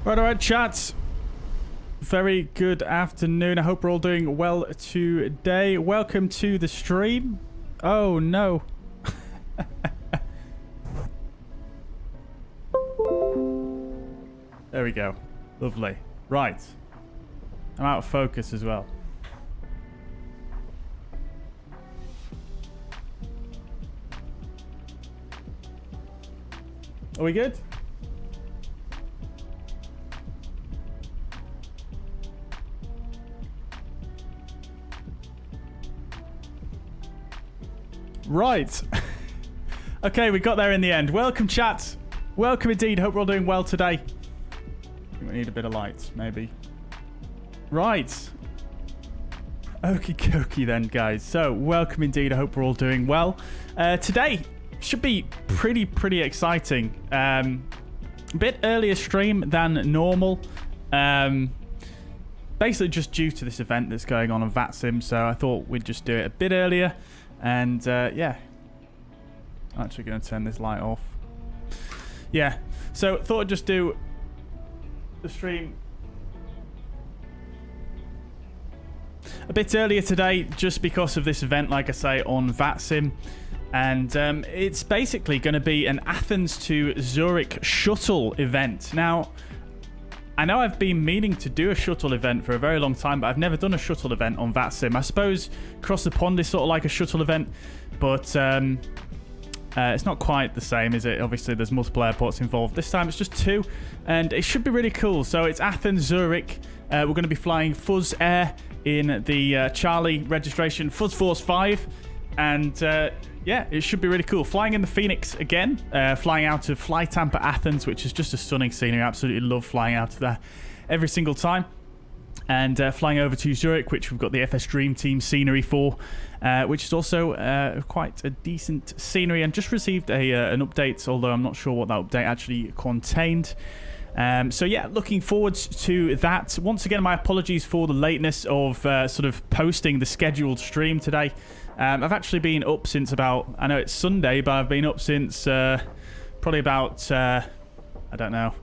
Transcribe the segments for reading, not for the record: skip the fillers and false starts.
Right, chats. Very good afternoon. I hope we're all doing well today. Welcome to the stream. Oh, no. There we go. Lovely. Right. I'm out of focus as well. Are we good? Right. Okay, we got there in the end. Welcome, chat. Welcome indeed. Hope we're all doing well today. We need a bit of light, maybe. Right. Okie dokie then, guys. So, welcome indeed. I hope we're all doing well. Today should be pretty exciting. A bit earlier stream than normal. Basically just due to this event that's going on VATSIM. So, I thought we'd just do it a bit earlier. And yeah, I'm actually going to turn this light off. Yeah, so thought I'd just do the stream a bit earlier today just because of this event, like I say, on VATSIM. And it's basically going to be an Athens to Zurich shuttle event. Now, I know I've been meaning to do a shuttle event for a very long time, but I've never done a shuttle event on VATSIM. I suppose Across the Pond is sort of like a shuttle event, but it's not quite the same, is it? Obviously, there's multiple airports involved. This time, it's just 2, and it should be really cool. So it's Athens, Zurich. We're going to be flying fuzzair in the Charlie registration, Fuzz Force 5, and yeah, it should be really cool. Flying in the Fenix again, flying out of Fly Tampa, Athens, which is just a stunning scenery. I absolutely love flying out of there every single time. And flying over to Zurich, which we've got the fsdreamteam scenery for, which is also quite a decent scenery. And just received an update, although I'm not sure what that update actually contained. So yeah, looking forward to that. Once again, my apologies for the lateness of sort of posting the scheduled stream today. I've actually been up since about, I know it's Sunday, but I've been up since probably about, I don't know,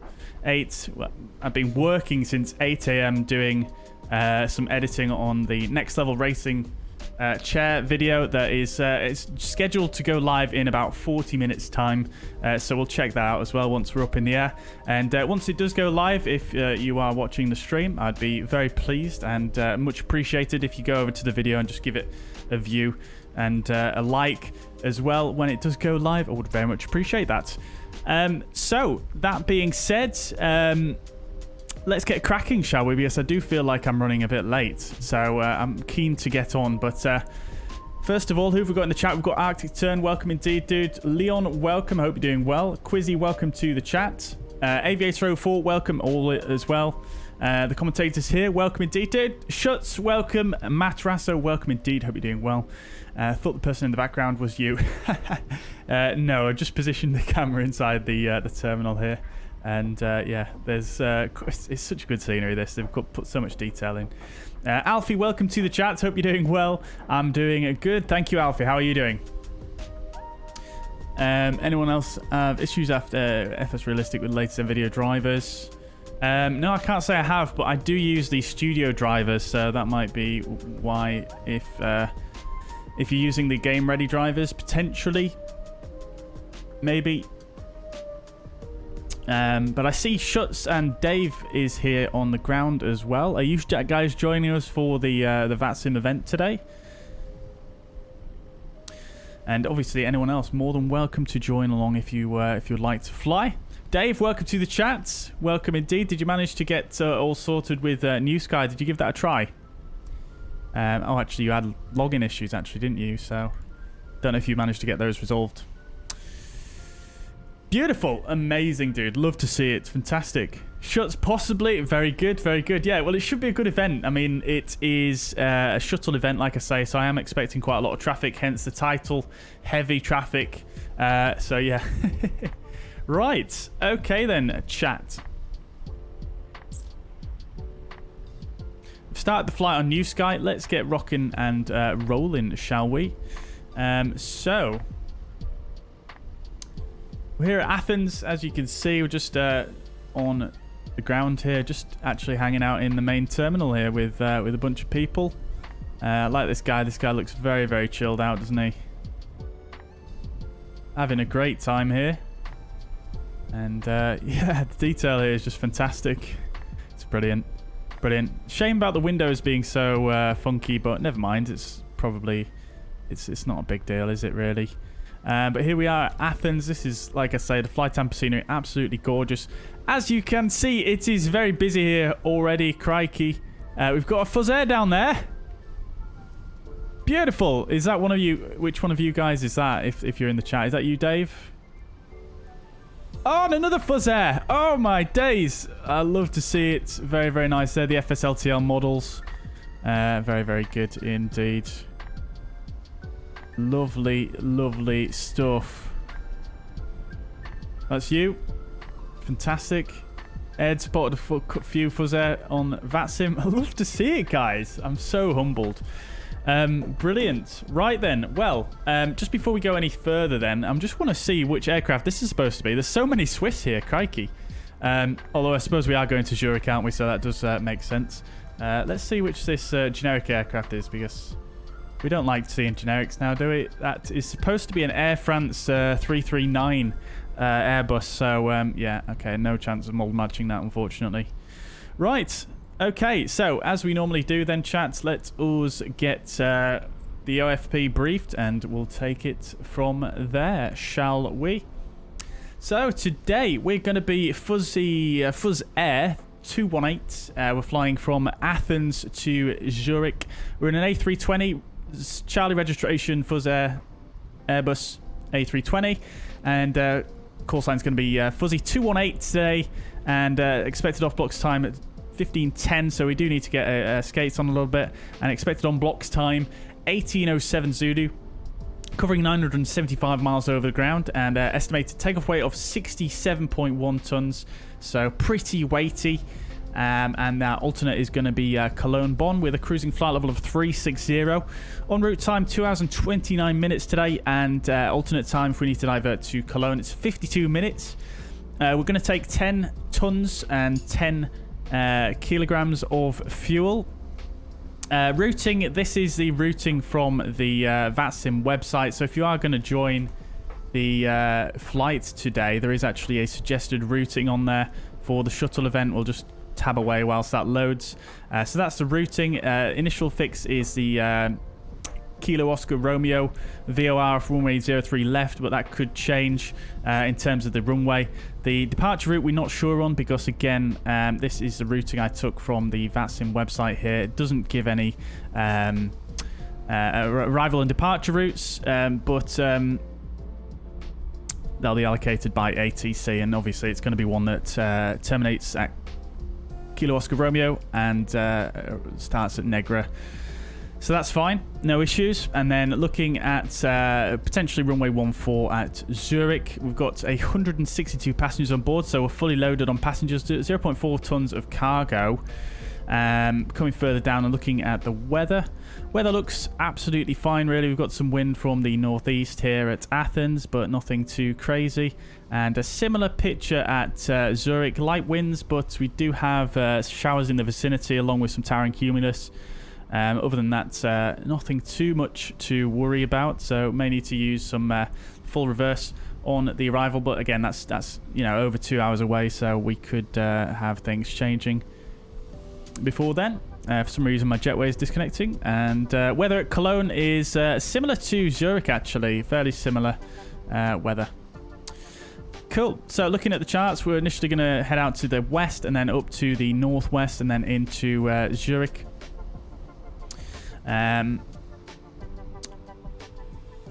8. Well, I've been working since 8 a.m. doing some editing on the Next Level Racing chair video that is it's scheduled to go live in about 40 minutes time. So we'll check that out as well once we're up in the air. And once it does go live, if you are watching the stream, I'd be very pleased and much appreciated if you go over to the video and just give it a view and a like as well when it does go live. I would very much appreciate that. So that being said, let's get cracking, shall we? Because I do feel like I'm running a bit late, so I'm keen to get on. But first of all, who have we got in the chat? We've got Arctic Turn, welcome indeed, dude. Leon, welcome, I hope you're doing well. Quizzy, welcome to the chat. Aviator 04, welcome all as well. The commentators here, welcome indeed, dude. Shuts, welcome. Matt Rasso, welcome indeed, hope you're doing well. Thought the person in the background was you. No, I just positioned the camera inside the terminal here. And yeah, there's it's such a good scenery, this. They've put so much detail in. Alfie, welcome to the chat. Hope you're doing well. I'm doing good. Thank you, Alfie. How are you doing? Anyone else have issues after FS Realistic with latest NVIDIA drivers? No, I can't say I have, but I do use the studio drivers, so that might be why if you're using the game ready drivers, potentially, maybe. But I see Shuts and Dave is here on the ground as well. Are you guys joining us for the VATSIM event today? And obviously, anyone else more than welcome to join along if you'd like to fly. Dave, welcome to the chat. Welcome indeed. Did you manage to get all sorted with New Sky? Did you give that a try? Oh, actually, you had login issues, actually, didn't you? So, don't know if you managed to get those resolved. Beautiful. Amazing, dude. Love to see it. Fantastic. Shuts, possibly. Very good. Very good. Yeah, well, it should be a good event. I mean, it is a shuttle event, like I say, so I am expecting quite a lot of traffic, hence the title, heavy traffic. So, yeah. Right. Okay, then, chat. Start the flight on New Sky. Let's get rocking and rolling, shall we? So, we're here at Athens. As you can see, we're just on the ground here, just actually hanging out in the main terminal here with a bunch of people. I like this guy. This guy looks very, very chilled out, doesn't he? Having a great time here. And yeah, the detail here is just fantastic. It's brilliant. Brilliant. Shame about the windows being so funky, but never mind. It's probably... It's not a big deal, is it, really? But here we are at Athens. This is, like I say, the Fly Tampa scenery. Absolutely gorgeous. As you can see, it is very busy here already. Crikey. We've got a fuzzair down there. Beautiful. Is that one of you? Which one of you guys is that, if you're in the chat? Is that you, Dave? Oh, and another fuzzair. Oh, my days. I love to see it. Very, very nice. They're the FSLTL models. Very, very good indeed. Lovely, lovely stuff. That's you. Fantastic. Ed spotted a few fuzzair on VATSIM. I love to see it, guys. I'm so humbled. Brilliant. Right then. Well, just before we go any further then, I just want to see which aircraft this is supposed to be. There's so many Swiss here. Crikey. Although I suppose we are going to Zurich, aren't we? So that does make sense. Let's see which this generic aircraft is, because... we don't like seeing generics now, do we? That is supposed to be an Air France 339 Airbus. So, yeah, okay, no chance of mold matching that, unfortunately. Right, okay, so as we normally do then, chat, let us get the OFP briefed and we'll take it from there, shall we? So, today we're going to be fuzzair 218. We're flying from Athens to Zurich. We're in an A320. Charlie registration, fuzzair, Airbus A320, and callsign is going to be fuzzy 218 today, and expected off blocks time at 15:10, so we do need to get skates on a little bit, and expected on blocks time 18:07 Zulu, covering 975 miles over the ground, and estimated takeoff weight of 67.1 tons, so pretty weighty. And our alternate is going to be Cologne-Bonn with a cruising flight level of 360. En route time 2 hours and 29 minutes today, and alternate time if we need to divert to Cologne, it's 52 minutes. We're going to take 10 tons and 10 kilograms of fuel. Routing, this is the routing from the VATSIM website, so if you are going to join the flight today, there is actually a suggested routing on there for the shuttle event. We'll just tab away whilst that loads. So that's the routing. Initial fix is the Kilo Oscar Romeo VOR for runway 03 left, but that could change in terms of the runway. The departure route we're not sure on, because again, this is the routing I took from the VATSIM website here. It doesn't give any arrival and departure routes, but they'll be allocated by ATC, and obviously it's going to be one that terminates at Kilo Oscar Romeo and starts at Negra. So that's fine, no issues. And then looking at potentially runway 14 at Zurich, we've got 162 passengers on board, so we're fully loaded on passengers, 0.4 tons of cargo. Coming further down and looking at the weather. Weather looks absolutely fine, really. We've got some wind from the northeast here at Athens, but nothing too crazy. And a similar picture at Zurich. Light winds, but we do have showers in the vicinity along with some towering cumulus. Other than that, nothing too much to worry about. So may need to use some full reverse on the arrival. But again, that's over 2 hours away, so we could have things changing before then. For some reason my jetway is disconnecting, and weather at Cologne is similar to Zurich, actually, fairly similar weather. Cool. So looking at the charts, we're initially going to head out to the west and then up to the northwest and then into Zurich.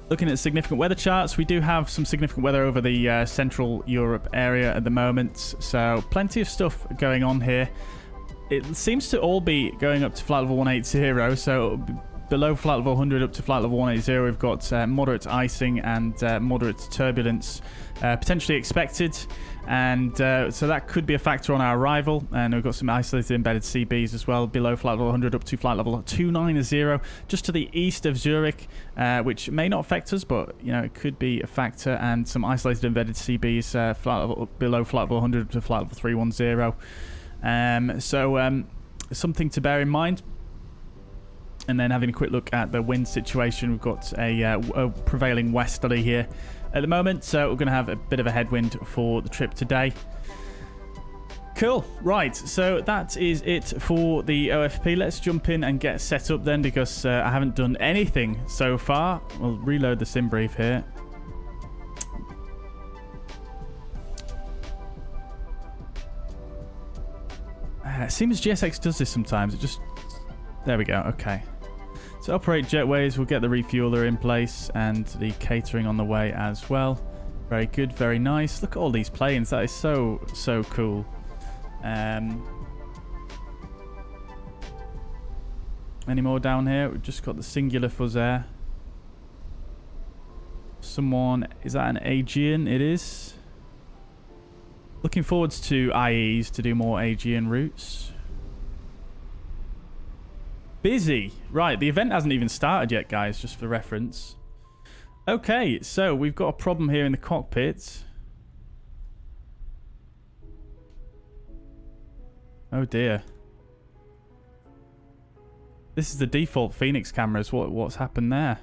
Looking at significant weather charts, we do have some significant weather over the Central Europe area at the moment, so plenty of stuff going on here. It seems to all be going up to flight level 180, so below flight level 100 up to flight level 180, we've got moderate icing and moderate turbulence potentially expected, and so that could be a factor on our arrival. And we've got some isolated embedded CBs as well below flight level 100 up to flight level 290, just to the east of Zurich, which may not affect us, but it could be a factor. And some isolated embedded CBs below flight level 100 up to flight level 310. Something to bear in mind. And then having a quick look at the wind situation, we've got a prevailing westerly here at the moment, so we're going to have a bit of a headwind for the trip today. Cool. Right, so that is it for the OFP. Let's jump in and get set up then, because I haven't done anything so far. We'll reload the sim brief here. It seems GSX does this sometimes. It just... There we go. Okay. So operate jetways. We'll get the refueler in place and the catering on the way as well. Very good. Very nice. Look at all these planes. That is so cool. Any more down here? We've just got the singular fuzzair. Someone... Is that an Aegean? It is. Looking forwards to IEs to do more Aegean routes. Busy. Right, the event hasn't even started yet, guys, just for reference. Okay, so we've got a problem here in the cockpit. Oh dear. This is the default Fenix cameras. What's happened there?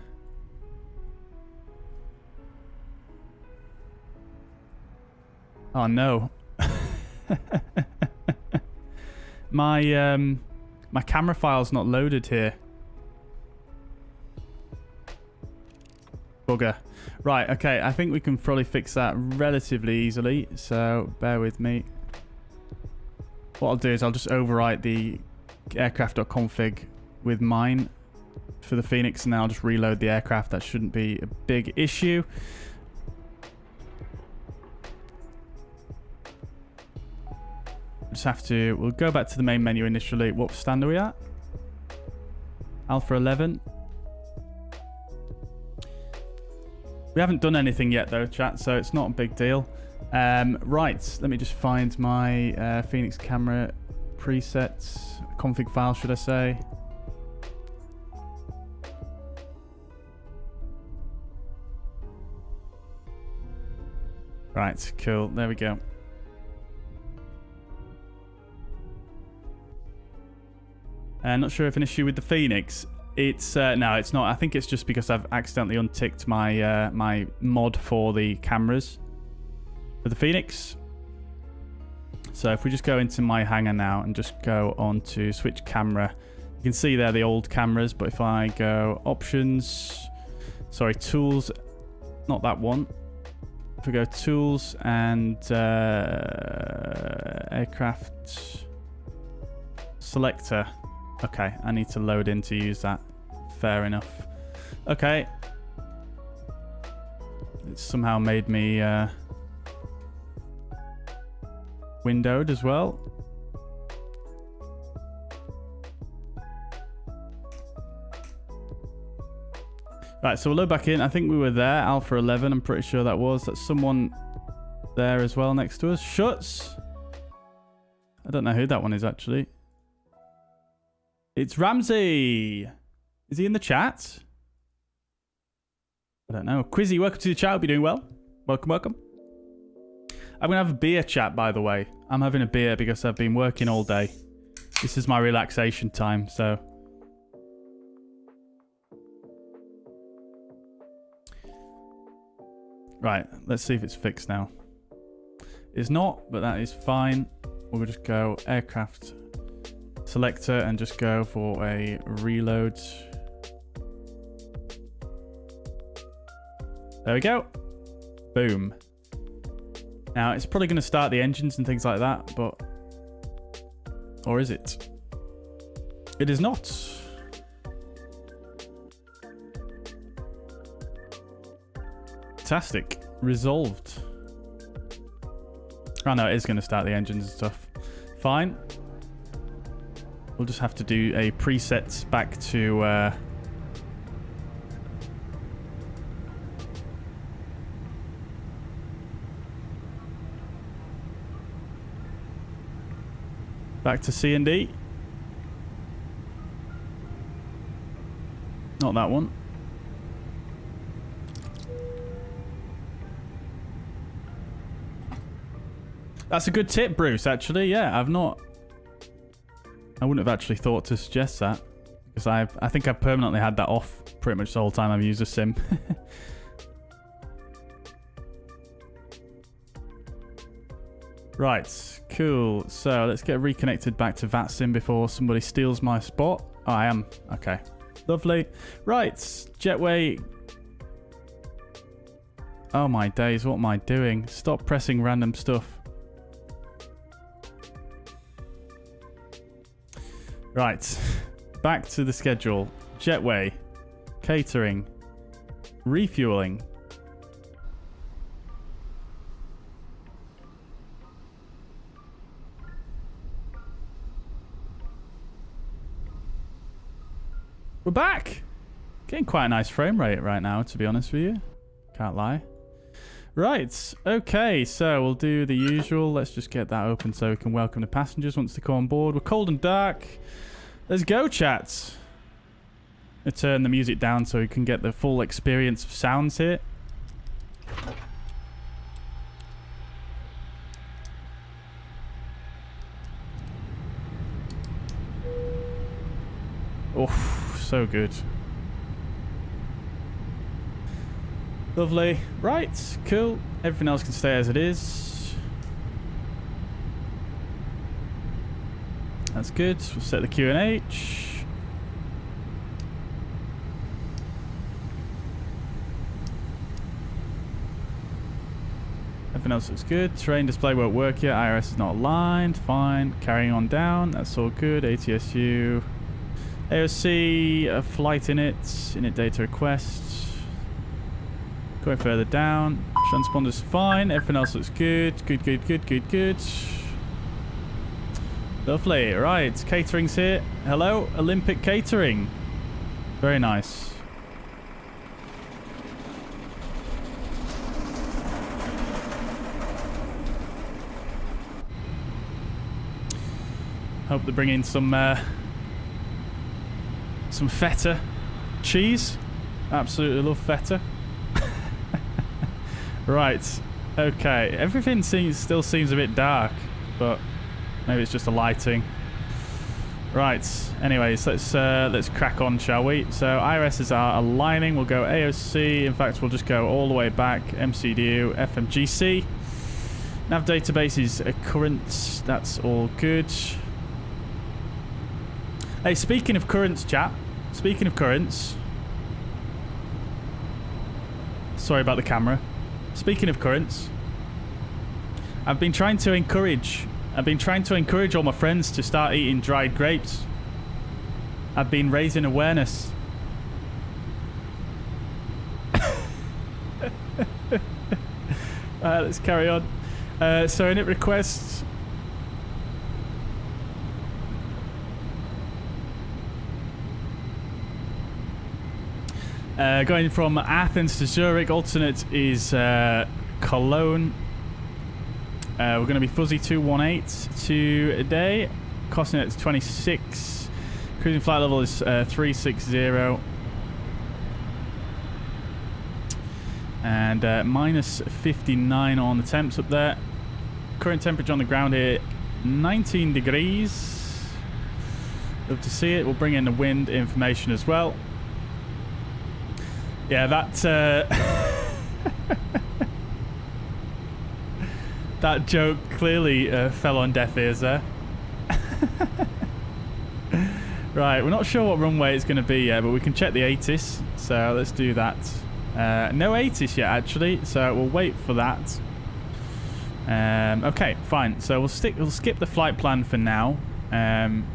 Oh no. My camera file's not loaded here. Bugger. Right, okay, I think we can probably fix that relatively easily, so bear with me. What I'll do is I'll just overwrite the aircraft.config with mine for the Fenix, and then I'll just reload the aircraft. That shouldn't be a big issue. Just have to... We'll go back to the main menu initially. What stand are we at? Alpha 11. We haven't done anything yet though, chat, so it's not a big deal. Right, let me just find my Fenix camera presets, config file, should I say. Right, cool, there we go. Not sure if an issue with the Fenix. It's no, it's not. I think it's just because I've accidentally unticked my my mod for the cameras for the Fenix. So if we just go into my hangar now and just go on to switch camera, you can see there the old cameras. But if I go options, sorry, tools, not that one. If we go tools and aircraft selector. Okay, I need to load in to use that. Fair enough. Okay. It's somehow made me windowed as well. Right, so we'll load back in. I think we were there. Alpha 11, I'm pretty sure that was. That's someone there as well next to us. Shuts. I don't know who that one is, actually. It's Ramsey. Is he in the chat? I don't know. Quizzy, welcome to the chat. Hope you're doing well. Welcome, welcome. I'm going to have a beer chat, by the way. I'm having a beer because I've been working all day. This is my relaxation time, so... Right, let's see if it's fixed now. It's not, but that is fine. We'll just go aircraft selector and just go for a reload. There we go. Boom. Now, it's probably going to start the engines and things like that, but... Or is it? It is not. Fantastic. Resolved. Oh no, it is going to start the engines and stuff. Fine. We'll just have to do a preset back to... back to C&D. Not that one. That's a good tip, Bruce, actually. Yeah, I've not I wouldn't have actually thought to suggest that. Because I think I've permanently had that off pretty much the whole time I've used a sim. Right, cool. So let's get reconnected back to VATSIM before somebody steals my spot. Oh, I am. Okay. Lovely. Right, jetway. Oh my days, what am I doing? Stop pressing random stuff. Right, back to the schedule. Jetway, catering, refueling. We're back! Getting quite a nice frame rate right now, to be honest with you. Can't lie. Right, okay, so we'll do the usual. Let's just get that open so we can welcome the passengers once they come on board. We're cold and dark. Let's go, chat. Let's turn the music down so we can get the full experience of sounds here. Oh, so good. Lovely. Right, cool. Everything else can stay as it is. That's good. We'll set the QNH. Everything else looks good. Terrain display won't work yet. IRS is not aligned. Fine. Carrying on down. That's all good. ATSU. AOC, a flight init data request. Going further down. Transponder's fine. Everything else looks good. Good. Lovely. Right. Catering's here. Hello, Olympic Catering. Very nice. Hope they bring in some feta cheese. Absolutely love feta. Right, okay. Everything still seems a bit dark, but maybe it's just the lighting. Right. Anyways, let's crack on, shall we? So IRSs are aligning. We'll go AOC. In fact, we'll just go all the way back. MCDU, FMGC. Nav database is current. That's all good. Hey, speaking of currents, chat. Speaking of currents. Sorry about the camera. Speaking of currents, I've been trying to encourage all my friends to start eating dried grapes. I've been raising awareness. Let's carry on. So init requests. Going from Athens to Zurich, alternate is Cologne. We're going to be fuzzy 218 today. Costing it 26. Cruising flight level is 360. And minus 59 on the temps up there. Current temperature on the ground here, 19 degrees. Love to see it. We'll bring in the wind information as well. Yeah, that that joke clearly fell on deaf ears there. Right, we're not sure what runway it's going to be yet, but we can check the ATIS. So let's do that. No ATIS yet, actually, so we'll wait for that. Okay, fine. So we'll skip the flight plan for now.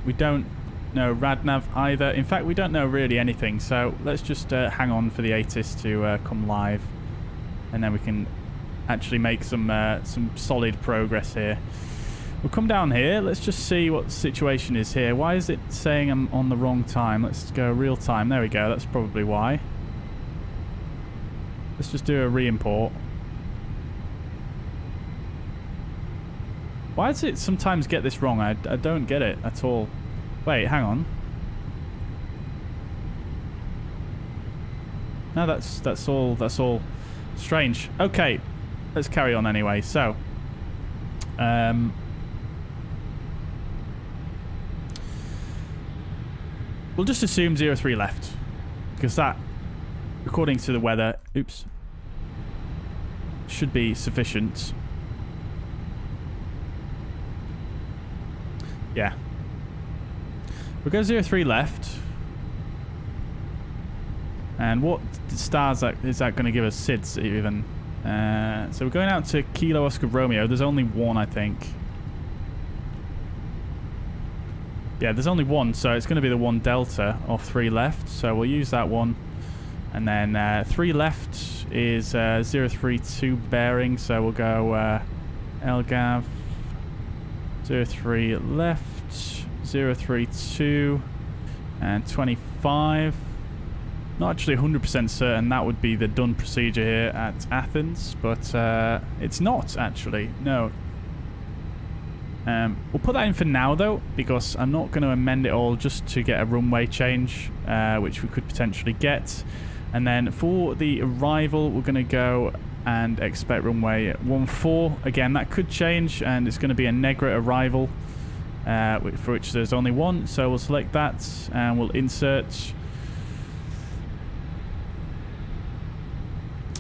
We don't know RadNav either. In fact, we don't know really anything. So let's just hang on for the ATIS to come live, and then we can actually make some solid progress here. We'll come down here. Let's just see what the situation is here. Why is it saying I'm on the wrong time? Let's go real time. There we go. That's probably why. Let's just do a re-import. Why does it sometimes get this wrong? I don't get it at all. Wait, hang on. No, that's all strange. Okay, let's carry on anyway. So, We'll just assume 03 left. Because that, according to the weather, oops, should be sufficient. Yeah. We'll go 03 left. And what stars is that going to give us? SIDS even. So we're going out to Kilo Oscar Romeo. There's only one, I think. Yeah, there's only one, so it's going to be the 1 Delta off 3 left. So we'll use that one. And then 3 left is 032 bearing. So we'll go LGAV 03 left, 032 and 25. Not actually 100% certain that would be the done procedure here at Athens, but it's not actually, no. We'll put that in for now though, because I'm not going to amend it all just to get a runway change, which we could potentially get. And then for the arrival, we're going to go and expect runway 14. Again, that could change, and it's going to be a Negra arrival, for which there's only one. So we'll select that, and we'll insert.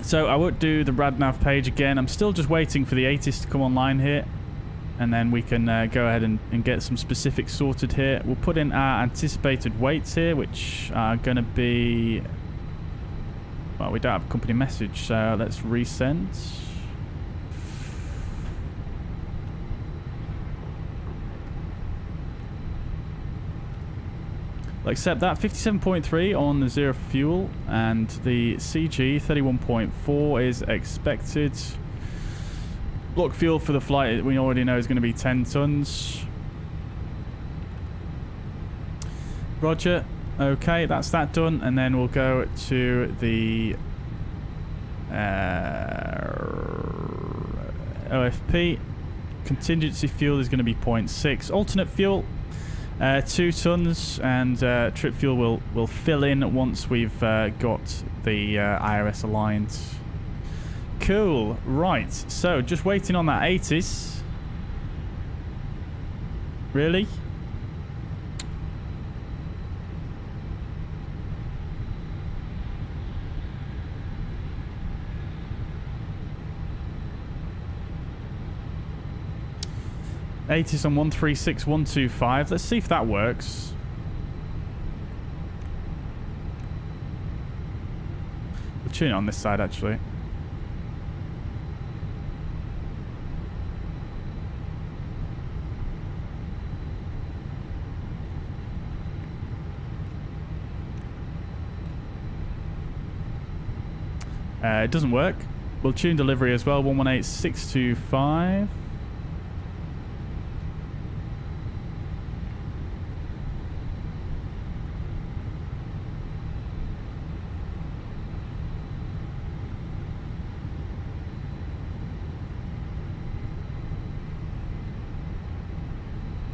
So I won't do the RadNav page again. I'm still just waiting for the ATIS to come online here. And then we can go ahead and get some specifics sorted here. We'll put in our anticipated weights here, which are going to be... Well, we don't have a company message, so let's resend. I'll accept that. 57.3 on the 0 fuel, and the CG 31.4 is expected. Block fuel for the flight we already know is going to be 10 tons. Roger. Okay, that's that done, and then we'll go to the OFP. Contingency fuel is going to be 0.6. Alternate fuel, 2 tons, and trip fuel will fill in once we've got the IRS aligned. Cool. Right, so just waiting on that ATIS. Really? ATIS on 136125. Let's see if that works. We'll tune it on this side actually. It doesn't work. We'll tune delivery as well. 118625.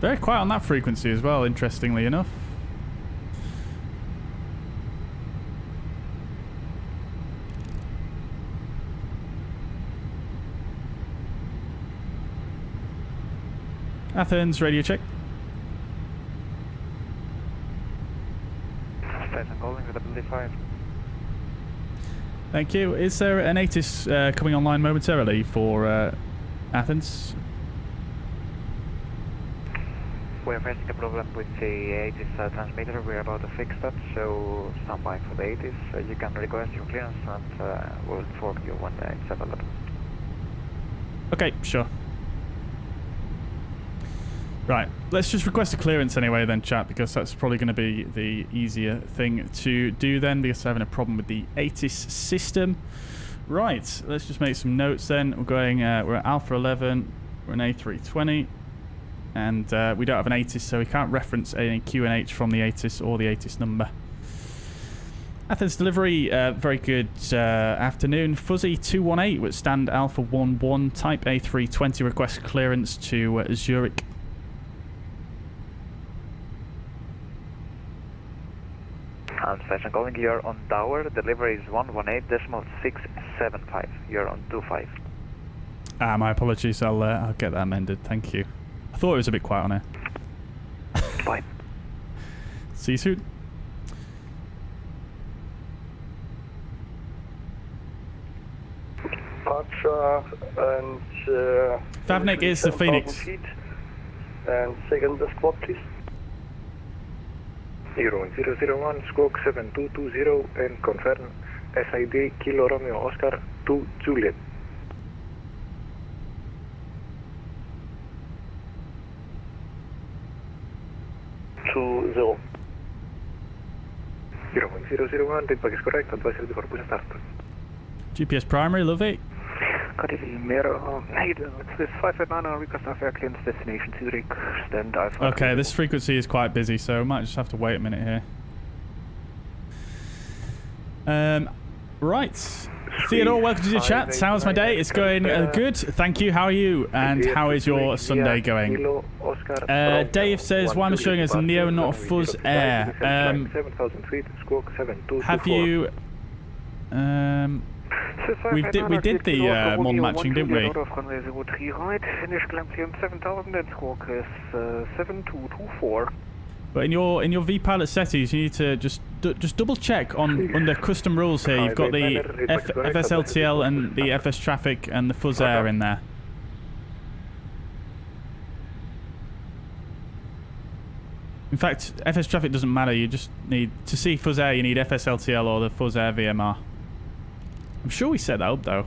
Very quiet on that frequency as well, interestingly enough. Athens, radio check. Station calling with W5. Thank you. Is there an ATIS coming online momentarily for Athens? We're facing a problem with the ATIS transmitter. We're about to fix that, so stand by for the ATIS. You can request your clearance and we'll inform you when it's available. Okay, sure. Right, let's just request a clearance anyway then, chat, because that's probably going to be the easier thing to do then, because we're having a problem with the ATIS system. Right, let's just make some notes then. We're going, we're at Alpha 11, we're an A320, and we don't have an ATIS, so we can't reference any QNH from the ATIS or the ATIS number. Athens delivery, very good afternoon. Fuzzy 218 with stand Alpha 11, type A320, request clearance to Zurich. Station calling, you're on tower. Delivery is 118.675. You're on 25. My apologies. I'll get that amended. Thank you. I thought it was a bit quiet on here. Fine. See you soon. departure and Favnik is the Phoenix. Feet. And second the squawk, please. 01001, squawk 7220 and confirm SID Kilo Romeo Oscar 2 Juliet. To 0. 01001, feedback is correct, advisory before push start. GPS primary, love it. Copy, Mero, it's this 589 request of air clearance destination Zurich, stand Alpha. Okay, this frequency is quite busy, so we might just have to wait a minute here. Right. Theodore, welcome to the chat. How's my day? It's going good. Thank you. How are you? And how is your Sunday going? Dave says, why am I showing as a Neo, not a fuzzair? 7,000 feet, squawk 7224. Have you... we did the model matching, didn't we? But in your vPilot settings, you need to just double check on under custom rules here. You've got the FSLTL and the FS traffic and the fuzzair in there. In fact, FS traffic doesn't matter. You just need to see fuzzair. You need FSLTL or the fuzzair VMR. I'm sure we set that up though.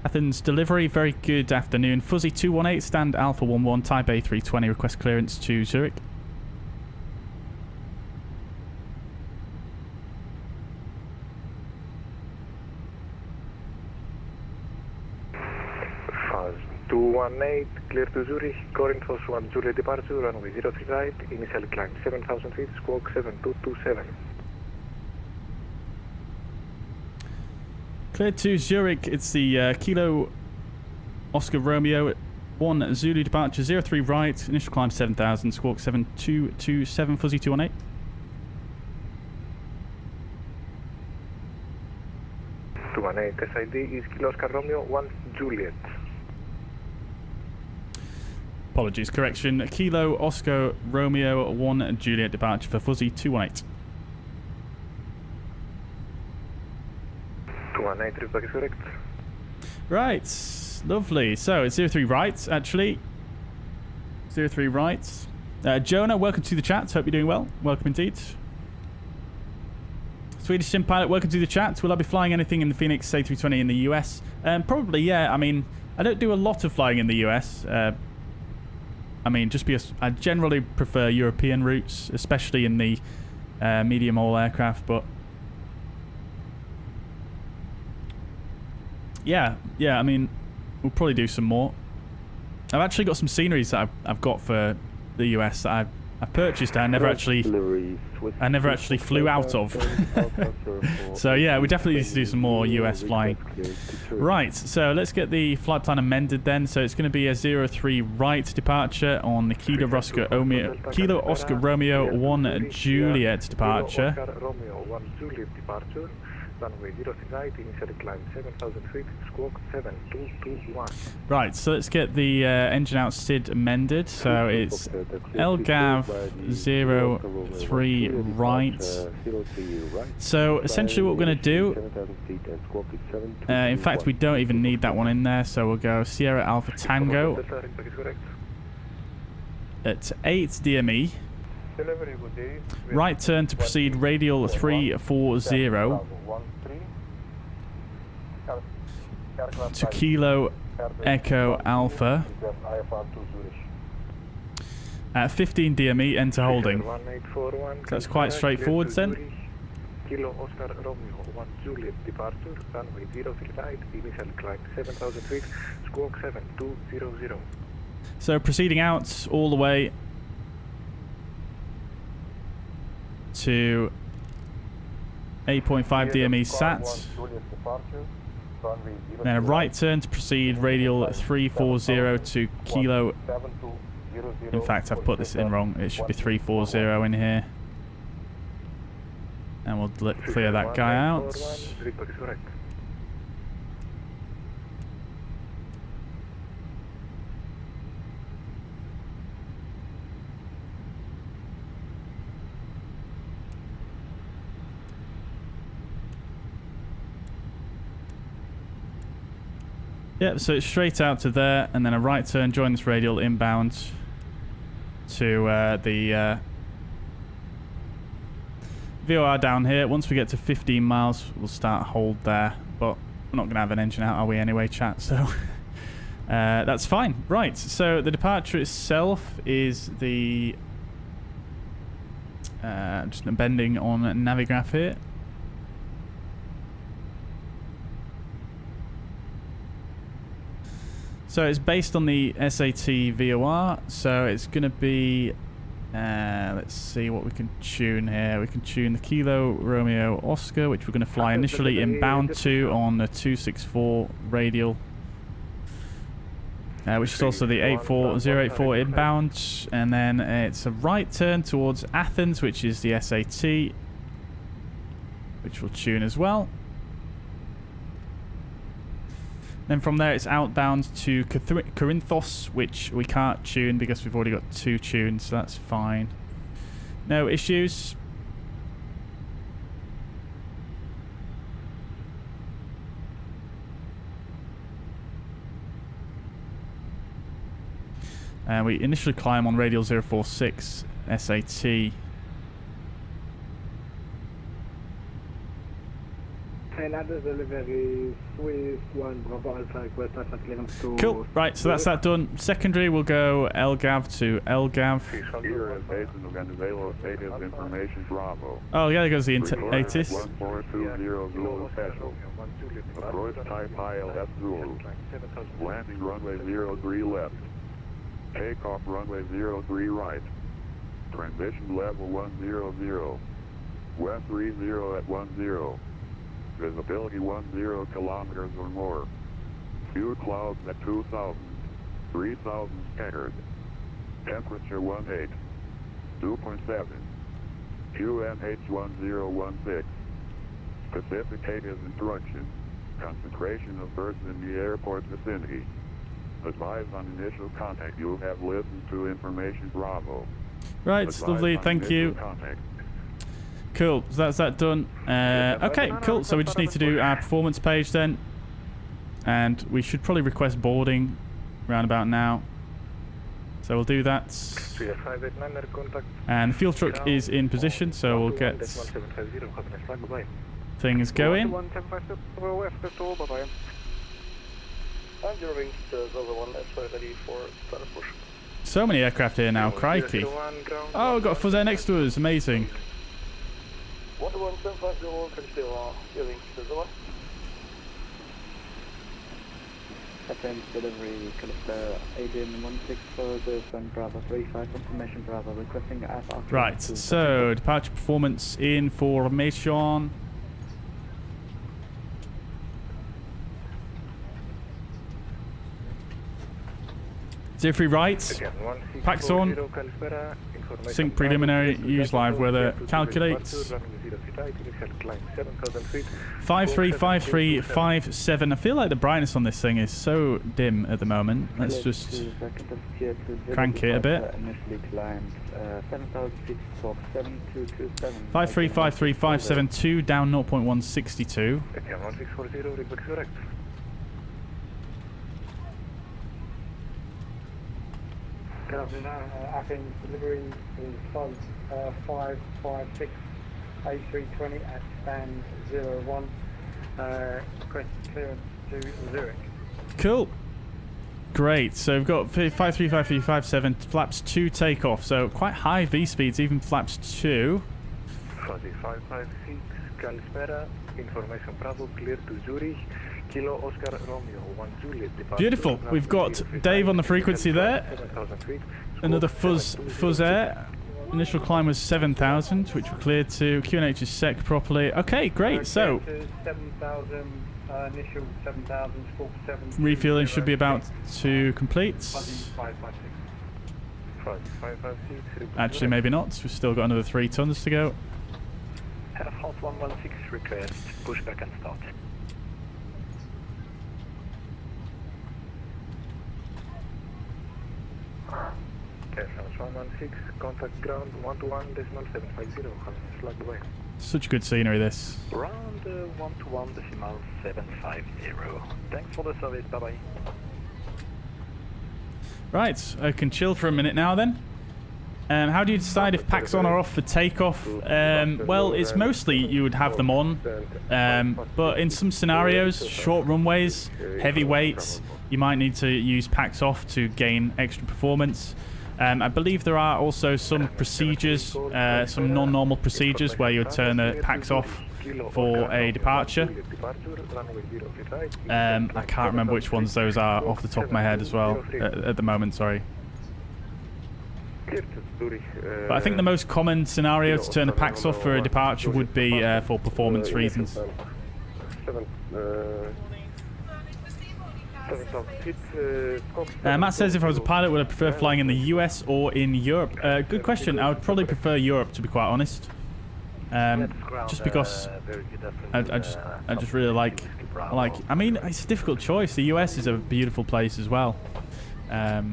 Athens delivery, very good afternoon. Fuzzy 218, stand Alpha 11, type A320, request clearance to Zurich. Fuzz 218, clear to Zurich, current Fuzz 1 Juliet departure, runway 03 right, initial climb 7,000 feet, squawk 7227. Cleared to Zurich, it's the Kilo Oscar Romeo 1 Zulu departure 03 right, initial climb 7,000, squawk 7227, Fuzzy 218. SID is Kilo Oscar Romeo 1 Juliet. Apologies, correction. Kilo Oscar Romeo 1 Juliet departure for Fuzzy 218. 218, feedback is correct. Right, lovely. So it's 03 right, actually. 03 right. Jonah, welcome to the chat. Hope you're doing well. Welcome indeed. Swedish Sim Pilot, welcome to the chat. Will I be flying anything in the Fenix A320 in the US? Probably, yeah. I mean, I don't do a lot of flying in the US. I mean, just because I generally prefer European routes, especially in the medium haul aircraft, but yeah, I mean, we'll probably do some more. I've actually got some sceneries that I've got for the US that I purchased. I never actually flew out of. So yeah, we definitely need to do some more US flying. Right, so let's get the flight plan amended then. So it's going to be a 03 right departure on the Kilo Oscar Romeo 1 Juliet departure. Runway 03 right, initial climb 7,000 feet, squawk 7221. Right, so let's get the engine out SID amended. So it's LGAV 03 right. So essentially what we're going to do, in fact we don't even need that one in there, so we'll go Sierra Alpha Tango at 8 DME. Right turn to proceed radial 340 to Kilo Echo Alpha at 15 DME, enter holding. So that's quite straightforward then. Kilo Oscar Romeo 1 Juliet departure, runway 03 right, initial climb 7,000 feet, squawk 7200. So proceeding out all the way to 8.5 DME sat. Then a right turn to proceed radial 340 to Kilo. In fact, I've put this in wrong. It should be 340 in here. And we'll clear that guy out. Yep, so it's straight out to there, and then a right turn, join this radial inbound to the VOR down here. Once we get to 15 miles, we'll start hold there. But we're not going to have an engine out, are we, anyway, chat? So that's fine. Right, so the departure itself is the... just bending on Navigraph here. So it's based on the SAT VOR, so it's going to be, let's see what we can tune here. We can tune the Kilo Romeo Oscar, which we're going to fly initially inbound to on the 264 radial, which is also the 084 inbound, and then it's a right turn towards Athens, which is the SAT, which we'll tune as well. Then from there it's outbound to Corinthos, which we can't tune because we've already got 2 tuned, so that's fine. No issues. We initially climb on radial 046 SAT. Cool, right, so that's that done. Secondary, we'll go LGAV to LGAV. Oh, yeah, there goes the ATIS. Landing runway 03 left. Takeoff runway 03 right. Transition level 100. West 30 at 10. Visibility 10 kilometers or more. Few clouds at 2,000. 3,000 scattered. Temperature 18. 2.7. QNH 1016. Specific ATIS instructions. Concentration of birds in the airport vicinity. Advise on initial contact. You have listened to information Bravo. Right, it's lovely, thank you. Contact. Cool, so that's that done. Okay, cool, so we just need to do our performance page then. And we should probably request boarding around about now. So we'll do that. And the fuel truck is in position, so we'll get things going. So many aircraft here now, crikey. Oh, we've got a fuzzair next to us, amazing. Athens delivery, Addon 164 Bravo 35, confirmation Bravo, requesting FR. Right, so departure performance in formation. Zero 3 right, packs on, sync preliminary, use live weather, calculate. 535357. I feel like the brightness on this thing is so dim at the moment. Let's just crank it a bit. 535357 down 0.162. Athens delivery is Fuzz 556 A320 at stand 01. Request clearance to Zurich. Cool. Great. So we've got 535357 flaps 2 takeoff. So quite high V speeds, even flaps 2. Fuzzy 556, Kalispera, information Bravo, clear to Zurich. Kilo Oscar Romeo 1 Juliet. Beautiful. We've got Dave on the frequency there. Another fuzzair. Initial climb was 7,000, which we cleared to. QNH is sec properly. Okay, great. So 7,000, initial 7,000, 47. Refueling should be about to complete. Actually, maybe not. We've still got another 3 tons to go. Hot 116 request, pushback and start. Airline 116, contact ground 121.750, having flagged away. Such good scenery, this. Round 121.750. Thanks for the service, bye-bye. Right, I can chill for a minute now then. How do you decide if packs on or off for takeoff? Well, it's mostly you would have them on, but in some scenarios, short runways, heavy weights, you might need to use packs off to gain extra performance. I believe there are also some procedures, some non-normal procedures where you would turn the packs off for a departure. I can't remember which ones those are off the top of my head as well at the moment, sorry. But I think the most common scenario to turn the packs off for a departure would be for performance reasons. Matt says, if I was a pilot, would I prefer flying in the US or in Europe? Good question. I would probably prefer Europe, to be quite honest. Just because I just really like. I mean, it's a difficult choice. The US is a beautiful place as well. But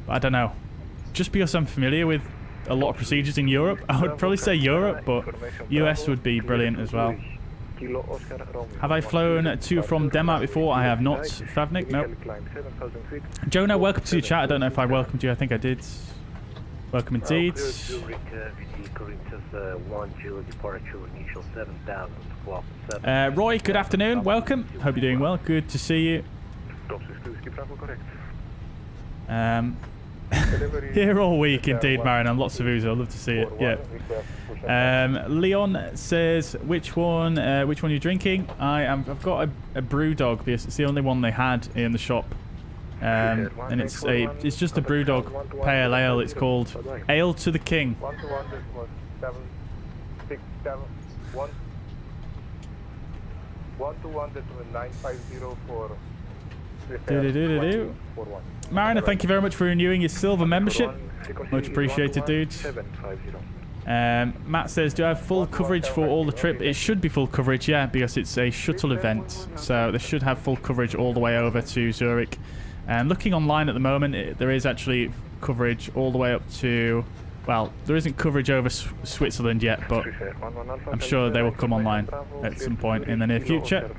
I don't know. Just because I'm familiar with a lot of procedures in Europe, I would probably say Europe, but US would be brilliant as well. Have I flown to from Denmark before? I have not. Favnik, no. Jonah, welcome to the chat. I don't know if I welcomed you. I think I did. Welcome indeed. Roy, good afternoon. Welcome. Hope you're doing well. Good to see you. Here all week, indeed, Marion, and lots of Uzo. I'd love to see it. Yeah. Leon says, which one are you drinking? I've got a brew dog because it's the only one they had in the shop, and it's just a brew dog pale ale. It's called Ale to the King. Mariner, thank you very much for renewing your silver membership. Much appreciated, dudes. Matt says, do I have full coverage for all the trip? It should be full coverage, yeah, because it's a shuttle event. So they should have full coverage all the way over to Zurich. And looking online at the moment, there is actually coverage all the way up to... Well, there isn't coverage over Switzerland yet, but I'm sure they will come online at some point in the near future.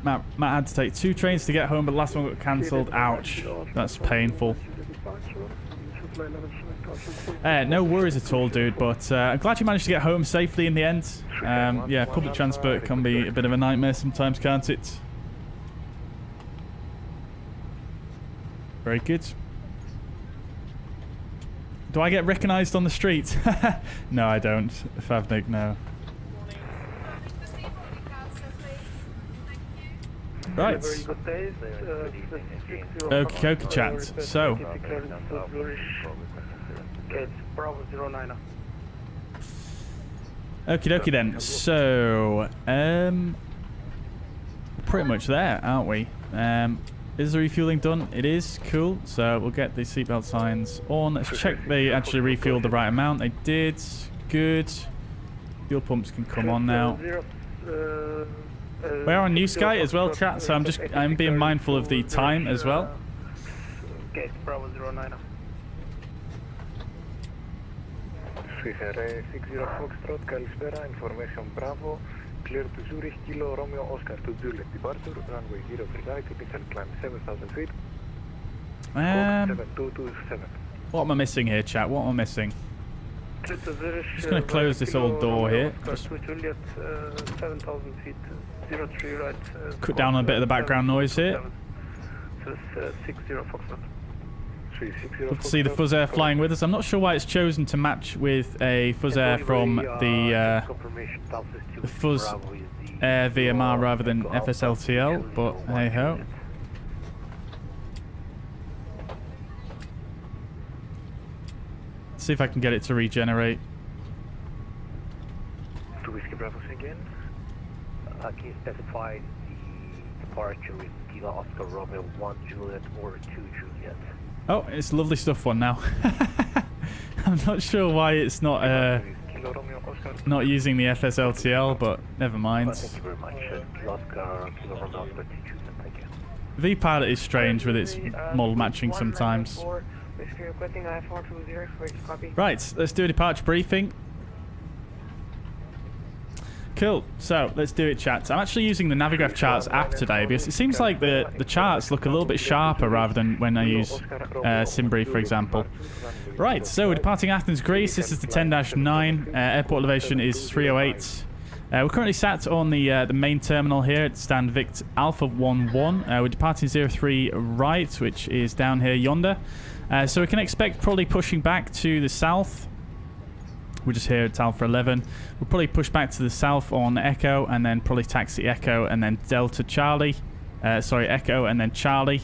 Matt had to take 2 trains to get home, but the last one got cancelled. Ouch. That's painful. No worries at all, dude, but I'm glad you managed to get home safely in the end. Yeah, public transport can be a bit of a nightmare sometimes, can't it? Very good. Do I get recognised on the street? No, I don't. Favnik, no. Right. Okie chat. So. Okie dokie then. So, pretty much there, aren't we? Is the refueling done? It is. Cool. So we'll get the seatbelt signs on. Let's check they actually refueled the right amount. They did. Good. Fuel pumps can come on now. We're on New Sky as well, chat, so I'm being mindful of the time as well. Gate Bravo 09. 60 Foxtrot, Kalispera, information Bravo, clear to Zurich, Kilo Romeo Oscar to Zurich departure, runway 0 right, initial climb 7,000 feet, 7227. What am I missing here, chat? What am I missing? Just going to close this old door here. Just 7,000 feet, 03 right. Cut down on a bit of the background noise here. 60 Foxtrot. Love to see the fuzzair flying with us. I'm not sure why it's chosen to match with a fuzzair from the Fuzz Air VMR rather than FSLTL, but hey ho. See if I can get it to regenerate. To Whiskey Bravo again. Can you specify the departure with Kilo Oscar Romeo 1 Juliet or 2 Juliet? Oh, it's lovely stuff one now. I'm not sure why it's not using the FSLTL, but never mind. Thank you very much. Kilo Oscar Romeo 2 Juliet, thank you. V-Pilot is strange with its model matching sometimes. Right, let's do a departure briefing. Cool, so let's do it, chat. I'm actually using the Navigraph Charts app today because it seems like the charts look a little bit sharper rather than when I use SimBrief, for example. Right, so we're departing Athens, Greece. This is the 10-9. Airport elevation is 308. We're currently sat on the main terminal here at Stand Vict Alpha 11. We're departing 03 right, which is down here yonder. So we can expect probably pushing back to the south. We're just here at Alpha 11. We'll probably push back to the south on Echo, and then probably taxi Echo, and then Delta Charlie. Sorry, Echo, and then Charlie.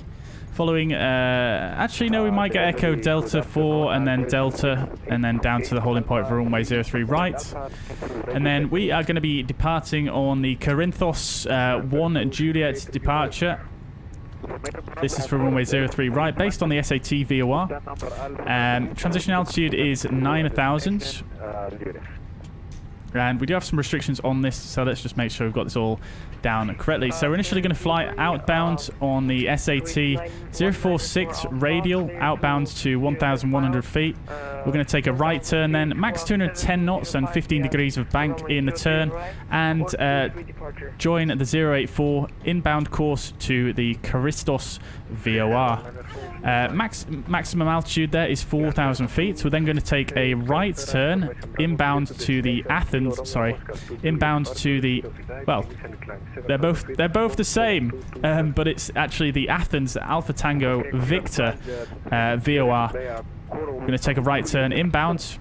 Following, actually, no, we might get Echo, Delta 4, and then Delta, and then down to the holding point for runway 03 right. And then we are going to be departing on the Corinthos 1 Juliet departure. This is for runway 03 right, based on the SAT VOR. Transition altitude is 9,000. And we do have some restrictions on this, so let's just make sure we've got this all down correctly. So we're initially going to fly outbound on the SAT 046 radial, outbound to 1,100 feet. We're going to take a right turn then, max 210 knots and 15 degrees of bank in the turn, and join the 084 inbound course to the Christos VOR. Maximum altitude there is 4,000 feet. We're then going to take a right turn inbound to the Athens, inbound to the, well, they're both the same, but it's actually the Athens Alpha Tango Victor VOR. We're going to take a right turn inbound.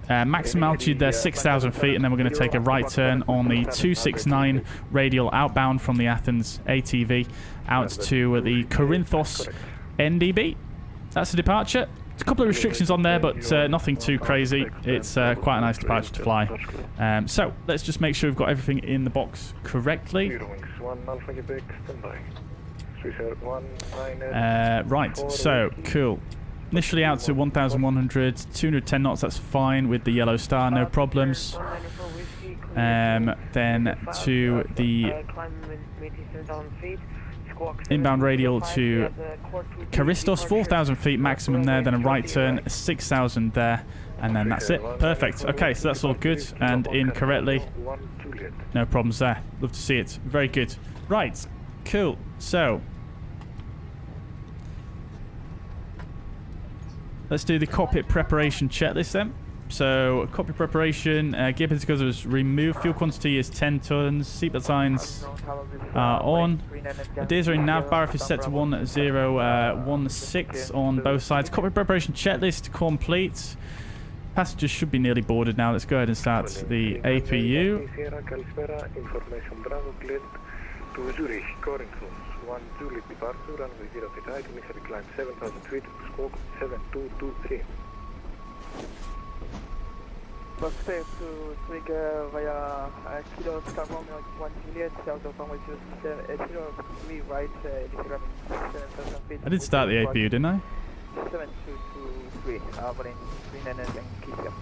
Maximum altitude there 6,000 feet, and then we're going to take a right turn on the 269 radial outbound from the Athens ATV out to the Corinthos NDB. That's the departure. There's a couple of restrictions on there, but nothing too crazy. It's quite a nice departure to fly. So let's just make sure we've got everything in the box correctly. Right, so cool. Initially out to 1,100, 210 knots, that's fine with the yellow star, no problems. Then to the inbound radial to Charistos, 4,000 feet maximum there, then a right turn, 6,000 there, and then that's it. Perfect. Okay, so that's all good and in correctly. No problems there. Love to see it. Very good. Right, cool. So let's do the cockpit preparation checklist then. So, cockpit preparation, gear particulars was removed, fuel quantity is 10 tons, seatbelt signs are on. Adairs are in nav, bar is set to 1016 on both sides. Cockpit preparation checklist complete. Passengers should be nearly boarded now. Let's go ahead and start the APU. To Zurich, Corinthos, 1 Juliet departure, runway 0 right, initially climb 7,000 feet, squawk 7223. Clear to Zurich via Kilo Oscar Romeo 1 Juliet, south of runway 03 right, initially running 7,000 feet. I did start the APU, didn't I? 7223, running 399 and Kilo.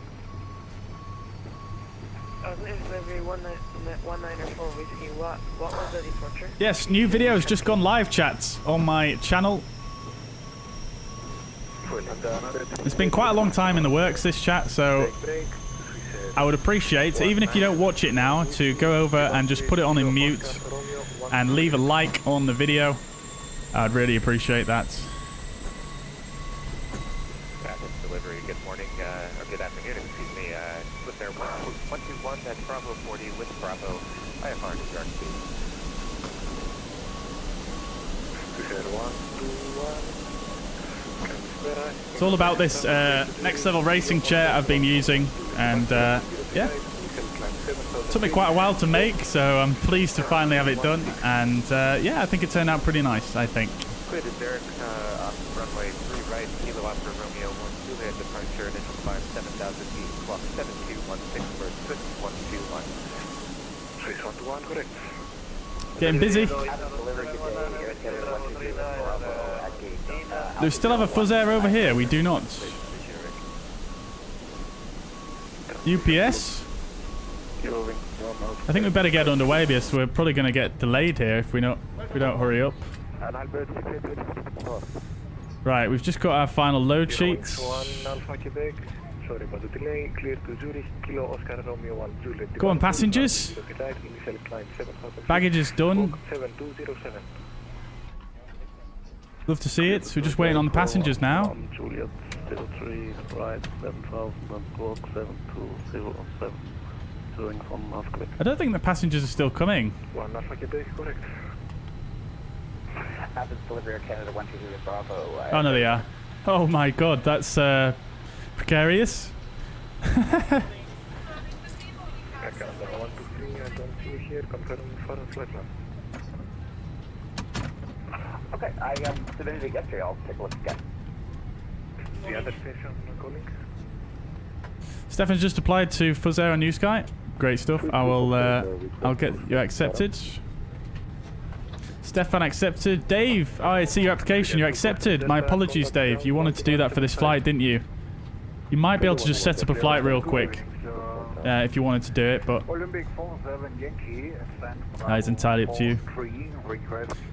Delivery 194 Whiskey, what was the departure? Yes, new video's just gone live, chats, on my channel. It's been quite a long time in the works, this chat, so I would appreciate, even if you don't watch it now, to go over and just put it on in mute and leave a like on the video. I'd really appreciate that. Delivery, good morning, or good afternoon, excuse me, with Air 121, that's Bravo 40 with Bravo, IFR to York speed. It's all about this next level racing chair I've been using, and yeah, it took me quite a while to make, so I'm pleased to finally have it done, and yeah, I think it turned out pretty nice, I think. Clear to Zurich, off runway 3 right, Kilo Oscar Romeo 1 Juliet departure, initial climb 7,000 feet, clock 7216 for Swiss 121. Swiss 121, correct. Getting busy. Do we still have a fuzzair over here? We do not. UPS? I think we better get underway because we're probably going to get delayed here if we don't hurry up. Right, we've just got our final load sheets. 1 Alpha Quebec. Sorry about the delay. Clear to Zurich, Kilo Oscar Romeo 1 Juliet. Go on, passengers. Baggage is done. 7207. Love to see it. We're just waiting on the passengers now. Juliet 03, right 7000 and squawk 7207. Doing from Alpha Quebec. I don't think the passengers are still coming. 1 Alpha Quebec, correct. Athens delivery Air Canada 123 Bravo. Oh no, they are. Oh my god, that's precarious. Air Canada 123, I don't see you here. Confirm for flight plan. Okay, I submitted it yesterday. I'll take a look again. The other station calling. Stefan's just applied to fuzzair on New Sky. Great stuff. I'll get you accepted. Stefan accepted. Dave, I see your application. You accepted. My apologies, Dave. You wanted to do that for this flight, didn't you? You might be able to just set up a flight real quick if you wanted to do it, but it's entirely up to you.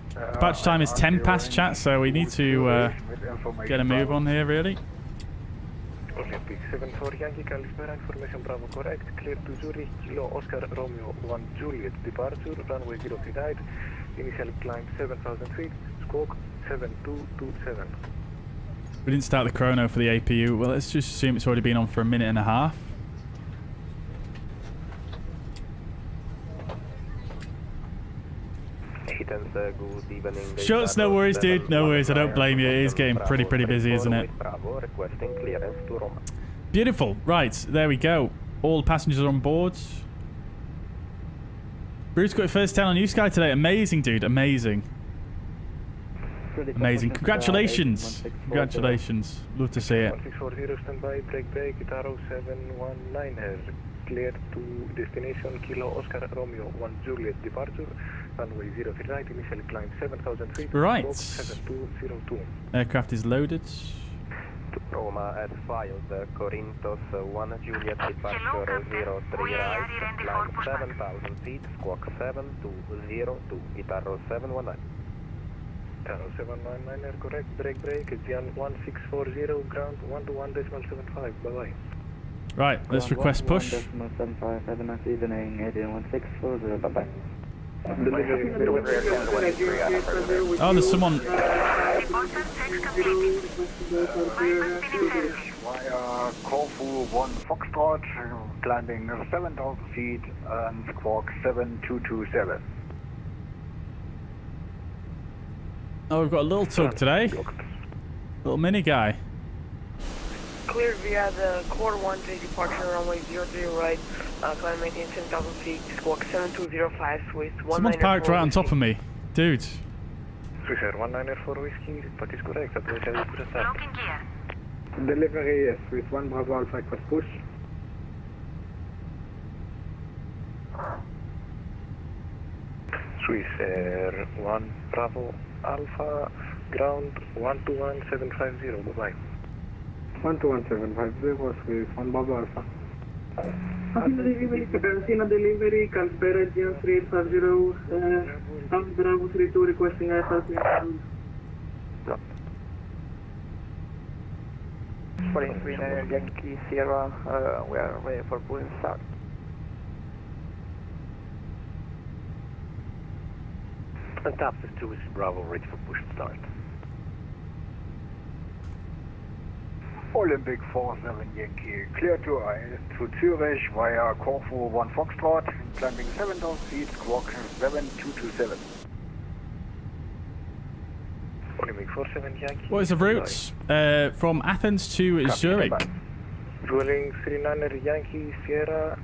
Dispatch time is 10 past, chat, so we need to get a move on here, really. Olympic 74 Yankee, Kalispera, information Bravo correct. Clear to Zurich, Kilo Oscar Romeo 1 Juliet. Departure, runway 03 right. Initial climb 7,000 feet. Squawk 7227. We didn't start the chrono for the APU. Well, let's just assume it's already been on for a minute and a half. Good evening. Shuts, no worries, dude. No worries. I don't blame you. It is getting pretty busy, isn't it? Beautiful. Right, there we go. All passengers are on board. Bruce got your first 10 on New Sky today. Amazing, dude. Amazing. Amazing. Congratulations. Congratulations. Love to see it. 1640 standby, break, Guitar 719 clear to destination Kilo Oscar Romeo 1 Juliet departure, runway 03 right, initially climb 7,000 feet. Right. 7202. Aircraft is loaded. Roma as filed, Corinthos 1 Juliet departure 03 right, climb 7,000 feet, squawk 7202, Guitar 719. Guitar 719 are correct, break, Bijan 1640, ground 121.75, bye-bye. Right, let's request push. 1.75, have a nice evening, Addon 1640, bye-bye. Oh, there's someone. Via Corfu 1 Foxtrot, climbing 7,000 feet and squawk 7227. Oh, we've got a little tug today. Little mini guy. Cleared via the Core 1J departure runway 03 right, climb maintain 10,000 feet, squawk 7205, Swiss 194. Someone's parked right on top of me. Dude. Swissair 194 Whiskey, that is correct, that was ready to start. Delivery, yes, Swiss 1 Bravo Alpha, request push. Swissair 1 Bravo Alpha, ground 121.750, bye-bye. 121.750, Swiss 1 Bravo Alpha. Sina delivery, Calspera Bijan 3850, South Bravo 32 requesting IFS. 43 Yankee Sierra, we are ready for pulling start. And Athens 2 is Bravo, ready for push and start. Olympic 47 Yankee, clear to Zurich via Corfu 1 Foxtrot, climbing 7,000 feet, squawk 7227. Olympic 47 Yankee. What is the route from Athens to Zurich? Dwelling 39er Yankee Sierra.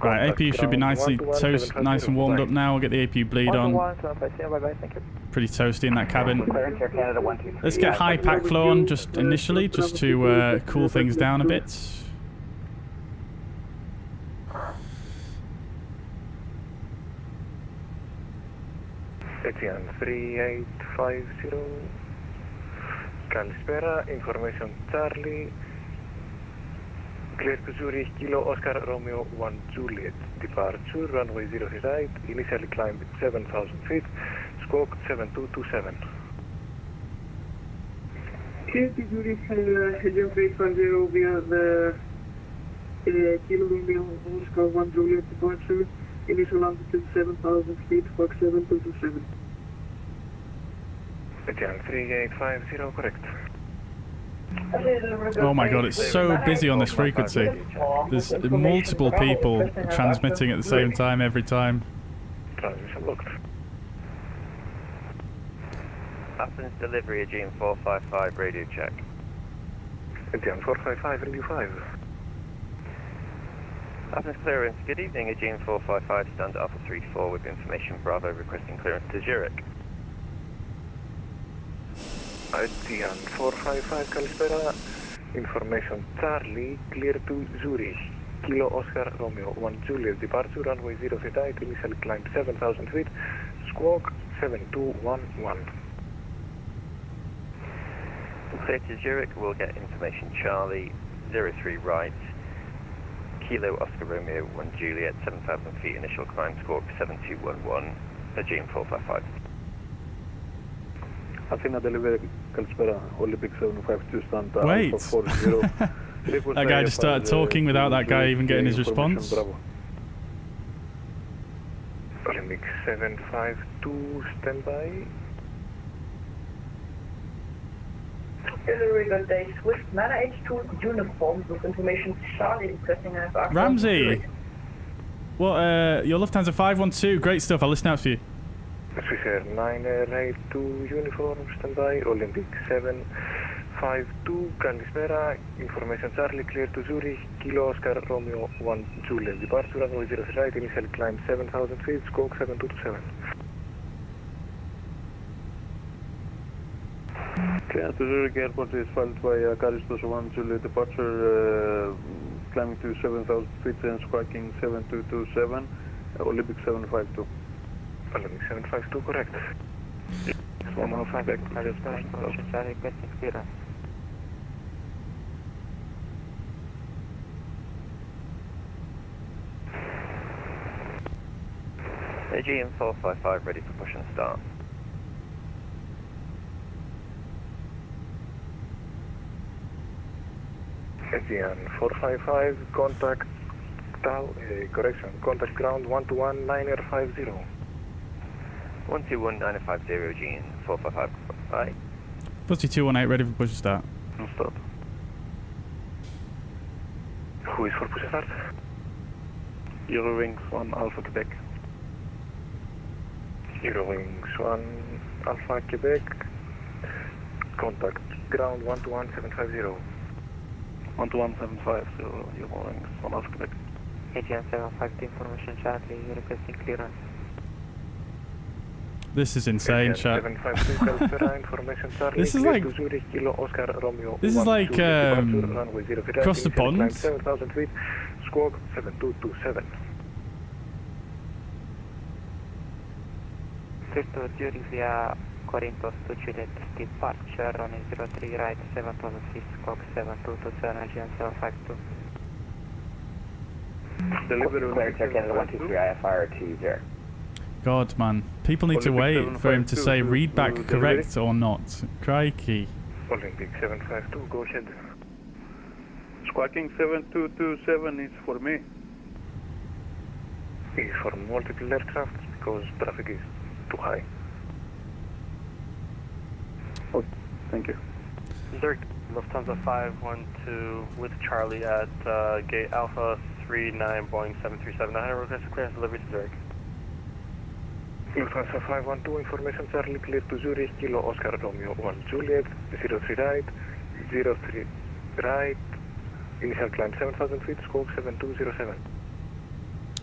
Right, APU should be nice and warmed up now. We'll get the APU bleed on. Pretty toasty in that cabin. Let's get high pack flow on just initially, just to cool things down a bit. Etienne 3850. Kalispera, information Charlie. Clear to Zurich, Kilo Oscar Romeo 1 Juliet. Departure, runway 03 right, initially climbed 7,000 feet, squawk 7227. Clear to Zurich, Agent 350 via the Kilo Romeo Oscar 1 Juliet departure. Initial altitude 7,000 feet, squawk 7227. Bijan 3850, correct. Oh my god, it's so busy on this frequency. There's multiple people transmitting at the same time every time. Transmission locked. Athens delivery, Aegean 455, radio check. Bijan 455, radio 5. Athens clearance, good evening, Aegean 455, stand Alpha 34 with information Bravo requesting clearance to Zurich. Bijan 455, Kalispera. Information Charlie, clear to Zurich. Kilo Oscar Romeo 1 Juliet departure, runway 0 right, initially climb 7,000 feet, squawk 7211. Clear to Zurich, we'll get information Charlie, 03 right, Kilo Oscar Romeo 1 Juliet, 7,000 feet, initial climb, squawk 7211, Aegean 455. Athena delivery, Kalispera, Olympic 752, stand Wait. Alpha 40. That guy just started talking without that guy even getting his response. Bravo. Olympic 752, standby. Delivery, good day. Swift Manor H2 uniform with information Charlie requesting an Ramsey! What, your Lufthansa 512, great stuff, I'll listen out for you. Swissair 982 uniform, standby. Olympic 752, Kalispera. Information Charlie, clear to Zurich. Kilo Oscar Romeo 1 Juliet departure, runway 0 right, initially climb 7,000 feet, squawk 7227. Clear to Zurich Airport is filed by Caristos 1 Juliet departure, climbing to 7,000 feet and squawking 7227, Olympic 752. Olympic 752, correct. 105 back to Kalispera, information Charlie, requesting clearance. Aegean 455, ready for push and start. Aegean 455, contact contact ground 121 9 50. 121 950, Aegean 455, right. Fuzzy 218, ready for push and start. Start. Who is for push start? Eurowings 1 Alpha Quebec. Eurowings 1 Alpha Quebec, contact ground 121 750. 12175, so Eurowings 1 Alpha Quebec. Aegean 752, information Charlie, requesting clearance. This is insane, chat. 752, Kalispera, information Charlie, This is clear like- to Zurich, Kilo Oscar Romeo This is 1 like, Juliet departure, runway 0 right, across the initially climb pond. 7,000 feet, squawk 7227. Clear to Zurich via Corinthos to Juliet departure, runway 03 right, 7,000 feet, squawk 7227, Aegean 752. Delivery Clear check in 123 IFR to Zurich. God, man. People need to Olympic wait for him to 752 say to read back delivery. correct or not. Crikey. Olympic 752, go ahead. Squawking 7227 is for me. Is for multiple aircraft because traffic is too high. Oh, thank you. Zurich, Lufthansa 512 with Charlie at gate Alpha 39 Boeing 737-9, request clearance delivery to Zurich. Lufthansa 512, information Charlie, clear to Zurich, Kilo Oscar Romeo 1 Juliet, 03 right, 03 right, initial climb 7,000 feet, squawk 7207.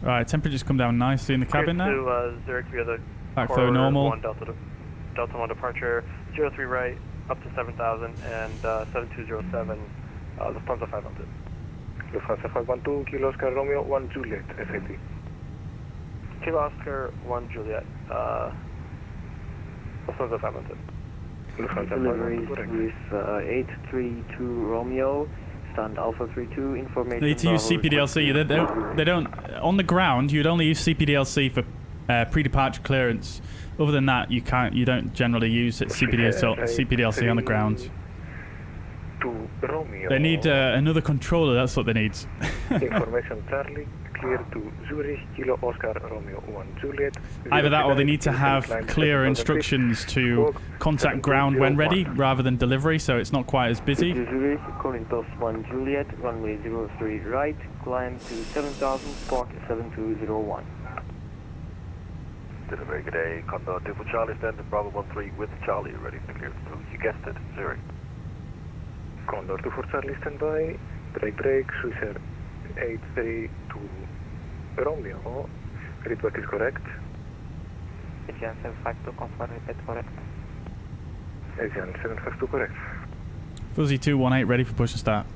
Right, temperature's come down nicely in the cabin Clear now. to Zurich via the Back for corridor normal. 1 Delta 1 departure, 03 right, up to 7,000 and 7207, Lufthansa 512. Lufthansa 512, Kilo Oscar Romeo 1 Juliet, SAT. Kilo Oscar 1 Juliet, Lufthansa 512. Lufthansa Deliveries 512, correct. with 832 Romeo, stand Alpha 32, information. They need to use Bravo CPDLC. They don't. On the ground, you'd only use CPDLC for pre-departure clearance. Other than that, you don't generally use CPDLC on the ground. To Romeo. They need another controller. That's what they need. Information Charlie, clear to Zurich, Kilo Oscar Romeo 1 Juliet. Either that, or they need to have clear instructions to contact ground when ready, rather than delivery, so it's not quite as busy. Zurich, Corinthos 1 Juliet, runway 03 right, climb to 7000, spark 7201. Did a very good day. Condor 2 for Charlie, stand to Bravo 13 with Charlie, ready to clear through. You guessed it, Zurich. Condor 2 for Charlie, stand by. Break, Swissair 83 to Romeo. Readback is correct. Bijan 752, confirm repeat correct. Bijan 752 correct. Fuzzy 218 ready for push and start.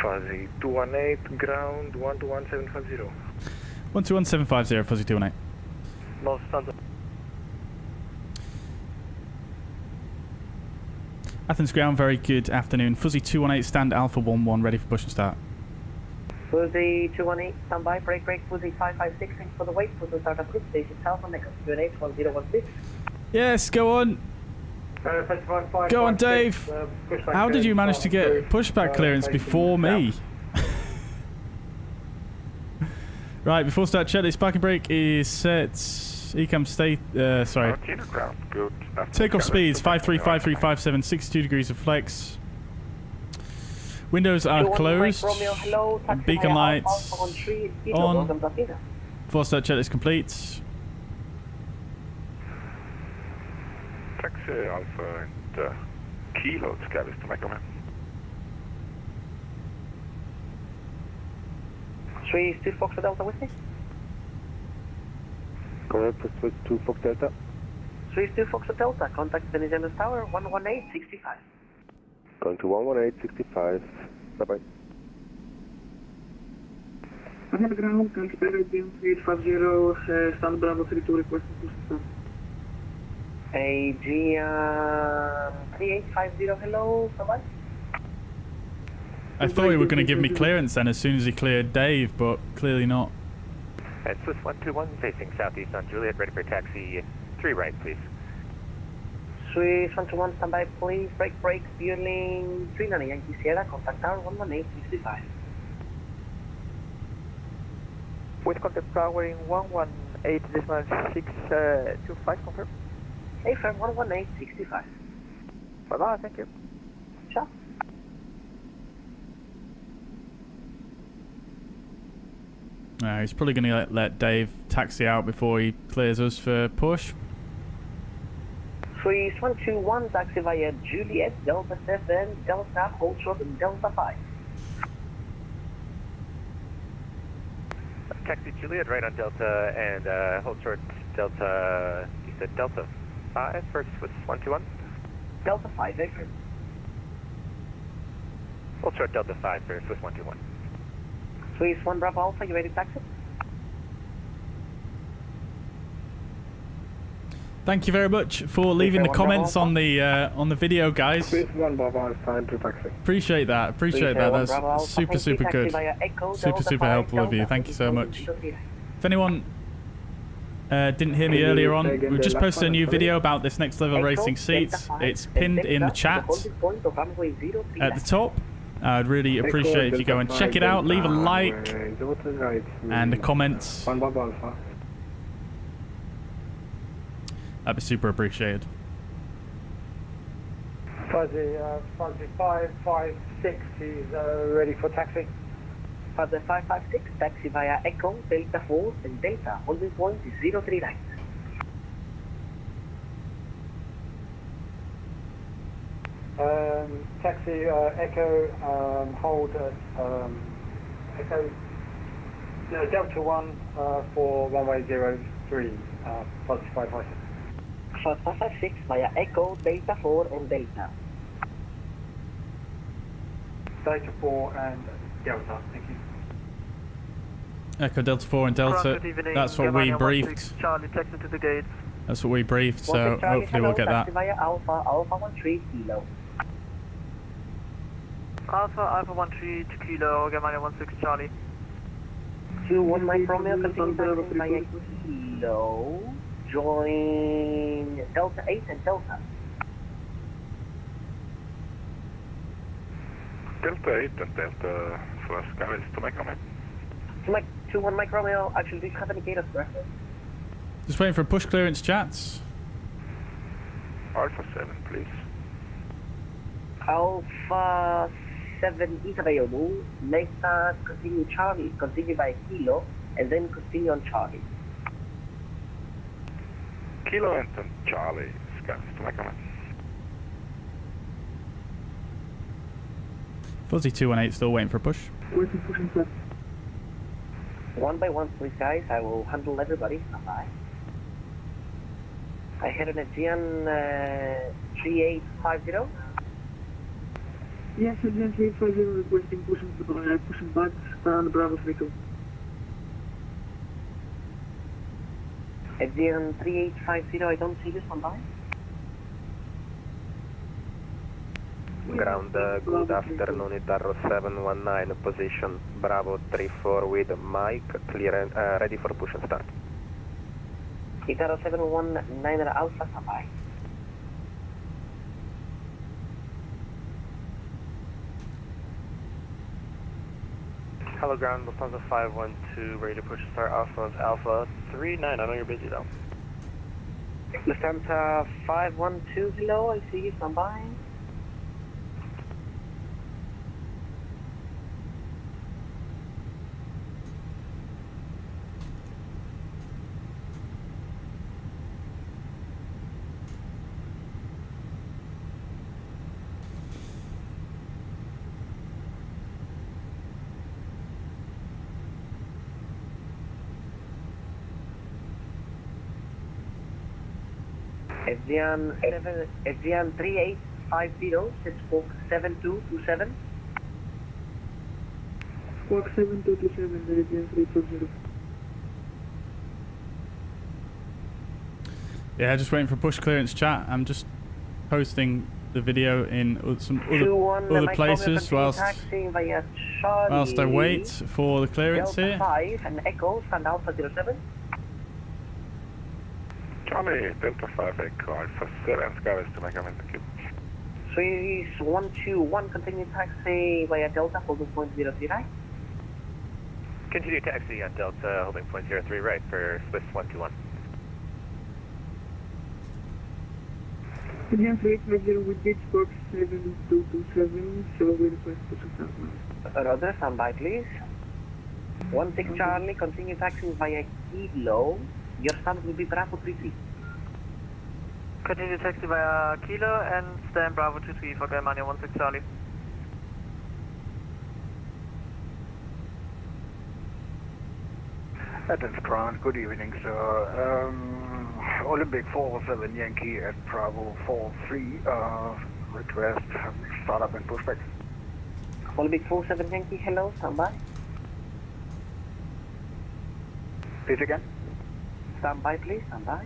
Fuzzy 218, ground 121750. 121750, Fuzzy 218. Most standard. Athens ground, very good afternoon. Fuzzy 218, stand Alpha 11, ready for push and start. Fuzzy 218, stand by, break, Fuzzy 556, thanks for the wait, Fuzzy start up group, station south on next, UNH 1016. Yes, go on. Go on, Dave. How did you manage to get pushback clearance before me? Right, before start checklist, parking brake is set. Ecam state, sorry. Takeoff speeds 535357, 62 degrees of flex. Windows are closed. Beacon lights on. Before start checklist complete. Taxi Alpha and Kilo Scalis to make comment. 3 Fox Delta with me. Correct, switch to Fox Delta. 3 Fox Delta, contact Venezuela Tower 11865. Going to 11865. Bye-bye. I'm on the ground, consider being 850, stand Bravo 32, requesting push and start. Aegean 3850, hello, bye-bye. I thought he were going to give me clearance then as soon as he cleared Dave, but clearly not. At Swiss 121, facing southeast on Juliet, ready for taxi 3 right, please. Swiss 121, stand by, please. Break, Bueling 39 Yankee Sierra, contact tower 11865. With contact powering 118.625, confirm. AFM 11865. Bye-bye, thank you. Ciao. He's probably going to let Dave taxi out before he clears us for push. Swiss 121, taxi via Juliet, Delta 7, Delta, hold short, and Delta 5. Taxi Juliet, right on Delta, and hold short Delta, you said Delta 5 for Swiss 121? Delta 5, Victor. Hold short Delta 5 for Swiss 121. Swiss 1 Bravo Alpha, you ready to taxi? Thank you very much for leaving the comments on the video, guys. Swiss 1 Bravo Alpha to taxi. Appreciate that. That's super good. Super helpful of you. Thank you so much. If anyone didn't hear me earlier on, we've just posted a new video about this next level racing seats. It's pinned in the chat at the top. I'd really appreciate if you go and check it out, leave a like and a comment. That'd be super appreciated. Fuzzy 556 is ready for taxi. Fuzzy 556, taxi via Echo, Delta 4 and Delta. Holding point is 039. Taxi Echo, hold at Echo Delta 1 for runway 03, Fuzzy 556. Fuzzy 556 via Echo, Delta 4 and Delta. Delta 4 and Delta, thank you. Echo Delta 4 and Delta, that's what we briefed. Charlie, taxi to the gates. That's what we briefed, so hopefully we'll get that. Via Alpha 13 Kilo. Alpha 13 to Kilo, Germania 16 Charlie. 21 Mike Romeo, continue taxiing via Kilo. Join Delta 8 and Delta. Delta 8 and Delta for Skyways to make comment. 21 Mike Romeo, actually, do you have any gate of reference? Just waiting for push clearance chats. Alpha 7, please. Alpha 7 is available. Next continue Charlie, continue by Kilo, and then continue on Charlie. Kilo and Charlie, Skyways to make comment. Fuzzy 218 still waiting for a push. Waiting push and set. One by one, please, guys. I will handle everybody. Bye. I had an Aegean 3850. Yes, Aegean 3850 requesting pushing back, stand Bravo 32. Aegean 3850, I don't see this one by. Ground, good afternoon, Idarro 719, position Bravo 34 with Mike, clear, ready for push and start. Idarro 719 Alpha, standby. Hello ground, Lufthansa 512, ready to push and start Alpha 39, I know you're busy though. Lufthansa 512, hello, I see you, standby. Aegean 3850, set squawk 7227. Squawk 7227, the Aegean 350. Yeah, just waiting for push clearance chat. I'm just posting the video in some other places whilst I wait for the clearance Delta here. 5 and Echo, stand Alpha 07. Charlie, Delta 5 Echo, Alpha 7, Skyways to make comment, thank you. Swiss 121, continue taxi via Delta, holding point 03 right. Continue taxi on Delta, holding point 03 right for Swiss 121. Aegean 3850 with gate squawk 7227, so we request push and start now. Roger, standby please. 16 Charlie, continue taxi via Kilo. Your stand will be Bravo 33. Continue taxi via Kilo and stand Bravo 23 for Germania 16 Charlie. Athens ground, good evening, sir. Olympic 47 Yankee at Bravo 43, request startup and pushback. Olympic 47 Yankee, hello, standby. Please again. Standby please, standby.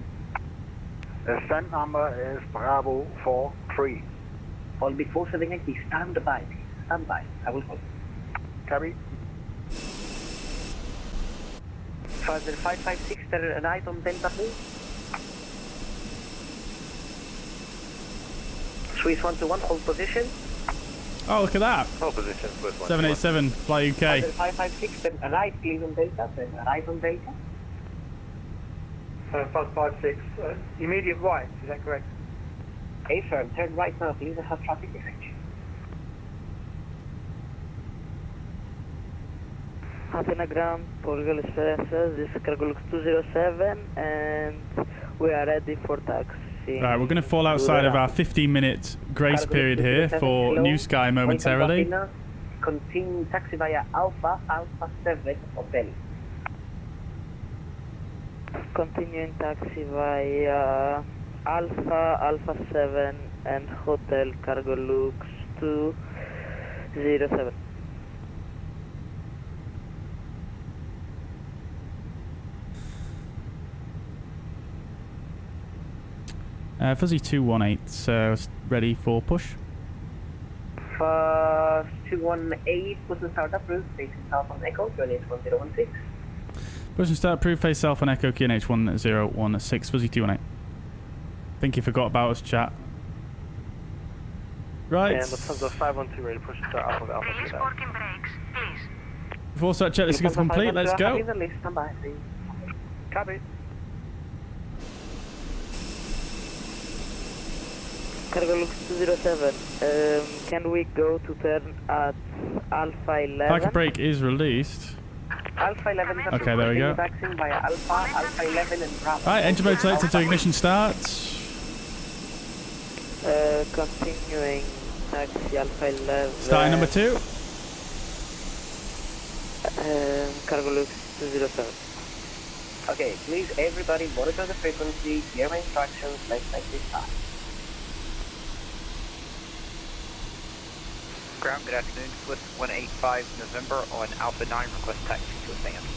The stand number is Bravo 43. Olympic 47 Yankee, standby, standby. I will hold. Copy. 50556, right on Delta please. Swiss 121, hold position. Oh, look at that. Hold position, Swiss 787, fly UK. 556, then right please on Delta, then right on Delta. 556, immediate right, is that correct? A firm, turn right now please, I have traffic effect. Athena ground, Portugal Express, this is Cargolux 207 and we are ready for taxi. Right, we're going to fall outside of our 15-minute grace period here for New Sky momentarily. Continue taxi via Alpha 7 Hotel. Continuing taxi via Alpha 7 and Hotel Cargolux 207. Fuzzy 218, so ready for push. 218, push and start up route, station south on Echo, join 1016. Push and start, proof face self on Echo QNH 1016, fuzzy 218. Think you forgot about us, chat. Right. And Lufthansa 512 ready to push and start off of Alpha. Release working brakes, please. Before start checklist is complete, let's go. Copy. Cargo looks 207. Can we go to turn at Alpha 11? Parking brake is released. Alpha 11. Okay, there we go. Taxiing via Alpha 11 and Bravo. Alright, engine mode selected to ignition start. Continuing taxi Alpha 11. Starting number 2. Cargo looks 207. Okay, please everybody monitor the frequency, hear my instructions, let's take this time. Ground, good afternoon. Swiss 185 November on Alpha 9, request taxi to advance.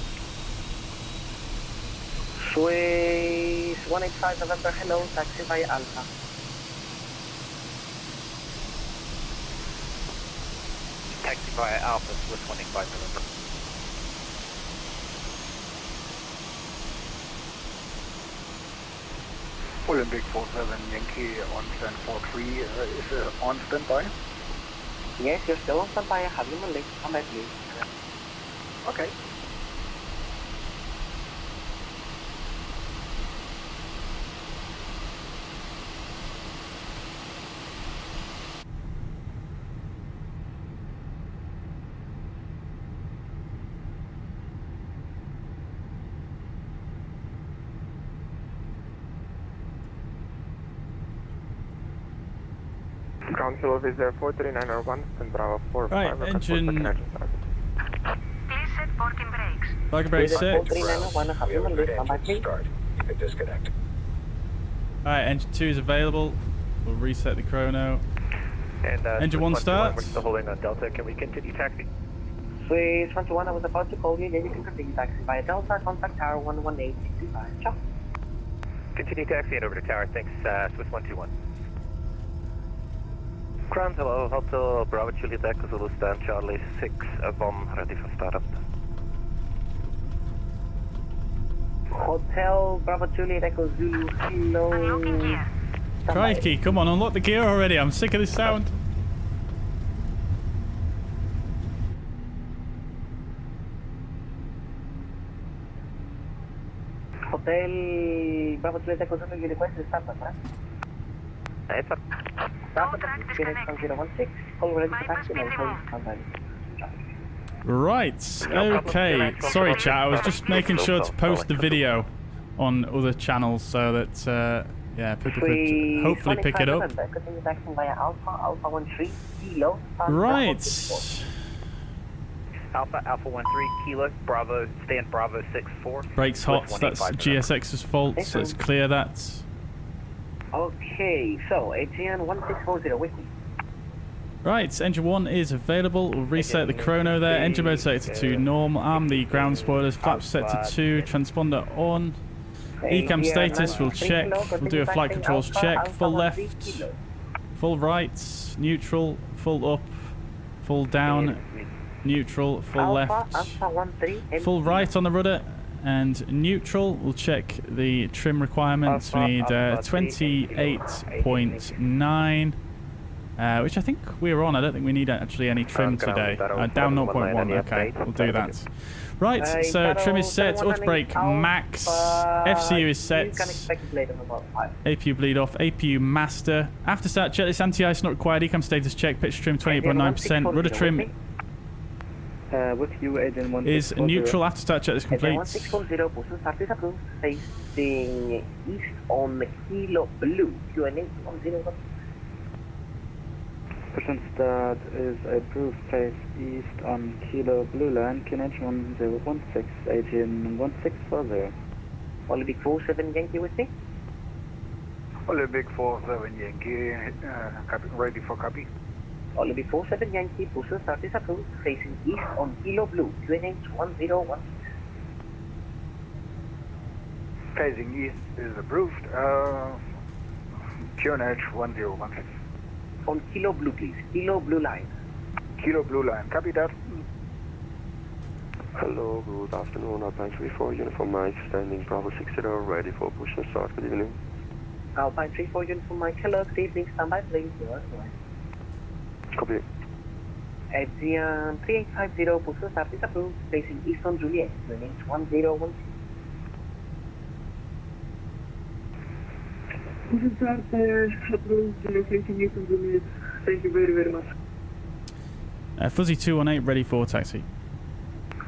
Swiss 185 November, hello, taxi via Alpha. Taxi via Alpha, Swiss 185 November. Olympic 47 Yankee on stand 43 is on standby. Yes, you're still on standby. I have you on list. Come back, please. Okay. Ground Kilo Visa 43901 and Bravo 45. Right, engine. Please set parking brakes. Parking brake set. 43901, have you on list. Come back, please. You can disconnect. Alright, engine 2 is available. We'll reset the chrono. And engine 1 starts. We're still holding on Delta. Can we continue taxi? Swiss 21, I was about to call you, then you can continue taxi via Delta, contact tower 11865. Ciao. Continue taxiing over to tower. Thanks, Swiss 121. Ground, hello, Hotel Bravo Juliet Echo Zulu stand Charlie 6, bomb ready for startup. Hotel Bravo Juliet Echo Zulu, hello. Crikey, come on, unlock the gear already. I'm sick of this sound. Hotel Bravo Juliet Echo Zulu, you request the startup, huh? Yes, sir. Startup, Phoenix 1016, call ready for taxi, and call Right, okay. Sorry chat, I was just making sure to post the video on other channels so that, yeah, people could hopefully pick it up. Continue taxing via Alpha 13 Kilo. Right. Alpha 13 Kilo, Bravo, stand Bravo 64. Brakes hot, that's GSX's fault, so let's clear that. Okay, so ATN 1640 with me. Right, engine 1 is available. We'll reset the chrono there. Engine mode set to normal. Arm the ground spoilers. Flaps set to 2. Transponder on. ECAM status we'll check. We'll do a flight controls check. Full left. Full right. Neutral. Full up. Full down. Neutral. Full left. Full right on the rudder. And neutral. We'll check the trim requirements. We need 28.9. Which I think we're on. I don't think we need actually any trim today. Down 0.1. Okay, we'll do that. Right, so trim is set. Auto brake max. FCU is set. APU bleed off. APU master. After start checklist anti-ice not required. Ecam status check. Pitch trim 28.9%. Rudder trim with you, Agent 1 is neutral. After start checklist complete. 1640, position start is approved. Facing east on Kilo Blue. QNH 101. Push start is approved, face east on Kilo Blue Line, QNH 1016, 181640. Olympic 47 Yankee with me? Olympic 47 Yankee, copy, ready for copy. Olympic 47 Yankee, push start is approved, facing east on Kilo Blue, QNH 1016. Facing east is approved, QNH 1016. On Kilo Blue, please. Kilo Blue Line. Kilo Blue Line. Copy that. Hello, good afternoon. Alpine 34, Uniform Mike, standing Bravo 60, ready for push and start. Good evening. Alpine 34, Uniform Mike, hello, good evening, standby, please. Copy. Avian 3850, push and start is approved, facing Eastern Juliet, remains 1012. Push and start, approved, facing Eastern Juliet. Thank you very, very much. Fuzzy 218, ready for taxi.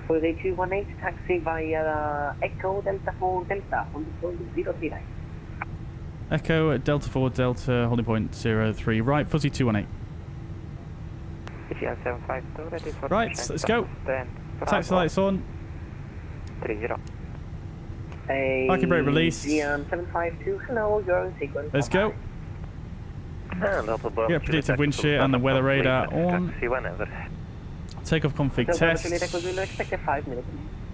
Fuzzy 218, taxi via Echo Delta 4 Delta, holding point 039. Echo Delta 4 Delta, holding point 03, right, Fuzzy 218. Right, let's go. Taxi lights on. 30. Parking brake release. Bijan 752, hello, you're in sequence. Let's go. Yeah, predictive wind shear and the weather radar on. Takeoff config test.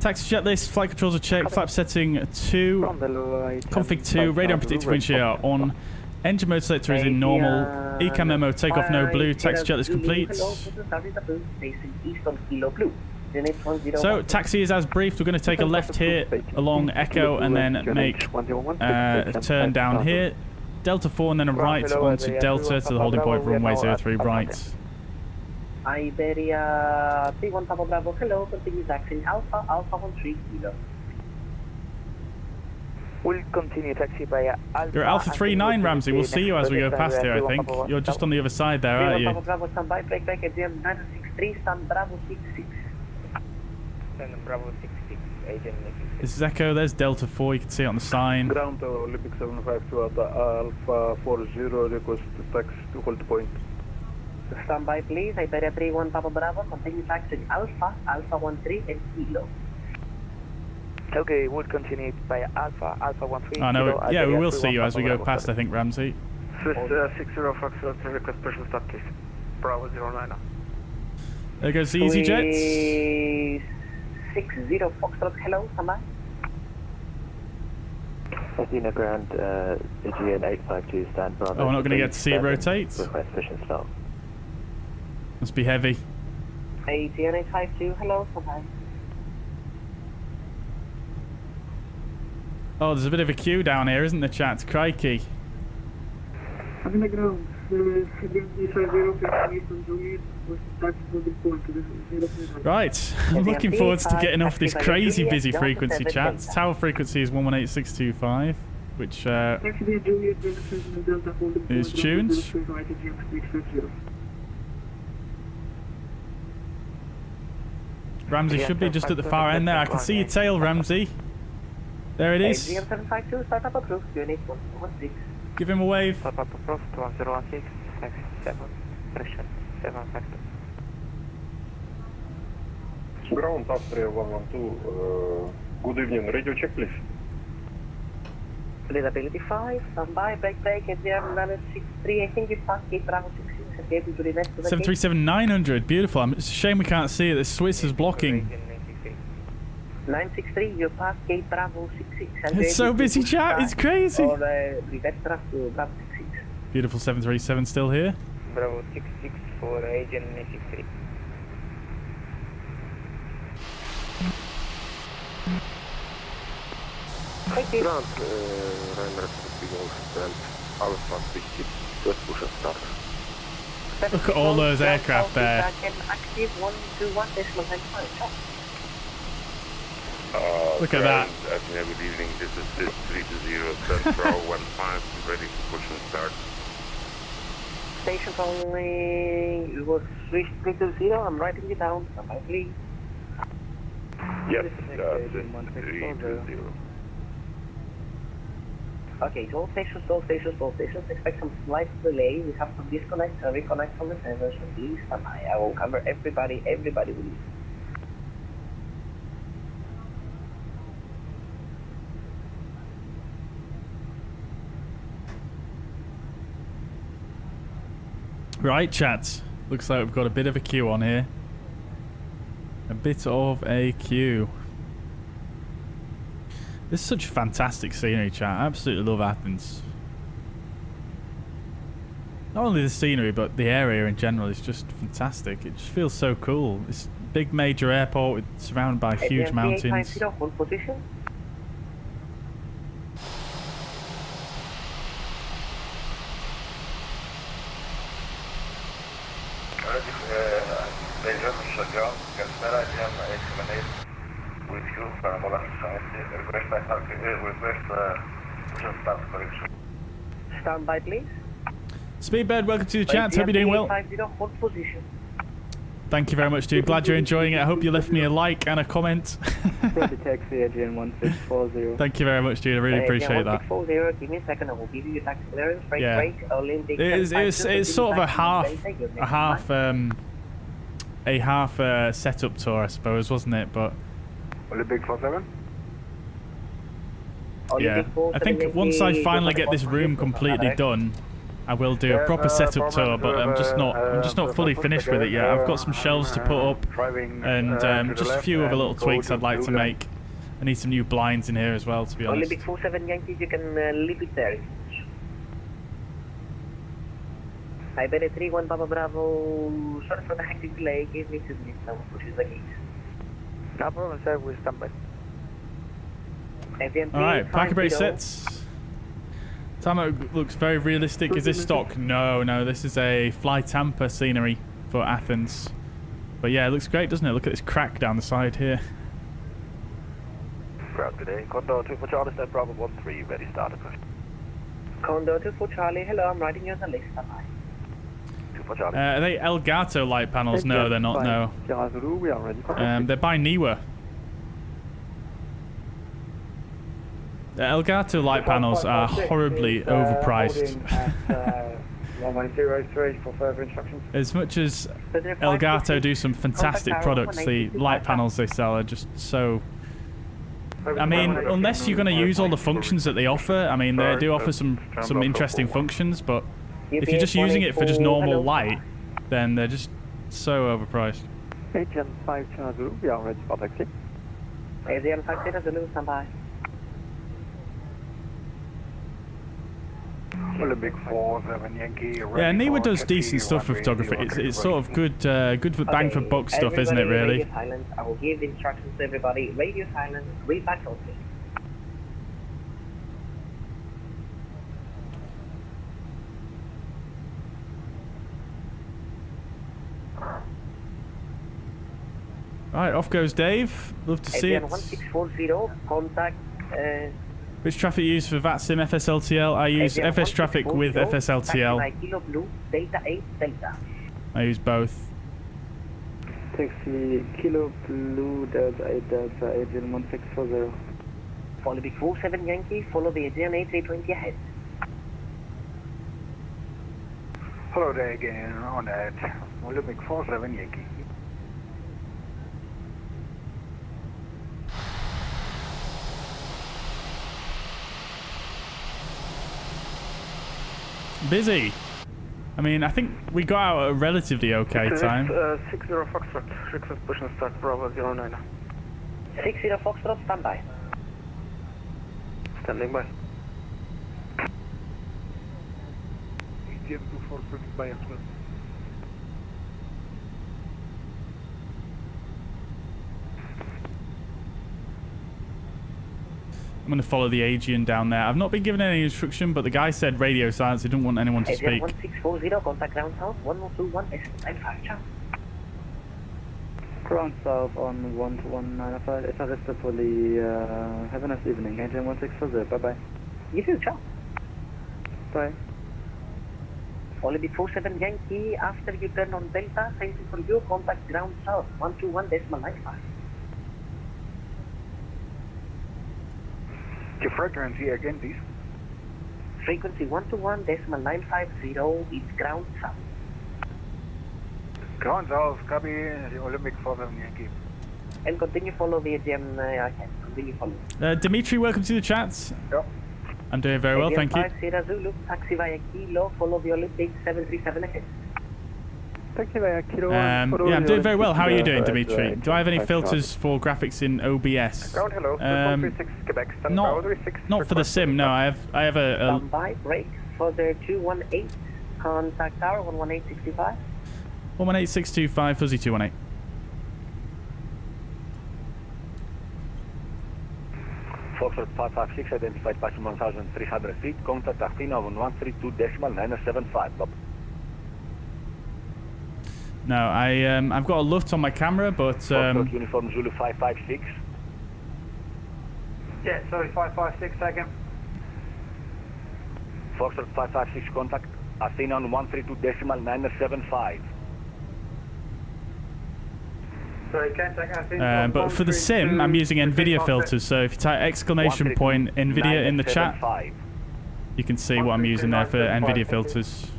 Taxi jet list, flight controls are checked, flap setting 2. Config 2, radar and predictive wind shear are on. Engine mode selector is in normal. ECAM memo, takeoff no blue, taxi jet list complete. So, taxi is as briefed. We're going to take a left here along Echo and then make a turn down here. Delta 4 and then a right onto Delta to the holding point runway 03 right. Iberia 31 Papa Bravo, hello, continue taxiing Alpha 13 Kilo. We'll continue taxi via Alpha. You're Alpha 39, Ramsey. We'll see you as we go past here, I think. You're just on the other side there, aren't you? Papa Bravo, stand by, break, Adrian 963, stand Bravo 66. Stand Bravo 66, agent 66. This is Echo, there's Delta 4, you can see it on the sign. Ground Olympic 752 at Alpha 40, request taxi to hold point. Stand by, please. Iberia 31 Papa Bravo, continue taxiing Alpha 13 and Kilo. Okay, we'll continue by Alpha 13. Oh, no, yeah, we will see you as we go past, I think, Ramsey. Swiss 60 Foxtrot, request special stop, please. Bravo 09. There goes the Easy Jets. 60 Foxtrot, hello, stand by. Athena Ground, Aegean 852, stand Bravo. Oh, we're not going to get to see it rotate. Request mission stop. Must be heavy. Aegean 852, hello, stand by. Oh, there's a bit of a queue down here, isn't there, chat? Crikey. On the ground, again, 350 Eastern Juliet, was taxi holding point to the 03 right. Right, I'm looking forward to getting off this crazy busy frequency, chat. Tower frequency is 118625, which is tuned. Ramsey should be just at the far end there. I can see your tail, Ramsey. There it is. Give him a wave. Ground Austria 112, good evening, radio check please. Reliability 5, standby, break, Adrian 963, I think you passed Gate Bravo 66 and gave to the rest of the 737-900, beautiful. It's a shame we can't see it, the Swiss is blocking. 963, you passed Gate Bravo 66. It's so busy, chat, it's crazy. Or reverse thrust to Bravo 66. Beautiful 737 still here. Bravo 66 for agent 963. Ground, Ryanair and Alpha 60, just push and start. Look at all those aircraft there. Active 121 decimal 95. Look at that. Good evening, this is 320, Central 15, ready to push and start. Station only, it was 320, I'm writing it down, please. Yes, 320. Okay, so all stations, expect some slight delay. We have some disconnect and reconnect from the server, so please stand by. I will cover everybody will leave. Right, chat. Looks like we've got a bit of a queue on here. A bit of a queue. This is such fantastic scenery, chat. I absolutely love Athens. not only the scenery, but the area in general is just fantastic. It just feels so cool. This big major airport surrounded by huge mountains. Hold position. Stand by, please. Speedbird, welcome to the chat. Hope you're doing well. 50, hold position. Thank you very much, dude. Glad you're enjoying it. I hope you left me a like and a comment. Taxi AGN 1640. Thank you very much, dude. I really appreciate that. 1640, give me a second. I will give you your taxi clearance. Break, Yeah. break, Olympic. It's sort of a half setup tour, I suppose, wasn't it? But Olympic 47. yeah, I think once I finally get this room completely done, I will do a proper setup tour. But I'm just not fully finished with it yet. I've got some shelves to put up, and just a few other little tweaks I'd like to make. I need some new blinds in here as well, to be honest. Olympic 47 Yankees, you can leave it there. I bet 3-1 Papa Bravo. Sorry for the hectic delay. Give me 2 minutes now, which is the gate. No problem, sir. We'll stand by. Alright, parking brake sets. Tampa looks very realistic. Is this stock? No, this is a Fly Tampa scenery for Athens. But yeah, it looks great, doesn't it? Look at this crack down the side here. Ground today. Condor 2 for Charlie, stand Bravo 13, ready, started. Condor 2 for Charlie. Hello, I'm writing you on the list. Are they Elgato light panels? No, they're not, no. They're by Niwa. The Elgato light panels are horribly overpriced. 1103 for further instructions. As much as Elgato do some fantastic products, the light panels they sell are just so... I mean, unless you're going to use all the functions that they offer, I mean, they do offer some interesting functions, but if you're just using it for just normal light, then they're just so overpriced. Agent 5 Zulu, we are ready for taxi. Agent 5 Zulu, stand by. Olympic 47 Yankee. Yeah, Niwa does decent stuff for photography. It's sort of good for bang for buck stuff, isn't it, really? Radio silence. I will give instructions to everybody. Radio silence, read back only. Right, off goes Dave. Love to see it. 1640, contact. Which traffic you use for VATSIM, FSLTL? I use FS traffic with FSLTL. I use both. Taxi Kilo Blue Delta 8 Delta Adrian 1640. Follow the 47 Yankee, follow the Adrian A320 ahead. Hello there again on that Olympic 47 Yankee. Busy. I mean, I think we got out at a relatively okay time. 60 Foxtrot, request push and start Bravo 09. 60 Foxtrot, stand by. Standing by. ATM 24 standing by as well. I'm going to follow the Aegean down there. I've not been given any instruction, but the guy said radio silence. He didn't want anyone to speak. 1640, contact ground south, 1021, S95, Ground south on 12195. It's arrested for the have a nice evening. Agent 1640, bye-bye. You too, ciao. Bye. Follow the 47 Yankee, after you turn on Delta, thank you for you, contact ground south, 121.95. Your frequency again, please. Frequency 121.950 is ground south. Ground south, copy the Olympic 47 Yankee. And continue follow the AGM ahead. Continue follow. Dimitri, welcome to the chat. Yep. I'm doing very well, thank you. 5 Sierra Zulu, taxi via Kilo, follow the Olympic 737 ahead. Taxi via Kilo. Yeah, I'm doing very well. How are you doing, Dimitri? Do I have any filters for graffics in OBS? Ground hello, 136 Quebec, stand by 36. Not for the sim, no. I have a Stand by, break for the 218. Contact tower 118625. 118625, fuzzy 218. Foxtrot 556, identified passing 1,300 feet. Contact Athena on 132.975. No, I've got a LUT on my camera, but Foxtrot Uniform Zulu 556. Yeah, sorry, 556 second. Foxtrot 556, contact Athena on 132.975. Sorry, contact Athena. but for the sim, I'm using NVIDIA filters, so if you type exclamation point NVIDIA in the chat, you can see what I'm using there for NVIDIA filters.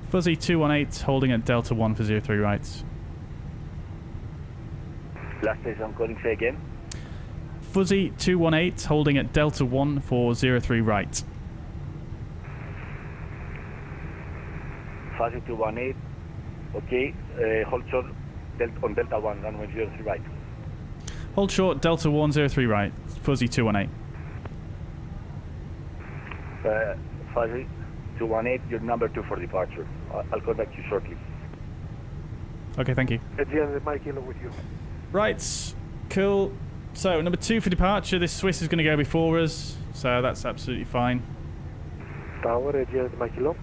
Fuzzy 218, holding at Delta 1 for 03 right. Last station I'm calling, say again. Fuzzy 218, holding at Delta 1 for 03 right. Fuzzy 218, okay, hold short on Delta 1, runway 03 right. Hold short, Delta 1, 03 right, Fuzzy 218. Fuzzy 218, you're number 2 for departure. I'll contact you shortly. Okay, thank you. Adrian, Mike Kilo with you. Right, cool. So, number 2 for departure. This Swiss is going to go before us, so that's absolutely fine. Tower, Adrian, Mike Kilo.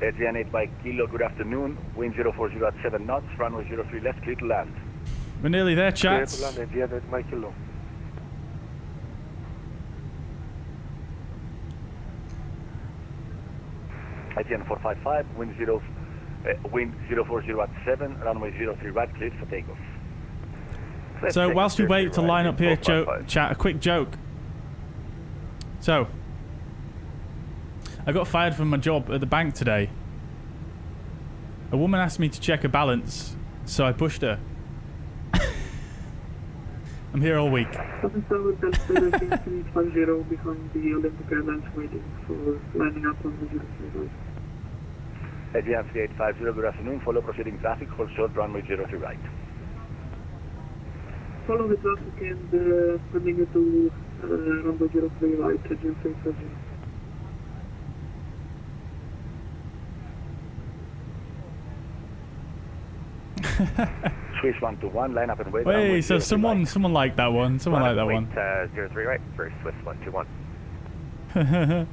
Adrian 8 by Kilo, good afternoon. Wind 040 at 7 knots, runway 03 left, clear to land. We're nearly there, Clear chat. to land, Adrian 8 by Kilo. Adrian 455, wind 040 at 7, runway 03 right, clear for takeoff. So, whilst we wait to line up here, chat, a quick joke. So, I got fired from my job at the bank today. A woman asked me to check her balance, so I pushed her. I'm here all week. Behind the Olympic Airlines waiting for lining up on the 03 right. Adrian 3850, good afternoon. Follow proceeding traffic, hold short, runway 03 right. Follow the traffic and continue to runway 03 right, Adrian 350. Swiss 121, line up and wait. Wait, so someone liked that one. Someone liked that one. 03 right for Swiss 121.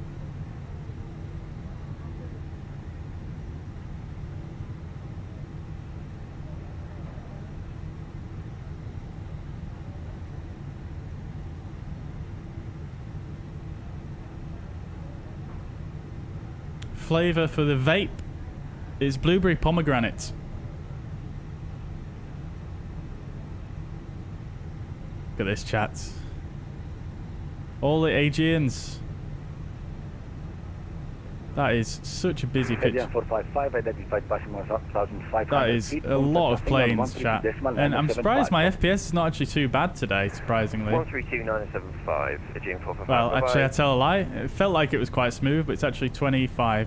Flavor for the vape is blueberry pomegranate. Look at this, chat. All the Aegeans. That is such a busy pitch. Adrian 455, identified passing 1,500 That is feet. a lot of planes, chat. And I'm surprised my 975. FPS is not actually too bad today, surprisingly. 132975, Aegean 455. Well, actually, I bye-bye. tell a lie. It felt like it was quite smooth, but it's actually 25.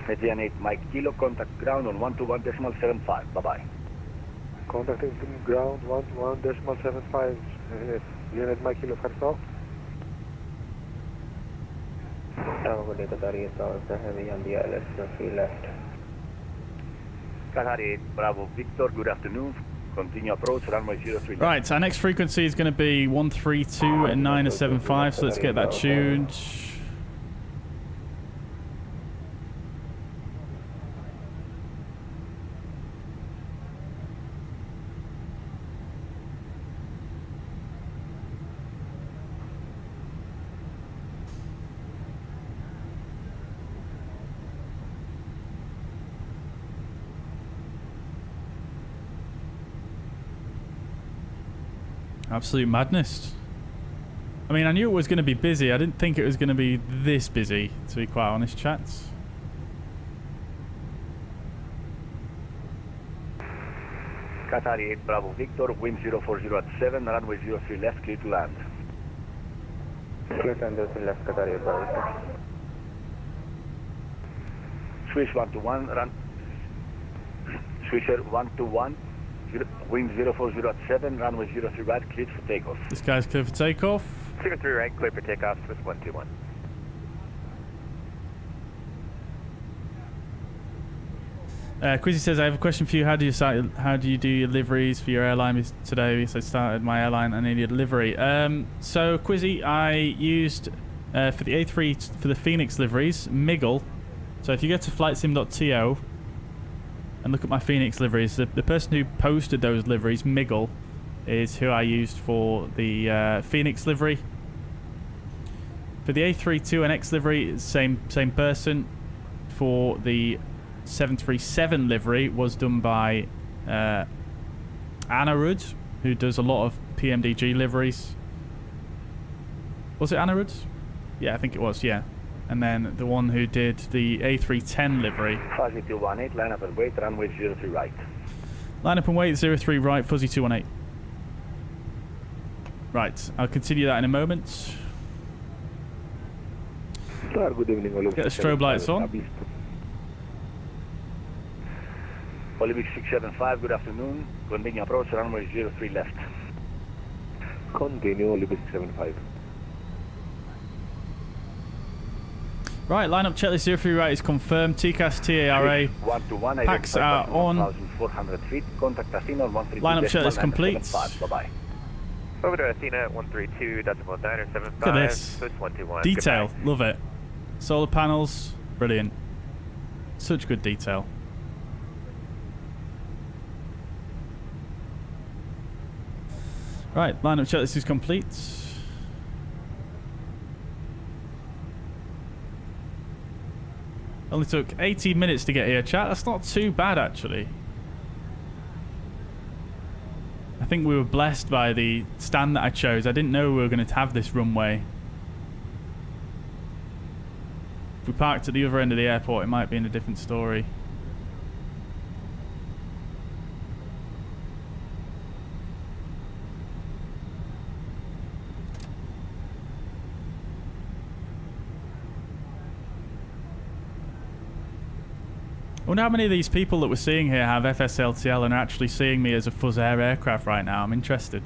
Adrian 8 Mike Kilo, contact ground on 121.75. Bye-bye. Contacting ground 121.75. Unit Mike Kilo, ευχαριστώ. Tower data carrier towers are heavy on the LSZH left. Qatar 8 Bravo Victor, good afternoon. Continue approach, runway 03. Right, our next frequency is going to be 132.975, so let's get that tuned. Absolute madness. I mean, I knew it was going to be busy. I didn't think it was going to be this busy, to be quite honest, chats. Qatar 8 Bravo Victor, wind 040 at 7, runway 03 left, clear to land. Clear to land, left Qatar 8 Bravo. Swiss 121, Swisher 121, wind 04 at 7, runway 03 right, cleared for takeoff. This guy's clear for takeoff. 03 right, clear for takeoff, Swiss 121. Quizzy says, I have a question for you. How do you do your liveries for your airline today? Because I started my airline, I needed a livery. So Quizzy, I used for the A3 for the Fenix liveries, Miggle. So if you go to flightsim.to and look at my Fenix liveries, the person who posted those liveries, Miggle, is who I used for the Fenix livery. For the A320NX livery, same person. For the 737 livery was done by Anarud, who does a lot of PMDG liveries. Was it Anarud? Yeah, I think it was, yeah. And then the one who did the A310 livery. Fuzzy 218, line up and wait, runway 03 right. Line up and wait, 03 right, Fuzzy 218. Right, I'll continue that in a moment. Sir, good evening. Get the strobe lights on. Olympic 675, good afternoon. Continue approach, runway 03 left. Continue, Olympic 675. Right, lineup checklist 03 right is confirmed. TCAS, TARA. 121, packs are on. 1,400 feet. Contact Athena on 132. Lineup checklist complete. Bye bye. Over to Athena 132.975. Look at this. Swiss 121. Detail, Goodbye. love it. Solar panels, brilliant. Such good detail. Right, lineup checklist is complete. Only took 18 minutes to get here, chat. That's not too bad, actually. I think we were blessed by the stand that I chose. I didn't know we were going to have this runway. If we parked at the other end of the airport, it might be in a different story. I wonder how many of these people that we're seeing here have FSLTL and are actually seeing me as a fuzzair aircraft right now. I'm interested.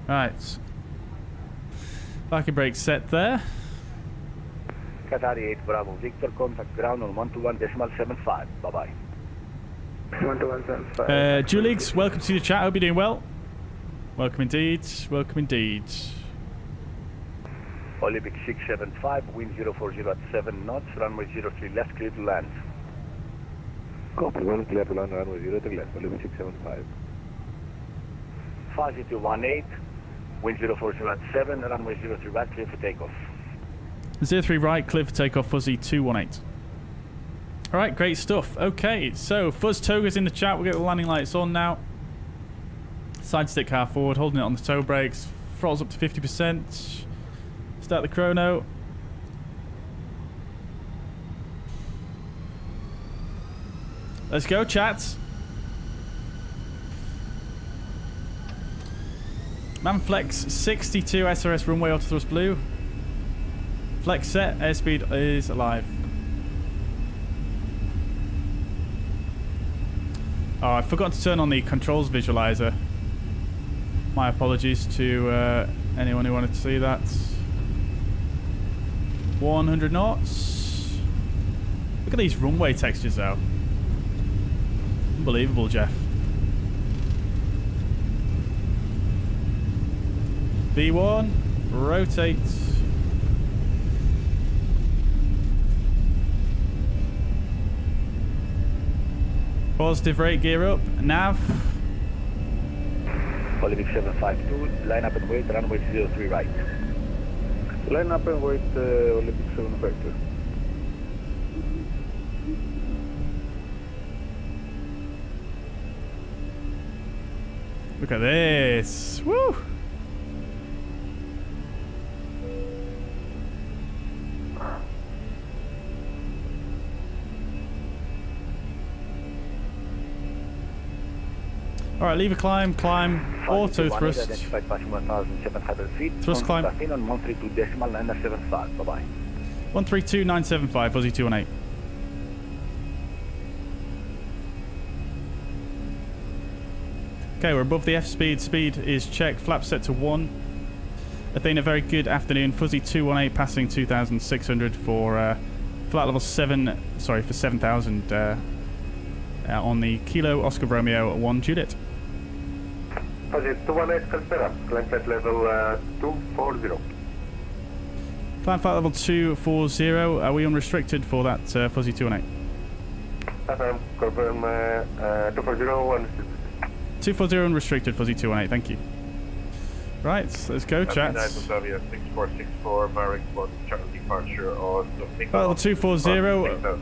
Right. Parking brake set there. Qatari 8 Bravo Victor, contact ground on 121.75. Bye-bye. 121.75. Julix, welcome to the chat. Hope you're doing well. Welcome indeed. Welcome indeed. Olympic 675, wind 040 at 7 knots, runway 03 left, clear to land. Copy, 1 clear to land, runway 03 left, Olympic 675. Fuzzy 218, wind 040 at 7, runway 03 right, clear for takeoff. 03 right, clear for takeoff, Fuzzy 218. Alright, great stuff. Okay, so Fuzz Toga's in the chat. We'll get the landing lights on now. Side stick car forward, holding it on the toe brakes. Throttles up to 50%. Start the chrono. Let's go, chat. Manflex 62 SRS runway auto thrust blue. Flex set, airspeed is alive. Oh, I forgot to turn on the controls visualizer. My apologies to anyone who wanted to see that. 100 knots. Look at these runway textures though. Unbelievable, Jeff. V1, rotate. Positive rate, gear up, nav. Olympic 752, line up and wait, runway 03 right. Line up and wait, Olympic 752. Look at this. Woo! Alright, lever climb, auto thrust. Identified passing 1,700 feet. Thrust climb. Starting on 132.975. Bye-bye. 132.975, Fuzzy 218. Okay, we're above the F-speed. Speed is checked. Flap set to 1. Athena, very good afternoon. Fuzzy 218 passing 2,600 for flight level 7, sorry, for 7,000 on the Kilo Oscar Romeo 1 Juliet. Fuzzy 218, Calpera, climb flight level 240. Climb flight level 240, are we unrestricted for that Fuzzy 218? Confirm 240, 240 unrestricted, Fuzzy 218, thank you. Right, let's go, chats. 6464, Barrick, Charlie departure, or flight level 240.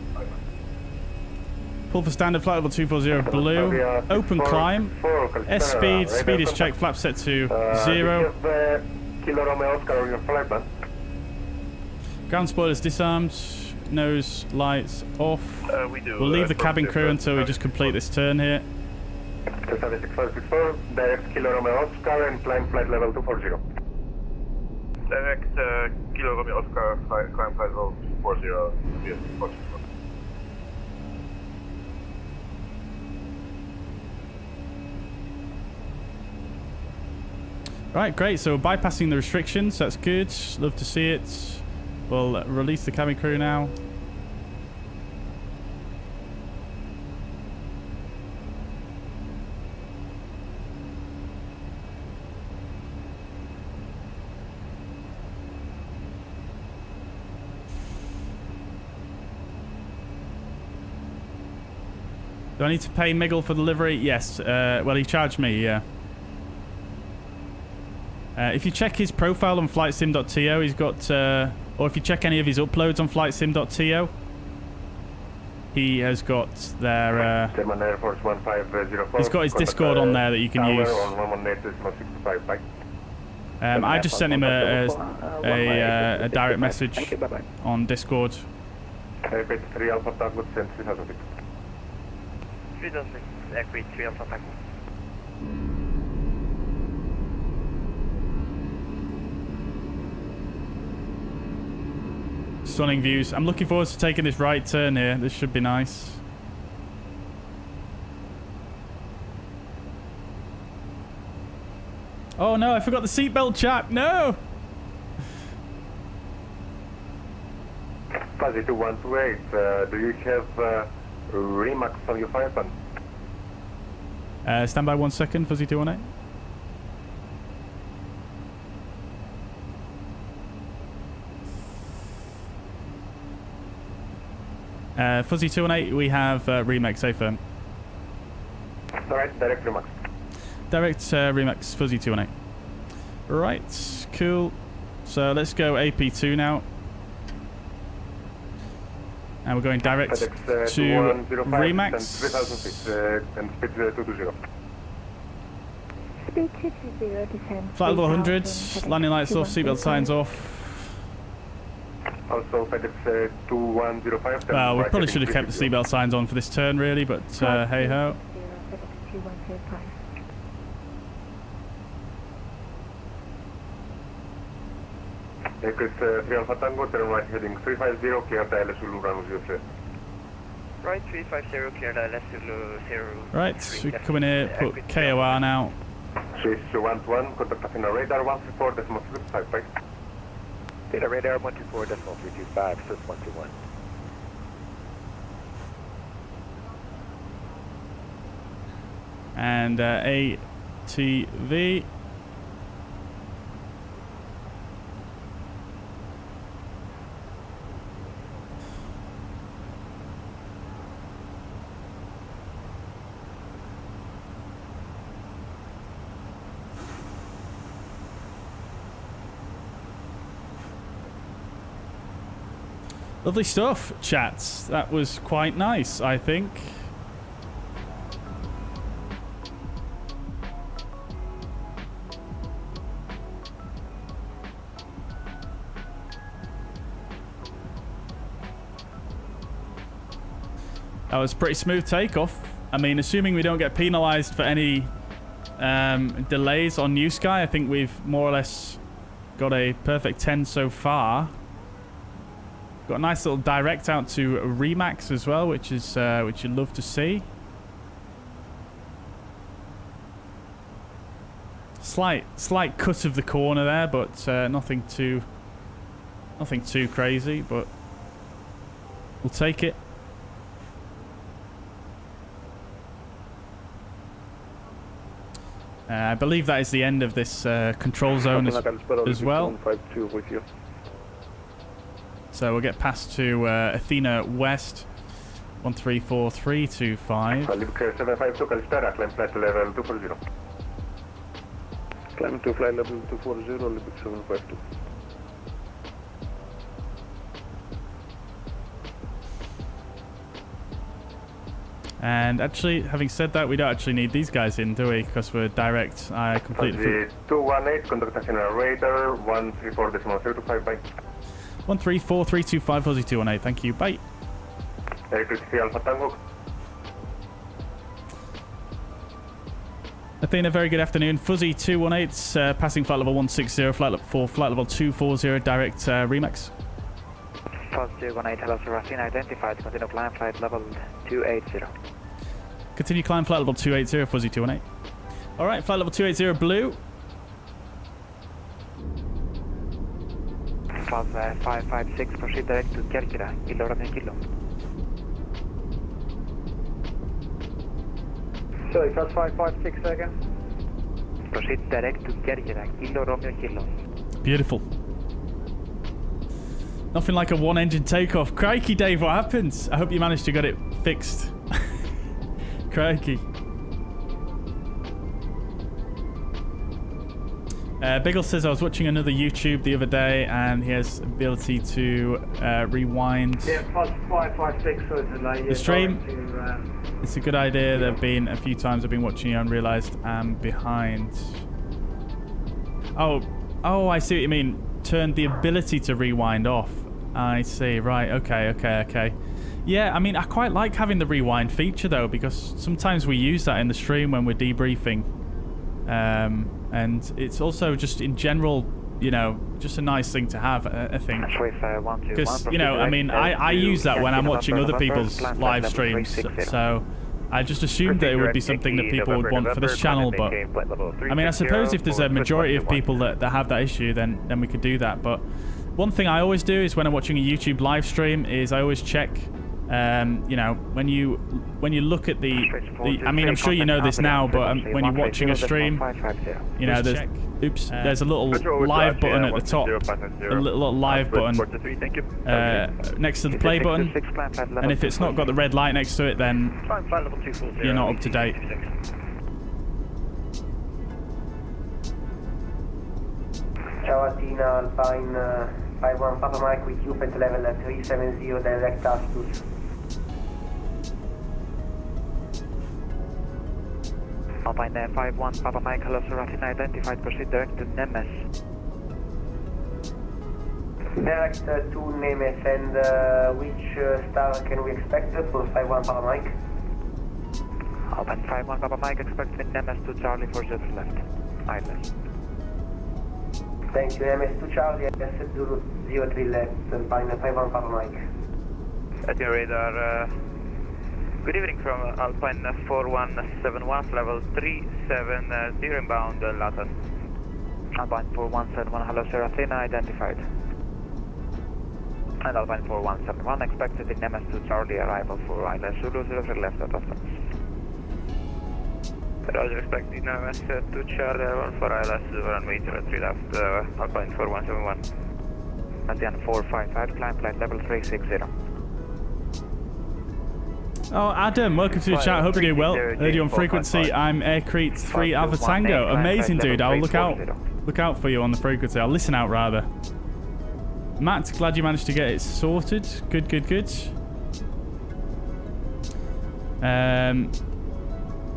Pull for standard, flight level 240 blue. Open climb. S speed. Speed is checked. Flap set to 0. Kilo Romeo Oscar on your flight plan. Ground spoilers disarmed. Nose lights off. We'll leave the cabin crew until we just complete this turn here. 6564, direct Kilo Romeo Oscar and climb flight level 240. Direct Kilo Romeo Oscar, climb flight level 240. Right, great. So we're bypassing the restrictions. That's good. Love to see it. We'll release the cabin crew now. Do I need to pay Miggle for delivery? Yes. Well, he charged me, yeah. If you check his profile on flightsim.to, he's got... or if you check any of his uploads on flightsim.to, he has got their... German Air Force 1504. He's got his Discord on there that you can use. I just sent him a direct message on Discord. 3 Alpha Tango, 3000 feet. 3006, Equi 3 Alpha Tango. Stunning views. I'm looking forward to taking this right turn here. This should be nice. Oh no, I forgot the seatbelt, chat. No! Fuzzy 2128, do you have Remax on your fire plan? Stand by 1 second, Fuzzy 218. Fuzzy 218, we have Remax, say firm. Alright, direct Remax. Direct Remax, Fuzzy 218. Right, cool. So let's go AP2 now. And we're going direct to Remax. And 3000 feet, and speed 220. Speed 220, descend. Flight level 100, landing lights off, seatbelt signs off. Also FedEx 2105. Well, we probably should have kept the seatbelt signs on for this turn, really, but hey ho. Equus 3 Alpha Tango, turn right heading 350, clear the LS Zulu runway 03. Right 350, clear the LS Zulu 0. Right, we come in here, put KOR now. Swiss 121, contact Athena radar 134.325. Data radar 124.325, Swiss 121. And ATV. Lovely stuff, chats. That was quite nice, I think. That was a pretty smooth takeoff. I mean, assuming we don't get penalised for any delays on New Sky. I think we've more or less got a perfect 10 so far. Got a nice little direct out to Remax as well, which is which you'd love to see. Slight cut of the corner there, but nothing too crazy, but we'll take it. I believe that is the end of this control zone as well. So we'll get past to Athena West, 134325. Climb to flight level 240, Olympic 752. And actually, having said that, we don't actually need these guys in, do we? Because we're direct. I completely... 218, contact National Radar, 134.025, bye. 134325, Fuzzy 218, thank you, bye. Electricity Alpha Tango. Athena, very good afternoon. Fuzzy 218, passing flight level 160, flight level 240, direct Remax. Fuzz 218, hello sir, Athena identified, continue climb flight level 280. Continue climb flight level 280, Fuzzy 218. Alright, flight level 280, blue. Fuzz 556, proceed direct to Kerkira, kilo Romeo kilo. Sorry, Fuzz 556 again. Proceed direct to Kerkira, kilo Romeo kilo. Beautiful. Nothing like a one-engine takeoff. Crikey, Dave, what happened? I hope you managed to get it fixed. Crikey. Biggle says, I was watching another YouTube the other day and he has ability to rewind Yeah, Fuzz 556, so it's like, the stream. It's a good idea. There have been a few times I've been watching you and realised I'm behind. Oh, I see what you mean. Turn the ability to rewind off. I see. Right. Okay. Yeah, I mean, I quite like having the rewind feature though, because sometimes we use that in the stream when we're debriefing. And it's also just in general, you know, just a nice thing to have, I think. Because, you know, I mean, I use that when I'm watching other people's live streams, so I just assumed that it would be something that people would want for this channel, but I mean, I suppose if there's a majority of people that have that issue, then we could do that. But one thing I always do is when I'm watching a YouTube live stream is I always check, you know, when you look at the I mean, I'm sure you know this now, but when you're watching a stream, you know, there's a little live button at the top, a little live button next to the play button, and if it's not got the red light next to it, then you're not up to date. Ciao Athena, Alpine 51 Papa Mike with you, pet level 370, direct Astus. Alpine 51 Papa Mike, hello sir, Athena identified, proceed direct to Nemes. Direct to Nemes, and which star can we expect for 51 Papa Mike? Alpine 51 Papa Mike, expect with Nemes to Charlie for just left. Island. Thank you, MS to Charlie, S003 left, Alpine 51 Papa Mike. At your radar, good evening from Alpine 4171, level 370, inbound Latin. Alpine 4171, hello sir, Athena identified. And Alpine 4171, expected in Nemes to Charlie, arrival for Island Zulu 03 left at Athens. Roger, expecting Nemes to Charlie, arrival for Island runway 03 left, Alpine 4171. Athena 455, climb flight level 360. Oh, Adam, welcome to the chat. Hope you're doing well. Heard you on frequency. I'm Aircrete 3 Alpha Tango. Amazing, dude. I'll look out for you on the frequency. I'll listen out, rather. Matt, glad you managed to get it sorted. Good.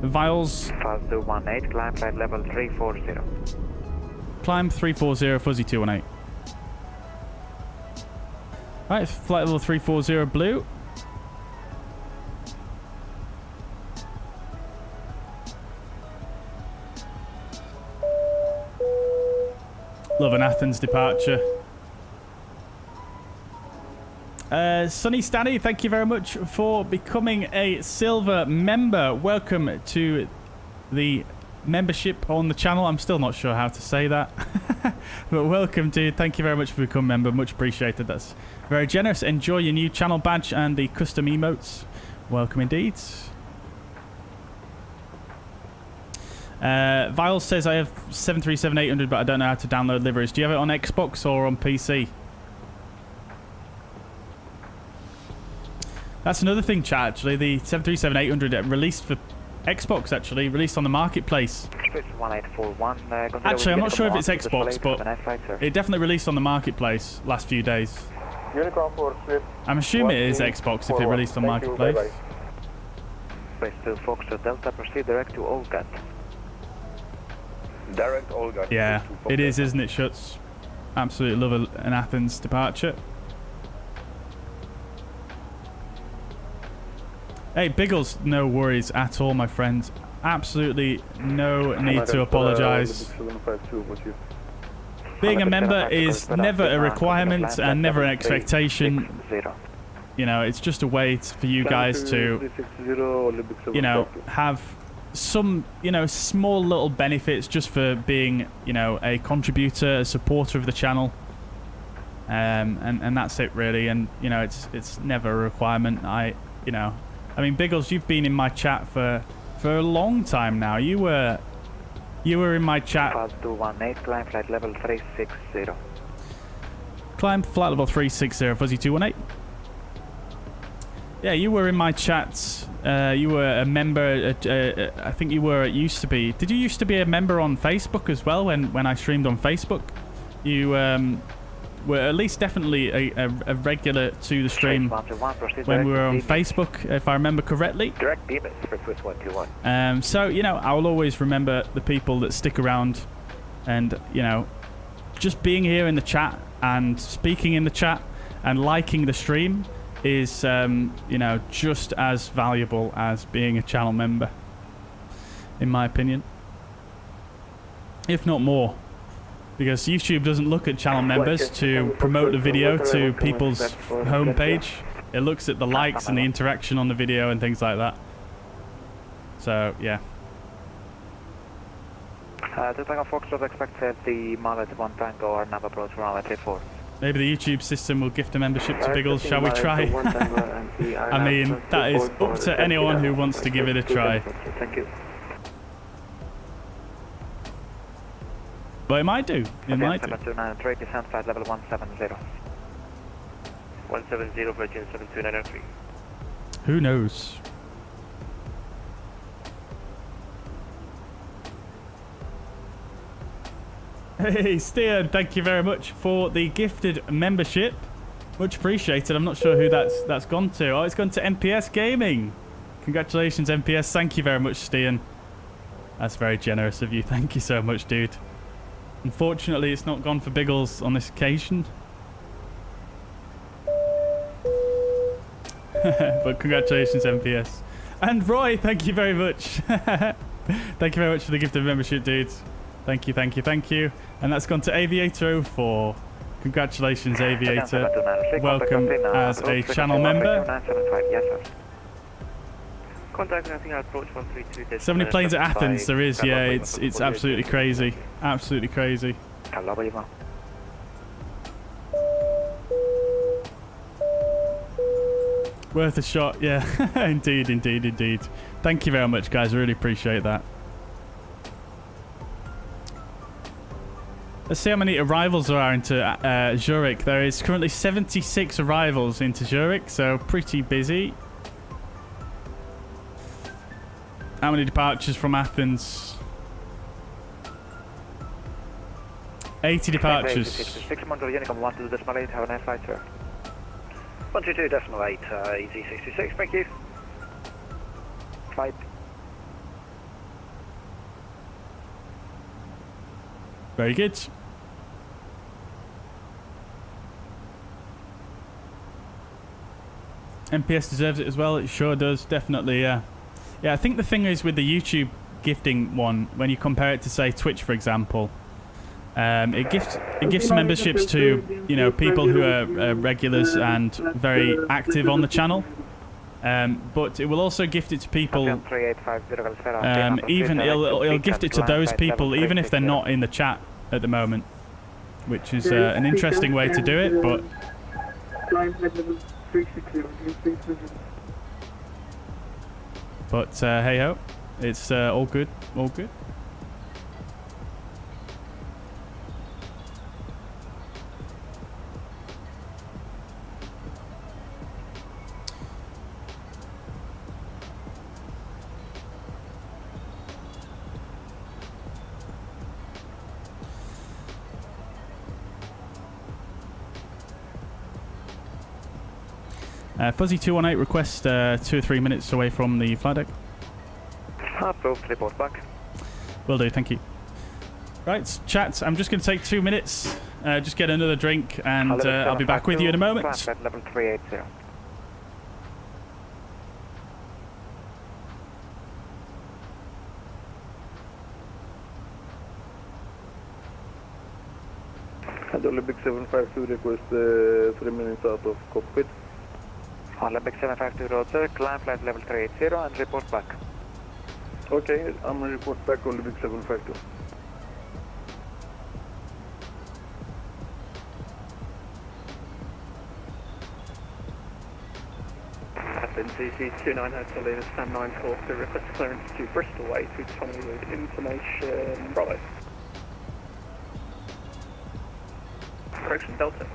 Vials. Fuzz 218, climb flight level 340. Climb 340, Fuzzy 218. Right, flight level 340, blue. Love an Athens departure. Sunny Stanny, thank you very much for becoming a silver member. Welcome to the membership on the channel. I'm still not sure how to say that. But welcome, dude. Thank you very much for becoming a member. Much appreciated. That's very generous. Enjoy your new channel badge and the custom emotes. Welcome indeed. Vile says I have 737-800, but I don't know how to download liveries. Do you have it on Xbox or on PC? That's another thing, chat, actually. The 737-800 released for Xbox, actually. Released on the marketplace. Actually, I'm not sure if it's Xbox, but it definitely released on the marketplace last few days. I'm assuming it is Xbox if it released on marketplace. Base to Foxtrot Delta, proceed direct to Olgat. Direct Olgat. Yeah, it is, isn't it, Schutz? Absolutely love an Athens departure. Hey, Biggles, no worries at all, my friends. Absolutely no need to apologise. Being a member is never a requirement and never an expectation. You know, it's just a way for you guys to, you know, have some, you know, small little benefits just for being, you know, a contributor, a supporter of the channel. And that's it, really. And, you know, it's never a requirement. You know, I mean, Biggles, you've been in my chat for a long time now. You were in my chat. 218, climb flight level 360. Climb flight level 360, fuzzy 218. Yeah, you were in my chats. You were a member. I think you used to be. Did you used to be a member on Facebook as well? When I streamed on Facebook, you were at least definitely a regular to the stream when we were on Facebook, if I remember correctly. Direct beam it for Swiss 121. So, you know, I will always remember the people that stick around and, you know, just being here in the chat and speaking in the chat and liking the stream is, you know, just as valuable as being a channel member, in my opinion. If not more. Because YouTube doesn't look at channel members to promote the video to people's homepage. It looks at the likes and the interaction on the video and things like that. So, yeah. To Tango Foxtrot, expect the Mallet 1 Tango or nav approach runway 34. Maybe the YouTube system will gift a membership to Biggles. Shall we try? I mean, that is up to anyone who wants to give it a try. Thank you. But it might do. It might do. 729 descent flight level 170. 170, Virgin 72903. Who knows? Hey, Stian, thank you very much for the gifted membership. Much appreciated. I'm not sure who that's gone to. Oh, it's gone to MPS Gaming. Congratulations, MPS. Thank you very much, Stian. That's very generous of you. Thank you so much, dude. Unfortunately, it's not gone for Biggles on this occasion. But congratulations, MPS. And Roy, thank you very much. Thank you very much for the gift of membership, dudes. Thank you, thank you, thank you. And that's gone to Aviator 04. Congratulations, Aviator. Welcome as a channel member. So many planes at Athens there is, yeah, it's absolutely crazy. Absolutely crazy. Worth a shot, yeah. Indeed, indeed, indeed. Thank you very much, guys. I really appreciate that. Let's see how many arrivals there are into Zurich. There is currently 76 arrivals into Zurich, so pretty busy. How many departures from Athens? 80 departures. 6 Montreal Unicom 122.8, have a nice flight, sir. 122.8, EZ66, thank you. Flight. Very good. MPS deserves it as well. It sure does, definitely, yeah. Yeah, I think the thing is with the YouTube gifting one, when you compare it to, say, Twitch, for example, It gives memberships to, you know, people who are regulars and very active on the channel. But it will also gift it to people. Even it'll gift it to those people, even if they're not in the chat at the moment, which is an interesting way to do it. But hey ho, it's all good, all good. Fuzzy 218 request 2 or 3 minutes away from the flight deck. Approved, report back. Will do, thank you. Right, chat, I'm just going to take 2 minutes, just get another drink, and I'll be back with you in a moment. Level 380. Olympic 752 request 3 minutes out of cockpit. Olympic 752 roger, climb flight level 380 and report back. Okay, I'm going to report back Olympic 752. Athens CC 29 Hotel Lima, stand 942, request clearance to Bristol A320 with information Bravo. Correction Delta.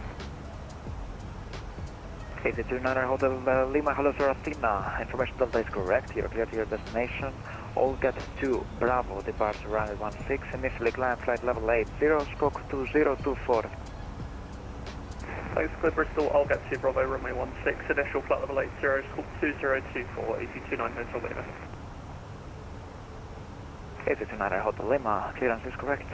AC29 Hotel Lima, hello sir, Athena. Information Delta is correct. You're clear to your destination. All get to Bravo, departure runway 16. Initially climb flight level 80, stroke 2024. Thanks, clear Bristol. I'll get to Bravo, runway 16. Initial flight level 80, stroke 2024, AC29 Hotel Lima. AC29 Hotel Lima, clearance is correct.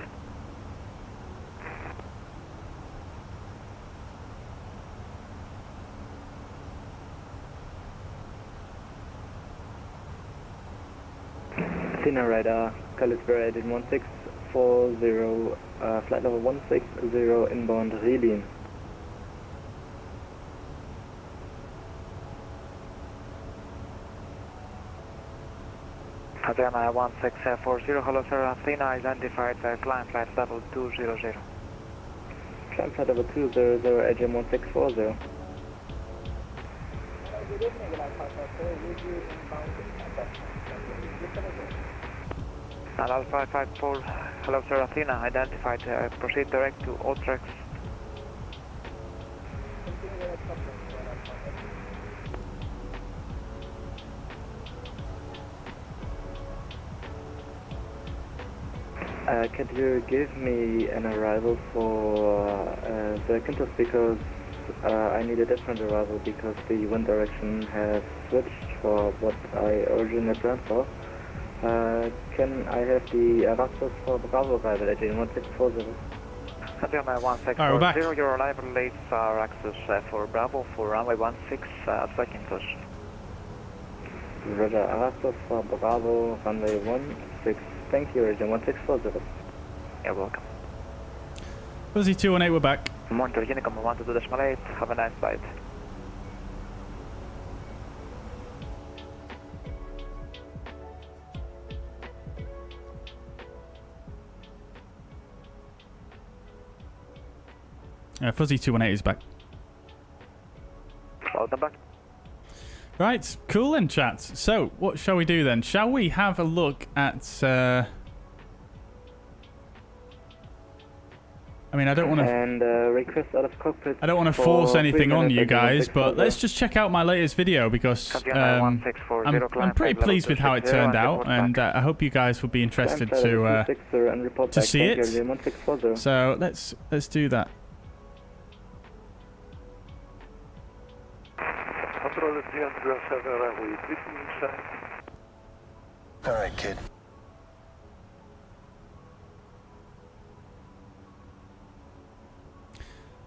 Athena radar, Callsign Addon 1640, flight level 160, inbound Relin. Athena 1640, hello sir, Athena identified climb flight level 200. Climb flight level 200, Addon 1640. And Alpha 54, hello sir, Athena identified, proceed direct to Utrecht. Could you give me an arrival for Zakynthos, because I need a different arrival because the wind direction has switched for what I originally planned for. Can I have the Aerosoft for Bravo arrival at 1640? Athena 1640, your arrival dates are access for Bravo for runway 16 at Zakynthos. Roger, Aerosoft for Bravo, runway 16. Thank you, Region 1640. You're welcome. Fuzzy 218, we're back. Monitor Unicom 122.8, have a nice flight. Fuzzy 218 is back. Welcome back. Right, cool then, chat. So, what shall we do then? Shall we have a look at... I mean, I don't want to... And request out of cockpit. I don't want to force anything on you guys, but let's just check out my latest video because I'm pretty pleased with how it turned out, and I hope you guys will be interested to see it. So let's do that. All right, kid.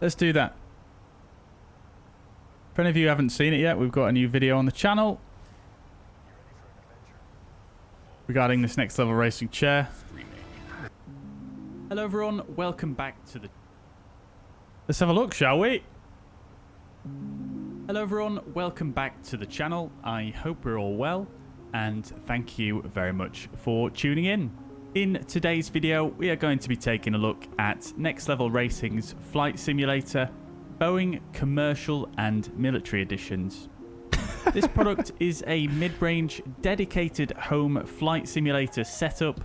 Let's do that. For any of you who haven't seen it yet, we've got a new video on the channel regarding this next level racing chair. Hello everyone, welcome back to the... Let's have a look, shall we? Hello everyone, welcome back to the channel. I hope we're all well, and thank you very much for tuning in. In today's video, we are going to be taking a look at Next Level Racing's Flight Simulator, Boeing Commercial and Military Editions. This product is a mid-range, dedicated home flight simulator setup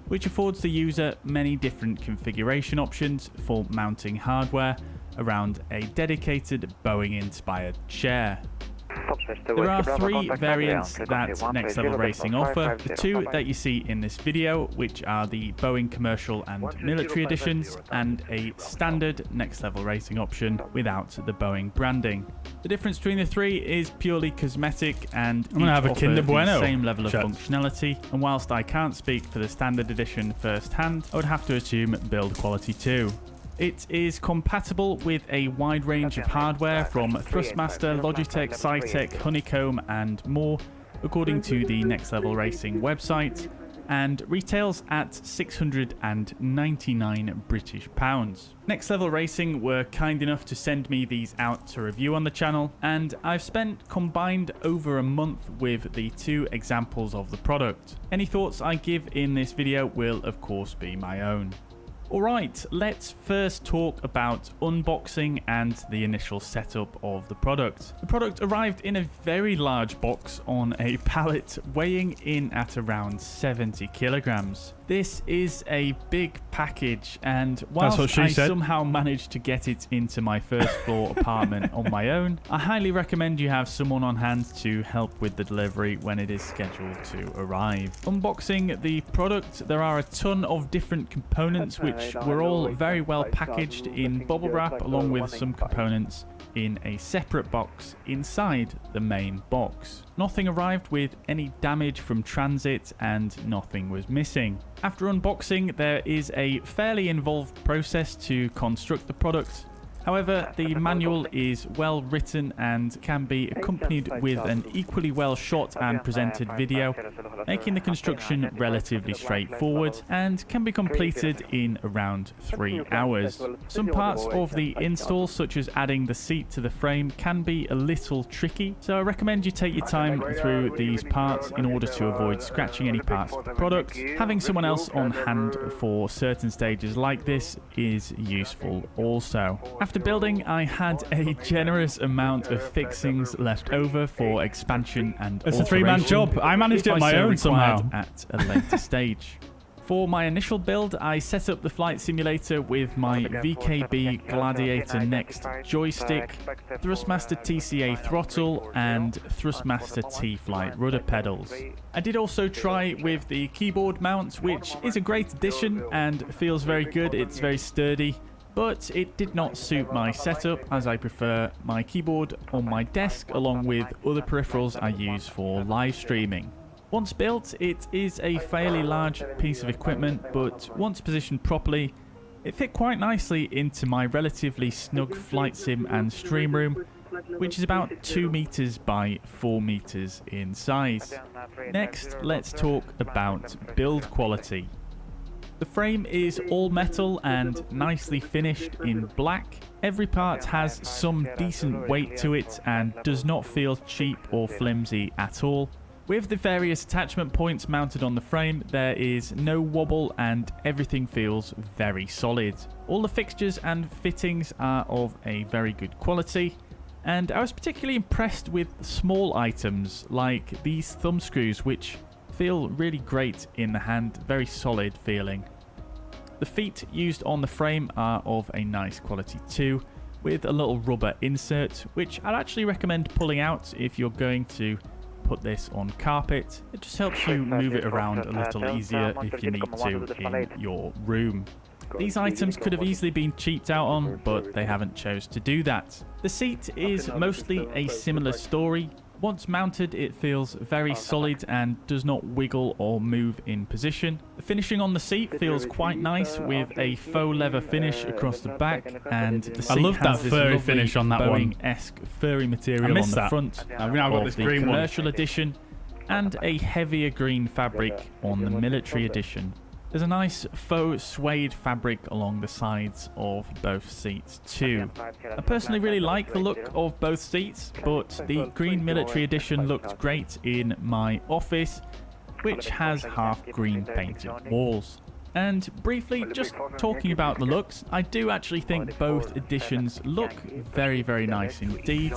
which affords the user many different configuration options for mounting hardware around a dedicated Boeing-inspired chair. There are three variants that Next Level Racing offer, the two that you see in this video, which are the Boeing Commercial and Military Editions, and a standard Next Level Racing option without the Boeing branding. The difference between the three is purely cosmetic, and I'm gonna have a Kinder Bueno. The same level of functionality, and whilst I can't speak for the standard edition firsthand, I would have to assume build quality too. It is compatible with a wide range of hardware from Thrustmaster, Logitech, Cytec, Honeycomb and more, according to the Next Level Racing website, and retails at £699 British. Next Level Racing were kind enough to send me these out to review on the channel, and I've spent combined over a month with the two examples of the product. Any thoughts I give in this video will of course be my own. Alright, let's first talk about unboxing and the initial setup of the product. The product arrived in a very large box on a pallet weighing in at around 70 kilograms. This is a big package, and whilst I somehow managed to get it into my first floor apartment on my own, I highly recommend you have someone on hand to help with the delivery when it is scheduled to arrive. Unboxing the product, there are a ton of different components which were all very well packaged in bubble wrap, along with some components in a separate box inside the main box. Nothing arrived with any damage from transit, and nothing was missing. After unboxing, there is a fairly involved process to construct the product. However, the manual is well written and can be accompanied with an equally well shot and presented video, making the construction relatively straightforward and can be completed in around 3 hours. Some parts of the install, such as adding the seat to the frame, can be a little tricky, so I recommend you take your time through these parts in order to avoid scratching any parts of the product. Having someone else on hand for certain stages like this is useful also. After building, I had a generous amount of fixings left over for expansion and it's a three-man job. I managed it on my own somehow at a later stage. For my initial build, I set up the flight simulator with my VKB Gladiator Next joystick, Thrustmaster TCA throttle, and Thrustmaster T-Flight rudder pedals. I did also try with the keyboard mount, which is a great addition and feels very good. It's very sturdy, but it did not suit my setup, as I prefer my keyboard on my desk along with other peripherals I use for live streaming. Once built, it is a fairly large piece of equipment, but once positioned properly, it fit quite nicely into my relatively snug flight sim and stream room, which is about 2 meters by 4 meters in size. Next, let's talk about build quality. The frame is all metal and nicely finished in black. Every part has some decent weight to it and does not feel cheap or flimsy at all. With the various attachment points mounted on the frame, there is no wobble and everything feels very solid. All the fixtures and fittings are of a very good quality, and I was particularly impressed with small items like these thumb screws, which feel really great in the hand, very solid feeling. The feet used on the frame are of a nice quality too, with a little rubber insert, which I'd actually recommend pulling out if you're going to put this on carpet. It just helps you move it around a little easier if you need to in your room. These items could have easily been cheaped out on, but they haven't chose to do that. The seat is mostly a similar story. Once mounted, it feels very solid and does not wiggle or move in position. The finishing on the seat feels quite nice with a faux leather finish across the back, and the seat has this furry lovely finish on that one. Boeing-esque furry material on the front I've now got of this the green one. commercial edition, and a heavier green fabric on the military edition. There's a nice faux suede fabric along the sides of both seats too. I personally really like the look of both seats, but the green military edition looked great in my office, which has half green painted walls. And briefly, just talking about the looks, I do actually think both editions look very, very nice indeed,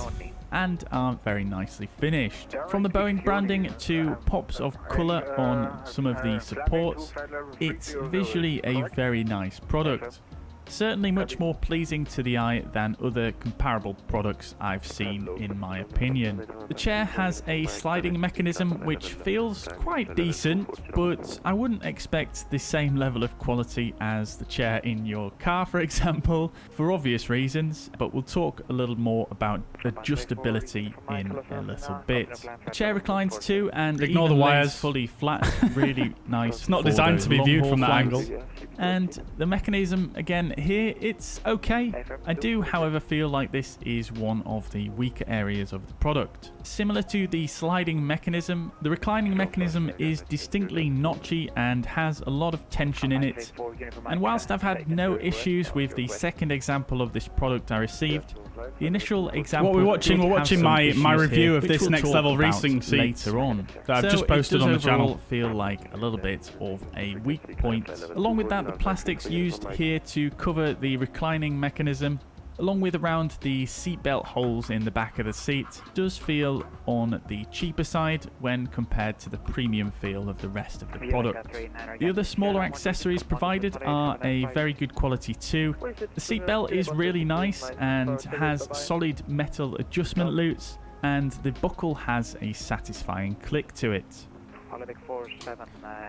and are very nicely finished. From the Boeing branding to pops of colour on some of the supports, it's visually a very nice product. Certainly much more pleasing to the eye than other comparable products I've seen, in my opinion. The chair has a sliding mechanism which feels quite decent, but I wouldn't expect the same level of quality as the chair in your car, for example, for obvious reasons, but we'll talk a little more about adjustability in a little bit. The chair reclines too, and ignore the wires, fully flat, really nice. It's not designed to be viewed from that angle. And the mechanism, again, here, it's okay. I do, however, feel like this is one of the weaker areas of the product. Similar to the sliding mechanism, the reclining mechanism is distinctly notchy and has a lot of tension in it. And whilst I've had no issues with the second example of this product I received, the initial example... We're watching my review of this next level racing seat later on. That I've just posted on the channel. It does feel like a little bit of a weak point. Along with that, the plastics used here to cover the reclining mechanism, along with around the seatbelt holes in the back of the seat, does feel on the cheaper side when compared to the premium feel of the rest of the product. The other smaller accessories provided are a very good quality too. The seatbelt is really nice and has solid metal adjustment loops, and the buckle has a satisfying click to it.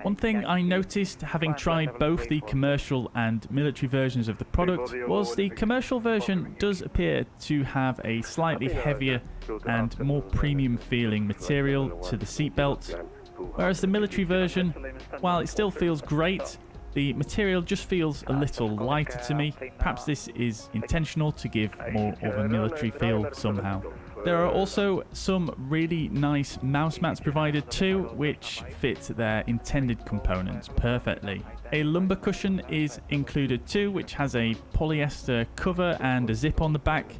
One thing I noticed, having tried both the commercial and military versions of the product, was the commercial version does appear to have a slightly heavier and more premium feeling material to the seatbelt, whereas the military version, while it still feels great, the material just feels a little lighter to me. Perhaps this is intentional to give more of a military feel somehow. There are also some really nice mouse mats provided too, which fit their intended components perfectly. A lumbar cushion is included too, which has a polyester cover and a zip on the back,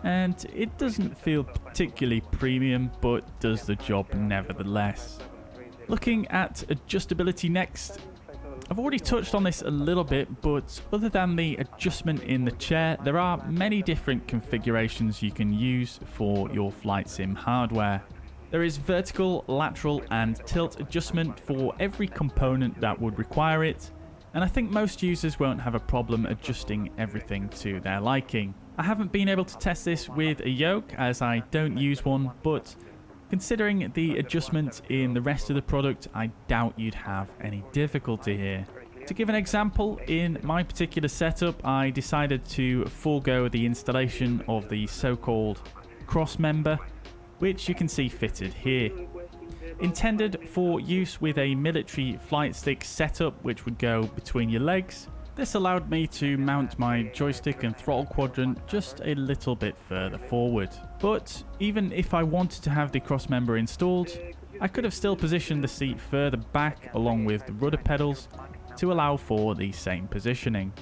and it doesn't feel particularly premium, but does the job nevertheless. Looking at adjustability next, I've already touched on this a little bit, but other than the adjustment in the chair, there are many different configurations you can use for your flight sim hardware. There is vertical, lateral and tilt adjustment for every component that would require it, and I think most users won't have a problem adjusting everything to their liking. I haven't been able to test this with a yoke as I don't use one, but considering the adjustment in the rest of the product, I doubt you'd have any difficulty here. To give an example, in my particular setup, I decided to forego the installation of the so-called cross member, which you can see fitted here. Intended for use with a military flight stick setup which would go between your legs, this allowed me to mount my joystick and throttle quadrant just a little bit further forward. But even if I wanted to have the cross member installed, I could have still positioned the seat further back along with the rudder pedals to allow for the same positioning.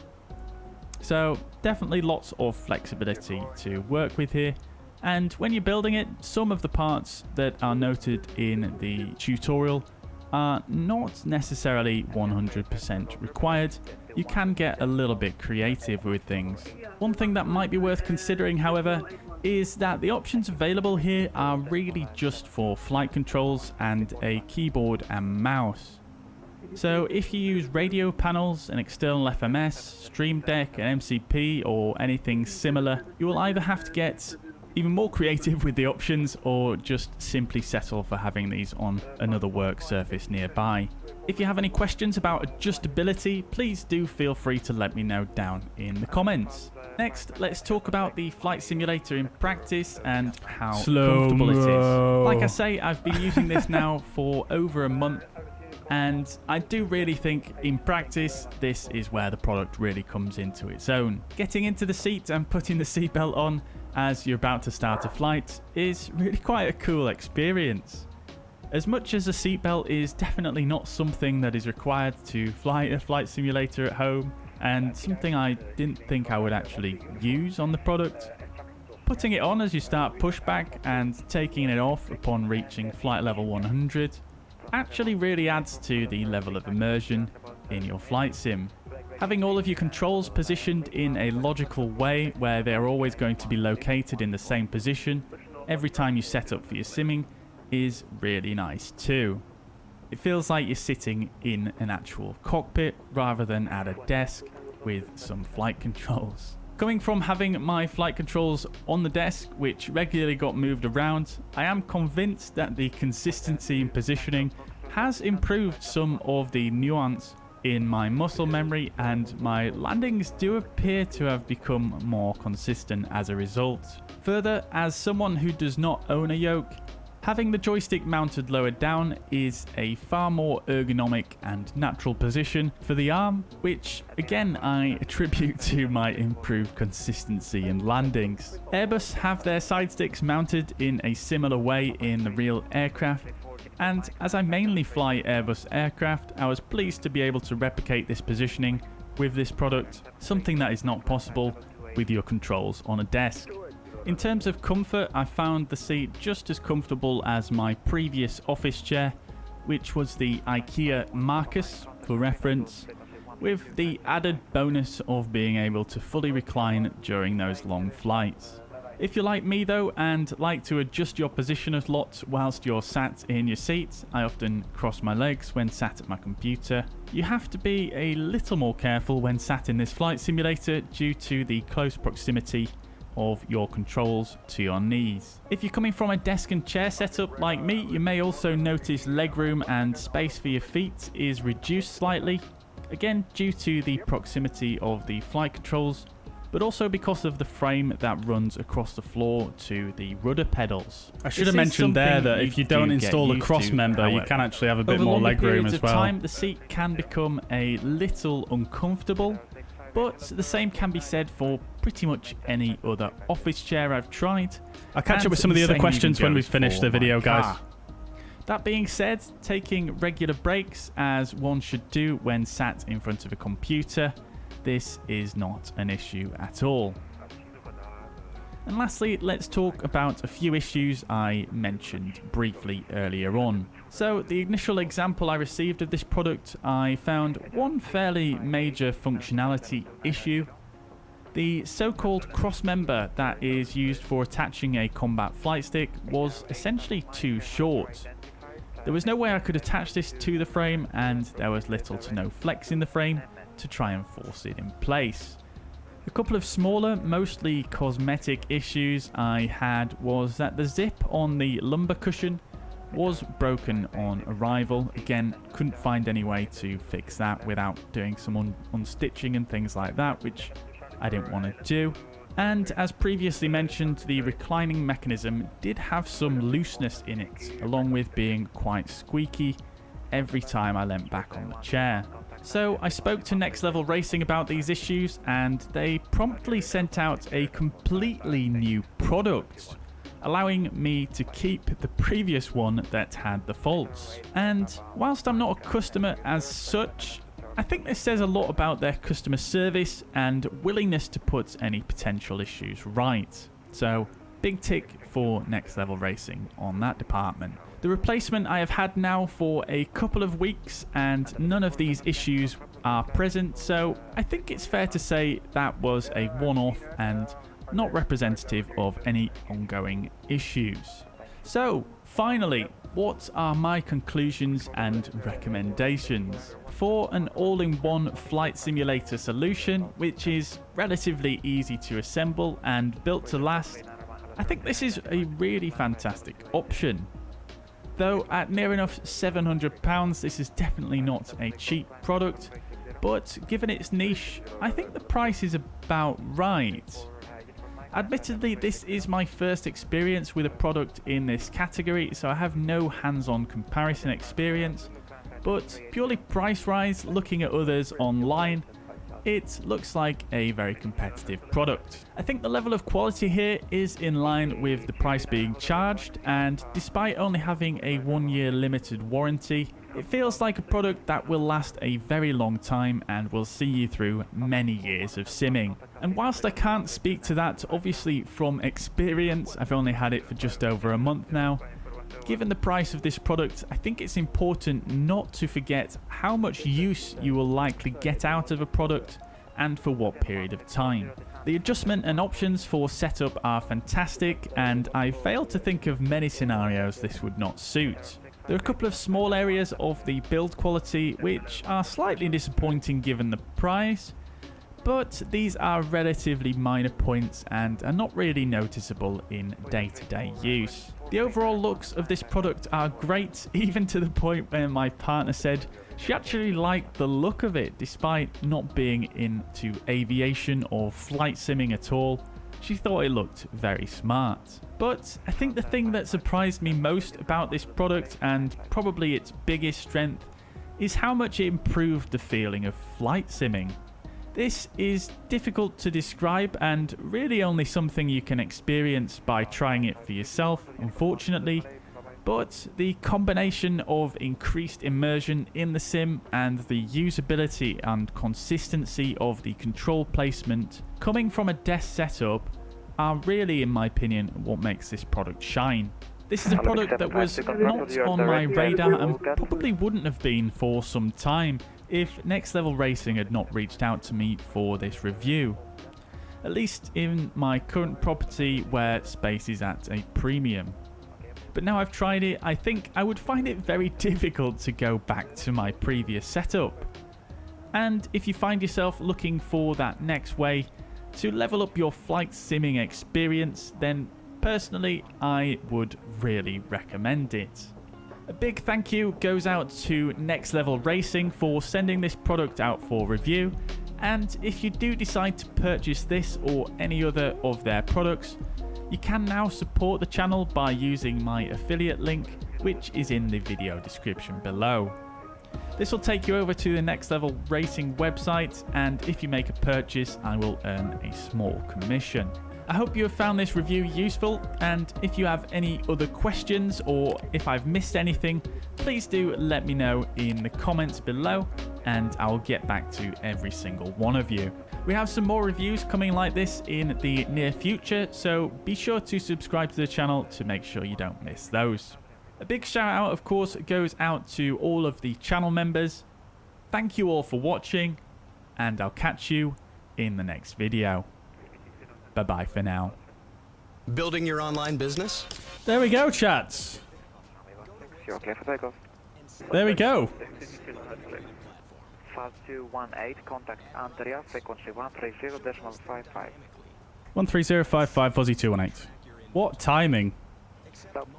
So definitely lots of flexibility to work with here. And when you're building it, some of the parts that are noted in the tutorial are not necessarily 100% required. You can get a little bit creative with things. One thing that might be worth considering, however, is that the options available here are really just for flight controls and a keyboard and mouse. So if you use radio panels, an external FMS, Stream Deck, an MCP or anything similar, you will either have to get even more creative with the options or just simply settle for having these on another work surface nearby. If you have any questions about adjustability, please do feel free to let me know down in the comments. Next, let's talk about the flight simulator in practice and how comfortable it is. Like I say, I've been using this now for over a month, and I do really think in practice this is where the product really comes into its own. Getting into the seat and putting the seatbelt on as you're about to start a flight is really quite a cool experience. As much as a seatbelt is definitely not something that is required to fly a flight simulator at home, and something I didn't think I would actually use on the product, putting it on as you start pushback and taking it off upon reaching flight level 100 actually really adds to the level of immersion in your flight sim. Having all of your controls positioned in a logical way where they're always going to be located in the same position every time you set up for your simming is really nice too. It feels like you're sitting in an actual cockpit rather than at a desk with some flight controls. Coming from having my flight controls on the desk, which regularly got moved around, I am convinced that the consistency in positioning has improved some of the nuance in my muscle memory, and my landings do appear to have become more consistent as a result. Further, as someone who does not own a yoke, having the joystick mounted lower down is a far more ergonomic and natural position for the arm, which again I attribute to my improved consistency in landings. Airbus have their side sticks mounted in a similar way in the real aircraft, and as I mainly fly Airbus aircraft, I was pleased to be able to replicate this positioning with this product, something that is not possible with your controls on a desk. In terms of comfort, I found the seat just as comfortable as my previous office chair, which was the IKEA Marcus for reference, with the added bonus of being able to fully recline during those long flights. If you're like me though and like to adjust your position a lot whilst you're sat in your seat, I often cross my legs when sat at my computer. You have to be a little more careful when sat in this flight simulator due to the close proximity of your controls to your knees. If you're coming from a desk and chair setup like me, you may also notice legroom and space for your feet is reduced slightly, again due to the proximity of the flight controls, but also because of the frame that runs across the floor to the rudder pedals. I should have mentioned there that if you don't install the cross member, you can actually have a bit more legroom as well. Over time, the seat can become a little uncomfortable, but the same can be said for pretty much any other office chair I've tried. I'll catch up with some of the other questions when we finish the video, guys. That being said, taking regular breaks as one should do when sat in front of a computer, this is not an issue at all. And lastly, let's talk about a few issues I mentioned briefly earlier on. So the initial example I received of this product, I found one fairly major functionality issue. The so-called cross-member that is used for attaching a combat flight stick was essentially too short. There was no way I could attach this to the frame, and there was little to no flex in the frame to try and force it in place. A couple of smaller, mostly cosmetic issues I had was that the zip on the lumbar cushion was broken on arrival. Again, couldn't find any way to fix that without doing some unstitching and things like that, which I didn't want to do. And as previously mentioned, the reclining mechanism did have some looseness in it, along with being quite squeaky every time I leant back on the chair. So I spoke to Next Level Racing about these issues, and they promptly sent out a completely new product, allowing me to keep the previous one that had the faults. And whilst I'm not a customer as such, I think this says a lot about their customer service and willingness to put any potential issues right. So big tick for Next Level Racing on that department. The replacement I have had now for a couple of weeks, and none of these issues are present, so I think it's fair to say that was a one-off and not representative of any ongoing issues. So finally, what are my conclusions and recommendations? For an all-in-one flight simulator solution, which is relatively easy to assemble and built to last, I think this is a really fantastic option. Though at near enough £700, this is definitely not a cheap product, but given its niche, I think the price is about right. Admittedly, this is my first experience with a product in this category, so I have no hands-on comparison experience, but purely price-wise, looking at others online, it looks like a very competitive product. I think the level of quality here is in line with the price being charged, and despite only having a 1-year limited warranty, it feels like a product that will last a very long time and will see you through many years of simming. And whilst I can't speak to that obviously from experience, I've only had it for just over a month now, given the price of this product, I think it's important not to forget how much use you will likely get out of a product and for what period of time. The adjustment and options for setup are fantastic, and I fail to think of many scenarios this would not suit. There are a couple of small areas of the build quality which are slightly disappointing given the price, but these are relatively minor points and are not really noticeable in day-to-day use. The overall looks of this product are great, even to the point where my partner said she actually liked the look of it despite not being into aviation or flight simming at all. She thought it looked very smart. But I think the thing that surprised me most about this product, and probably its biggest strength, is how much it improved the feeling of flight simming. This is difficult to describe and really only something you can experience by trying it for yourself, unfortunately. But the combination of increased immersion in the sim and the usability and consistency of the control placement coming from a desk setup are really, in my opinion, what makes this product shine. This is a product that was not on my radar and probably wouldn't have been for some time if Next Level Racing had not reached out to me for this review. At least in my current property where space is at a premium. But now I've tried it, I think I would find it very difficult to go back to my previous setup. And if you find yourself looking for that next way to level up your flight simming experience, then personally I would really recommend it. A big thank you goes out to Next Level Racing for sending this product out for review, and if you do decide to purchase this or any other of their products, you can now support the channel by using my affiliate link, which is in the video description below. This will take you over to the Next Level Racing website, and if you make a purchase, I will earn a small commission. I hope you have found this review useful, and if you have any other questions or if I've missed anything, please do let me know in the comments below and I'll get back to every single one of you. We have some more reviews coming like this in the near future, so be sure to subscribe to the channel to make sure you don't miss those. A big shout out, of course, goes out to all of the channel members. Thank you all for watching, and I'll catch you in the next video. Bye-bye for now. Building your online business? There we go, chats. There we go. Fast 218, contact Andrea, frequency 130.55. 13055, fuzzy 218. What timing? Stop.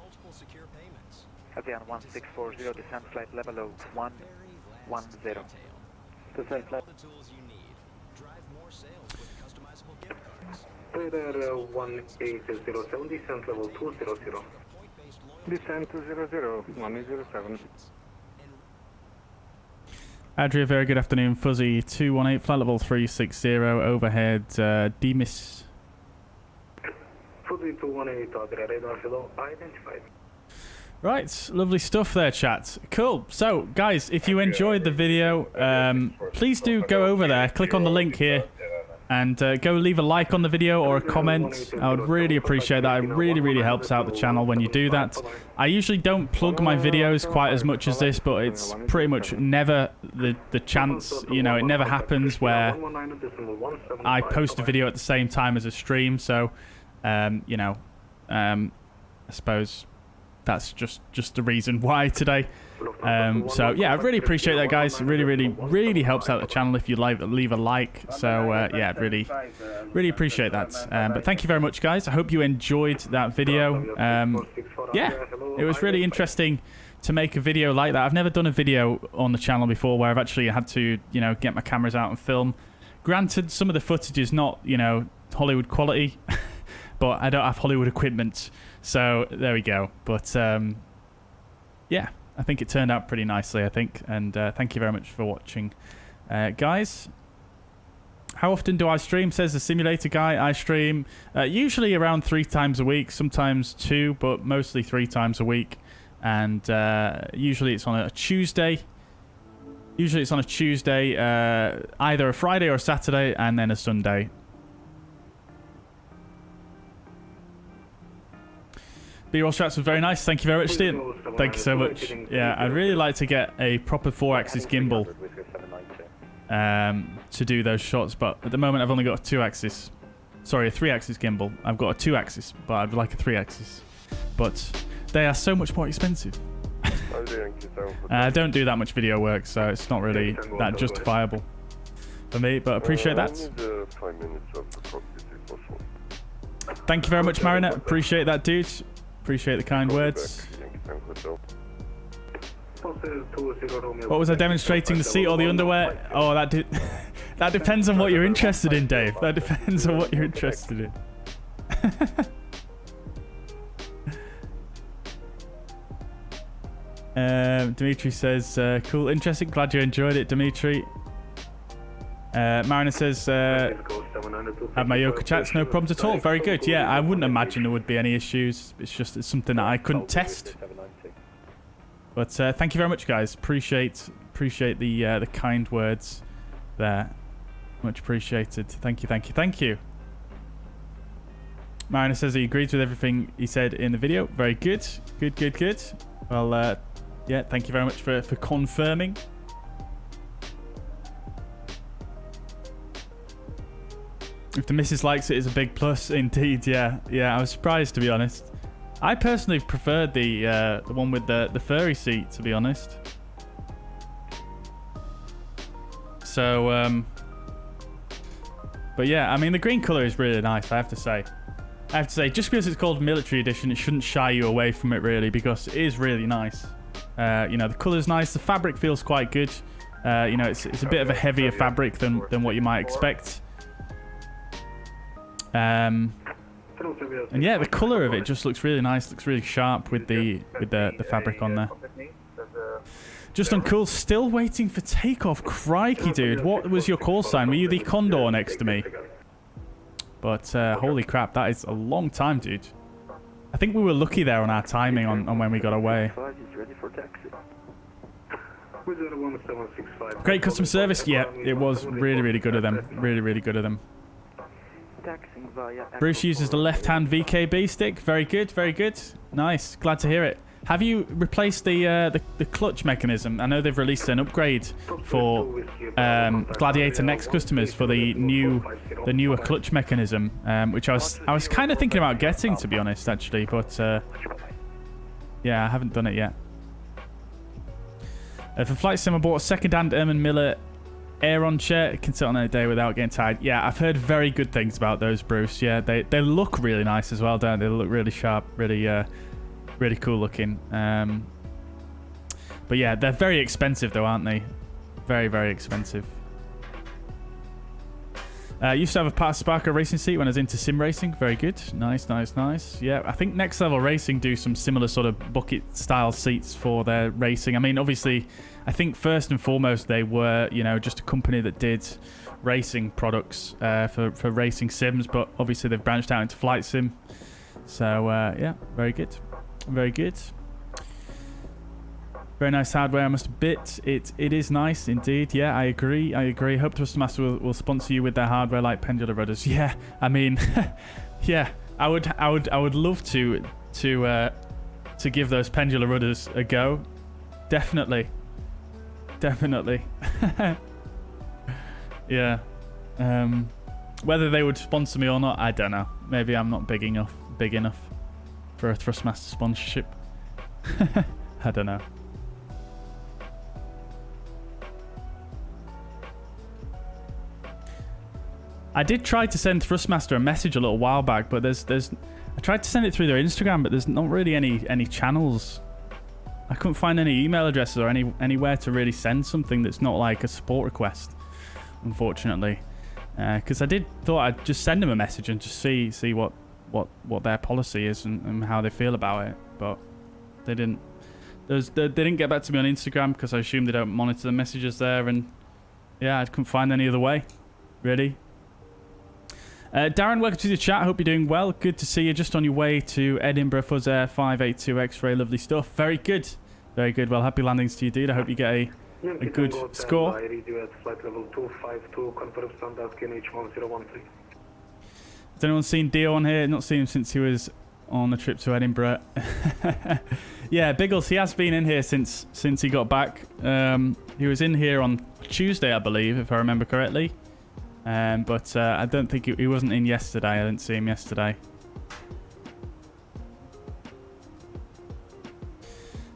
Avian 1640, descent flight level of 110. Descent flight. Radar 1807, descent level 200. Descent 200, 107. Adria, very good afternoon. Fuzzy 218, flight level 360, overhead, demis. Fuzzy 218, Adria, radar below identified. Right, lovely stuff there, chat. Cool. So, guys, if you enjoyed the video, please do go over there, click on the link here, and go leave a like on the video or a comment. I would really appreciate that. It really helps out the channel when you do that. I usually don't plug my videos quite as much as this, but it's pretty much never the chance, you know, it never happens where I post a video at the same time as a stream. So, you know, I suppose that's just the reason why today. So yeah, I really appreciate that, guys. Really helps out the channel if you leave a like. So yeah, really appreciate that. But thank you very much, guys. I hope you enjoyed that video. Yeah, it was really interesting to make a video like that. I've never done a video on the channel before where I've actually had to, you know, get my cameras out and film. Granted, some of the footage is not, you know, Hollywood quality, but I don't have Hollywood equipment. So there we go. But yeah, I think it turned out pretty nicely, I think. And thank you very much for watching, guys. How often do I stream? Says the simulator guy. I stream usually around 3 times a week, sometimes 2, but mostly 3 times a week. And usually it's on a Tuesday. Usually it's on a Tuesday, either a Friday or a Saturday, and then a Sunday. B-roll shots was very nice. Thank you very much, Steve. Thank you so much. Yeah, I'd really like to get a proper 4-axis gimbal to do those shots, but at the moment I've only got a 2-axis. Sorry, a 3-axis gimbal. I've got a 2-axis, but I'd like a 3-axis. But they are so much more expensive. I don't do that much video work, so it's not really that justifiable for me, but I appreciate that. Thank you very much, Mariner. Appreciate that, dude. Appreciate the kind words. What was I demonstrating? The seat or the underwear? Oh, that depends on what you're interested in, Dave. That depends on what you're interested in. Dimitri says, cool, interesting. Glad you enjoyed it, Dimitri. Mariner says, have my Yoka chats, no problems at all. Very good. Yeah, I wouldn't imagine there would be any issues. It's something that I couldn't test. But thank you very much, guys. Appreciate the kind words there. Much appreciated. Thank you. Mariner says he agrees with everything he said in the video. Very good. Good. Well, yeah, thank you very much for confirming. If the missus likes it, it's a big plus indeed. Yeah, I was surprised, to be honest. I personally preferred the one with the furry seat, to be honest. So, but yeah, I mean, the green color is really nice, I have to say. Just because it's called Military Edition, it shouldn't shy you away from it, really, because it is really nice. You know, the color's nice. The fabric feels quite good. You know, it's a bit of a heavier fabric than what you might expect. And yeah, the color of it just looks really nice. Looks really sharp with the fabric on there. Just on cool. Still waiting for takeoff. Crikey, dude. What was your call sign? Were you the Condor next to me? But holy crap, that is a long time, dude. I think we were lucky there on our timing on when we got away. Great customer service. Yeah, it was really good of them. Really good of them. Bruce uses the left-hand VKB stick. Very good. Nice. Glad to hear it. Have you replaced the clutch mechanism? I know they've released an upgrade for Gladiator Next customers for the newer clutch mechanism, which I was kind of thinking about getting, to be honest, actually, but yeah, I haven't done it yet. For Flight Sim, I bought a second-hand Erman Miller Aeron chair. It can sit on a day without getting tired. Yeah, I've heard very good things about those, Bruce. Yeah, they look really nice as well, don't they? They look really sharp, really cool looking. But yeah, they're very expensive though, aren't they? Very expensive. Used to have a Sparker racing seat when I was into sim racing. Very good. Nice. Yeah, I think Next Level Racing do some similar sort of bucket style seats for their racing. I mean, obviously, I think first and foremost they were, you know, just a company that did racing products for racing sims, but obviously they've branched out into flight sim. So yeah, very good. Very nice hardware, I must admit. It is nice indeed. Yeah, I agree. Hope Thrustmaster will sponsor you with their hardware like pendular rudders. Yeah, I mean, yeah, I would love to give those pendular rudders a go. Definitely. Yeah. Whether they would sponsor me or not, I don't know. Maybe I'm not big enough for a Thrustmaster sponsorship. I don't know. I did try to send Thrustmaster a message a little while back, but I tried to send it through their Instagram, but there's not really any channels. I couldn't find any email addresses or anywhere to really send something that's not like a support request, unfortunately. Because I thought I'd just send them a message and just see what their policy is and how they feel about it, but they didn't. They didn't get back to me on Instagram because I assume they don't monitor the messages there, and yeah, I couldn't find any other way, really. Darren, welcome to the chat. Hope you're doing well. Good to see you. Just on your way to Edinburgh, fuzzair 582 X-ray. Lovely stuff. Very good. Very good. Well, happy landings to you, dude. I hope you get a good score. I read you at flight level 252, confirm standard QNH 1013. Has anyone seen Dio on here? Not seen him since he was on the trip to Edinburgh. Yeah, Biggles, he has been in here since he got back. He was in here on Tuesday, I believe, if I remember correctly. But I don't think he wasn't in yesterday. I didn't see him yesterday.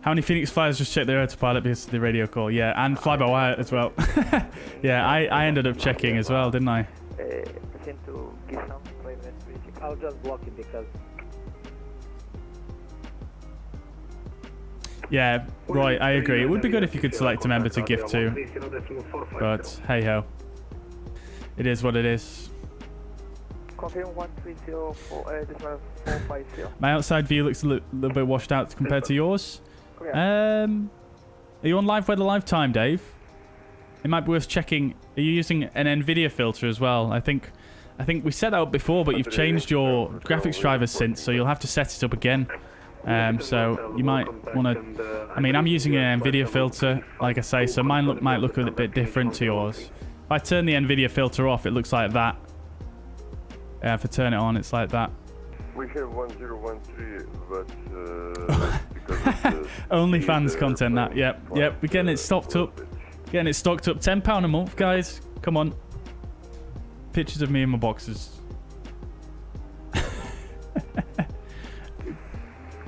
How many Phoenix flyers just checked their autopilot because of the radio call? Yeah, and fly-by-wire as well. Yeah, I ended up checking as well, didn't I? I'll just block it because... Yeah, Roy, I agree. It would be good if you could select a member to gift to. But, hey-ho. It is what it is. Confirm 130 My outside view looks a little bit washed out compared to yours. Are you on live weather live time, Dave? It might be worth checking. Are you using an NVIDIA filter as well? I think we set that up before, but you've changed your graphics drivers since, so you'll have to set it up again. So you might want to... I mean, I'm using an NVIDIA filter, like I say, so mine might look a bit different to yours. If I turn the NVIDIA filter off, it looks like that. If I turn it on, it's like that. We have 1013, but because OnlyFans content, that. Yep. We're getting it stocked up. Getting it stocked up. £10 a month, guys. Come on. Pictures of me in my boxes.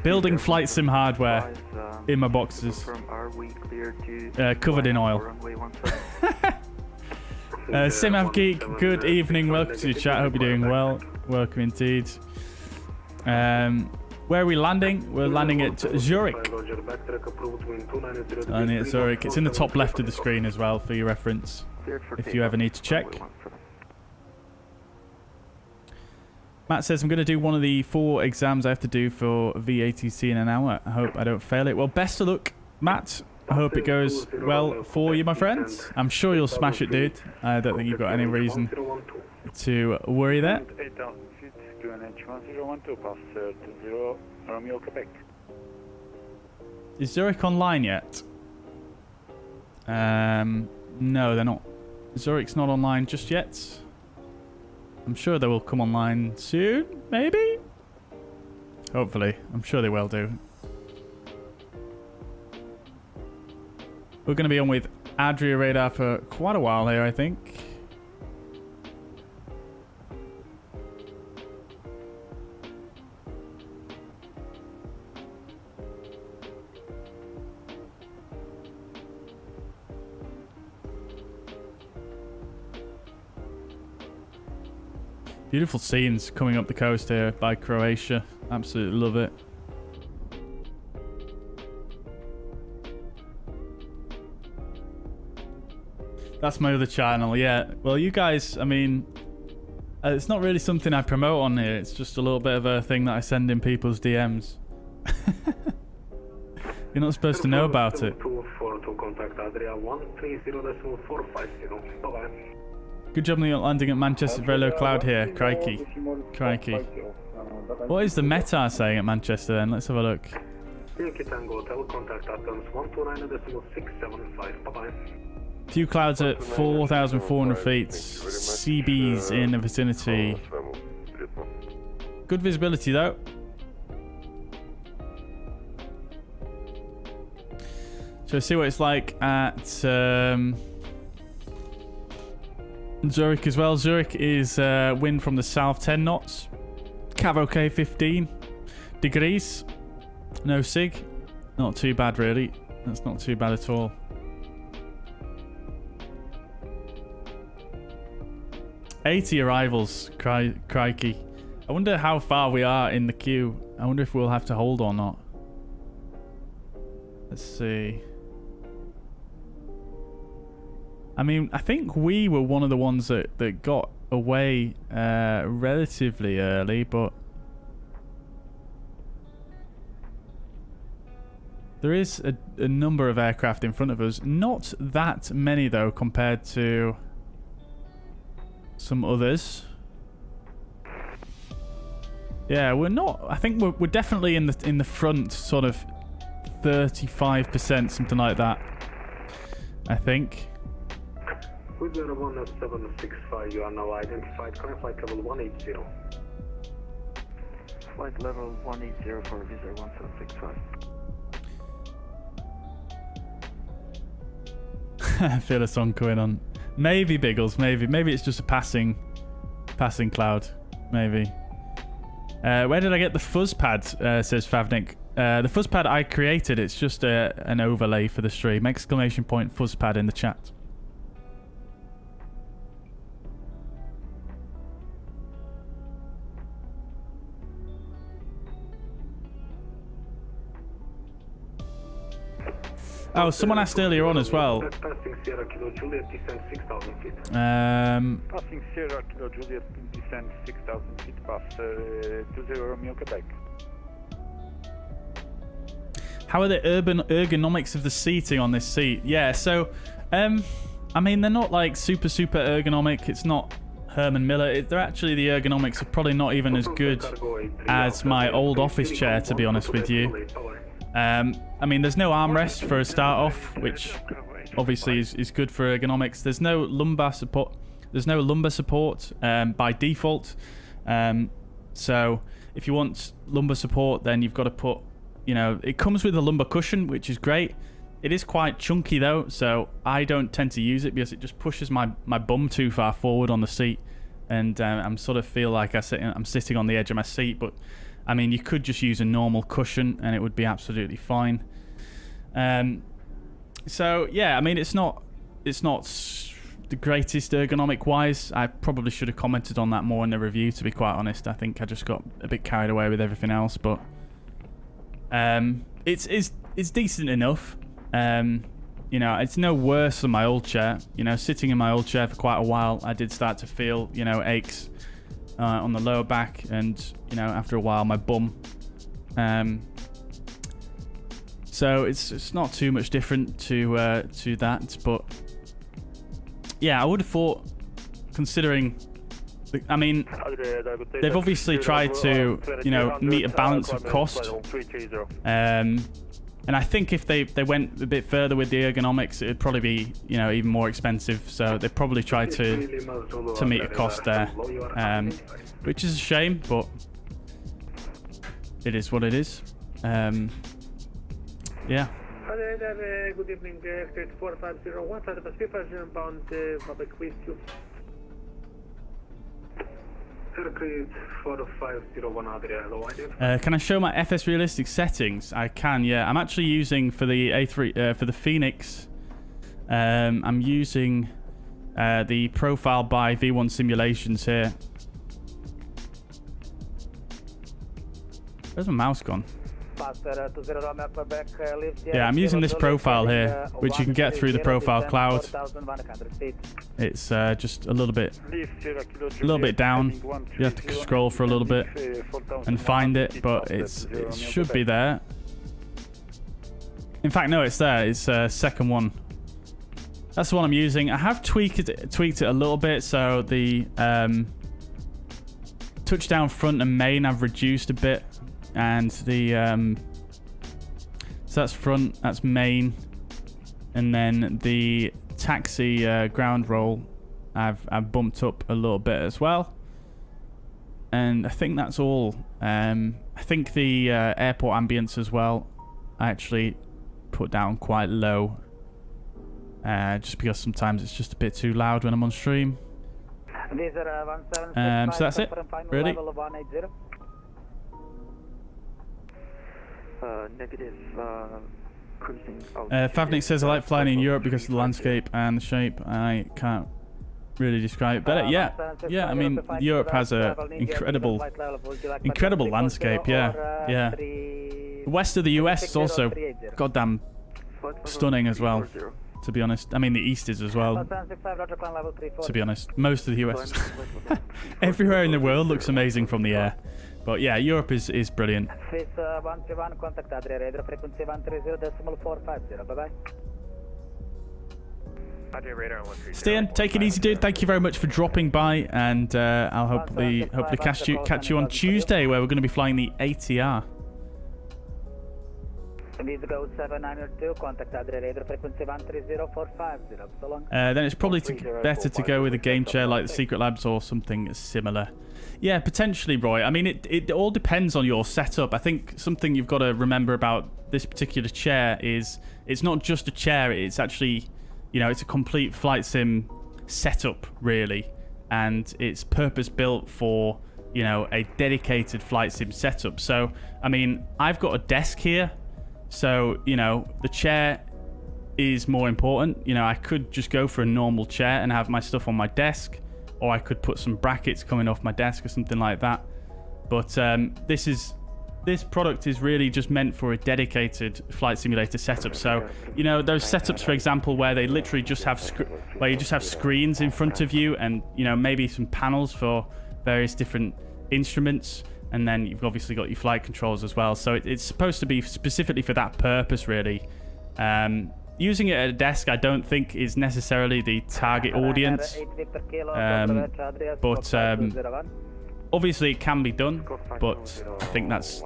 Building flight sim hardware in my boxes. Covered in oil. Simav Geek, good evening. Welcome to the chat. Hope you're doing well. Welcome indeed. Where are we landing? We're landing at Zurich. Landing at Zurich. It's in the top left of the screen as well for your reference, if you ever need to check. Matt says, I'm going to do one of the 4 exams I have to do for VATC in an hour. I hope I don't fail it. Well, best of luck, Matt. I hope it goes well for you, my friends. I'm sure you'll smash it, dude. I don't think you've got any reason to worry there. Is Zurich online yet? No, they're not. Zurich's not online just yet. I'm sure they will come online soon, maybe? Hopefully. I'm sure they will do. We're going to be on with Adria Radar for quite a while here, I think. Beautiful scenes coming up the coast here by Croatia. Absolutely love it. That's my other channel, yeah. Well, you guys, I mean, it's not really something I promote on here. It's just a little bit of a thing that I send in people's DMs. You're not supposed to know about it. Good job on the landing at Manchester. Very low cloud here. Crikey. Crikey. What is the METAR saying at Manchester then? Let's have a look. Few clouds at 4,400 feet. CBs in the vicinity. Good visibility though. So see what it's like at Zurich as well. Zurich is wind from the south 10 knots. Cav OK 15 degrees. No SIG. Not too bad really. That's not too bad at all. $80 arrivals. Crikey. I wonder how far we are in the queue. I wonder if we'll have to hold or not. Let's see. I mean, I think we were one of the ones that got away relatively early, but there is a number of aircraft in front of us. Not that many, though, compared to some others. Yeah, we're not. I think we're definitely in the front, sort of 35%, something like that. I think. With 1765, you are now identified. Current flight level 180. Flight level 180 for visa 1765. I feel a song going on. Maybe Biggles, maybe it's just a passing cloud. Maybe. Where did I get the fuzz pad? Says Favnik. The fuzz pad I created. It's just an overlay for the stream. Exclamation point fuzz pad in the chat. Oh, someone asked earlier on as well. Passing Sierra Kilo Juliet, descent 6,000 feet. Passing Sierra Kilo Juliet, descent 6,000 feet past 20 Romeo, Quebec. How are the ergonomics of the seating on this seat? Yeah, so, I mean, they're not like super ergonomic. It's not Herman Miller. They're actually, the ergonomics are probably not even as good as my old office chair, to be honest with you. I mean, there's no armrest for a start off, which obviously is good for ergonomics. There's no lumbar support. By default. So if you want lumbar support, then you've got to put, you know, it comes with a lumbar cushion, which is great. It is quite chunky though, so I don't tend to use it because it just pushes my bum too far forward on the seat, and I'm sort of feel like I'm sitting on the edge of my seat. But I mean, you could just use a normal cushion and it would be absolutely fine. So yeah, I mean, it's not the greatest ergonomic wise. I probably should have commented on that more in the review, to be quite honest. I think I just got a bit carried away with everything else, but it's decent enough. You know, it's no worse than my old chair. You know, sitting in my old chair for quite a while, I did start to feel, you know, aches on the lower back, and you know, after a while, my bum. So it's not too much different to that, but yeah, I would have thought, considering, I mean, they've obviously tried to, you know, meet a balance of cost. And I think if they went a bit further with the ergonomics, it'd probably be, you know, even more expensive. So they probably tried to meet a cost there, which is a shame, but it is what it is. Yeah. Good evening, 4501, Pacific Passenger bound Quebec with you. Circuit 4501 Adria, hello, can I show my FS realistic settings? I can, yeah. I'm actually using for the A3 for the Fenix. I'm using the profile by V1 simulations here. Where's my mouse gone? Yeah, I'm using this profile here, which you can get through the profile cloud. It's just a little bit down. You have to scroll for a little bit and find it, but it should be there. In fact, no, it's there. It's second one. That's the one I'm using. I have tweaked it a little bit, so the touchdown front and main I've reduced a bit. And the so that's front, that's main, and then the taxi ground roll I've bumped up a little bit as well. And I think that's all. I think the airport ambience as well, I actually put down quite low, just because sometimes it's just a bit too loud when I'm on stream. So that's it, really. Negative cruising. Favnik says I like flying in Europe because of the landscape and the shape. I can't really describe it better. Yeah. I mean, Europe has a incredible landscape. Yeah. The west of the US is also goddamn stunning as well. To be honest, I mean the east is as well. To be honest, most of the US, everywhere in the world looks amazing from the air. But yeah, Europe is brilliant. Face 131, contact Adria, radar frequency 130.450, bye-bye. Stian, take it easy, dude. Thank you very much for dropping by, and I'll hopefully catch you on Tuesday, where we're going to be flying the ATR. Go 7902, contact Adria radar frequency 130,450. So long. Then it's probably better to go with a game chair like the Secret Labs or something similar. Yeah, potentially, Roy. I mean, it all depends on your setup. I think something you've got to remember about this particular chair is it's not just a chair. It's actually, you know, it's a complete flight sim setup, really. And it's purpose-built for, you know, a dedicated flight sim setup. So, I mean, I've got a desk here. So, you know, the chair is more important. You know, I could just go for a normal chair and have my stuff on my desk, or I could put some brackets coming off my desk or something like that. But this product is really just meant for a dedicated flight simulator setup. So, you know, those setups, for example, where they literally just have where you just have screens in front of you, and, you know, maybe some panels for various different instruments. And then you've obviously got your flight controls as well. So it's supposed to be specifically for that purpose, really. Using it at a desk, I don't think is necessarily the target audience. But obviously it can be done. But I think that's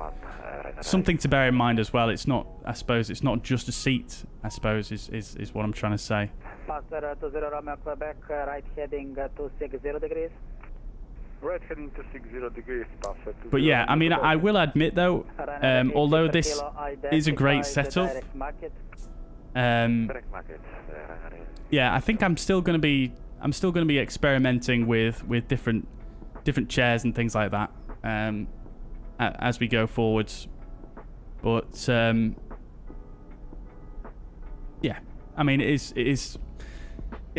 something to bear in mind as well. It's not, I suppose, it's not just a seat, I suppose, is what I'm trying to say. Passer 20 Romeo Quebec, right heading 260 degrees. Right heading to 60 degrees, passer. But yeah, I mean, I will admit though, although this is a great setup, yeah, I think I'm still going to be experimenting with different chairs and things like that as we go forwards. But yeah, I mean, it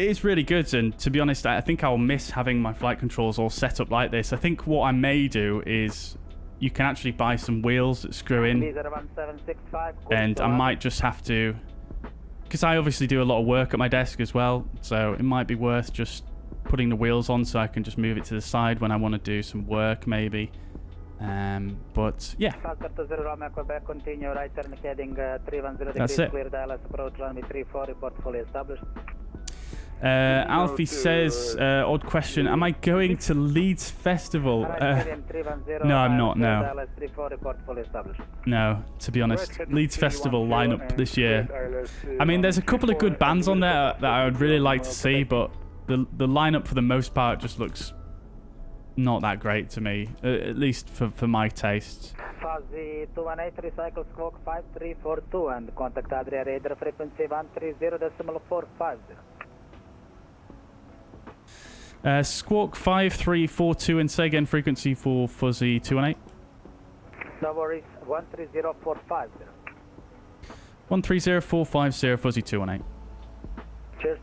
is really good, and to be honest, I think I'll miss having my flight controls all set up like this. I think what I may do is you can actually buy some wheels that screw in, and I might just have to, because I obviously do a lot of work at my desk as well, so it might be worth just putting the wheels on so I can just move it to the side when I want to do some work, maybe. But yeah, that's it. Alfie says, odd question, am I going to Leeds Festival? No, I'm not, no. No, to be honest. Leeds Festival lineup this year. I mean, there's a couple of good bands on there that I would really like to see, but the lineup for the most part just looks not that great to me, at least for my tastes. Fuzzy 218, recycle squawk 5342 and contact Adria radar frequency 130.450. Squawk 5342 and say again frequency for Fuzzy 218. No worries, 130.450. 130.450 Fuzzy 218. Cheers.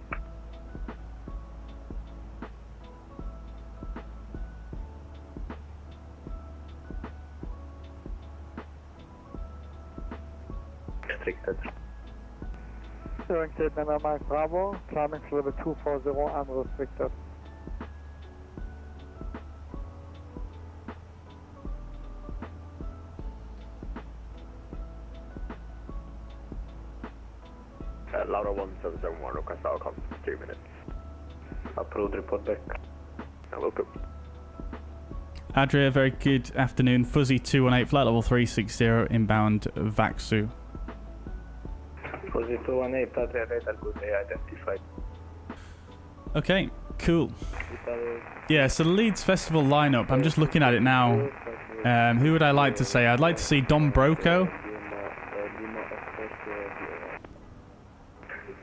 Restricted. Zurich November Mike Bravo, climbing to level 240 unrestricted. Laura 1771, request outcome, 2 minutes. Approved, report back. Welcome. Adria, very good afternoon. Fuzzy 218, flight level 360, inbound VATSIM. Fuzzy 218, Adria radar, good day, identified. Okay, cool. Yeah, so the Leeds Festival lineup, I'm just looking at it now. Who would I like to say? I'd like to see Don Broco.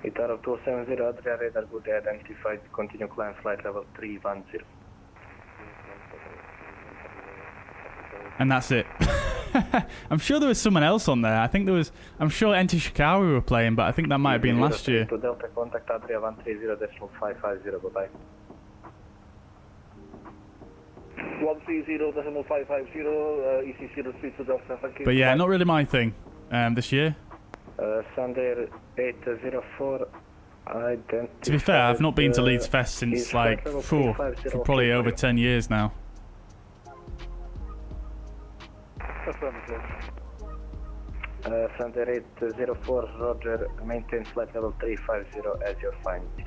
Guitar of 270, Adria radar, good day, identified. Continue climb flight level 310. And that's it. I'm sure there was someone else on there. I think there was, I'm sure Enter Shikawa were playing, but I think that might have been last year. To Delta, contact Adria 130.550, bye-bye. 130.550, EC03 to Delta, thank you. But yeah, not really my thing this year. Sunday 804, identified. To be fair, I've not been to Leeds Fest since like, for probably over 10 years now. Sunday 804, Roger, maintain flight level 350 as your finding.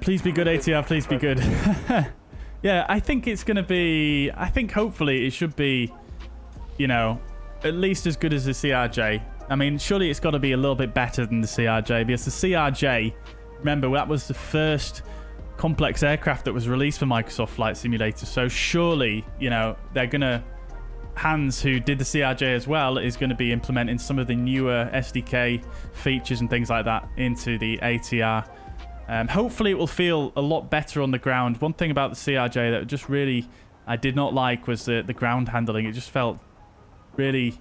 Please be good, ATR. Please be good. Yeah, I think it's going to be... I think hopefully it should be, you know, at least as good as the CRJ. I mean, surely it's got to be a little bit better than the CRJ, because the CRJ, remember, that was the first complex aircraft that was released for Microsoft Flight Simulator. So surely, you know, they're going to... Hans, who did the CRJ as well, is going to be implementing some of the newer SDK features and things like that into the ATR. Hopefully it will feel a lot better on the ground. One thing about the CRJ that just really I did not like was the ground handling. It just felt really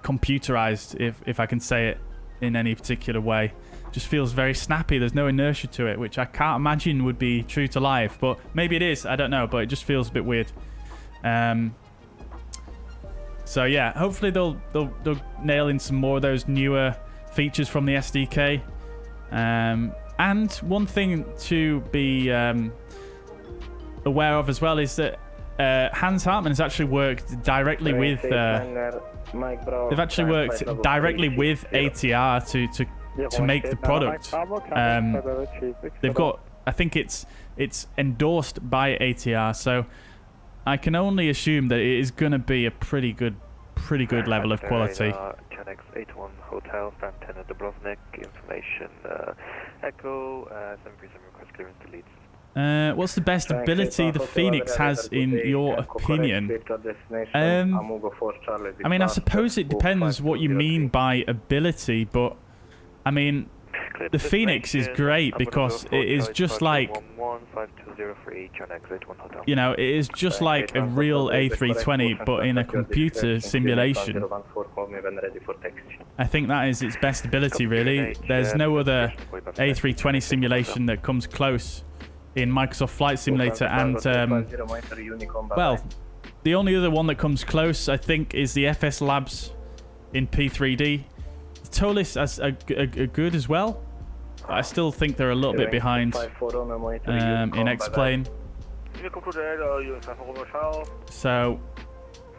computerized, if I can say it in any particular way. Just feels very snappy. There's no inertia to it, which I can't imagine would be true to life, but maybe it is. I don't know, but it just feels a bit weird. So yeah, hopefully they'll nail in some more of those newer features from the SDK. And one thing to be aware of as well is that Hans Hartmann has actually worked directly with they've actually worked directly with ATR to make the product. They've got, I think it's endorsed by ATR, so I can only assume that it is going to be a pretty good level of quality. Chanex 81 Hotel, Fran 10 at Dubrovnik, information Echo, 737 request clearance to Leeds. What's the best ability the Fenix has in your opinion? I mean, I suppose it depends what you mean by ability, but I mean, the Fenix is great because it is just like, you know, it is just like a real A320 but in a computer simulation. I think that is its best ability, really. There's no other A320 simulation that comes close in Microsoft Flight Simulator, and well, the only other one that comes close, I think, is the FS Labs in P3D. Tolis are good as well. I still think they're a little bit behind in X-Plane. So,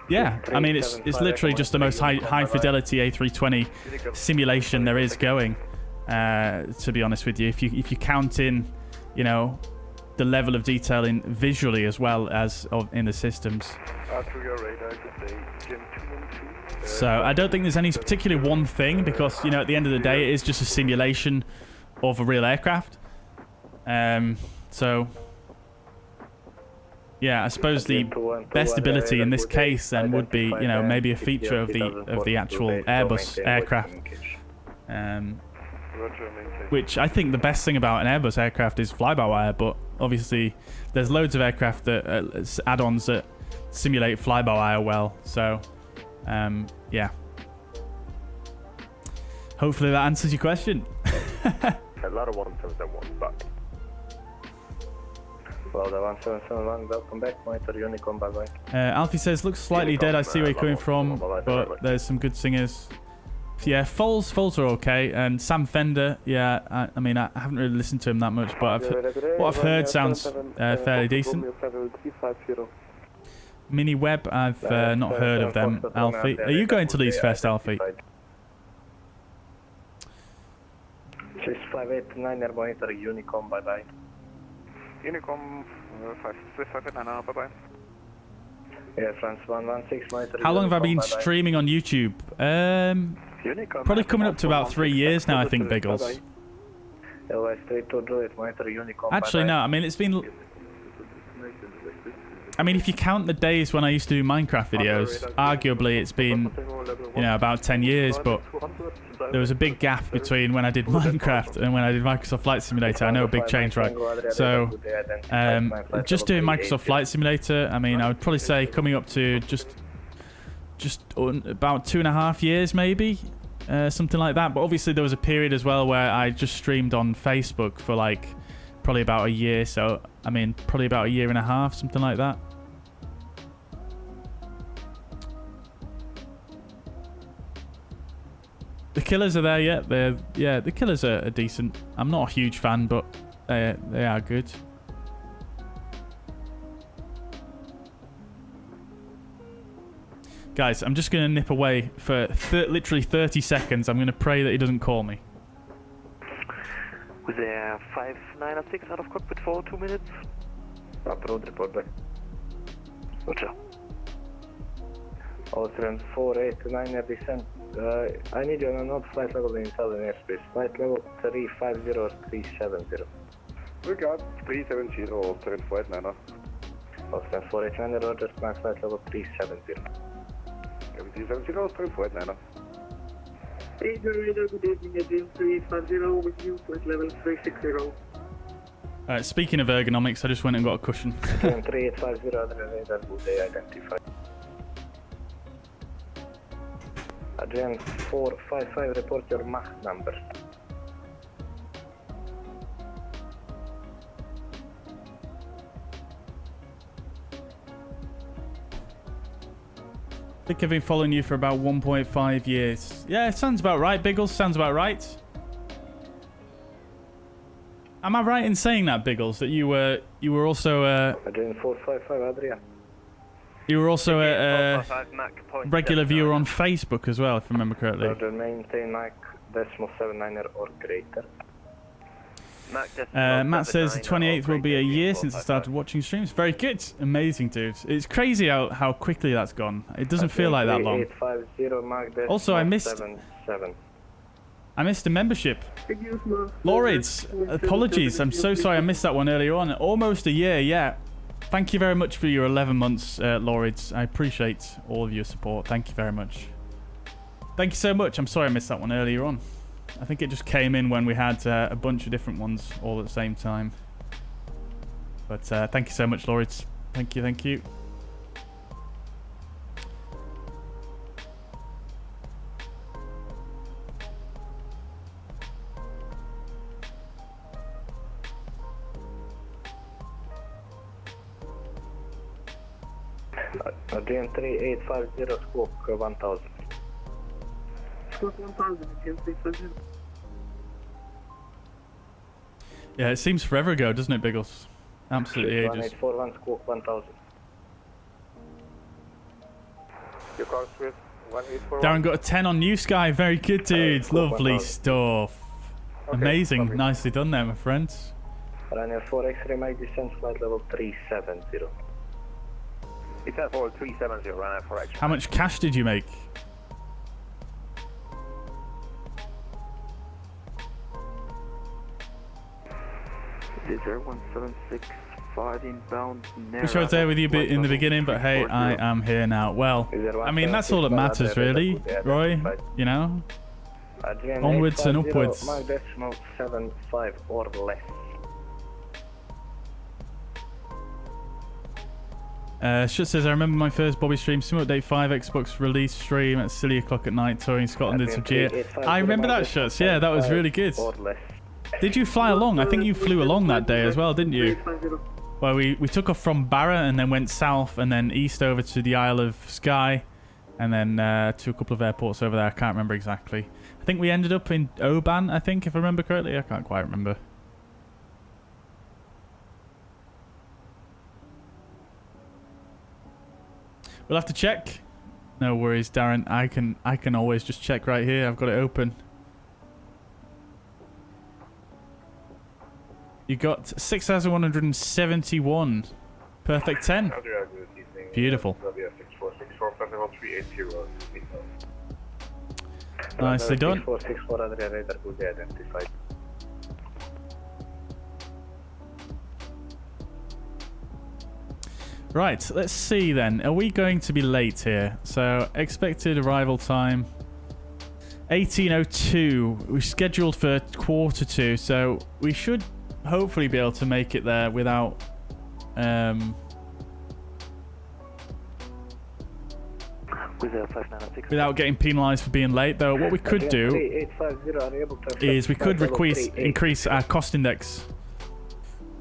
yeah, I mean, it's literally just the most high fidelity A320 simulation there is going. To be honest with you, if you count in, you know, the level of detail in visually as well as in the systems. So I don't think there's any particular one thing, because, you know, at the end of the day, it is just a simulation of a real aircraft. So yeah, I suppose the best ability in this case then would be, you know, maybe a feature of the actual Airbus aircraft. Which I think the best thing about an Airbus aircraft is fly-by-wire, but obviously there's loads of aircraft that add-ons that simulate fly-by-wire well. So yeah, hopefully that answers your question. A lot of 171 back. Well, the 1771, welcome back, monitor Unicorn, bye-bye. Alfie says, looks slightly dead, I see where you're coming from, but there's some good singers. Yeah, Foles are okay, and Sam Fender, yeah, I mean, I haven't really listened to him that much, but what I've heard sounds fairly decent. Mini Web, I've not heard of them, Alfie. Are you going to Leeds Fest, Alfie? 6589 airborne monitor Unicom, bye-bye. Unicom 5659, bye-bye. Yeah, France 116 monitor. How long have I been streaming on YouTube? Probably coming up to about 3 years now, I think, Biggles. Actually, no, I mean, it's been... I mean, if you count the days when I used to do Minecraft videos, arguably it's been, you know, about 10 years, but there was a big gap between when I did Minecraft and when I did Microsoft Flight Simulator. I know, a big change, right? So, just doing Microsoft Flight Simulator, I mean, I would probably say coming up to just about 2.5 years, maybe, something like that. But obviously there was a period as well where I just streamed on Facebook for like probably about a year. So, I mean, probably about 1.5 years, something like that. The Killers are there, yeah. The Killers are decent. I'm not a huge fan, but they are good. Guys, I'm just going to nip away for literally 30 seconds. I'm going to pray that he doesn't call me. With a 5906 out of cockpit for 2 minutes. Approved, report back. Roger. Austrian 489 descent. I need you on a node flight level in southern airspace. Flight level 350 or 370. Regard 370, Austrian 489. Austrian 489, Roger, climb flight level 370. 370, Austrian 489. Radar, good evening, Adrian 350 with you, flight level 360. Alright, speaking of ergonomics, I just went and got a cushion. Adrian 3850, Adrian radar, good day, identified. Adrian 455, report your Mach number. I think I've been following you for about 1.5 years. Yeah, it sounds about right, Biggles. Sounds about right. Am I right in saying that, Biggles? That you were also Adrian 455, Adrian. You were also a regular viewer on Facebook as well, if I remember correctly. Roger, maintain Mach .79 or greater. Matt says the 28th will be a year since I started watching streams. Very good. Amazing, dude. It's crazy how quickly that's gone. It doesn't feel like that long. Also, I missed a membership. Lawrence, apologies. I'm so sorry I missed that one earlier on. Almost a year, yeah. Thank you very much for your 11 months, Lawrence. I appreciate all of your support. Thank you very much. Thank you so much. I'm sorry I missed that one earlier on. I think it just came in when we had a bunch of different ones all at the same time. But thank you so much, Lawrence. Thank you, thank you. Adrian 3850, squawk 1000. Squawk 1000, Adrian 350. Yeah, it seems forever ago, doesn't it, Biggles? Absolutely ages. 1841, squawk 1000. Your call with 1841. Darren got a 10 on New Sky. Very good, dude. Lovely stuff. Okay, amazing. Lovely. Nicely done there, my friends. Ryanair 4 X-ray, Mike descent, flight level 370. It's at 370, Ryanair 4 X-ray. How much cash did you make? Is there 1765 inbound? Wish I was there with you in the beginning, but hey, I am here now. Well, I mean, that's all that matters, really, Roy. You know? Onwards and upwards. Mach decimal 75 or less. Shut says, I remember my first Bobby stream, Sim Update 5 Xbox release stream at silly o'clock at night, touring Scotland and some GA. I remember that, Shuts. Yeah, that was really good. Did you fly along? I think you flew along that day as well, didn't you? Well, we took off from Barra and then went south and then east over to the Isle of Skye and then to a couple of airports over there. I can't remember exactly. I think we ended up in Oban, I think, if I remember correctly. I can't quite remember. We'll have to check. No worries, Darren. I can always just check right here. I've got it open. You got 6,171. Perfect 10. Beautiful. Nicely done. Right, let's see then. Are we going to be late here? So, expected arrival time 18:02. We're scheduled for 1:45, so we should hopefully be able to make it there without without getting penalised for being late. Though what we could do is we could increase our cost index.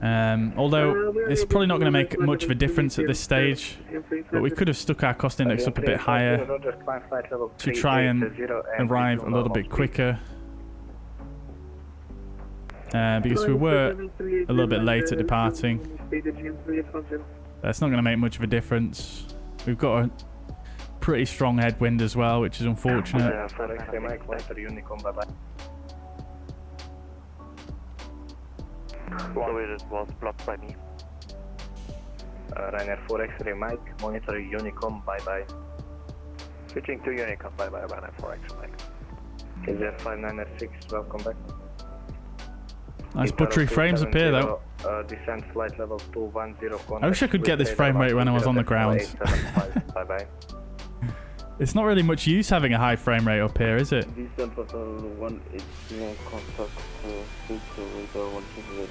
Although it's probably not going to make much of a difference at this stage, but we could have stuck our cost index up a bit higher to try and arrive a little bit quicker. Because we were a little bit late at departing. That's not going to make much of a difference. We've got a pretty strong headwind as well, which is unfortunate. So it was blocked by me. Ryanair 4X-ray Mike, monitor Unicom, bye-bye. Switching to Unicom, bye-bye, Ryanair 4X, Mike. Is there 596, welcome back. Nice buttery frames appear though. Descent flight level 210. I wish I could get this frame rate when I was on the ground. Bye-bye. It's not really much use having a high frame rate up here, is it? Descent level 181, contact filter radar 100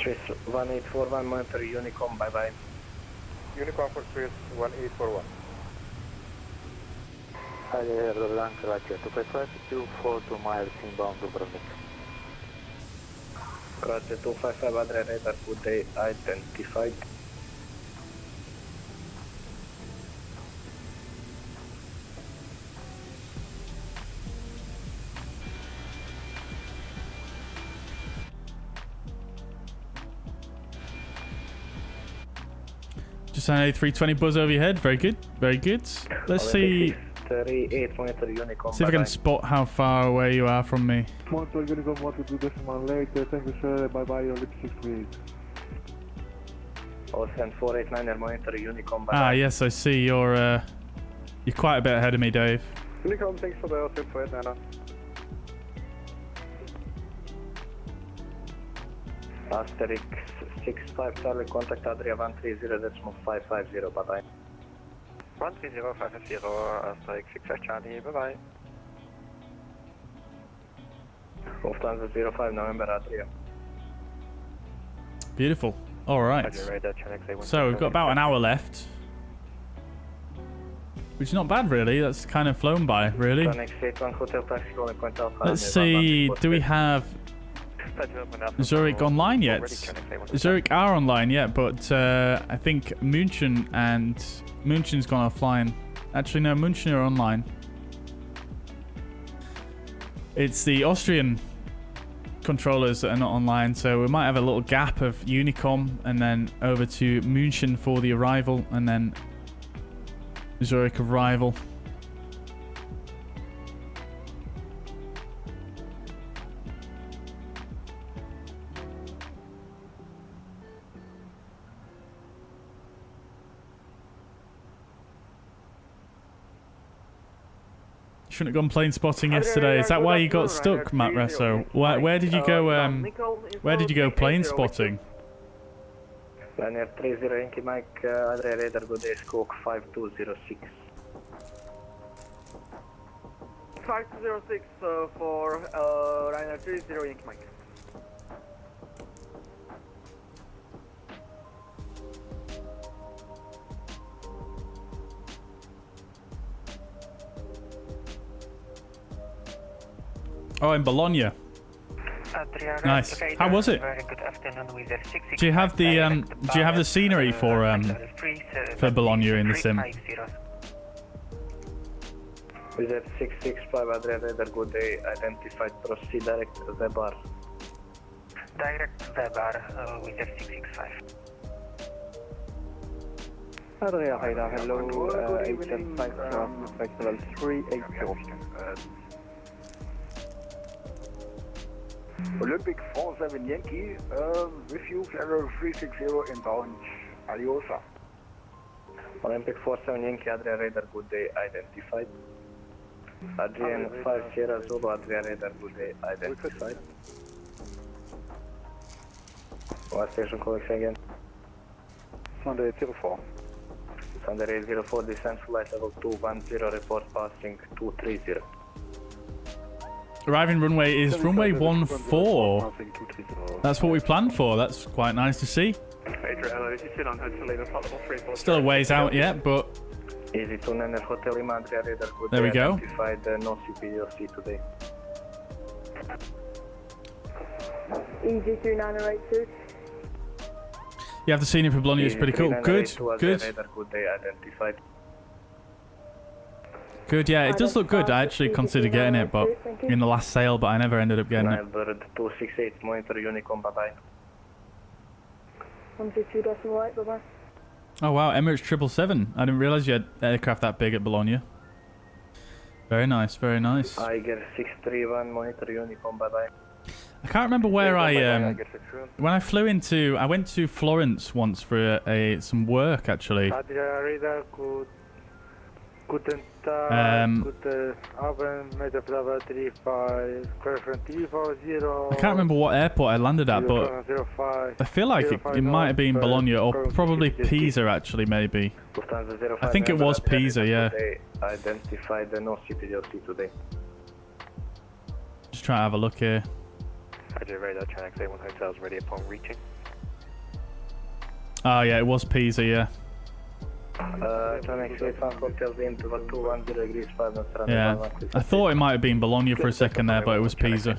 Swiss 1841, monitor Unicom, bye-bye. Unicom for Swiss 1841. Hi there, Blanc, Roger, 252 miles inbound Dubrovnik. Roger, 255, Adria radar, good day, identified. Just an A320 buzz over your head. Very good. Very good. Let's see. 38, monitor Unicom. See if I can spot how far away you are from me. Monitor Unicom 122.1 late. Thank you, sir. Bye bye. Your lip 638. Ocean 489, monitor Unicom. Bye Ah, yes, I see. You're quite a bit ahead of me, Dave. Unicom, thanks for the Ocean 489. Asterix 65 Charlie, contact Adria 130.550, bye bye. 130.550, Asterix 65 Charlie, bye bye. Lufthansa 05 November Adria. Beautiful. All right. So we've got about an hour left, which is not bad, really. That's kind of flown by, really. Let's see. Do we have Zurich online yet? Zurich are online yet, but I think München's gone offline. Actually, no, München are online. It's the Austrian controllers that are not online, so we might have a little gap of Unicom and then over to München for the arrival, and then Zurich arrival. Shouldn't have gone plane spotting yesterday. Is that why you got stuck, Matt Resso? Where did you go? Where did you go plane spotting? Ryanair 30 Yankee Mike, Adria radar, good day, Squawk 5206. 5206 for Ryanair 30 Yankee Mike. Oh, in Bologna. Nice. How was it? Do you have the scenery for Bologna in the sim? Wizard 665 Adria radar, good day, identified, proceed direct Webar. Direct Webar, Wizard 665. Adria radar, hello, 875 flight level 380. Olympic 47 Yankee, with you, level 360 inbound, Aerosoft. Olympic 47 Yankee, Adria radar, good day, identified. Adrian 5 Sierra Zulu, Adria radar, good day, identified. What station calling again? Sunday 04. Sunday 04, descent flight level 210, report passing 230. Arriving runway is runway 14. That's what we planned for. That's quite nice to see. Still a ways out yet, but Easy to Nenner Hotel Lima, Adria radar, good there we go. Identified, no CPDLC today. Easy 3982. You have the scenery for Bologna. It's pretty cool. Good, good. Good day, identified. Good, yeah, it does look good. I actually considered getting it, but in the last sale, but I never ended up getting it. Bird 268, monitor Unicom, bye-bye. 152.8, bye-bye. Oh wow, Emirates 777. I didn't realise you had aircraft that big at Bologna. Very nice, very nice. Eiger 631, monitor Unicom, bye-bye. I can't remember where when I flew into. I went to Florence once for some work actually. Adria radar, guten Tag, guten Abend, MSFS 35, Quadrant TV0. I can't remember what airport I landed at, but I feel like it might have been Bologna or probably Pisa actually, maybe. I think it was Pisa, yeah. Identified the no CPDLC today. Just try to have a look here. Roger, radar, Channel A1 hotels ready upon reaching. Oh yeah, it was Pisa, yeah. Channel A1 hotels in to 210 degrees 5 and yeah, I thought it might have been Bologna for a second there, but it was Pisa.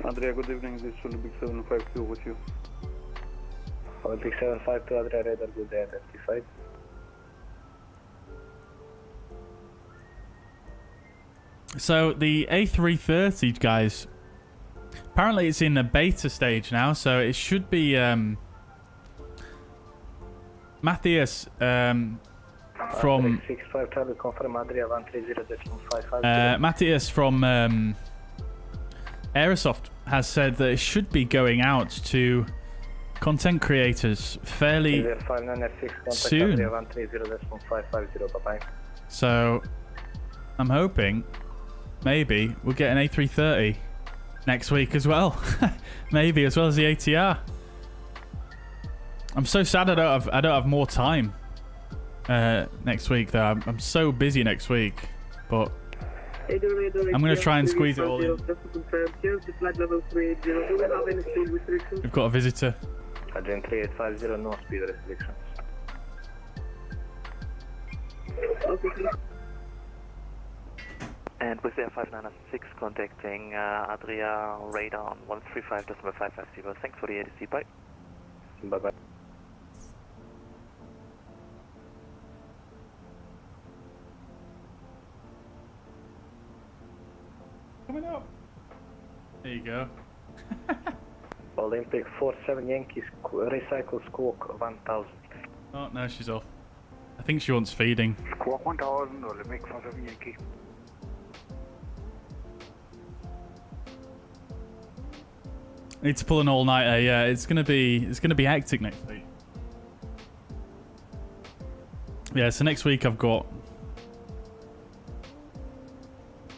Adria, good evening. This is Olympic 752 with you. Olympic 752, Adria radar, good day, identified. So the A330, guys, apparently it's in a beta stage now, so it should be Matthias from Matthias from Aerosoft has said that it should be going out to content creators fairly soon. So I'm hoping maybe we'll get an A330 next week as well. Maybe as well as the ATR. I'm so sad I don't have more time next week though. I'm so busy next week, but I'm going to try and squeeze it all in. We've got a visitor. Agent 3850, no speed restrictions. And with the 596 contacting Adria radar on 135.550. Thanks for the ADC. Bye. Bye bye. Coming up. There you go. Olympic 47 Yankees, recycle squawk 1000. Oh no, she's off. I think she wants feeding. Squawk 1000, Olympic 47 Yankee. Need to pull an all-nighter. Yeah, it's gonna be hectic next week. Yeah, so next week I've got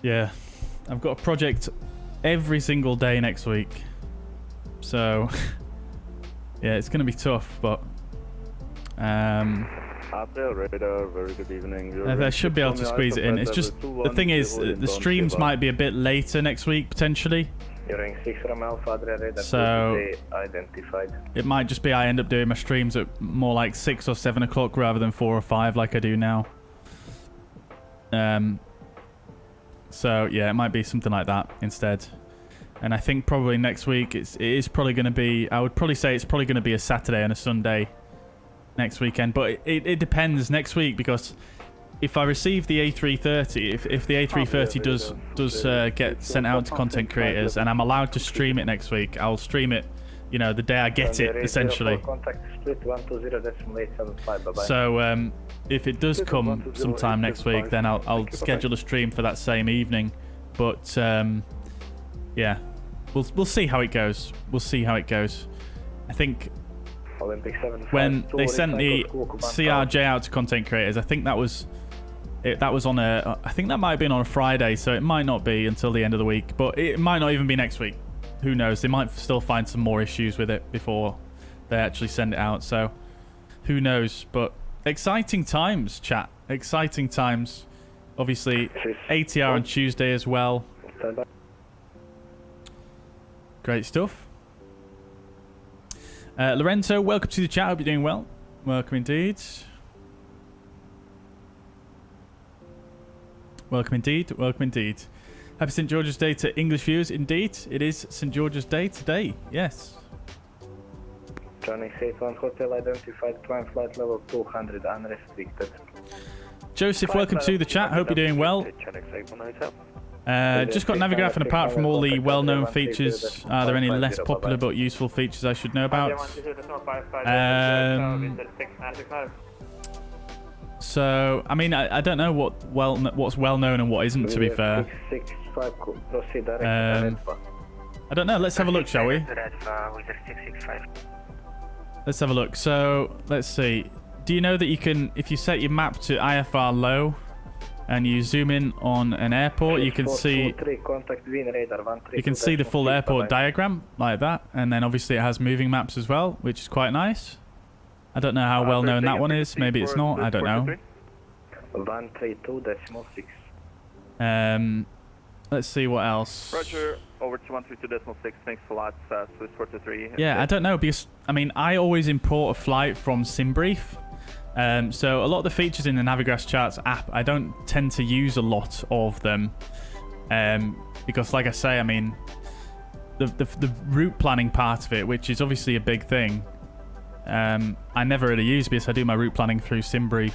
a project every single day next week. So yeah, it's gonna be tough, but Adria radar, very good evening. I should be able to squeeze it in. It's just the thing is the streams might be a bit later next week potentially. You're 6 from Alpha, Adria radar, so identified. It might just be I end up doing my streams at more like 6 or 7 o'clock rather than 4 or 5 like I do now. So yeah, it might be something like that instead. And I think probably next week it is probably going to be, I would probably say it's probably going to be a Saturday and a Sunday next weekend. But it depends next week, because if I receive the A330, if the A330 does get sent out to content creators and I'm allowed to stream it next week, I'll stream it, you know, the day I get it, essentially. So if it does come sometime next week, then I'll schedule a stream for that same evening. But yeah, we'll see how it goes. We'll see how it goes. I think when they sent the CRJ out to content creators, I think that was on a, I think that might have been on a Friday, so it might not be until the end of the week, but it might not even be next week. Who knows? They might still find some more issues with it before they actually send it out, so who knows? But exciting times, chat. Exciting times. Obviously, ATR on Tuesday as well. Great stuff. Lorenzo, welcome to the chat. Hope you're doing well. Welcome indeed. Welcome indeed. Welcome indeed. Happy St. George's Day to English viewers. Indeed, it is St. George's Day today. Yes. Johnny 81 Hotel identified, climb flight level 200 unrestricted. Joseph, welcome to the chat. Hope you're doing well. Just got Navigraph, and apart from all the well-known features, are there any less popular but useful features I should know about? So, I mean, I don't know what's well known and what isn't, to be fair. 665, proceed direct I don't know. Let's have a look, shall we? Let's have a look. So, let's see. Do you know that you can, if you set your map to IFR low and you zoom in on an airport, you can see the full airport diagram like that, and then obviously it has moving maps as well, which is quite nice. I don't know how well known that one is. Maybe it's not. I don't know. 132.6. Let's see what else. Roger. Over to 132.6. Thanks a lot. Swiss 423. Yeah, I don't know because I mean I always import a flight from SimBrief. So a lot of the features in the Navigraph Charts app, I don't tend to use a lot of them because, like I say, I mean, the route planning part of it, which is obviously a big thing, I never really use because I do my route planning through SimBrief.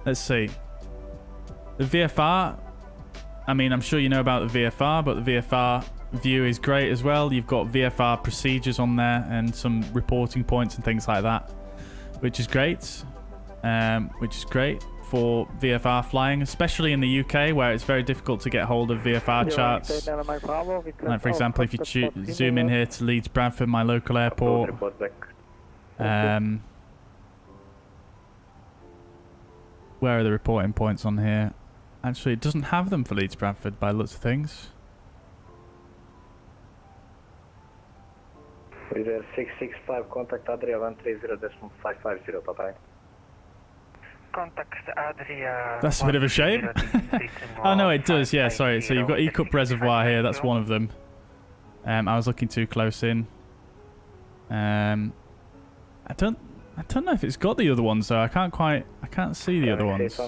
Let's see. The VFR, I mean, I'm sure you know about the VFR, but the VFR view is great as well. You've got VFR procedures on there and some reporting points and things like that, which is great. For VFR flying, especially in the UK where it's very difficult to get hold of VFR charts. Like, for example, if you zoom in here to Leeds Bradford, my local airport. Where are the reporting points on here? Actually, it doesn't have them for Leeds Bradford by lots of things. With 665, contact Adria 130.550, bye-bye. Contact Adria. That's a bit of a shame. Oh no, it does, yeah, sorry. So you've got E-Cup Reservoir here, that's one of them. I was looking too close in. I don't know if it's got the other ones though. I can't see the other ones.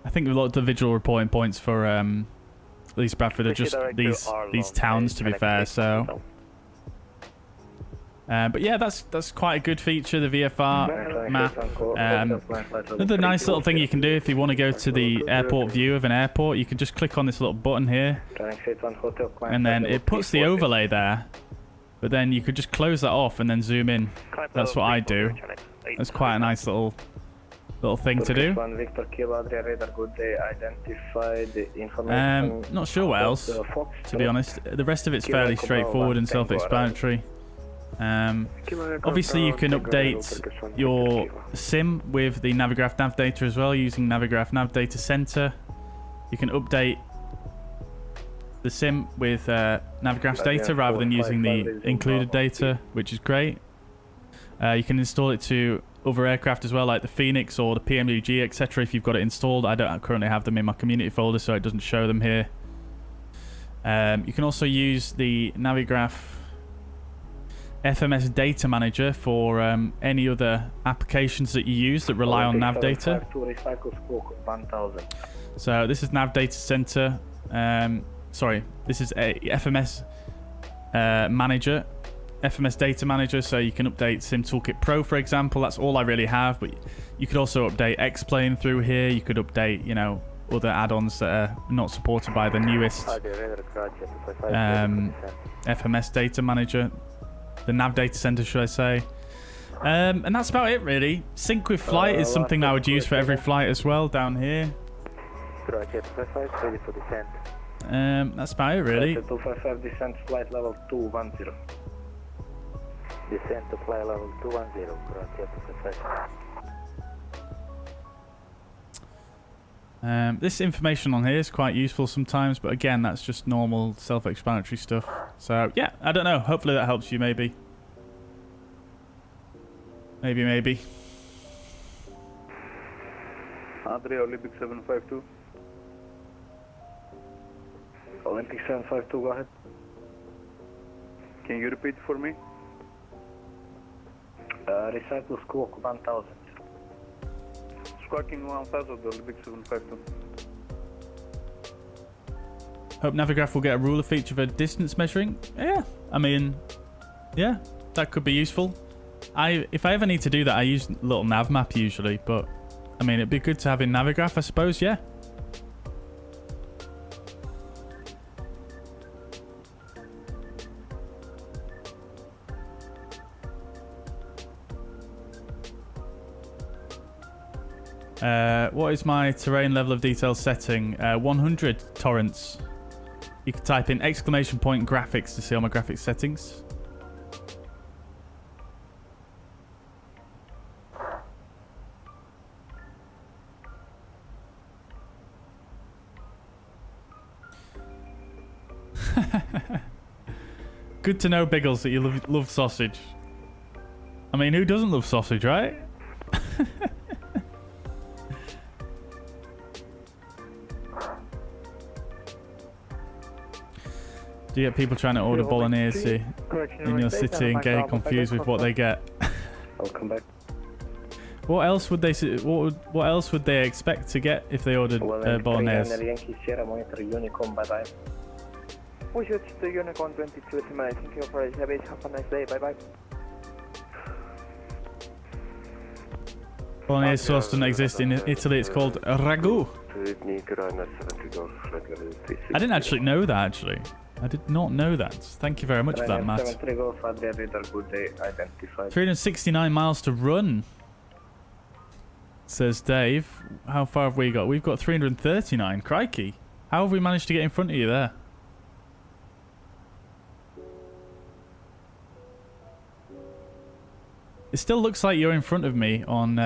I think a lot of the visual reporting points for Leeds Bradford are just these towns, to be fair. So, but yeah, that's quite a good feature, the VFR map. Another nice little thing you can do if you want to go to the airport view of an airport, you can just click on this little button here, and then it puts the overlay there. But then you could just close that off and then zoom in. That's what I do. That's quite a nice little thing to do. Not sure what else, to be honest. The rest of it's fairly straightforward and self-explanatory. Obviously you can update your sim with the Navigraph Nav Data as well using Navigraph Nav Data Center. You can update the sim with Navigraph's data rather than using the included data, which is great. You can install it to other aircraft as well, like the Fenix or the PMDG, etc. if you've got it installed. I don't currently have them in my community folder, so it doesn't show them here. You can also use the Navigraph FMS Data Manager for any other applications that you use that rely on nav data. So this is Nav Data Center. Sorry, this is a FMS manager, FMS Data Manager, so you can update SimToolkitPro, for example. That's all I really have, but you could also update X-Plane through here. You could update, you know, other add-ons that are not supported by the newest FMS Data Manager, the Nav Data Center, should I say. And that's about it, really. Sync with flight is something I would use for every flight as well, down here. That's about it, really. 255 descent flight level 210. Descent to flight level 210. This information on here is quite useful sometimes, but again, that's just normal self-explanatory stuff. So yeah, I don't know. Hopefully that helps you. Maybe. Adria Olympic 752. Olympic 752, go ahead. Can you repeat for me? Recycle Squawk 1000. Squawking 1000, Olympic 752. Hope Navigraph will get a ruler feature for distance measuring. Yeah, I mean, yeah, that could be useful. If I ever need to do that, I use little nav map usually, but I mean, it'd be good to have in Navigraph, I suppose, yeah. What is my terrain level of detail setting? 100 torrents. You can type in exclamation point graphics to see all my graphics settings. Good to know, Biggles, that you love sausage. I mean, who doesn't love sausage, right? Do you get people trying to order bolognese in your city and getting confused with what they get? I'll come back. What else would they? What else would they expect to get if they ordered bolognese? We should to Unicorn 22 tonight. Thank you for it. Have a nice day. Bye bye. Bolognese sauce doesn't exist in Italy. It's called ragu. I didn't actually know that. Actually, I did not know that. Thank you very much for that, Matt. 369 miles to run, says Dave. How far have we got? We've got 339. Crikey! How have we managed to get in front of you there? It still looks like you're in front of me on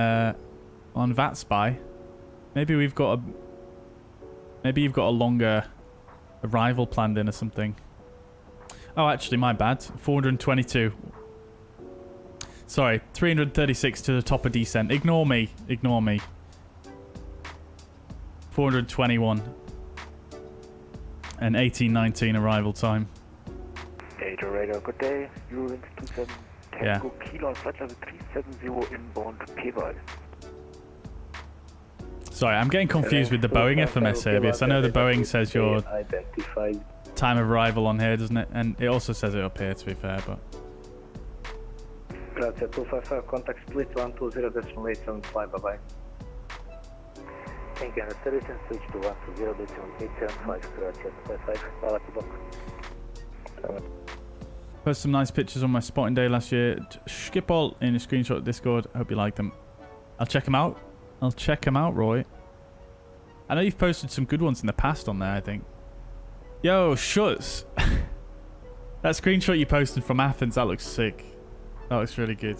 VATSpy. Maybe we've got a. Maybe you've got a longer arrival planned in or something. Oh, actually, my bad. 422. Sorry, 336 to the top of descent. Ignore me. Ignore me. 421. And 1819 arrival time. Data radar, good day. Eurowings 27 Yeah. Tango Kilo, flight level 370 inbound P-Ball. Sorry, I'm getting confused with the Boeing FMS here because I know the Boeing says your time of arrival on here, doesn't it? And it also says it up here, to be fair, but... Grazie, 255, contact split 120.875, bye-bye. Thank you, service and switch to 120.875, grazie, 255, Posted some nice pictures on my spotting day last year. Skip all in a screenshot of Discord. I hope you like them. I'll check them out. I'll check them out, Roy. I know you've posted some good ones in the past on there, I think. Yo, shuts. That screenshot you posted from Athens, that looks sick. That looks really good.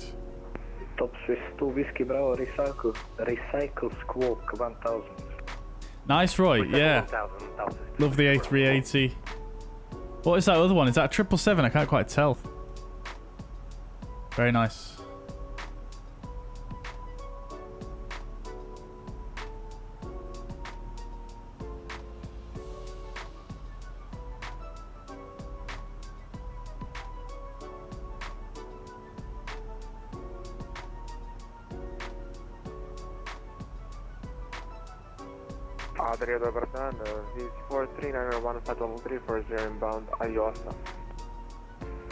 Top Swiss 2 Whiskey Bravo, recycle Squawk 1000. Nice, Roy. Yeah. Love the A380. What is that other one? Is that a 777? I can't quite tell. Very nice. Adria Dobardan, V4391 Fatal 340 inbound Aerosoft.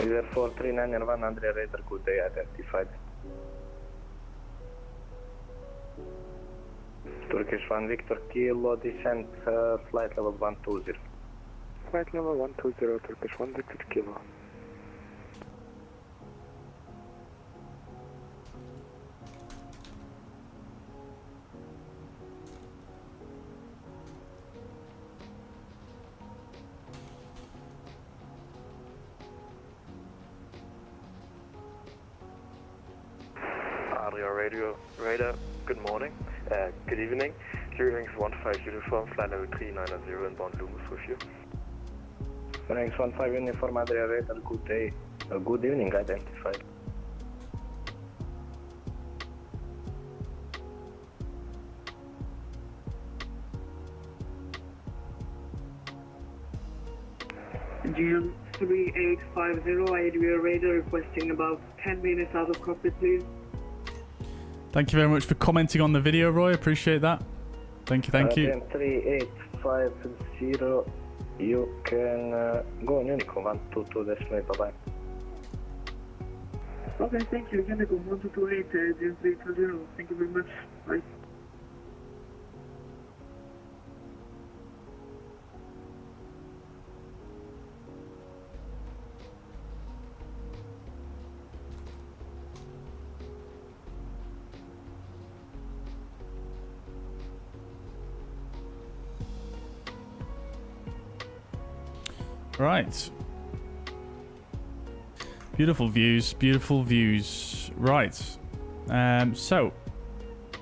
Either 4391 Andrea Radar, good day, identified. Turkish 1 Victor Kilo, descent, flight level 120. Flight level 120, Turkish 1 Victor Kilo. Radar, good morning, good evening. Eurowings 15 uniform, flight level 390 inbound Loomis with you. Eurowings 15 uniform, Adria Radar, good day, good evening, identified. GM 3850, Adria Radar requesting about 10 minutes out of cockpit, please. Thank you very much for commenting on the video, Roy. Appreciate that. Thank you, thank you. 3850, you can go on Unicorn 122.8, bye-bye. Okay, thank you. Unicorn 1228, GM 320, thank you very much. Bye. Right. Beautiful views, beautiful views. Right. So,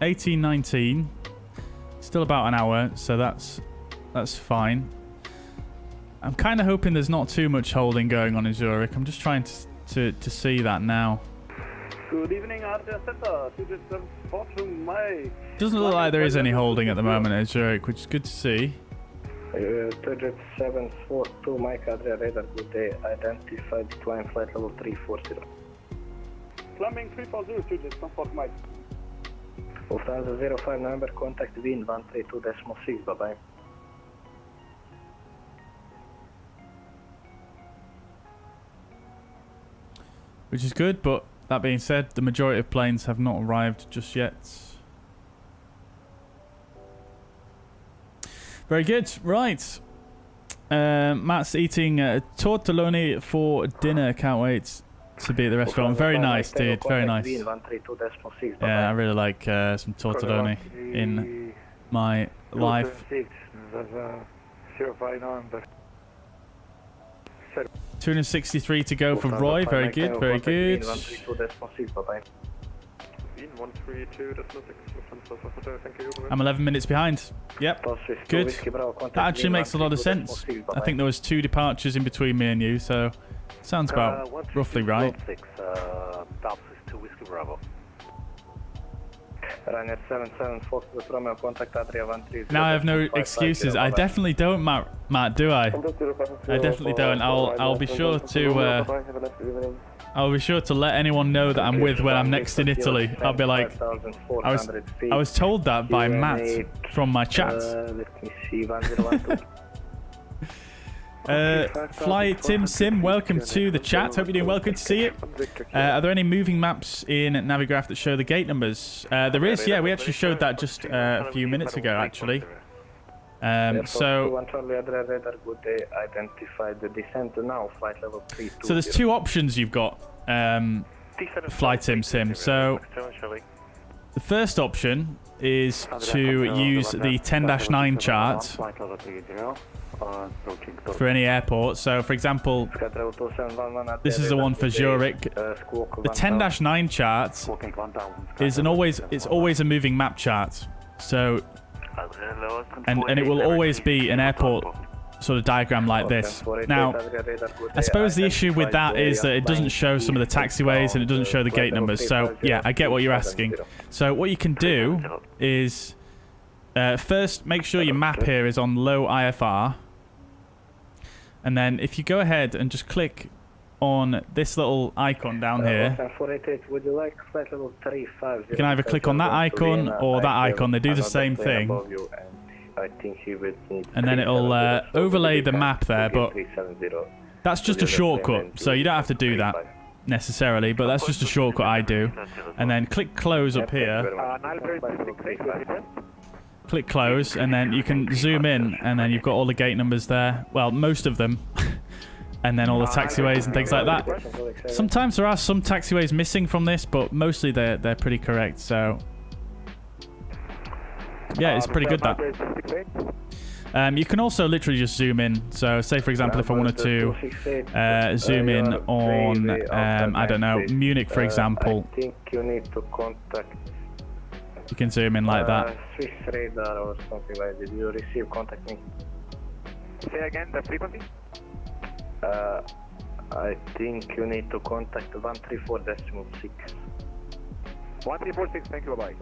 18:19. Still about an hour, so that's fine. I'm kind of hoping there's not too much holding going on in Zurich. I'm just trying to see that now. Good evening, Athens. Doesn't look like there is any holding at the moment in Zurich, which is good to see. 742 Mike Adria radar, good day. Identified climb flight level 340. Climbing 340, Tujet, comfort Mike. Lufthansa 05 November, contact wind 132.6, bye bye. Which is good, but that being said, the majority of planes have not arrived just yet. Very good. Right. Matt's eating tortelloni for dinner. Can't wait to be at the restaurant. Very nice, dude. Very nice. Yeah, I really like some tortelloni in my life. 263 to go for Roy. Very good, very good. I'm 11 minutes behind. Yep, good. That actually makes a lot of sense. I think there was 2 departures in between me and you, so sounds about roughly right. Now I have no excuses. I definitely don't, Matt, do I? I definitely don't. I'll be sure to I'll be sure to let anyone know that I'm with when I'm next in Ity. I'll be like, I was told that by Matt from my chat. Fly Tim Sim, welcome to the chat. Hope you're doing well. Good to see you. Are there any moving maps in Navigraph that show the gate numbers? There is, yeah. We actually showed that just a few minutes ago, actually. So there's 2 options you've got, Fly Tim Sim. So the first option is to use the 10-9 chart for any airport. So for example, this is the one for Zurich. The 10-9 chart is it's always a moving map chart. So and it will always be an airport sort of diagram like this. Now, I suppose the issue with that is that it doesn't show some of the taxiways and it doesn't show the gate numbers. So yeah, I get what you're asking. So what you can do is first make sure your map here is on low IFR. And then if you go ahead and just click on this little icon down here, you can either click on that icon or that icon. They do the same thing. And then it'll overlay the map there, but that's just a shortcut, so you don't have to do that necessarily, but that's just a shortcut I do. And then click close up here. Click close, and then you can zoom in, and then you've got all the gate numbers there. Well, most of them. And then all the taxiways and things like that. Sometimes there are some taxiways missing from this, but mostly they're pretty correct, so yeah, it's pretty good, that. You can also literally just zoom in. So say for example, if I wanted to zoom in on I don't know, Munich for example, you can zoom in like that. Swiss radar or something like that. Did you receive contact me? Say again the frequency. I think you need to contact 134.6. 1346, thank you, bye-bye.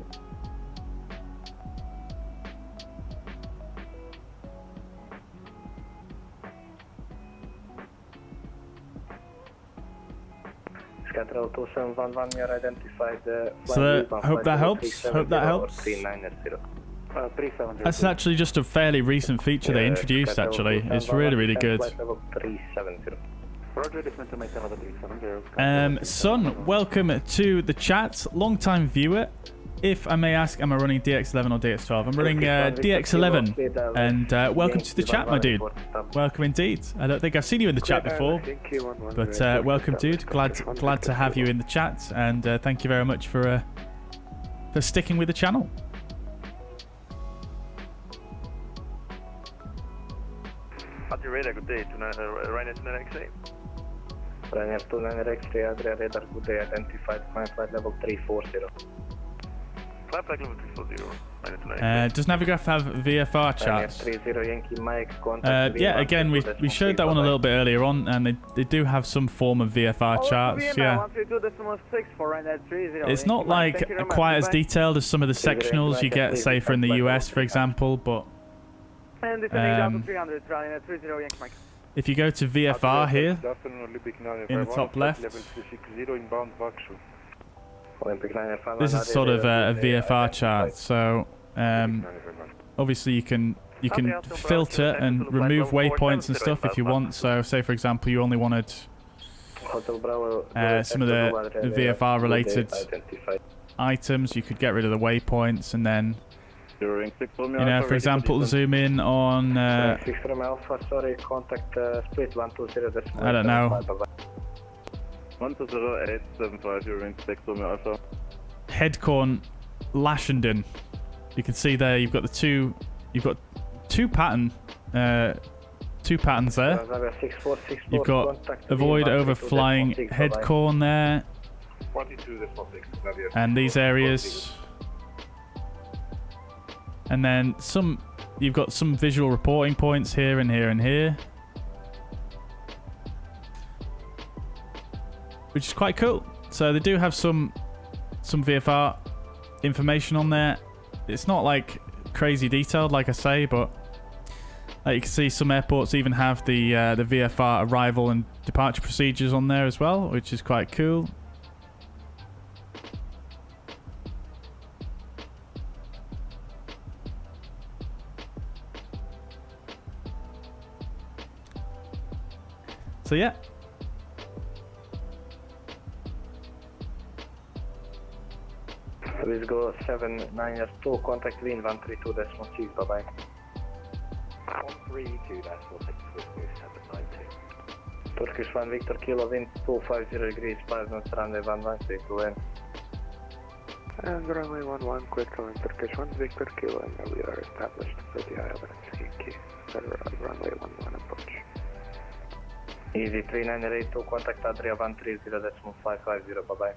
So hope that helps. Hope that helps. That's actually just a fairly recent feature they introduced, actually. It's really, really good. Son, welcome to the chat. Long-time viewer. If I may ask, am I running DX11 or DX12? I'm running DX11. And welcome to the chat, my dude. Welcome indeed. I don't think I've seen you in the chat before. But welcome, dude. Glad to have you in the chat. And thank you very much for sticking with the channel. your radar, good day, Ryanair 29XA. Ryanair 29XA, Adria radar, good day, identified, climb flight level 340. Climb flight level 340, Ryanair 29XA. Does Navigraph have VFR charts? 30 Yankee Mike, contact yeah, again, we showed that one a little bit earlier on, and they do have some form of VFR charts, yeah. It's not like quite as detailed as some of the sectionals you get, say, for in the US, for example, but if you go to VFR here, in the top left, this is sort of a VFR chart, so obviously you can filter and remove waypoints and stuff if you want. So say for example you only wanted some of the VFR related items, you could get rid of the waypoints and then, you know, for example, zoom in on I don't know, Headcorn Lashendon. You can see there you've got two patterns there. You've got avoid overflying Headcorn there, and these areas, and then you've got some visual reporting points here and here and here, which is quite cool. So they do have some VFR information on there. It's not like crazy detailed, like I say, but you can see some airports even have the VFR arrival and departure procedures on there as well, which is quite cool. So yeah. Please go 792, contact wind 132.6, bye-bye. 132.6, 792. Turkish 1 Victor Kilo, wind 250 degrees, 5 knots, runway 11, take to land. And runway 11, quick to land, Turkish 1 Victor Kilo, and we are established for the island, runway 11 approach. Easy 3982, contact Adria 130.550, bye-bye.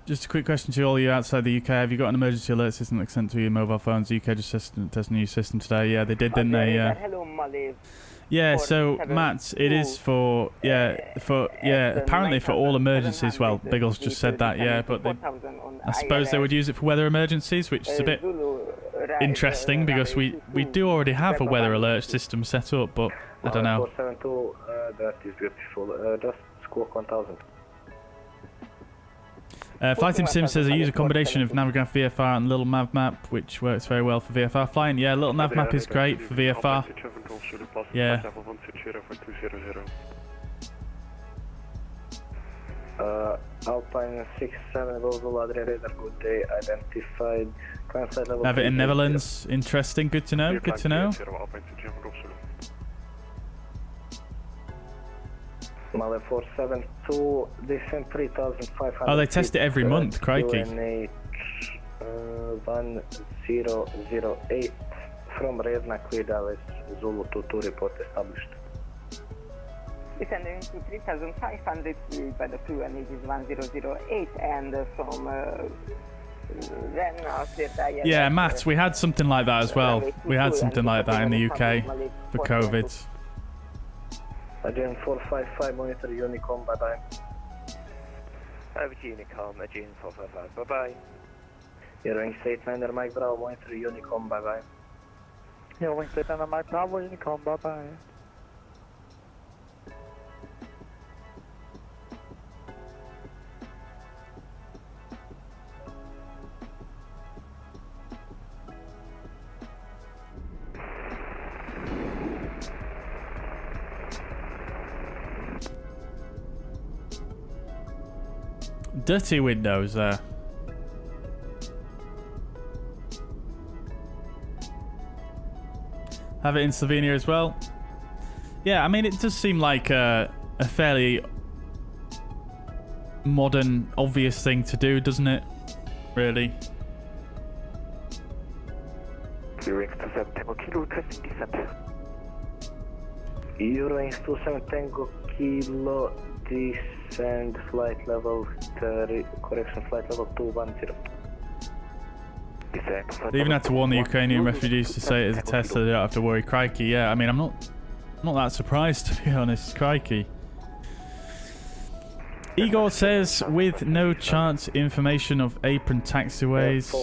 Just a quick question to all you outside the UK. Have you got an emergency alert system that's sent to your mobile phones? The UK just testing a new system today. Yeah, they did, didn't they? Yeah, so Matt, it is for apparently for all emergencies. Well, Biggles just said that, yeah, but I suppose they would use it for weather emergencies, which is a bit interesting because we do already have a weather alert system set up, but I don't know. 472, that is beautiful. Just squawk 1000. Flight Sim says I use a combination of Navigraph VFR and Little Nav Map, which works very well for VFR flying. Yeah, Little Nav Map is great for VFR. Yeah. Alpine 67 Google Adria radar, good day, identified. Have it in Netherlands. Interesting. Good to know. Good to know. Male 472, descent 3500. Oh, they test it every month, crikey. UNH 1008 from Redna, Quidales, Zulu 22 report established. Descending to 3500 by the QNH is 1008 and from yeah, Matt, we had something like that as well. We had something like that in the UK for COVID. Aegean 455, monitor Unicom, bye-bye. Over to Unicom, Aegean 455, bye-bye. You're wing state 9er Mike Bravo, monitor Unicom, bye-bye. You're wing state 9er Mike Bravo, Unicom, bye-bye. Dirty windows there. Have it in Slovenia as well. Yeah, I mean, it does seem like a fairly modern, obvious thing to do, doesn't it? Really. Zurich to September Kilo, testing descent. Euro 27 Tango Kilo, descend flight level, correction flight level 210. They even had to warn the Ukrainian refugees to say it as a test so they don't have to worry. Crikey, yeah. I mean, I'm not that surprised, to be honest. Crikey. Igor says, with no chart information of apron taxiways,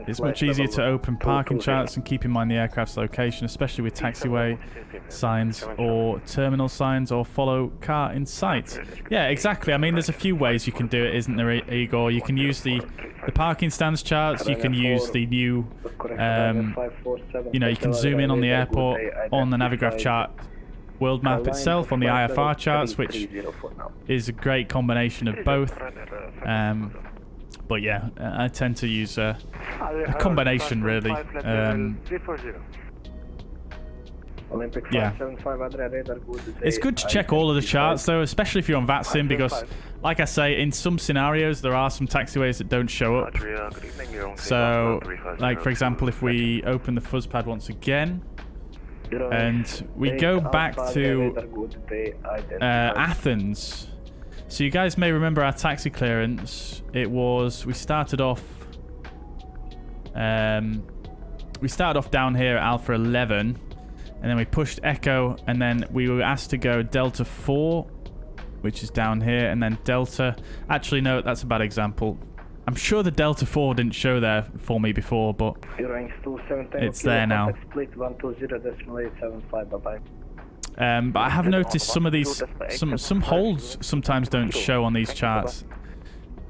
it's much easier to open parking charts and keep in mind the aircraft's location, especially with taxiway signs or terminal signs, or follow car in sight. Yeah, exactly. I mean, there's a few ways you can do it, isn't there, Igor? You can use the parking stands charts, you can use the new, you know, you can zoom in on the airport on the Navigraph chart world map itself, on the IFR charts, which is a great combination of both. But yeah, I tend to use a combination, really. Yeah. It's good to check all of the charts, though, especially if you're on VATSIM, because, like I say, in some scenarios, there are some taxiways that don't show up. So, like, for example, if we open the fuzzpad once again, and we go back to Athens. So you guys may remember our taxi clearance. It was, we started off down here at Alpha 11, and then we pushed Echo, and then we were asked to go Delta 4, which is down here, and then Delta. Actually, no, that's a bad example. I'm sure the Delta 4 didn't show there for me before, but it's there now. But I have noticed some of these, some holds sometimes don't show on these charts.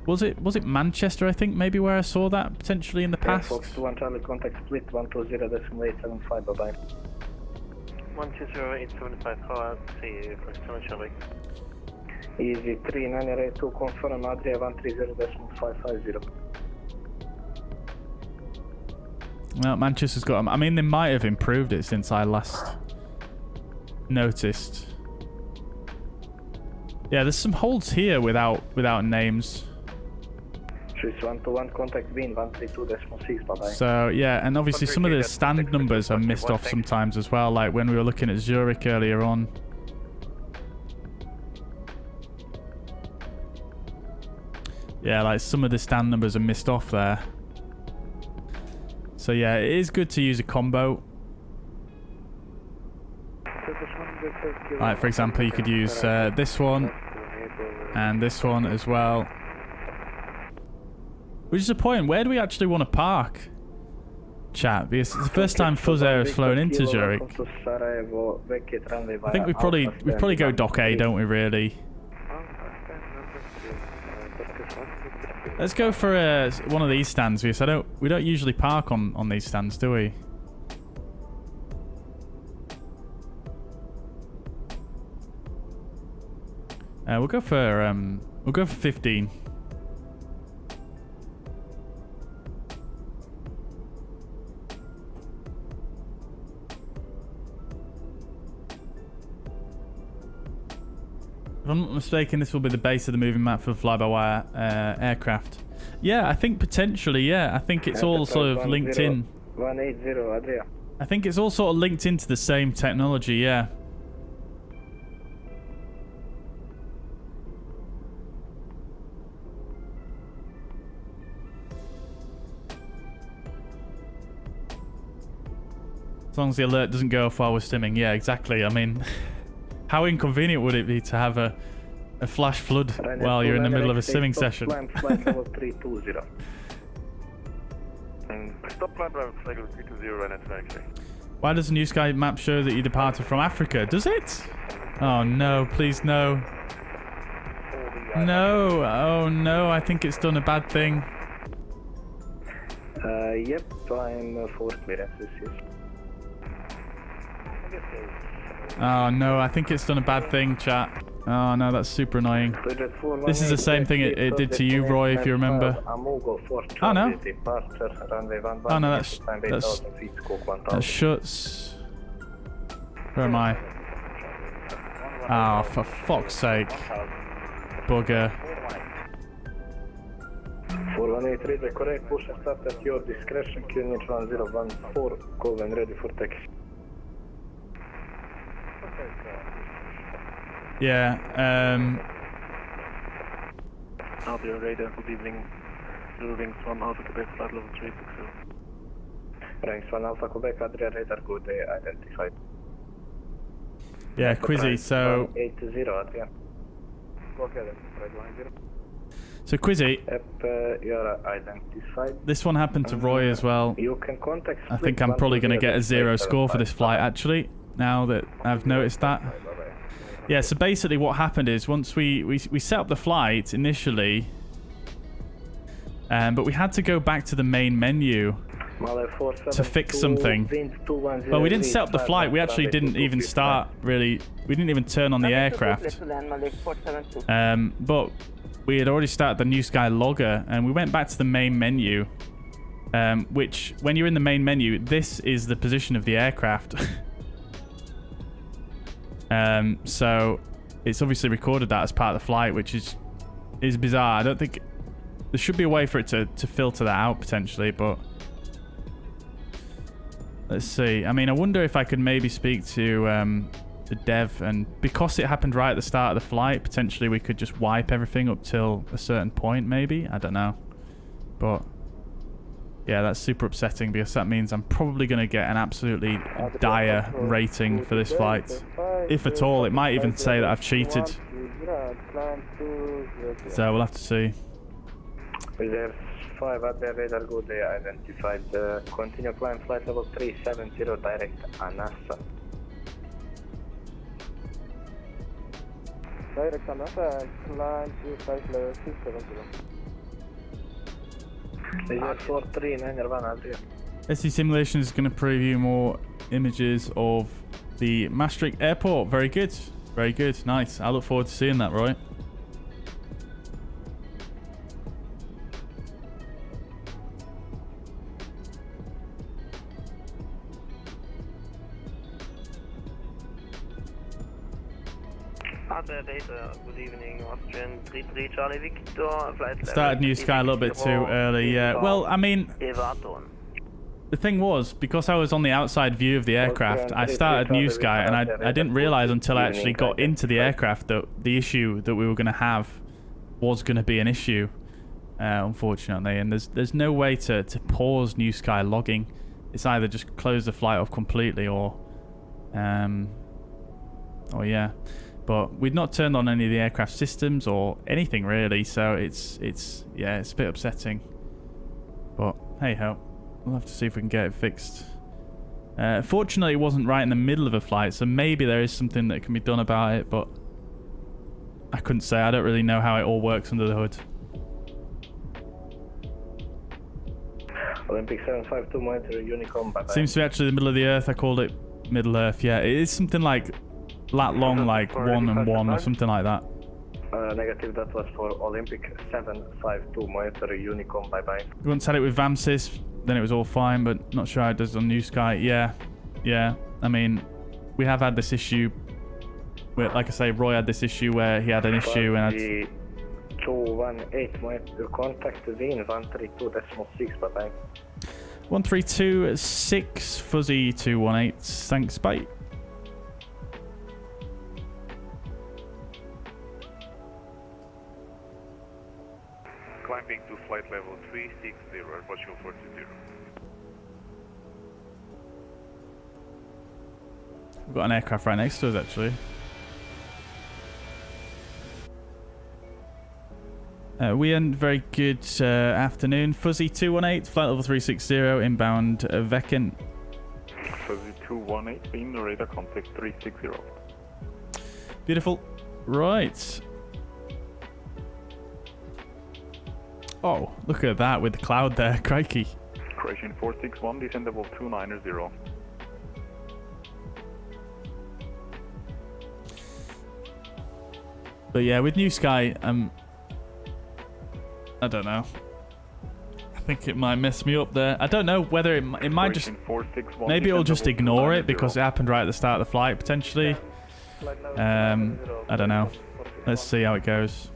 Was it Manchester, I think, maybe, where I saw that potentially in the past? Fox 1 Charlie, contact split 120.875, bye-bye. 120.875, how see you, Fox 1 Charlie. Easy 3982, confirm Adria 130.550. Well, Manchester's got them. I mean, they might have improved it since I last noticed. Yeah, there's some holds here without names. Swiss 121, contact Wien 132.6, bye-bye. So yeah, and obviously some of the stand numbers are missed off sometimes as well, like when we were looking at Zurich earlier on. Yeah, like some of the stand numbers are missed off there. So yeah, it is good to use a combo. Like, for example, you could use this one and this one as well. Which is the point, where do we actually want to park? Chat, because it's the first time fuzzair has flown into Zurich. I think we probably go Dock A, don't we, really? Let's go for one of these stands, because we don't usually park on these stands, do we? We'll go for 15. If I'm not mistaken, this will be the base of the moving map for fly-by-wire aircraft. Yeah, I think potentially, yeah. I think it's all sort of linked in. 180, Adria. I think it's all sort of linked into the same technology, yeah. As long as the alert doesn't go off while we're stimming. Yeah, exactly. I mean, how inconvenient would it be to have a flash flood while you're in the middle of a stimming session? Why does the new sky map show that you departed from Africa? Does it? Oh no, please no. No, oh no, I think it's done a bad thing. Yep, I'm for clearances, yes. Oh no, I think it's done a bad thing, chat. Oh no, that's super annoying. This is the same thing it did to you, Roy, if you remember. Oh no. Oh no, that shuts. Where am I? Oh, for fuck's sake. Bugger. 4183, correct, push and start at your discretion, QNH 1014, call when ready for taxi. Yeah. Audio radar, good evening. Wings 1 Alpha Quebec, flight level 360. Wings 1 Alpha Quebec, Adria radar, good day, identified. Yeah, Quizzy, so... 180, Adria. Go ahead, right 10. So Quizzy, you're identified. This one happened to Roy as well. You can contact. I think I'm probably going to get a 0 score for this flight, actually, now that I've noticed that. Yeah, so basically what happened is once we set up the flight initially, but we had to go back to the main menu to fix something. Well, we didn't set up the flight. We actually didn't even start, really. We didn't even turn on the aircraft. But we had already started the New Sky logger, and we went back to the main menu, which, when you're in the main menu, this is the position of the aircraft. So it's obviously recorded that as part of the flight, which is bizarre. I don't think there should be a way for it to filter that out potentially, but let's see. I mean, I wonder if I could maybe speak to the dev, and because it happened right at the start of the flight, potentially we could just wipe everything up till a certain point, maybe. I don't know, but yeah, that's super upsetting because that means I'm probably going to get an absolutely dire rating for this flight. If at all, it might even say that I've cheated. So we'll have to see. Reserve 5 at the radar, good day, identified. Continue climb flight level 370, direct Anasa. Direct Anasa, climb to flight level 370. Reserve 439, Adria. SC Simulation is going to preview more images of the Maastricht Airport. Very good. Very good. Nice. I look forward to seeing that, Roy. Good evening, Austrian 33 Charlie Victor, flight Started New Sky a little bit too early, yeah. Well, I mean, the thing was, because I was on the outside view of the aircraft, I started New Sky, and I didn't realise until I actually got into the aircraft that the issue that we were going to have was going to be an issue, unfortunately. And there's no way to pause New Sky logging. It's either just close the flight off completely or yeah. But we'd not turned on any of the aircraft systems or anything really, so it's a bit upsetting. But hey ho, we'll have to see if we can get it fixed. Fortunately, it wasn't right in the middle of a flight, so maybe there is something that can be done about it, but I couldn't say. I don't really know how it all works under the hood. Olympic 752 monitor Unicom, bye-bye. Seems to be actually the middle of the Earth. I called it Middle Earth. Yeah, it is something like lat long, like 1 and 1 or something like that. Negative, that was for Olympic 752 monitor Unicom, bye-bye. We once had it with VAMSys, then it was all fine, but not sure how it does on New Sky. Yeah. I mean, we have had this issue where, like I say, Roy had this issue where he had an issue and 218 monitor contact Zin 132.6, bye-bye. 132.6 fuzzy 218. Thanks, bye. Climbing to flight level 360, Airbus 40. We've got an aircraft right next to us, actually. We had very good afternoon. Fuzzy 218, flight level 360, inbound Vecken. Fuzzy 218, in radar contact 360. Beautiful. Right. Oh, look at that with the cloud there. Crikey. Croatian 461, descend level 290. But yeah, with New Sky, I don't know. I think it might mess me up there. I don't know whether it might just... Maybe it'll just ignore it because it happened right at the start of the flight, potentially. I don't know. Let's see how it goes.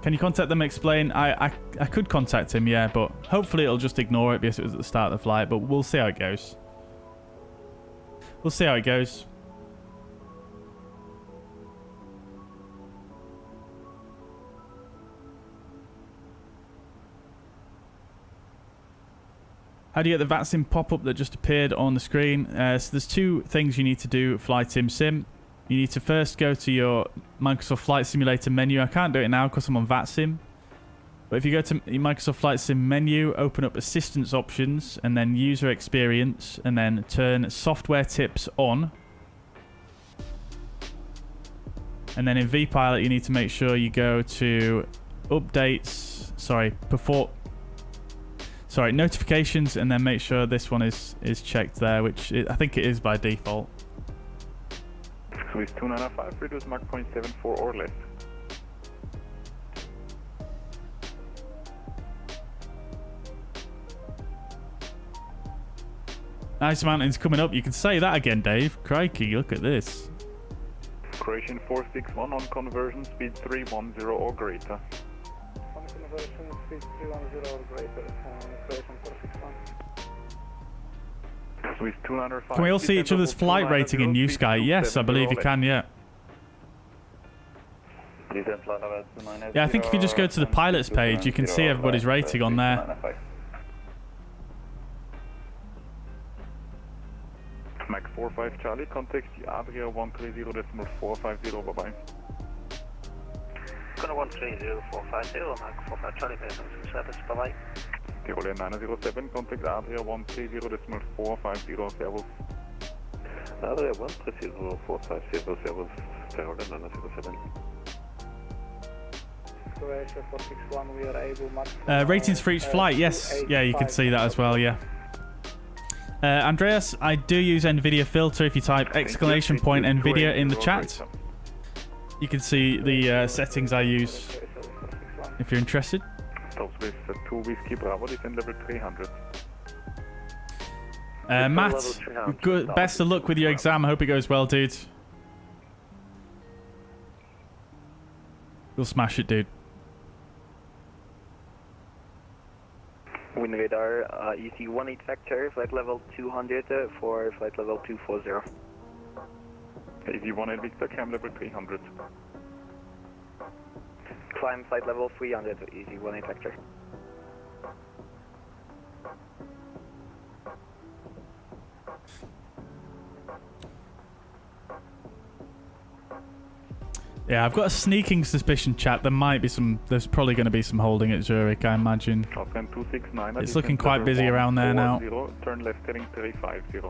Can you contact them, explain? I could contact him, yeah, but hopefully it'll just ignore it because it was at the start of the flight, but we'll see how it goes. We'll see how it goes. How do you get the VATSIM pop-up that just appeared on the screen? So there's two things you need to do, Flight Sim. You need to first go to your Microsoft Flight Simulator menu. I can't do it now because I'm on VATSIM. But if you go to your Microsoft Flight Sim menu, open up Assistance Options, and then User Experience, and then turn Software Tips on. And then in vPilot, you need to make sure you go to Updates, Notifications, and then make sure this one is checked there, which I think it is by default. Swiss 295, reduce Mach 0.74 or less. Nice Mountains coming up. You can say that again, Dave. Crikey, look at this. Croatian 461 on conversion, speed 310 or greater. On conversion, speed 310 or greater, Croatian 461. Swiss 205. Can we all see each other's flight rating in New Sky? Yes, I believe you can, yeah. Yeah, I think if you just go to the pilots page, you can see everybody's rating on there. Mach 45 Charlie, contact Adria 130.450, bye-bye. Gonna 130.450, Mach 45 Charlie, service, bye-bye. Tirol 907, contact Adria 130.450, servus. Adria 130.450, servus, Tirol 907. Croatia 461, we are able Mach... ratings for each flight, yes. Yeah, you can see that as well, yeah. Andreas, I do use NVIDIA filter. If you type exclamation point NVIDIA in the chat, you can see the settings I use if you're interested. Stops with 2 Whiskey Bravo, descend level 300. Matt, good, best of luck with your exam. I hope it goes well, dude. You'll smash it, dude. Wind radar, EC 18 vector, flight level 200 for flight level 240. EC 18 Victor, climb level 300. Climb flight level 300, EC 18 vector. Yeah, I've got a sneaking suspicion, chat. There's probably going to be some holding at Zurich, I imagine. It's looking quite busy around there now. Turn left heading 350.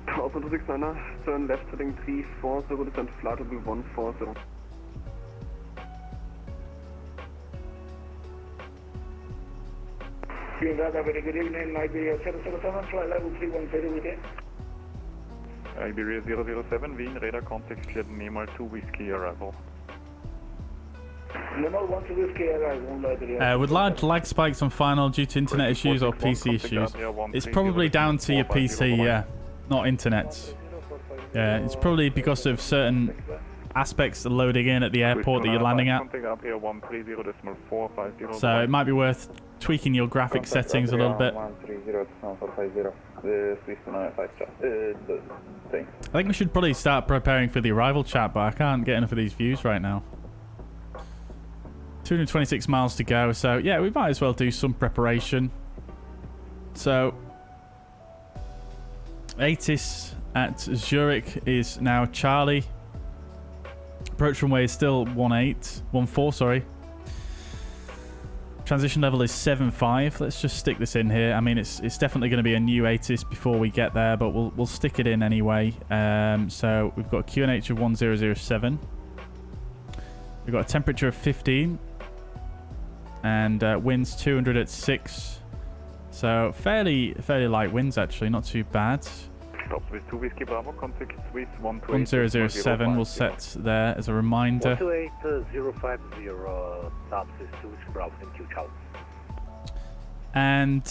Alpha 269, turn left heading 340, descend flight level 140. Very good evening, Iberia 777, flight level 310 with you. Iberia 007, Wien, radar contact cleared, Neymar 2 Whiskey arrival. Neymar 1 2 Whiskey arrival, Iberia. With large lag spikes on final due to internet issues or PC issues, it's probably down to your PC, yeah, not internet. Yeah, it's probably because of certain aspects loading in at the airport that you're landing at. So it might be worth tweaking your graphics settings a little bit. I think we should probably start preparing for the arrival, chat, but I can't get enough of these views right now. 226 miles to go, so yeah, we might as well do some preparation. So ATIS at Zurich is now Charlie. Approach runway is still 14, sorry. Transition level is 75. Let's just stick this in here. I mean, it's definitely going to be a new ATIS before we get there, but we'll stick it in anyway. So we've got a QNH of 1007. We've got a temperature of 15. And winds 200 at 6. So fairly light winds, actually. Not too bad. Stops with 2 Whiskey Bravo, contact Swiss 1007 will set there as a reminder. 128050, stops with 2 Whiskey Bravo, thank you, ciao. And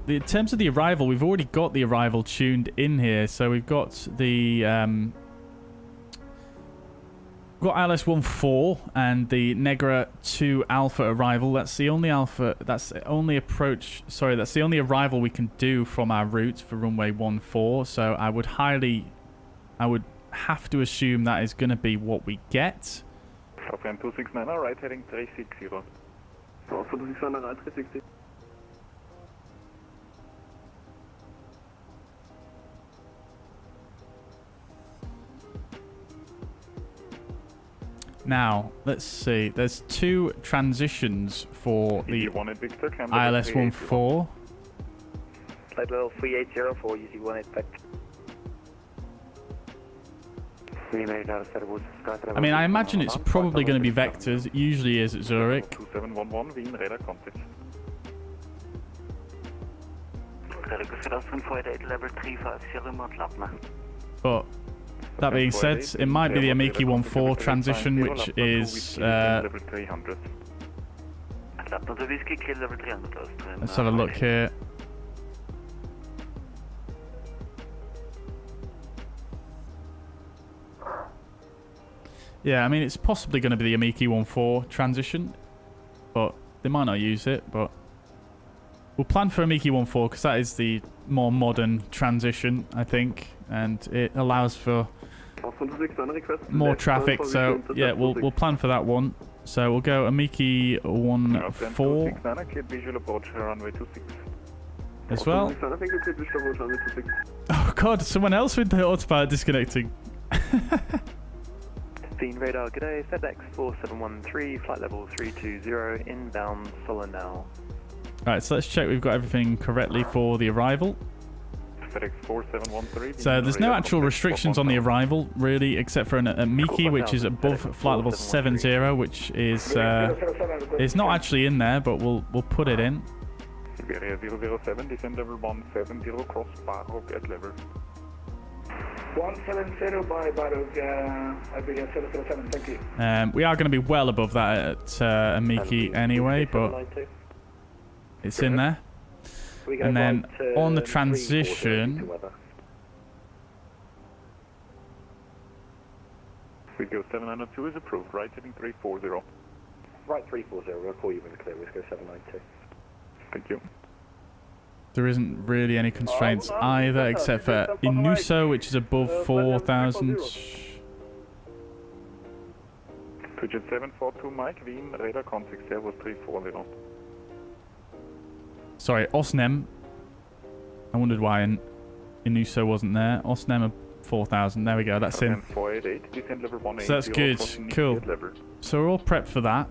in terms of the arrival, we've already got the arrival tuned in here. So we've got the ILS-14 and the Negra 2 Alpha arrival. That's the only Alpha. That's the only approach. Sorry, that's the only arrival we can do from our route for runway 14. So I would have to assume that is going to be what we get. Southend 269, right heading 360. Alpha 269, right 360. Now, let's see. There's 2 transitions for the ILS 14. Flight level 380 for UC-18 Vector. I mean, I imagine it's probably going to be vectors. It usually is at Zurich. 2711, Wien, radar contact. But that being said, it might be the Amiki 14 transition, which is... let's have a look here. Yeah, I mean, it's possibly going to be the Amiki 14 transition, but they might not use it, but we'll plan for Amiki 14 because that is the more modern transition, I think, and it allows for more traffic, so yeah, we'll plan for that one. So we'll go Amiki 14 as well. Oh god, someone else with the autopilot disconnecting. Dean radar, good day, FedEx 4713, flight level 320, inbound Solonau. Right, so let's check we've got everything correctly for the arrival. FedEx 4713. So there's no actual restrictions on the arrival, really, except for a Miki, which is above flight level 70, which is not actually in there, but we'll put it in. Area 007, descend level 170, cross Barrock at level. 170 by Barrock, Iberia 007, thank you. We are going to be well above that at Amiki anyway, but it's in there. And then on the transition... We go 792 is approved, right heading 340. Right 340, we'll call you when clear, we go 792. Thank you. There isn't really any constraints either, except for Inuso, which is above 4,000. Pidgeot 742 Mike, Wien, radar contact, there was 340. Sorry, Osnem. I wondered why Inuso wasn't there. Osnem 4,000. There we go. That's in. So that's good. Cool. So we're all prepped for that.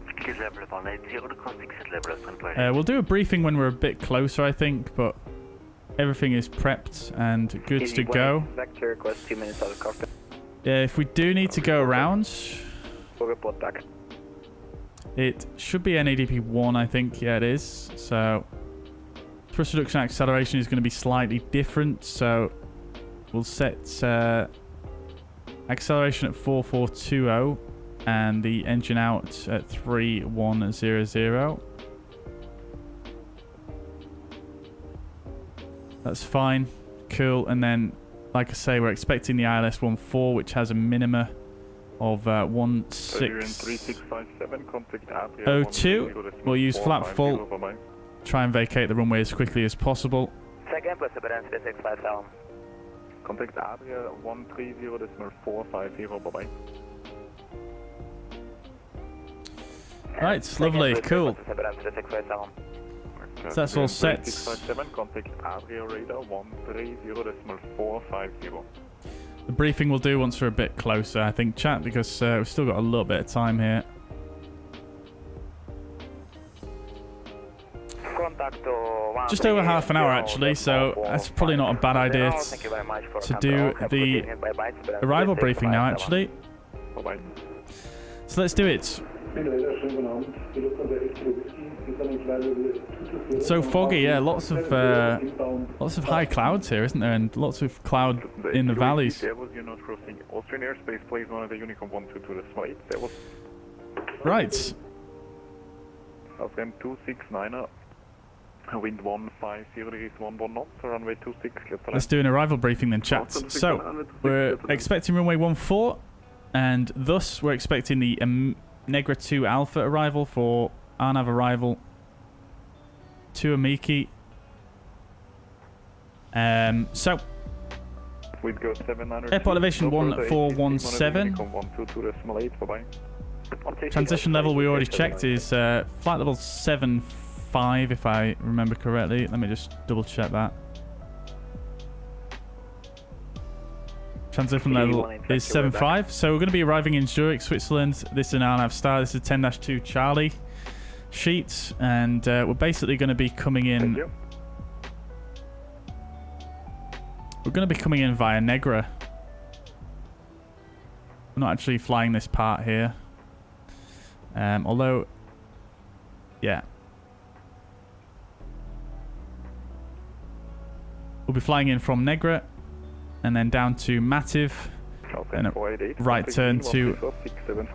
We'll do a briefing when we're a bit closer, I think, but everything is prepped and good to go. If we do need to go around, it should be NADP 1, I think. Yeah, it is. So thrust reduction acceleration is going to be slightly different. So we'll set acceleration at 4420 and the engine out at 3100. That's fine. Cool. And then, like I say, we're expecting the ILS 14, which has a minima of 1602. We'll use flap full. Try and vacate the runway as quickly as possible. Contact Adria 130.450, bye-bye. Right, lovely, cool. So that's all set. Contact Adria radar 130.450. The briefing we'll do once we're a bit closer, I think, chat, because we've still got a little bit of time here. Just over half an hour, actually, so that's probably not a bad idea to do the arrival briefing now, actually. So let's do it. It's so foggy, yeah. Lots of high clouds here, isn't there? And lots of cloud in the valleys. Austrian airspace, please, one of the Unicorn 122 to the slate. Right. FM 269er. Wind 150 degrees 11 knots, runway 26. Let's do an arrival briefing then, chats. So, we're expecting runway 14, and thus we're expecting the Negra 2 Alpha arrival for RNAV arrival to Amiki. So, airport elevation 1417. Transition level we already checked is flight level 75, if I remember correctly. Let me just double check that. Transition level is 7.5. So we're going to be arriving in Zurich, Switzerland. This is an RNAV star. This is 10-2 Charlie sheet. And we're basically going to be coming in... We're going to be coming in via Negra. We're not actually flying this part here. Although... Yeah. We'll be flying in from Negra. And then down to Mativ, and a right turn to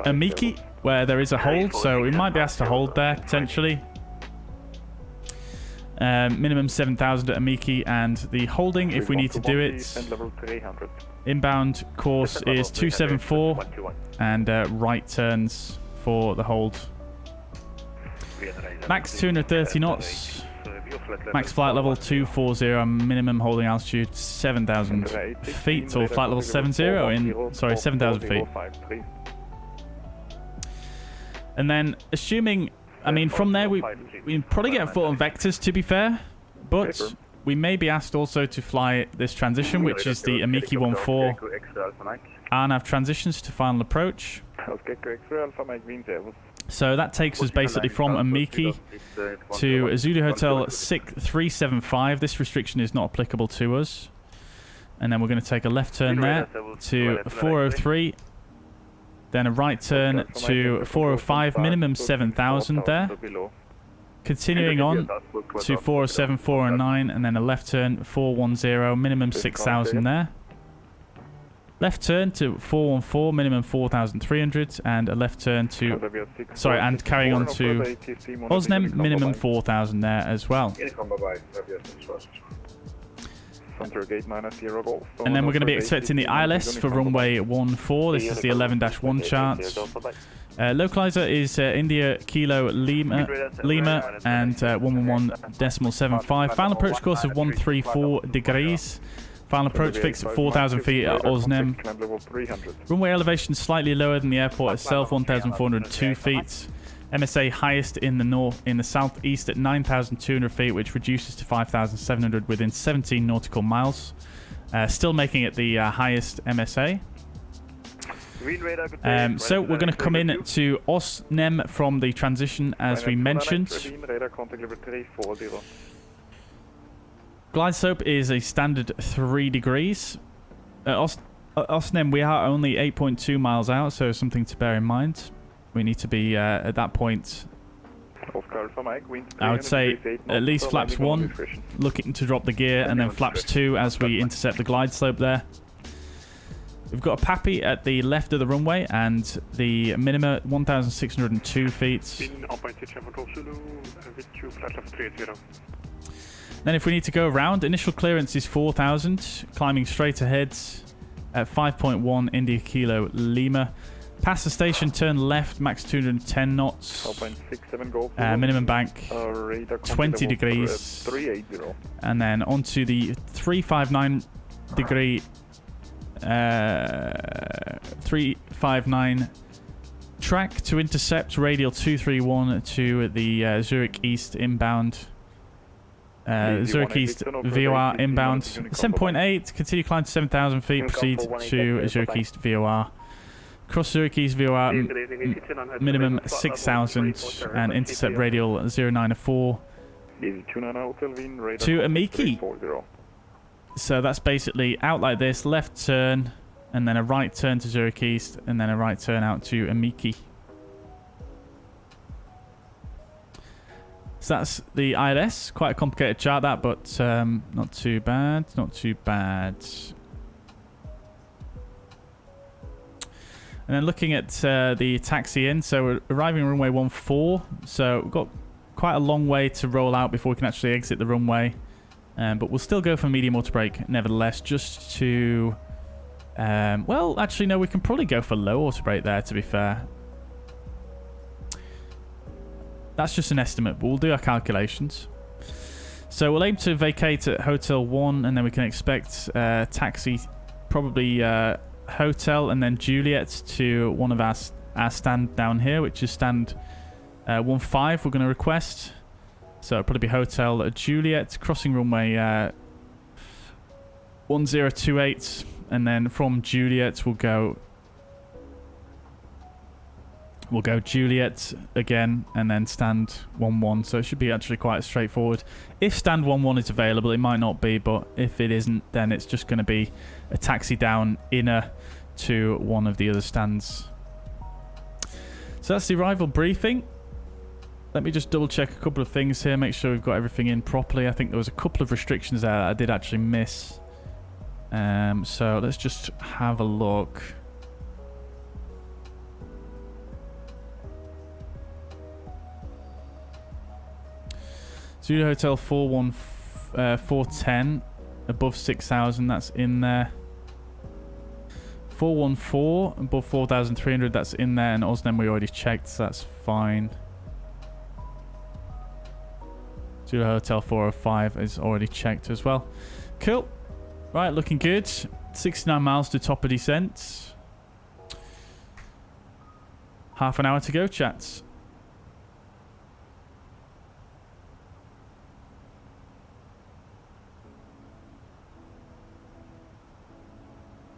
Amiki, where there is a hold, so we might be asked to hold there, potentially. Minimum 7,000 at Amiki, and the holding, if we need to do it, inbound course is 274, and right turns for the hold. Max 230 knots. Max flight level 240, minimum holding altitude 7,000 feet, or flight level 7,000 feet. And then, assuming, I mean, from there we probably get a foot on vectors, to be fair, but we may be asked also to fly this transition, which is the Amiki 14 RNAV transitions to final approach. So that takes us basically from Amiki to Zulu Hotel 6375. This restriction is not applicable to us. And then we're going to take a left turn there to 403. Then a right turn to 405, minimum 7,000 there. Continuing on to 407, 409, and then a left turn 410, minimum 6,000 there. Left turn to 414, minimum 4,300, and a left turn to... Sorry, and carrying on to Osnem, minimum 4,000 there as well. And then we're going to be expecting the ILS for runway 14. This is the 11-1 chart. Localizer is India Kilo Lima and 111.75. Final approach course of 134 degrees. Final approach fixed at 4,000 feet at Osnem. Runway elevation slightly lower than the airport itself, 1,402 feet. MSA highest in the southeast at 9,200 feet, which reduces to 5,700 within 17 nautical miles. Still making it the highest MSA. So we're going to come in to Osnem from the transition, as we mentioned. Glide slope is a standard 3 degrees. Osnem, we are only 8.2 miles out, so something to bear in mind. We need to be at that point, I would say, at least flaps 1, looking to drop the gear, and then flaps 2 as we intercept the glide slope there. We've got a PAPI at the left of the runway, and the minima 1,602 feet. Then if we need to go around, initial clearance is 4,000, climbing straight ahead at 5.1 India Kilo Lima. Past the station, turn left, max 210 knots. Minimum bank 20 degrees. And then onto the 359 degree 359 track to intercept radial 231 to the Zurich East inbound. Zurich East VOR inbound 7.8, continue climb to 7,000 feet, proceed to Zurich East VOR. Cross Zurich East VOR minimum 6,000 and intercept radial 094 to Amiki. So that's basically out like this, left turn and then a right turn to Zurich East and then a right turn out to Amiki. So that's the ILS. Quite a complicated chart that, but not too bad. Not too bad. And then looking at the taxi in, so we're arriving at runway 14. So we've got quite a long way to roll out before we can actually exit the runway. But we'll still go for medium auto brake nevertheless, just to... well, actually, no, we can probably go for low auto brake there, to be fair. That's just an estimate, but we'll do our calculations. So we'll aim to vacate at Hotel 1, and then we can expect taxi, probably Hotel, and then Juliet to one of our stand down here, which is stand 15 we're going to request. So it'll probably be Hotel Juliet, crossing runway 1028, and then from Juliet we'll go Juliet again, and then stand 11. So it should be actually quite straightforward. If stand 11 is available, it might not be, but if it isn't, then it's just going to be a taxi down inner to one of the other stands. So that's the arrival briefing. Let me just double check a couple of things here, make sure we've got everything in properly. I think there was a couple of restrictions there that I did actually miss. So let's just have a look. Zulu Hotel 410 above 6,000, that's in there. 414 above 4,300, that's in there, and Osnem we already checked, so that's fine. Zulu Hotel 405 is already checked as well. Cool. Right, looking good. 69 miles to top of descent. Half an hour to go, chats.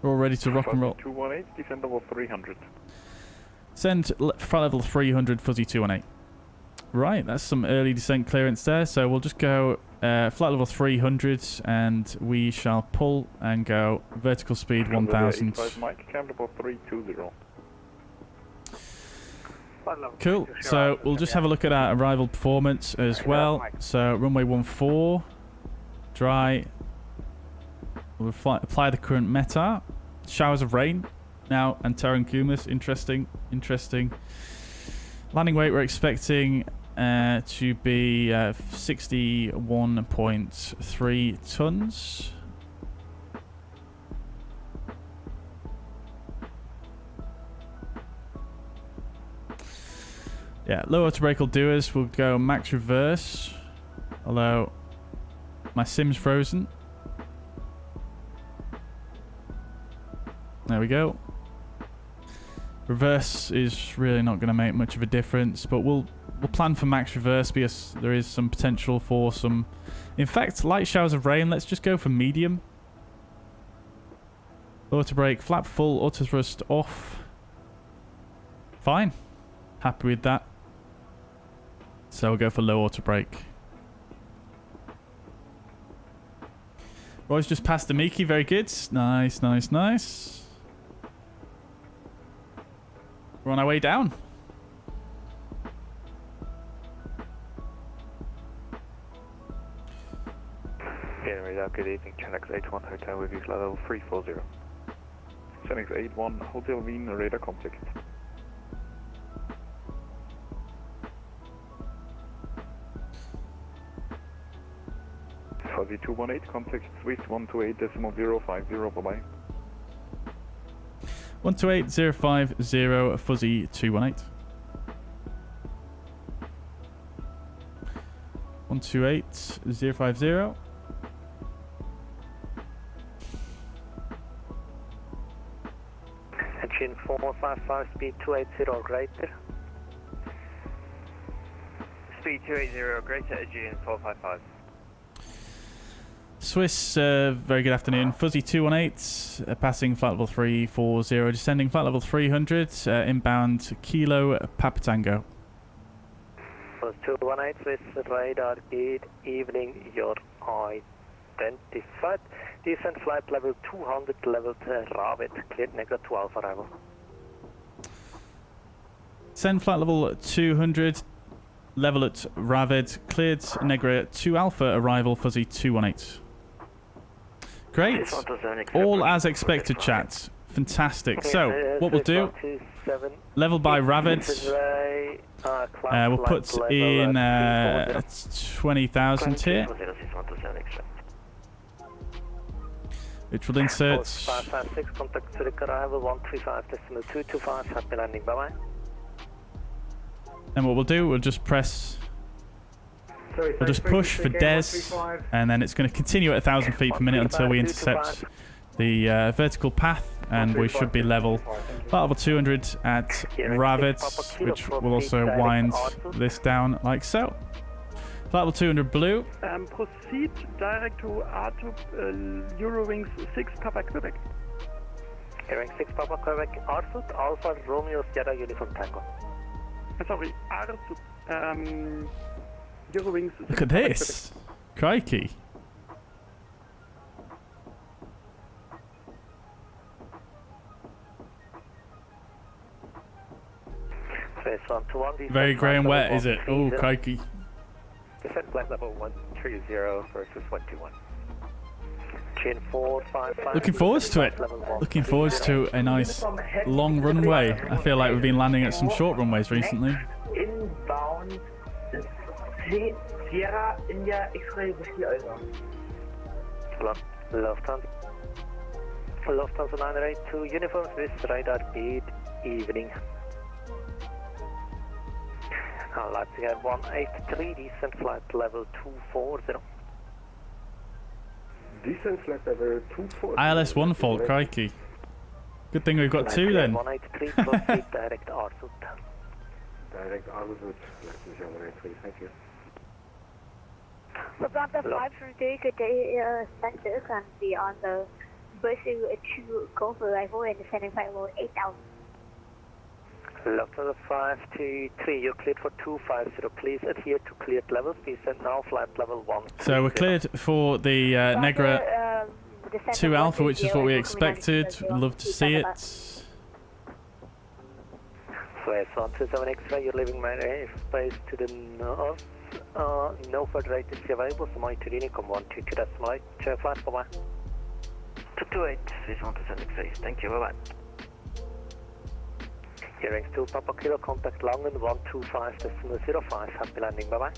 We're all ready to rock and roll. 218, descend level 300. Send flight level 300, fuzzy 218. Right, that's some early descent clearance there. So we'll just go flight level 300, and we shall pull and go vertical speed 1,000. Mike, cam level 320. Cool. So we'll just have a look at our arrival performance as well. So runway 14, dry. We'll apply the current METAR. Showers of rain now, and Terrancumus. Interesting. Landing weight we're expecting to be 61.3 tons. Yeah, low auto brake will do us. We'll go max reverse. Although my sim's frozen. There we go. Reverse is really not going to make much of a difference, but we'll plan for max reverse because there is some potential for some, in fact, light showers of rain. Let's just go for medium. Auto brake, flap full, auto thrust off. Fine. Happy with that. So we'll go for low auto brake. Roy's just passed Amiki. Very good. Nice. We're on our way down. Good evening, Fenix 81 Hotel with you, level 340. Fenix 81 Hotel Wien, radar contact. Fuzzy 218, contact Swiss 128.050, bye-bye. 128.050, fuzzy 218. 128.050. Engine 455, speed 280 greater. Speed 280 greater, Aegean 455. Swiss, very good afternoon. Fuzzy 218, passing flight level 340, descending flight level 300, inbound Kilo Papa Tango. Fuzz 218, Swiss radar, good evening, you're identified. Descent flight level 200, level Rabbit, cleared negative 12 arrival. Send flight level 200, level at Ravid, cleared Negra 2 Alpha, arrival Fuzzy 218. Great. All as expected, chat. Fantastic. So, what we'll do, level by Ravid, we'll put in 20,000 here, which will insert. 556, contact Zurich arrival 135.225, happy landing, bye-bye. And what we'll do, we'll just press, we'll just push for Des, and then it's going to continue at 1,000 feet per minute until we intercept the vertical path, and we should be level. Flight level 200 at Ravid, which will also wind this down like so. Flight level 200 blue. Proceed direct to R2 Eurowings 6 Papa Quebec. Hearing 6 Papa Quebec, Arsut, Alpha, Romeo, Sierra, Uniform Tango. Sorry, Arsut, Eurowings. Look at this. Crikey. Very grey and wet, is it? Oh, crikey. Descent flight level 130 versus 121. Chain 455. Looking forward to it. Looking forward to a nice long runway. I feel like we've been landing at some short runways recently. Inbound Sierra India X-ray Whiskey Alpha. Lufthansa 982 uniforms with radar beat evening. Leipzig 183 descent flight level 240. Descent flight level 240. ILS 1 fault, crikey. Good thing we've got two then. 183 proceed direct Arsut. Direct Arsut, Leipzig 183, thank you. Lufthansa 533, good day, center currently on the pursuit to go for arrival and descending flight level 8000. Lufthansa 523, you're cleared for 250. Please adhere to cleared levels. Descend now, flight level 1. So we're cleared for the Negra 2 Alpha, which is what we expected. Love to see it. So S127 X-ray, you're leaving my airspace to the north. No further rate is available, so my Turini, 122 decimal 8, flight, bye-bye. 228, S127 X-ray, thank you, bye-bye. Hearing 2 Papa Kilo, contact Langen 125.05, happy landing, bye-bye.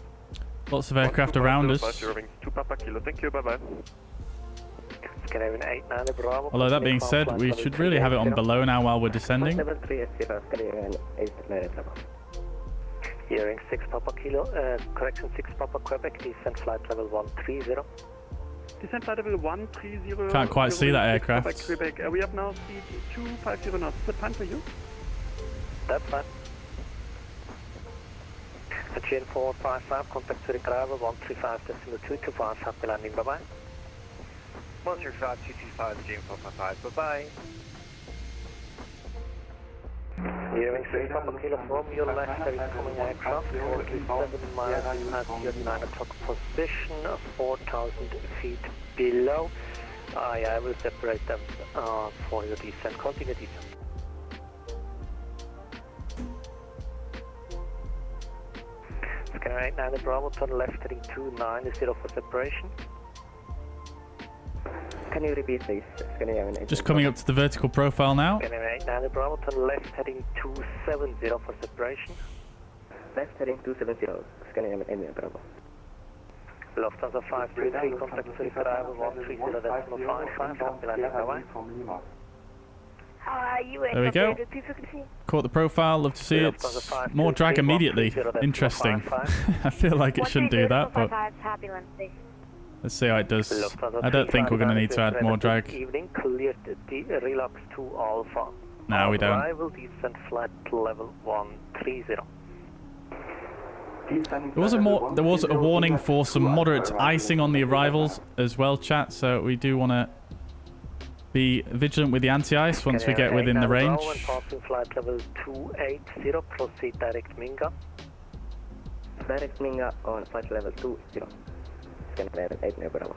Lots of aircraft around us. 2 Papa Kilo, thank you, bye-bye. Scandinavian 89 Bravo. Although that being said, we should really have it on below now while we're descending. Hearing 6 Papa Kilo, correction 6 Papa Quebec, descent flight level 130. Descent flight level 130. Can't quite see that aircraft. Quebec. We have now speed 250 knots. Is that fine for you? That's fine. Chain 455, contact Zurich driver 135.225, happy landing, bye-bye. 135, Chain 455, bye-bye. Hearing 6 Papa Kilo from your left, there is coming aircraft, 47 miles at your 9 o'clock position, 4,000 feet below. I will separate them for your descent. Continue descent. Scanner 89 Bravo, turn left heading 290 for separation. Can you repeat please? Just coming up to the vertical profile now. Scanner 89 Bravo, turn left heading 270 for separation. Left heading 270, Scanner 89 Bravo. Lufthansa 533, contact Zurich driver 130.55, happy landing, bye-bye. There we go. Caught the profile, love to see it. More drag immediately. Interesting. I feel like it shouldn't do that, but let's see how it does. I don't think we're going to need to add more drag. Evening, cleared the relax to Alpha. No, we don't. Arrival descent flight level 130. There was a warning for some moderate icing on the arrivals as well, chat, so we do want to be vigilant with the anti-ice once we get within the range. Passing flight level 280, proceed direct Minga. Direct Minga on flight level 20. Scanner 89 Bravo.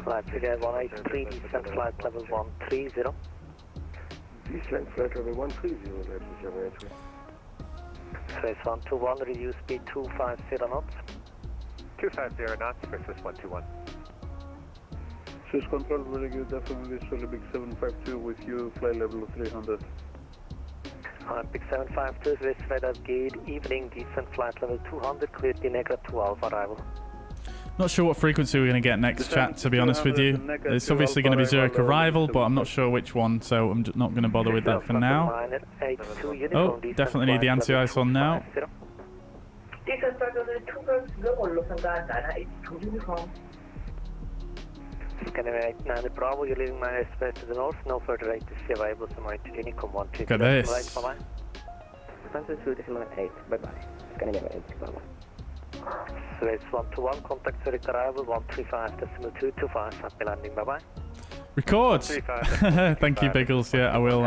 Flight again 183, descent flight level 130. Descent flight level 130, Leipzig 183. Space 121, reduce speed 250 knots. 250 knots versus 121. Swiss control, very good, definitely Olympic 752 with you, fly level 300. Olympic 752, Swiss radar gate, evening, descent flight level 200, cleared the Negra 2 Alpha arrival. Not sure what frequency we're going to get next, chat, to be honest with you. It's obviously going to be Zurich arrival, but I'm not sure which one, so I'm just not going to bother with that for now. Oh, definitely need the anti-ice on now. Scanner 89 Bravo, you're leaving my airspace to the north, no further rate is available, so my Turini, 122. Look at this. Bye-bye. 2.8, bye-bye. Scanner 89 Bravo. Space 121, contact Zurich arrival 135.225, happy landing, bye-bye. Record. Thank you, Biggles. Yeah, I will.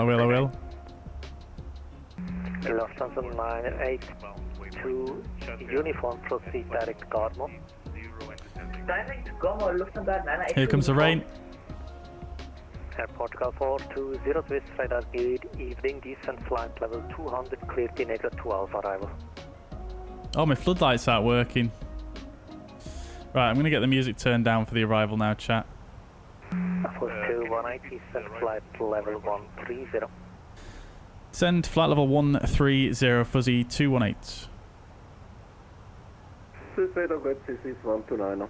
Lufthansa 982 uniform, proceed direct Gardner. Direct Gardner, Lufthansa 982. Here comes the rain. Airport Gulf 420 Swiss radar gate, evening descent flight level 200, cleared to negative 2 Alpha arrival. Oh, my floodlights aren't working. Right, I'm going to get the music turned down for the arrival now, chat. Fuzz 2180, send flight level 130. Send flight level 130, Fuzzy 218. Swiss radar VATSIM is 129.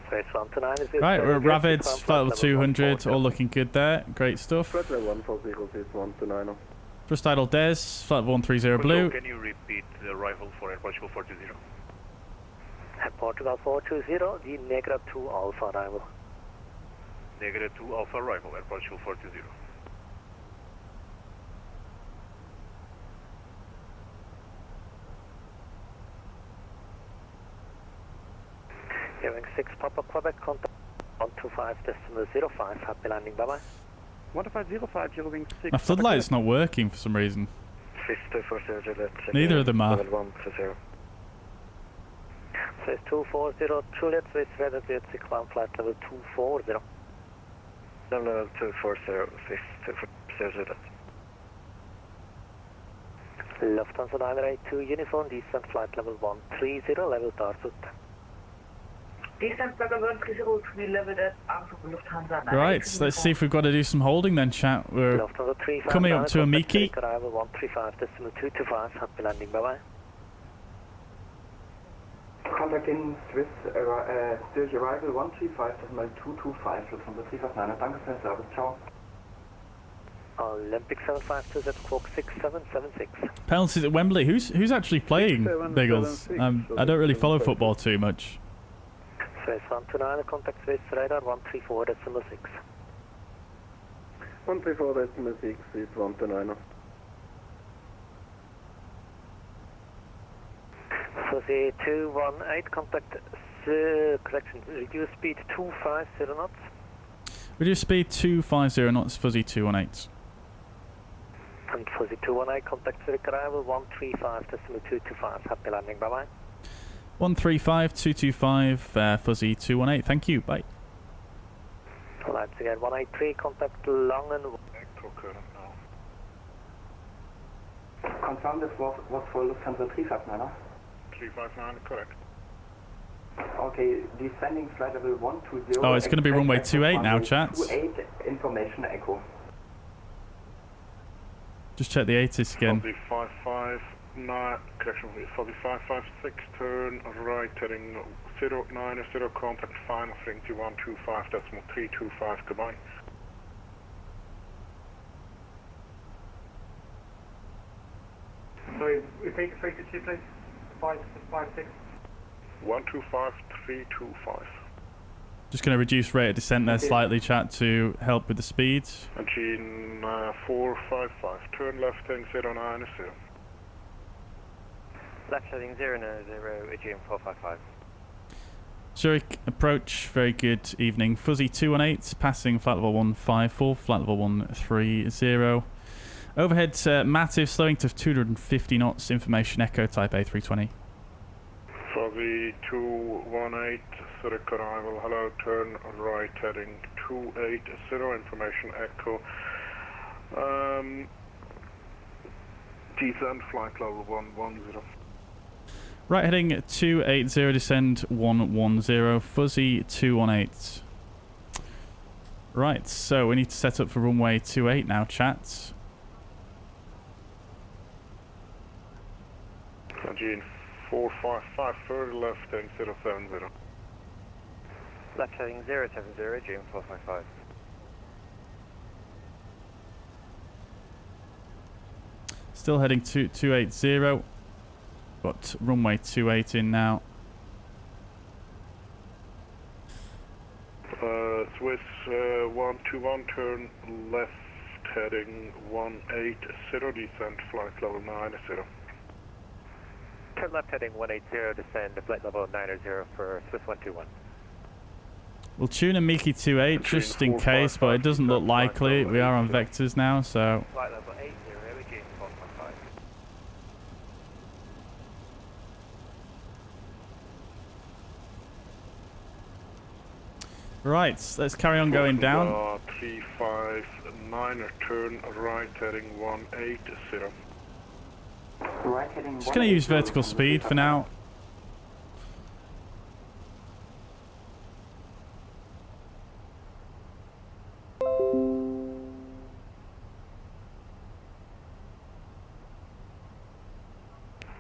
Swiss 129 is Right, we're at Ravids, flight level 200, all looking good there. Great stuff. Flight level 140 is 129. First idle Des, flight level 130 blue. Can you repeat the arrival for Airport 420? Airport Gulf 420, the negative 2 Alpha arrival. Negative 2 Alpha arrival, Airport 420. Hearing 6 Papa Quebec, contact 125.05, happy landing, bye bye. 1505, you're wing 6. My floodlight's not working for some reason. 5400, let's Neither of them are. Level 130. Swiss 240, Juliet, Swiss radar 061, flight level 240. Level 240, Swiss 240. Lufthansa 982, uniform, descent flight level 130, level Tarsut. Descent level 130 to be leveled at Lufthansa 982. Right, let's see if we've got to do some holding then, chat. We're coming up to a Miki. Arrival 135.225, happy landing, bye bye. Contacting Swiss Zurich arrival 135.225, Lufthansa 359. Danke für den Service, ciao. Olympic 752, that's Quark 6776. Penalties at Wembley. Who's actually playing, Biggles? I don't really follow football too much. Swiss 129, contact Swiss radar 134.6. 134.6 is 129. Fuzzy 218, contact correction, reduce speed 250 knots. Reduce speed 250 knots, Fuzzy 218. And Fuzzy 218, contact Zurich arrival 135.225, happy landing, bye bye. 135.225, Fuzzy 218, thank you, bye. Leipzig at 183, contact Langen. Confirm this was for Lufthansa 359. 359, correct. Okay, descending flight level 120. Oh, it's going to be runway 28 now, chats. 28, information echo. Just check the ATIS again. 559, correction, 556, turn right, heading 090, contact final frequency 125.325, goodbye. Sorry, repeat the frequency, please. 556. 125.325. Just going to reduce rate of descent there slightly, chat, to help with the speed. Gene 455, turn left heading 090. Left heading 090, Aegean 455. Zurich approach, very good evening. Fuzzy 218, passing flight level 154, flight level 130. Overhead Massive, slowing to 250 knots, information echo type A320. Fuzzy 218, Zurich arrival, hello, turn right heading 280, information echo. Descend flight level 110. Right heading 280, descend 110, Fuzzy 218. Right, so we need to set up for runway 28 now, chat. Gene 455, further left heading 070. Left heading 070, June 455. Still heading to 280. Got runway 28 in now. Swiss 121, turn left heading 180, descend flight level 90. Turn left heading 180, descend flight level 90 for Swiss 121. We'll tune a Miki 28 just in case, but it doesn't look likely. We are on vectors now, so... Flight level 80, Bijan 455. Right, let's carry on going down. 359, turn right heading 180. Right heading Just going to use vertical speed for now.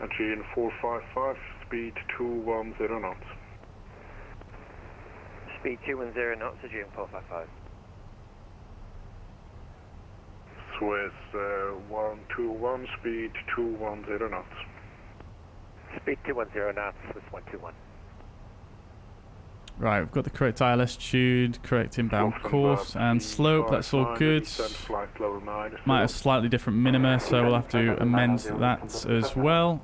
Bijan 455, speed 210 knots. Speed 210 knots, Bijan 455. Swiss 121, speed 210 knots. Speed 210 knots, Swiss 121. Right, we've got the correct altitude, correct inbound course and slope, that's all good. Might have slightly different minima, so we'll have to amend that as well.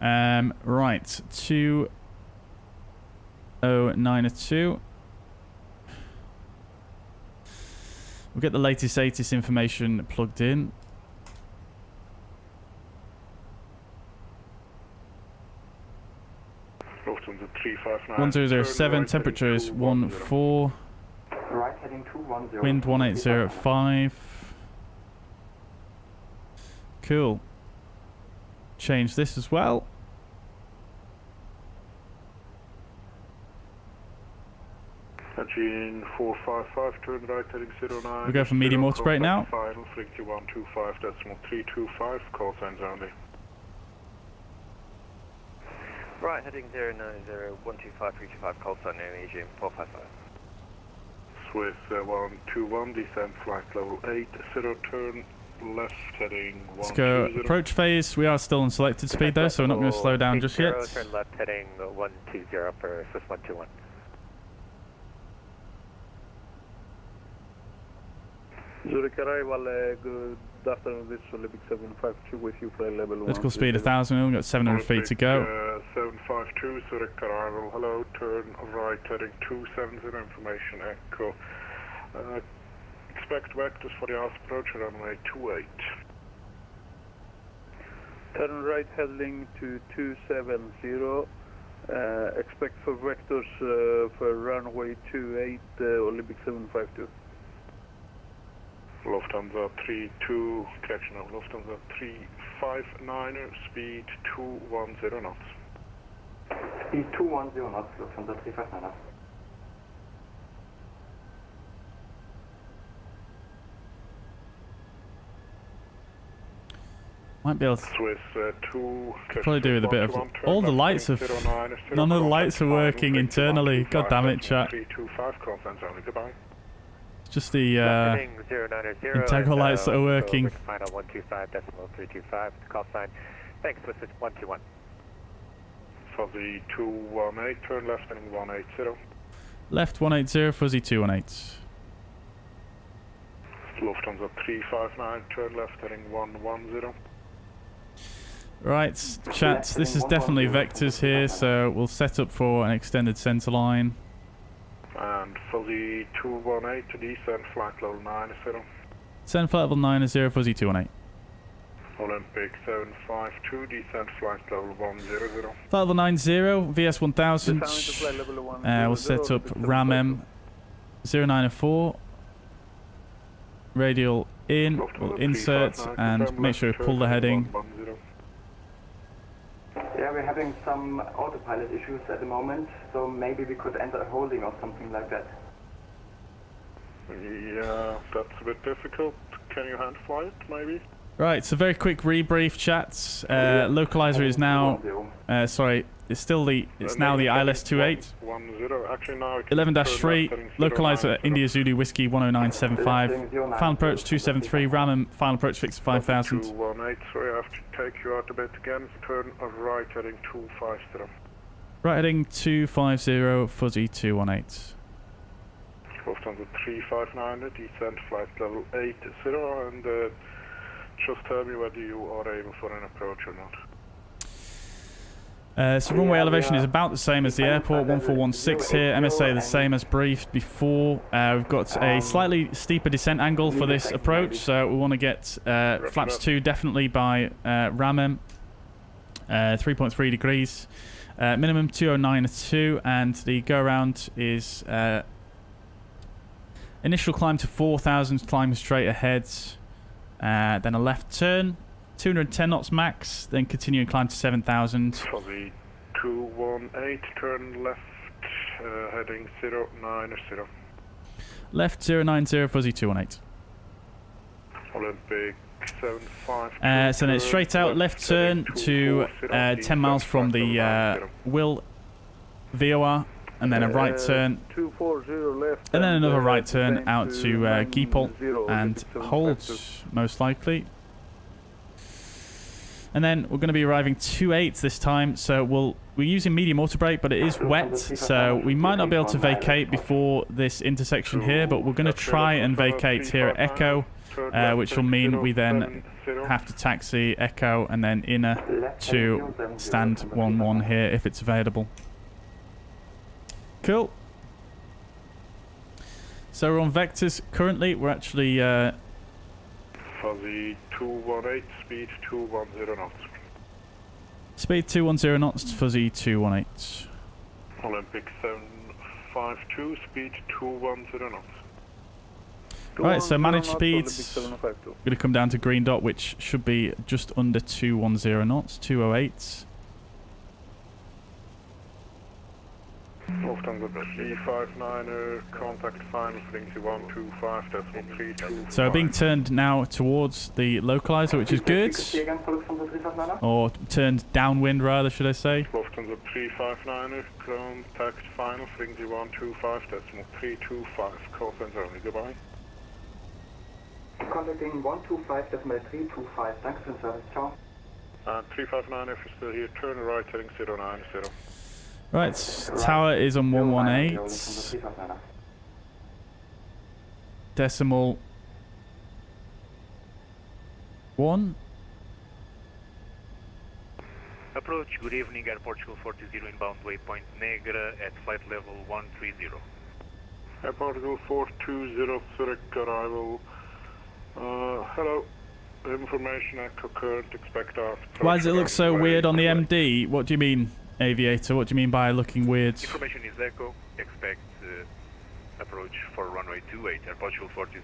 Right, 2092. We'll get the latest ATIS information plugged in. Lufthansa 359. 1007, temperature is 14. Right heading 210. Wind 180 at 5. Cool. Change this as well. Bijan 455, turn right heading 09. We go for medium water brake now. Final, frequency 125.325, call signs only. Right, heading 090, 125.325, call sign near Bijan 455. Swiss 121, descent flight level 80, turn left heading 120. Let's go approach phase. We are still on selected speed though, so we're not going to slow down just yet. Turn left heading 120 for Swiss 121. Zurich arrival, good afternoon, this is Olympic 752 with you, flight level 1. Vertical speed 1000, we've got 700 feet to go. 752, Zurich arrival, hello, turn right heading 270, information echo. Expect vectors for the last approach, runway 28. Turn right heading to 270, expect for vectors for runway 28, Olympic 752. Lufthansa 32, correction of Lufthansa 359, speed 210 knots. Speed 210 knots, Lufthansa 359. Might be able to Swiss 2, probably do with a bit of all the lights of none of the lights are working internally. God damn it, chat. 325, call signs only, goodbye. Just the integral lights that are working. Final 125.325, call sign. Thanks, Swiss 121. Fuzzy 218, turn left heading 180. Left 180, fuzzy 218. Lufthansa 359, turn left heading 110. Right, chat, this is definitely vectors here, so we'll set up for an extended centre line. And fuzzy 218 to descend flight level 90. Descend flight level 90, fuzzy 218. Olympic 752, descend flight level 100. Flight level 90, VS 1000. We'll set up RAM 094. Radial in, we'll insert and make sure we pull the heading. Yeah, we're having some autopilot issues at the moment, so maybe we could enter a holding or something like that. Yeah, that's a bit difficult. Can you hand fly it, maybe? Right, so very quick rebrief, chats. Localizer is now, sorry, it's now the LSZH. 11-3, localizer India Zulu Whiskey 10975. Final approach 273, RAM final approach fix 5000. 218, sorry, I have to take you out a bit again. Turn right heading 250. Right heading 250, fuzzy 218. Lufthansa 359, descent flight level 80, and just tell me whether you are able for an approach or not. So runway elevation is about the same as the airport, 1416 here. MSA the same as briefed before. We've got a slightly steeper descent angle for this approach, so we want to get flaps 2 definitely by Ramem, 3.3 degrees. Minimum 209.2, and the go around is initial climb to 4,000, climb straight ahead, then a left turn. 210 knots max, then continuing climb to 7,000. Fuzzy 218, turn left, heading 090. Left 090, Fuzzy 218. Olympic 75. So then it's straight out, left turn to 10 miles from the Will VOR, and then a right turn, 240 left, and then another right turn out to Giepel, and hold, most likely. And then we're going to be arriving 28 this time, so we're using medium auto brake, but it is wet, so we might not be able to vacate before this intersection here, but we're going to try and vacate here at Echo, which will mean we then have to taxi Echo and then inner to stand 11 here if it's available. Cool. So we're on vectors currently. We're actually Fuzzy 218, speed 210 knots. Speed 210 knots, Fuzzy 218. Olympic 752, speed 210 knots. Right, so managed speeds, going to come down to green dot, which should be just under 210 knots, 208. Lufthansa 359er, contact final frequency 125.325. So being turned now towards the localizer, which is good. Or turned downwind rather, should I say. Lufthansa 359er, contact final frequency 125.325. Call center only, goodbye. Contacting 125.325, thanks for the service, ciao. 359er, if you're still here, turn right heading 090. Right, tower is on 118. Decimal 1. Approach, good evening, Air Portugal 40 inbound waypoint Negra at flight level 130. Air Portugal 420 Zurich arrival. Hello, information echo current, expect our... Why does it look so weird on the MD? What do you mean, Aviator? What do you mean by looking weird? Information is echo, expect approach for runway 28, Air Portugal 40.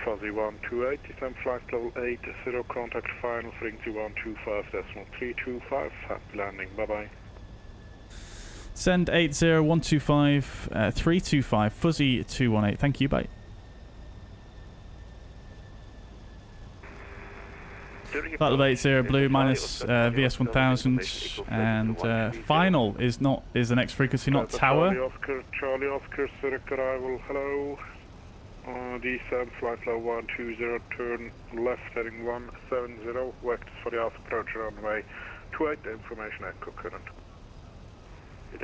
Fuzzy 128, descend flight level 80, contact final frequency 125.325, happy landing, bye bye. Send 80125 325, Fuzzy 218, thank you, bye. Flight level 80 blue minus VS 1000, and final is the next frequency, not tower. Charlie Oscar, Zurich arrival, hello. Descend flight level 120, turn left heading 170, vectors for the Alpha approach runway 28, information echo current.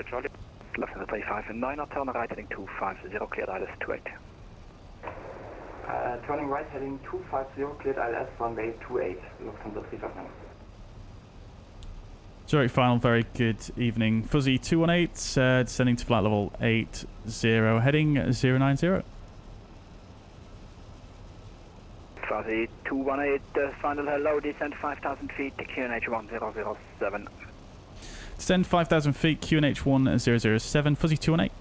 Charlie, left at 359, turn right heading 250, cleared ILS 28. Turning right heading 250, cleared ILS runway 28, Lufthansa 359. Zurich final, very good evening. Fuzzy 218, descending to flight level 80, heading 090. Fuzzy 218, final hello, descend 5,000 feet, QNH 1007. Descend 5,000 feet, QNH 1007, Fuzzy 218.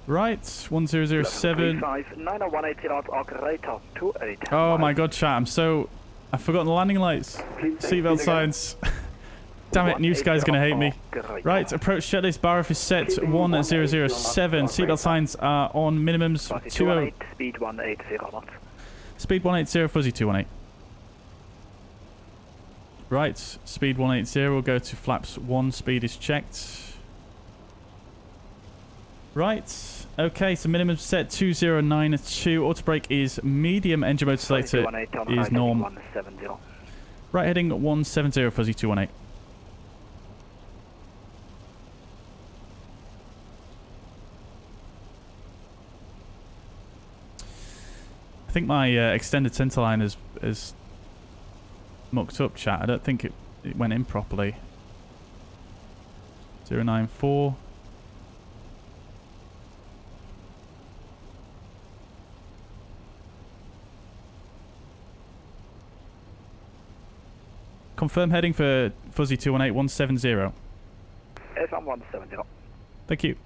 Right, 1007. Oh my god, chat, I've forgotten the landing lights. Seatbelt signs. Damn it, new sky's gonna hate me. Right, approach checklist, bar off is set 1007. Seatbelt signs are on minimums 20. Speed 180 knots. Speed 180, Fuzzy 218. Right, speed 180, we'll go to flaps 1, speed is checked. Right, okay, so minimum set 2092, auto brake is medium, engine mode selector is norm. Right heading 170, Fuzzy 218. I think my extended centerline is mucked up, chat. I don't think it went in properly. 094. Confirm heading for Fuzzy 218 170. FM 170. Thank you.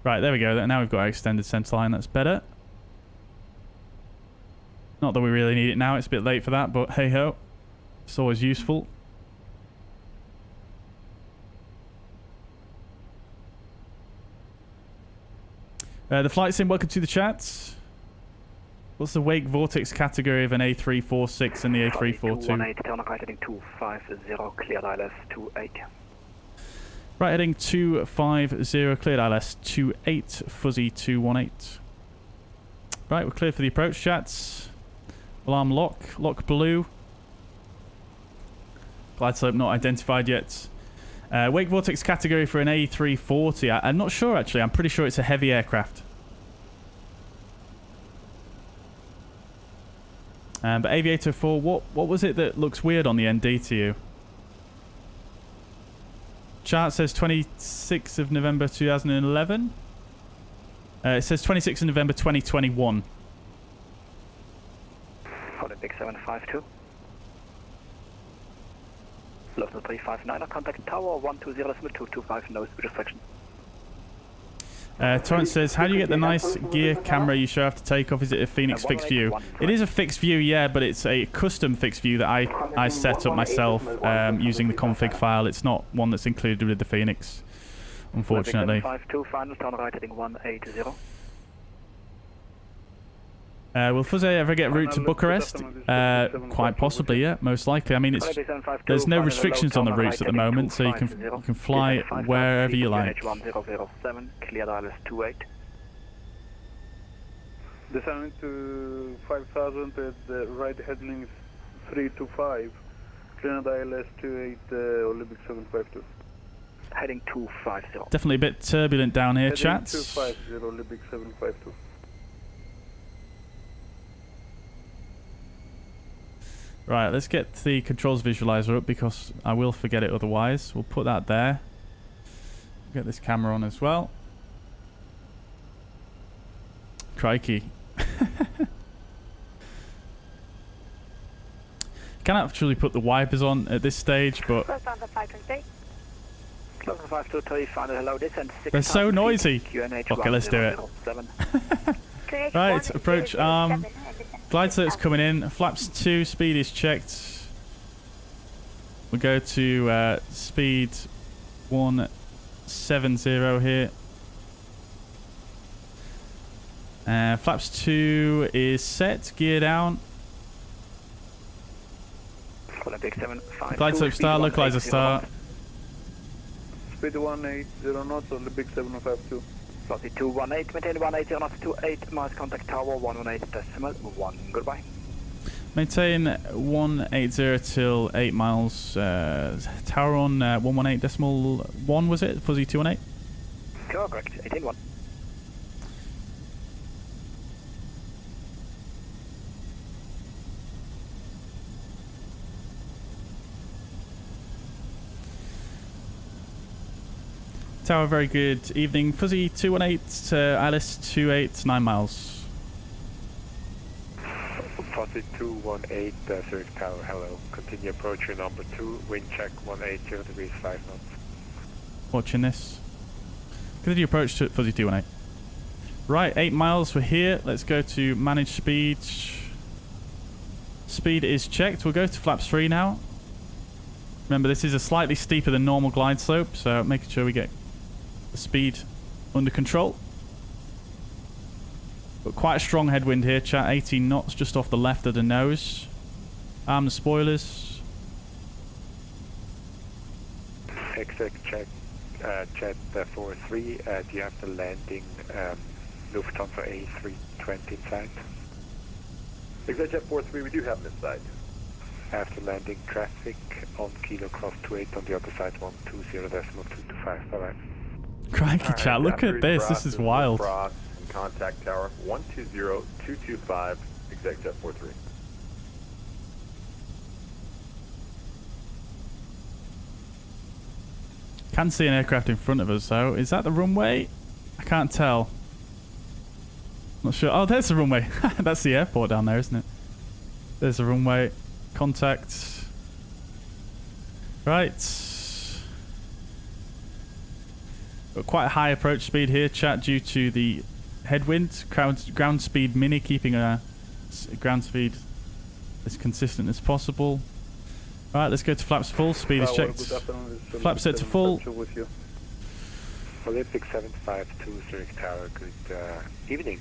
Right, there we go. Now we've got our extended centre line. That's better. Not that we really need it now. It's a bit late for that, but hey ho. It's always useful. The flight sim, welcome to the chat. What's the wake vortex category of an A346 and the A342? 218, turn right heading 250, cleared ILS 28. Right heading 250, cleared ILS 28, Fuzzy 218. Right, we're clear for the approach, chats. Alarm lock blue. Glide slope not identified yet. Wake vortex category for an A340. I'm not sure actually, I'm pretty sure it's a heavy aircraft. But Aviator 4, what was it that looks weird on the ND to you? Chart says 26th of November 2011. It says 26th of November 2021. Olympic 752. Level 359, contact tower 120.225, no speed restriction. Torrance says, how do you get the nice gear camera you show after takeoff? Is it a Fenix fixed view? It is a fixed view, yeah, but it's a custom fixed view that I set up myself using the config file. It's not one that's included with the Fenix, unfortunately. 752, final turn right heading 180. Will Fuzzair ever get route to Bucharest? Quite possibly, yeah, most likely. I mean, there's no restrictions on the routes at the moment, so you can fly wherever you like. 1007, cleared ILS 28. Descending to 5000 at the right heading 325, cleared ILS 28, Olympic 752. Heading 250. Definitely a bit turbulent down here, heading chats. 250, Olympic 752. Right, let's get the controls visualizer up because I will forget it otherwise. We'll put that there. Get this camera on as well. Crikey. Can actually put the wipers on at this stage, but they're so noisy. Okay, let's do it. Right, approach arm. Glide slope's coming in. Flaps 2, speed is checked. We'll go to speed 170 here. Flaps 2 is set, gear down. Glide slope start, localizer start. Speed 180 knots, Olympic 752. 218, maintain 180 knots, 28 miles, contact tower 118.1, goodbye. Maintain 180 till 8 miles, tower on 118.1, was it? Fuzzy 218? Correct, 18.1. Tower, very good evening. Fuzzy 218 Alice 28, 9 miles. Fuzzy 218 Zurich Tower, hello. Continue approach your number 2, wind check 180 degrees 5 knots. Watching this. Continue approach to Fuzzy 218. Right, 8 miles, we're here. Let's go to manage speed. Speed is checked. We'll go to flaps 3 now. Remember, this is a slightly steeper than normal glide slope, so making sure we get the speed under control. But quite a strong headwind here, chat. 18 knots just off the left of the nose. Arm the spoilers. Exec check, jet 43. Do you have the landing Lufthansa A320 inside? Exec jet 43, we do have it inside. After landing traffic on Kilo Cross 28 on the other side 120.225. Bye-bye. Crikey, chat, look at this. This is wild. Cross and contact tower 120.225, exec jet 43. Can see an aircraft in front of us, though. Is that the runway? I can't tell. Not sure. Oh, there's the runway. That's the airport down there, isn't it? There's the runway. Contact. Right. Got quite a high approach speed here, chat, due to the headwind. Ground speed mini, keeping a ground speed as consistent as possible. Right, let's go to flaps full. Speed is checked. Flaps set to full. Olympic 752 Zurich Tower, good evening.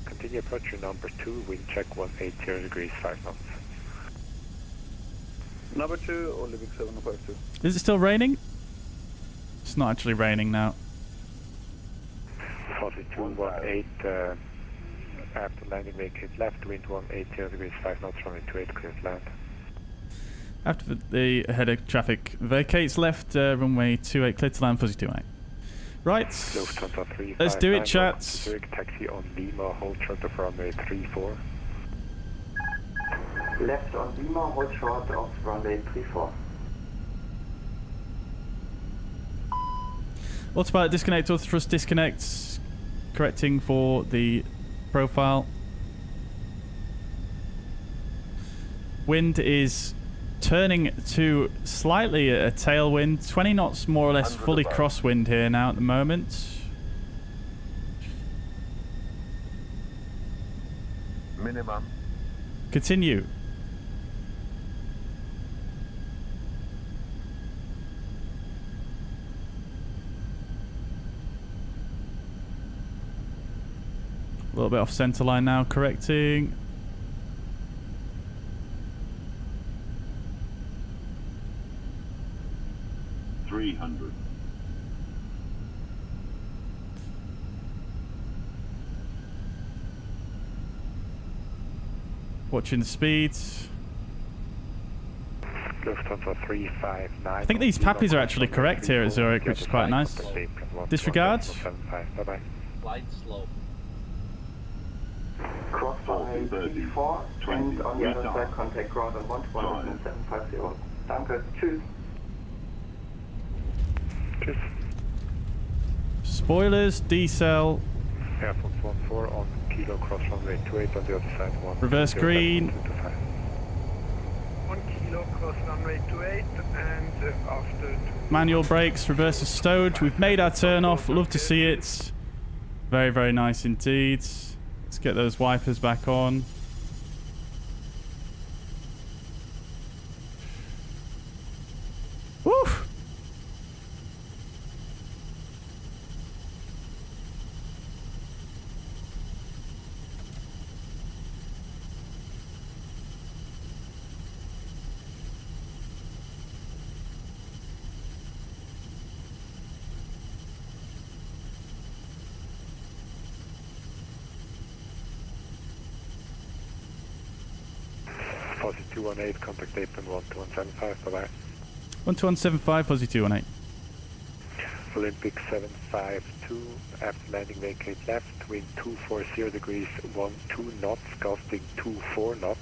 Continue approach number 2, wind check 180 degrees, 5 knots. Number 2, Olympic 752. Is it still raining? It's not actually raining now. 4218, after landing vacate left, wind 180 degrees, 5 knots, runway 28, clear to land. After the head of traffic vacates left, runway 28, clear to land, fuzzy 28. Right, let's do it, chat. Zurich taxi on Lima, hold short of runway 34. Left on Lima, hold short of runway 34. Autopilot disconnect, auto thrust disconnect, correcting for the profile. Wind is turning to slightly a tailwind, 20 knots more or less fully crosswind here now at the moment. Minimum. Continue. A little bit off center line now, correcting. Watching the speeds. Lufthansa 359. I think these pappies are actually correct here at Zurich, which is quite nice. Disregard. Bye-bye. Light slope. Cross runway 34 and on the other side contact ground on 12750. Danke, tschüss. Tschüss. Spoilers, decel. Air Force 14 on kilo, cross runway 28 on the other side. Reverse green. 1 kilo, cross runway 28 and after... Manual brakes, reverse is stowed. We've made our turn off. Love to see it. Very, very nice indeed. Let's get those wipers back on. Woo! Fuzzy 218, contact apron 12175, bye-bye. 12175, Fuzzy 218. Olympic 752, after landing vacate left, wind 240 degrees, 12 knots, gusting 24 knots.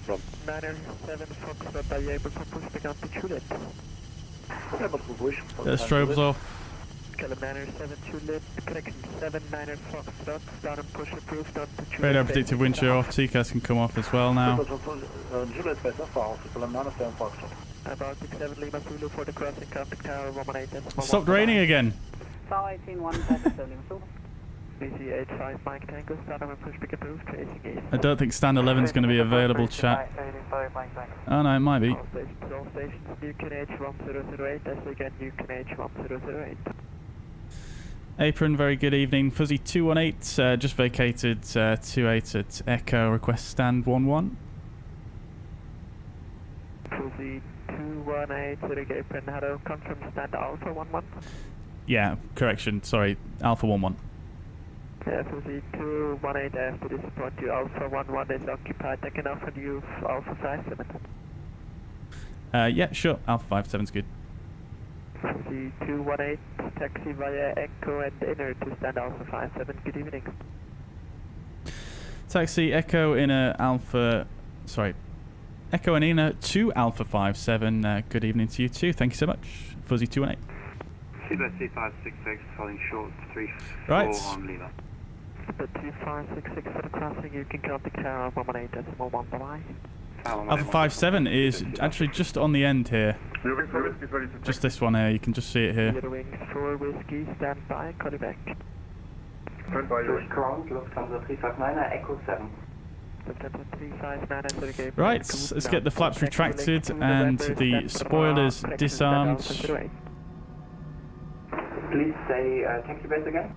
Run 907 Fox, are you able to push back up to Juliet? The strobes off. Calum 907 Juliet, correction 79 Fox, down and push approved on to Juliet. Radar predictive wind shear off, TCAS can come off as well now. Juliet better for Calum 907 Fox. About 67 Lima Zulu for the crossing, contact tower 118. Stopped raining again. Star 181, Lima Zulu. BC 85 Mike Tango, start and push back approved, tracing east. I don't think stand 11 is going to be available, chat. Oh no, it might be. All stations, UKNH 1008, that's again UKNH 1008. Apron, very good evening. Fuzzy 218, just vacated 28 at Echo, request stand 11. Fuzzy 218, Zurich apron, hello, confirm stand Alpha 11. Yeah, correction, sorry, Alpha 11. Yeah, Fuzzy 218, after this point to Alpha 11 is occupied, I can offer you Alpha 57. Yeah, sure, Alpha 57's good. Fuzzy 218, taxi via Echo and Inner to stand Alpha 57, good evening. Taxi Echo Inner Alpha, sorry, Echo and Inner to Alpha 57, good evening to you too, thank you so much. Fuzzy 218. Seabird 2566 falling short 34 Right. on Lima. Seabird 2566 for the crossing, you can contact Tower 118.1, bye-bye. Alpha 57 is actually just on the end here. Just this one here, you can just see it here. Wings 4 Whiskey, stand by, call you back. Zurich ground, Lufthansa 359er, Echo 7. Right, let's get the flaps retracted and the spoilers disarmed. Please say taxiways again.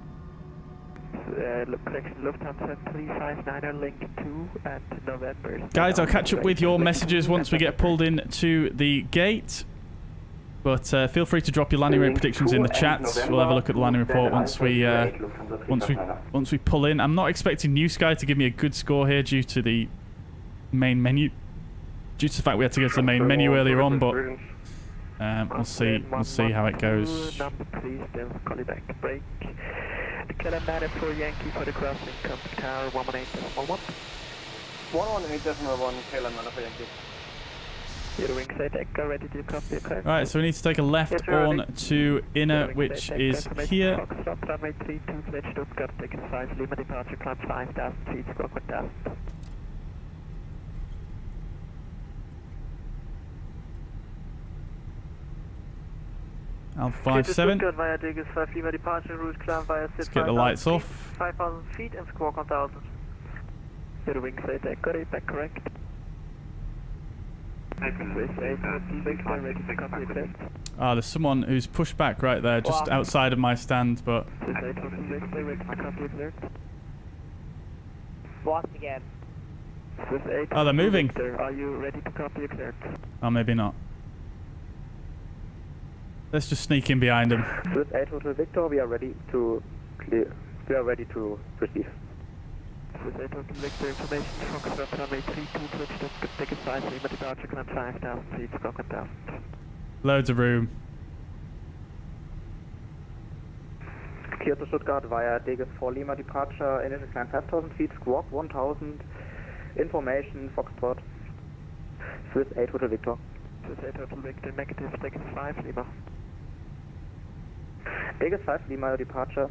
Lufthansa 359er, link 2 at November. Guys, I'll catch up with your messages once we get pulled in to the gate. But feel free to drop your landing rate predictions in the chat. We'll have a look at the landing report once we pull in. I'm not expecting New Sky to give me a good score here due to the main menu, due to the fact we had to go to the main menu earlier on. But we'll see how it goes. Number please, they'll call you back. Break. The calendar for Yankee for the crossing. Contact Tower 118.1. 118.1, calendar for Yankee. Right, so we need to take a left on to inner, which is here. Runway 32, Fletch, Stuttgart, ticket 5, Lima departure, climb 5,000 feet, squawk 1,000. Alpha 57. Via Diggs 5 Lima departure route, climb via Let's get the lights off. 5,000 feet and squawk 1,000. Your wings say decorate, that correct? Ah, there's someone who's pushed back right there, just outside of my stand, but... What again? Oh, they're moving. Are you ready to copy cleared? Oh, maybe not. Let's just sneak in behind them. Swiss 8 Hotel Victor, we are ready to clear. We are ready to proceed. Swiss 8 Hotel Victor, information Foxtrot runway 32, Fletch, ticket 5, Lima departure, climb 5,000 feet, squawk 1,000. Loads of room. Clear to Stuttgart via Diggs 4 Lima departure, initial climb 5,000 feet, squawk 1,000. Information Foxtrot. Swiss 8 Hotel Victor. Swiss 8 Hotel Victor, negative, ticket 5 Lima. Diggs 5 Lima departure.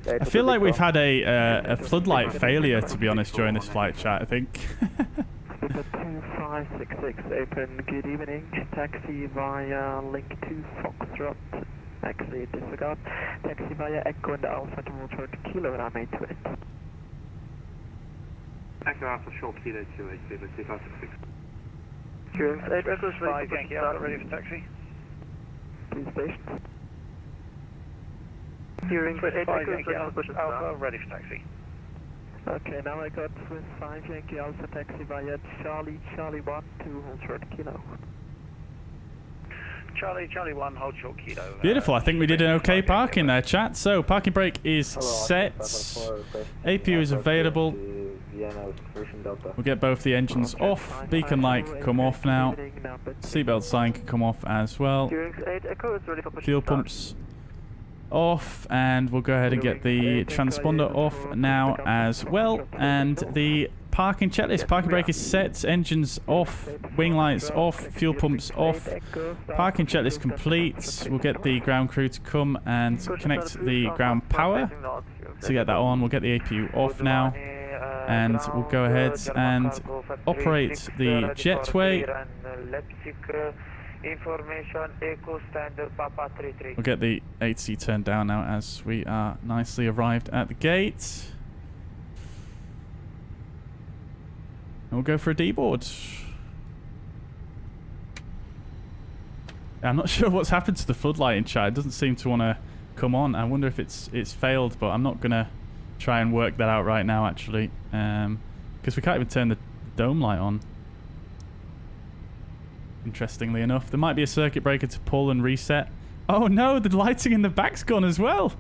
I feel like we've had a floodlight failure, to be honest, during this flight chat, I think. 2566, open, good evening. Taxi via link 2 Foxtrot. Actually, disregard. Taxi via Echo and Alpha to Walter Kilo, and I made to it. Echo Alpha short Kilo 28, Seabird 2566. Hearing 8 records, 5 Yankee Alpha ready for taxi. Please station. Hearing 8 records, Alpha ready for taxi. Okay, now I got Swiss 5 Yankee Alpha taxi via Charlie 1 to hold short Kilo. Charlie 1 hold short Kilo. Beautiful, I think we did an okay parking there, chat. So, parking brake is set. APU is available. We'll get both the engines off. Beacon light can come off now. Seatbelt sign can come off as well. Fuel pumps off, and we'll go ahead and get the transponder off now as well. And the parking checklist. Parking brake is set, engines off, wing lights off, fuel pumps off. Parking checklist complete. We'll get the ground crew to come and connect the ground power to get that on. We'll get the APU off now, and we'll go ahead and operate the jetway. Information Echo Standard Papa 33. We'll get the 8C turned down now as we are nicely arrived at the gate. And we'll go for a D-board. I'm not sure what's happened to the floodlight in chat. It doesn't seem to want to come on. I wonder if it's failed, but I'm not going to try and work that out right now, actually. Because we can't even turn the dome light on. Interestingly enough, there might be a circuit breaker to pull and reset. Oh no, the lighting in the back's gone as well.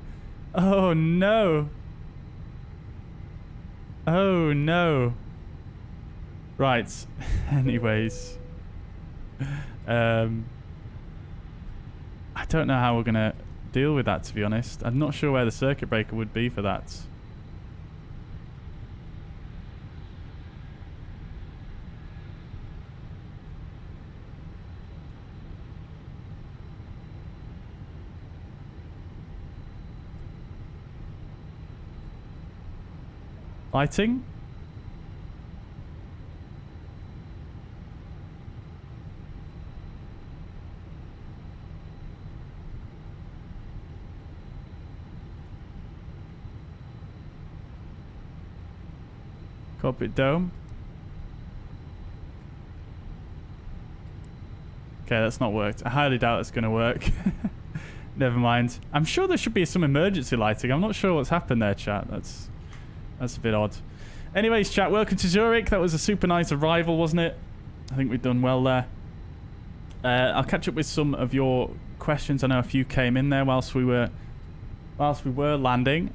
Oh no. Oh no. Right. Anyways. I don't know how we're going to deal with that, to be honest. I'm not sure where the circuit breaker would be for that. Lighting. Cockpit dome. Okay, that's not worked. I highly doubt it's going to work. Never mind. I'm sure there should be some emergency lighting. I'm not sure what's happened there, chat. That's a bit odd. Anyways, chat, welcome to Zurich. That was a super nice arrival, wasn't it? I think we've done well there. I'll catch up with some of your questions. I know a few came in there whilst we were landing.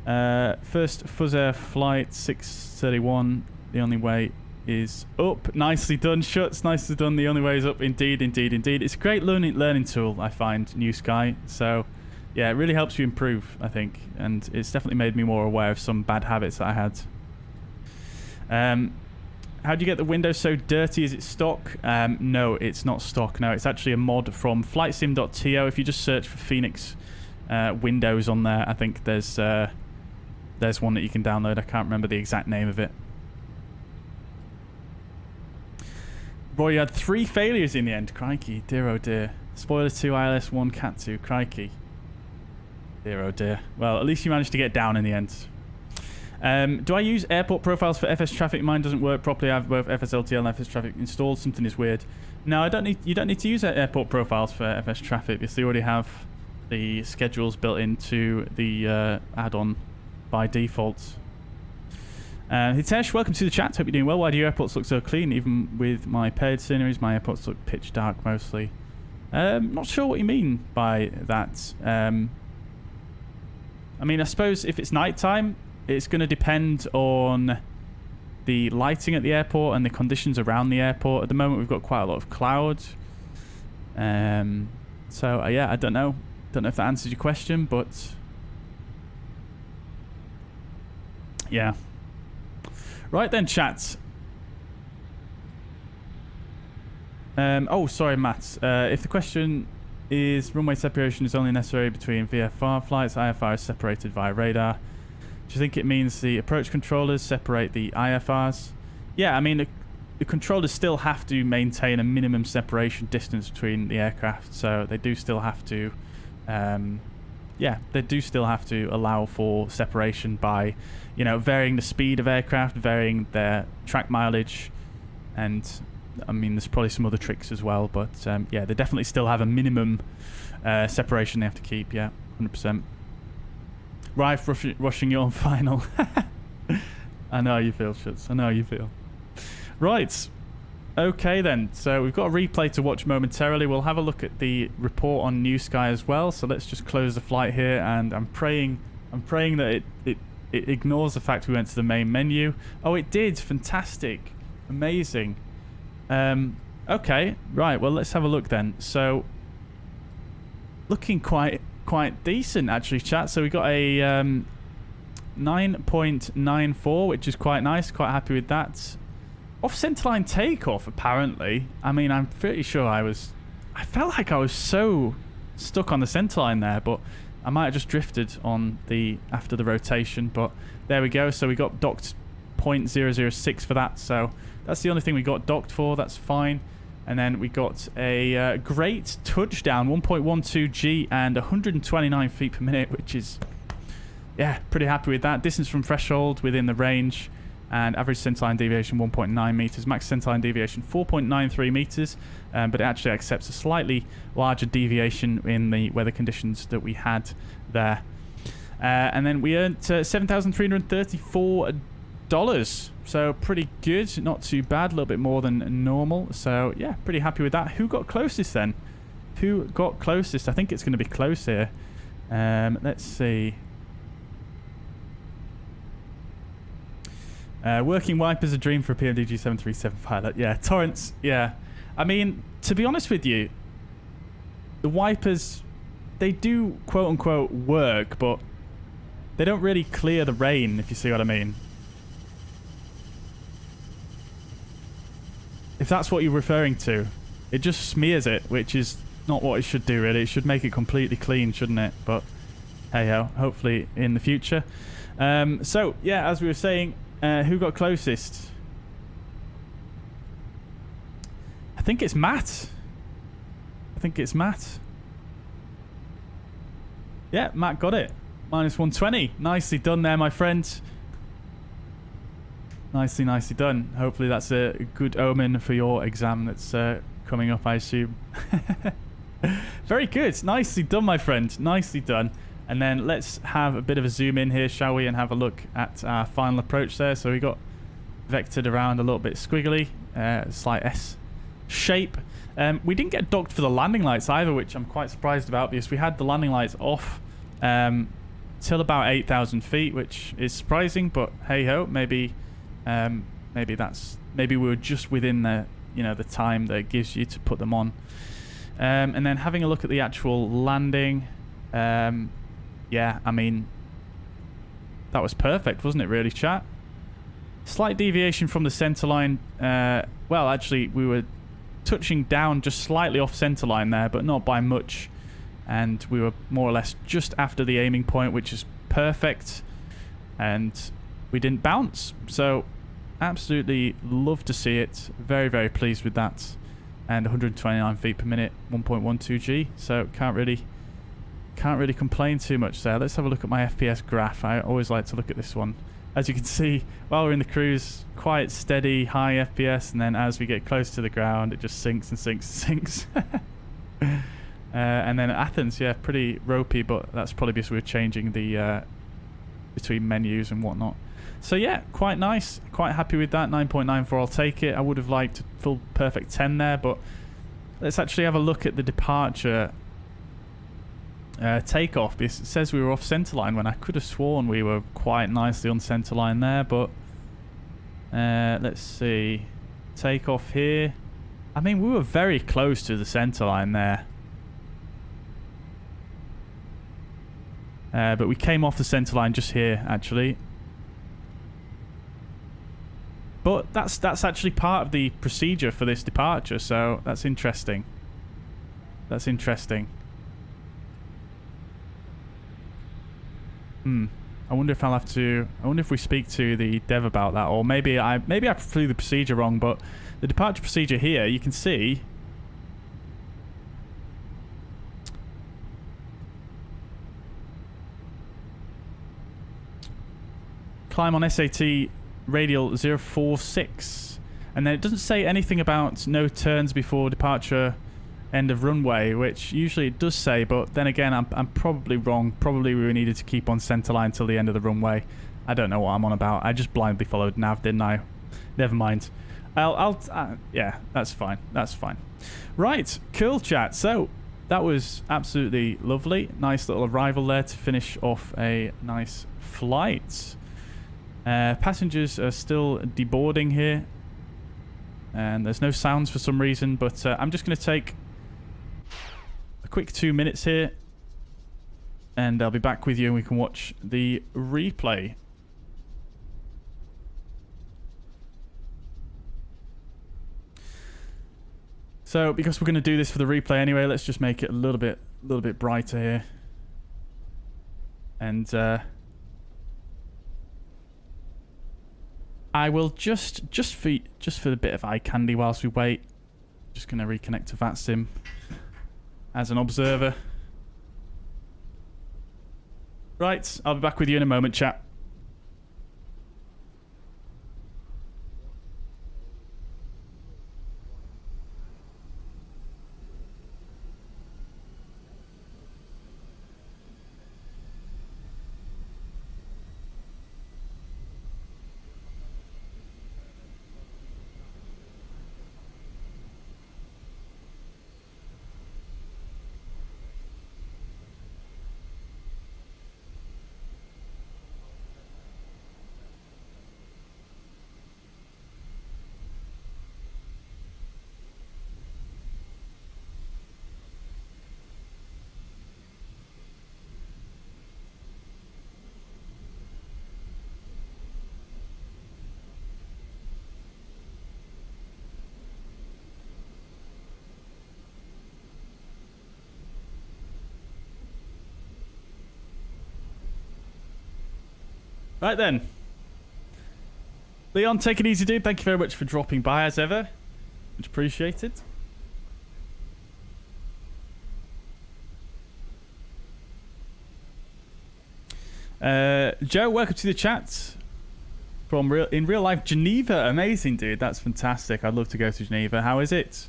First fuzzair flight 631. The only way is up. Nicely done, Shuts. Nicely done. The only way is up. Indeed, indeed, indeed. It's a great learning tool, I find, New Sky. So, yeah, it really helps you improve, I think. And it's definitely made me more aware of some bad habits that I had. How do you get the window so dirty? Is it stock? No, it's not stock. No, it's actually a mod from flightsim.to. If you just search for Fenix Windows on there, I think there's one that you can download. I can't remember the exact name of it. Boy, you had 3 failures in the end. Crikey. Dear oh dear. Spoiler 2, ILS 1, Cat 2. Crikey. Dear oh dear. Well, at least you managed to get down in the end. Do I use airport profiles for FS traffic? Mine doesn't work properly. I have both FSLTL and FS traffic installed. Something is weird. No, you don't need to use airport profiles for FS traffic because they already have the schedules built into the add-on by default. Hitesh, welcome to the chat. Hope you're doing well. Why do your airports look so clean? Even with my paired sceneries, my airports look pitch dark mostly. Not sure what you mean by that. I mean, I suppose if it's nighttime, it's going to depend on the lighting at the airport and the conditions around the airport. At the moment, we've got quite a lot of cloud. So, yeah, I don't know. Don't know if that answers your question, but yeah. Right then, chat. Oh, sorry, Matt. If the question is runway separation is only necessary between VFR flights, IFR is separated via radar. Do you think it means the approach controllers separate the IFRs? Yeah, I mean, the controllers still have to maintain a minimum separation distance between the aircraft, so they do still have to, they do still have to allow for separation by, you know, varying the speed of aircraft, varying their track mileage, and I mean, there's probably some other tricks as well, but yeah, they definitely still have a minimum separation they have to keep. Yeah, 100%. Rife rushing you on final. I know how you feel, Schutz. I know how you feel. Right. Okay then. So we've got a replay to watch momentarily. We'll have a look at the report on New Sky as well. So let's just close the flight here, and I'm praying that it ignores the fact we went to the main menu. Oh, it did. Fantastic. Amazing. Okay. Right. Well, let's have a look then. So looking quite decent actually, chat. So we got a 9.94, which is quite nice. Quite happy with that. Off centerline takeoff, apparently. I mean, I'm pretty sure I felt like I was so stuck on the centerline there, but I might have just drifted on after the rotation. But there we go. So we got docked 0.006 for that. So that's the only thing we got docked for. That's fine. And then we got a great touchdown, 1.12 G and 129 feet per minute, which is, yeah, pretty happy with that. Distance from threshold within the range, and average centerline deviation 1.9 meters, max centerline deviation 4.93 meters, but it actually accepts a slightly larger deviation in the weather conditions that we had there. And then we earned $7,334. So pretty good, not too bad, a little bit more than normal. So yeah, pretty happy with that. Who got closest then? Who got closest? I think it's going to be close here. Let's see. Working wipers a dream for a PMDG 737 pilot. Yeah, Torrance. Yeah, I mean, to be honest with you, the wipers, they do quote unquote work, but they don't really clear the rain, if you see what I mean. If that's what you're referring to, it just smears it, which is not what it should do, really. It should make it completely clean, shouldn't it? But hey ho, hopefully in the future. So yeah, as we were saying, who got closest? I think it's Matt. Yeah, Matt got it. -120. Nicely done there, my friend. Nicely done. Hopefully that's a good omen for your exam that's coming up, I assume. Very good. Nicely done, my friend. Nicely done. And then let's have a bit of a zoom in here, shall we, and have a look at our final approach there. So we got vectored around a little bit squiggly, slight S shape. We didn't get docked for the landing lights either, which I'm quite surprised about, because we had the landing lights off till about 8,000 feet, which is surprising, but hey ho, maybe we were just within the the time that it gives you to put them on. And then having a look at the actual landing, yeah, I mean, that was perfect, wasn't it, really, chat? Slight deviation from the center line. Well, actually, we were touching down just slightly off center line there, but not by much. And we were more or less just after the aiming point, which is perfect. And we didn't bounce. So, absolutely love to see it. Very, very pleased with that. And 129 feet per minute, 1.12 G. So, can't really complain too much there. Let's have a look at my FPS graph. I always like to look at this one. As you can see, while we're in the cruise, quite steady, high FPS, and then as we get close to the ground, it just sinks and sinks and sinks. And then Athens, yeah, pretty ropey, but that's probably because we're changing the between menus and whatnot. So yeah, quite nice. Quite happy with that. 9.94, I'll take it. I would have liked a full perfect 10 there, but let's actually have a look at the departure takeoff, because it says we were off centerline when I could have sworn we were quite nicely on centerline there. But let's see, takeoff here. I mean, we were very close to the centerline there, but we came off the centerline just here actually. But that's actually part of the procedure for this departure, so that's interesting. That's interesting. I wonder if I'll have to. I wonder if we speak to the dev about that, or maybe I flew the procedure wrong. But the departure procedure here, you can see. Climb on SAT radial 046, and then it doesn't say anything about no turns before departure. End of runway, which usually it does say, but then again, I'm probably wrong. Probably we needed to keep on centerline till the end of the runway. I don't know what I'm on about. I just blindly followed nav, didn't I? Never mind. Yeah, that's fine. That's fine. Right, cool, chat. So that was absolutely lovely. Nice little arrival there to finish off a nice flight. Passengers are still deboarding here, and there's no sounds for some reason, but I'm just going to take a quick 2 minutes here, and I'll be back with you and we can watch the replay. So because we're going to do this for the replay anyway, let's just make it a little bit brighter here. And I will just for the bit of eye candy whilst we wait, just going to reconnect to VATSIM as an observer. Right, I'll be back with you in a moment, chat. Right then. Leon, take it easy, dude. Thank you very much for dropping by as ever. Much appreciated. Joe, welcome to the chat from in real life Geneva. Amazing, dude. That's fantastic. I'd love to go to Geneva. How is it?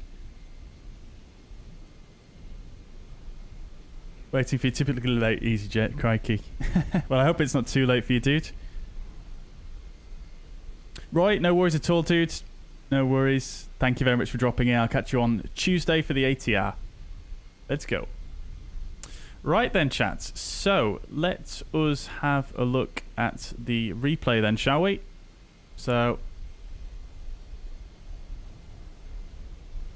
Waiting for you, typically late, EasyJet, crikey. Well, I hope it's not too late for you, dude. Right, no worries at all, dude. No worries. Thank you very much for dropping in. I'll catch you on Tuesday for the ATR. Let's go. Right then, chat. So, let us have a look at the replay then, shall we? So,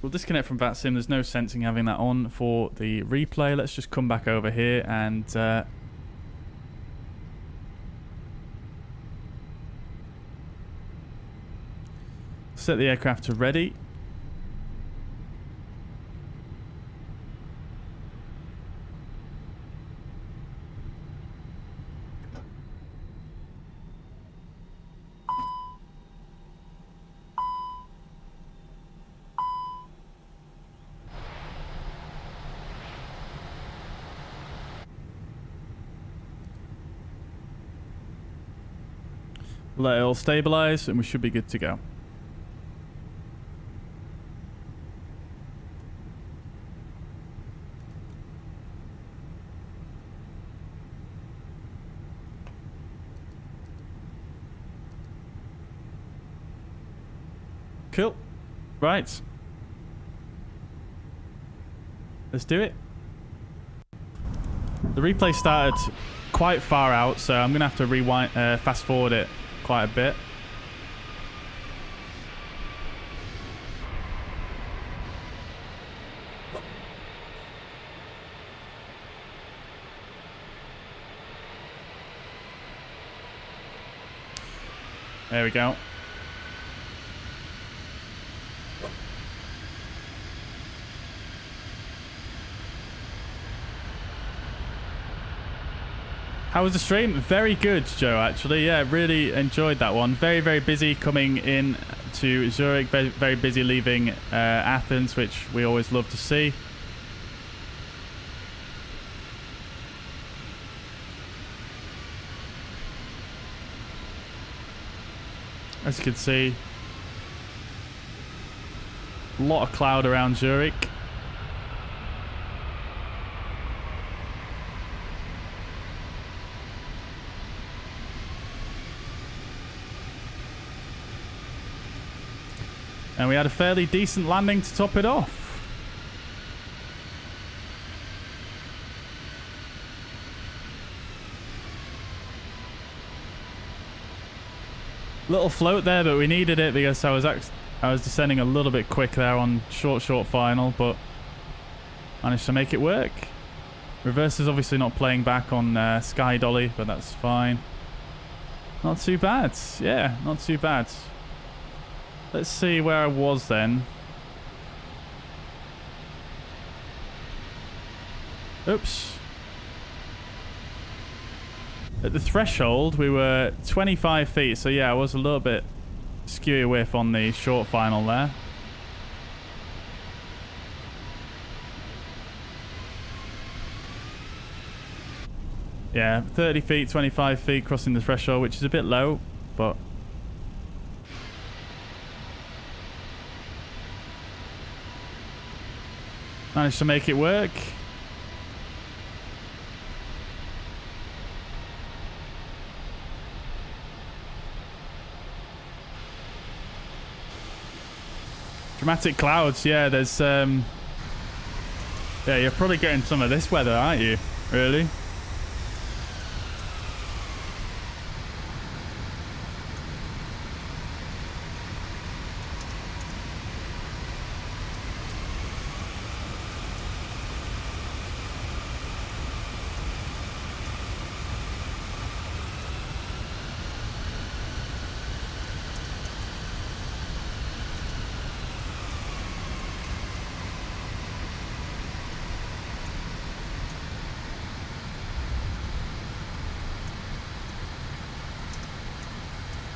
we'll disconnect from VATSIM. There's no sense in having that on for the replay. Let's just come back over here and set the aircraft to ready. Let it all stabilize and we should be good to go. Cool. Right. Let's do it. The replay started quite far out, so I'm going to have to rewind, fast forward it quite a bit. There we go. How was the stream? Very good, Joe, actually. Yeah, really enjoyed that one. Very, very busy coming in to Zurich. Very, very busy leaving Athens, which we always love to see. As you can see, a lot of cloud around Zurich. And we had a fairly decent landing to top it off. Little float there, but we needed it because I was descending a little bit quick there on short final, but managed to make it work. Reverse is obviously not playing back on Sky Dolly, but that's fine. Not too bad. Yeah, not too bad. Let's see where I was then. Oops. At the threshold, we were 25 feet. So yeah, I was a little bit skewy whiff on the short final there. Yeah, 30 feet, 25 feet crossing the threshold, which is a bit low, but... managed to make it work. Dramatic clouds, yeah, there's yeah, you're probably getting some of this weather, aren't you? Really?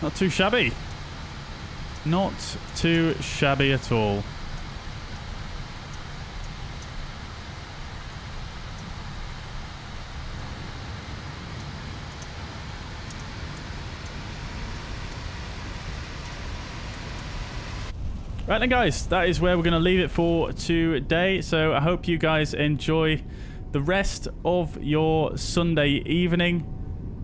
Not too shabby. Not too shabby at all. Right then, guys, that is where we're going to leave it for today. So I hope you guys enjoy the rest of your Sunday evening.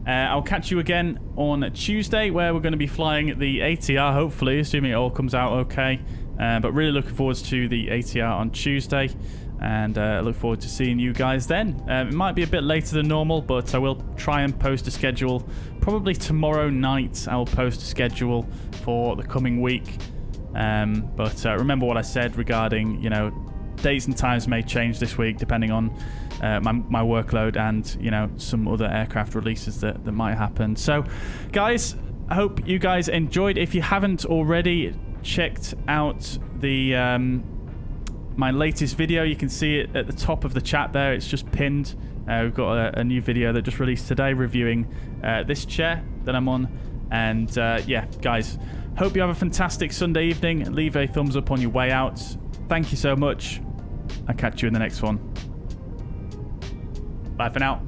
I'll catch you again on Tuesday, where we're going to be flying the ATR, hopefully, assuming it all comes out okay. But really looking forward to the ATR on Tuesday, and look forward to seeing you guys then. It might be a bit later than normal, but I will try and post a schedule. Probably tomorrow night I will post a schedule for the coming week. But remember what I said regarding, you know, dates and times may change this week depending on my workload and, you know, some other aircraft releases that might happen. So, guys, I hope you guys enjoyed. If you haven't already checked out the my latest video, you can see it at the top of the chat there. It's just pinned. We've got a new video that just released today reviewing this chair that I'm on. And yeah, guys, hope you have a fantastic Sunday evening. Leave a thumbs up on your way out. Thank you so much. I'll catch you in the next one. Bye for now.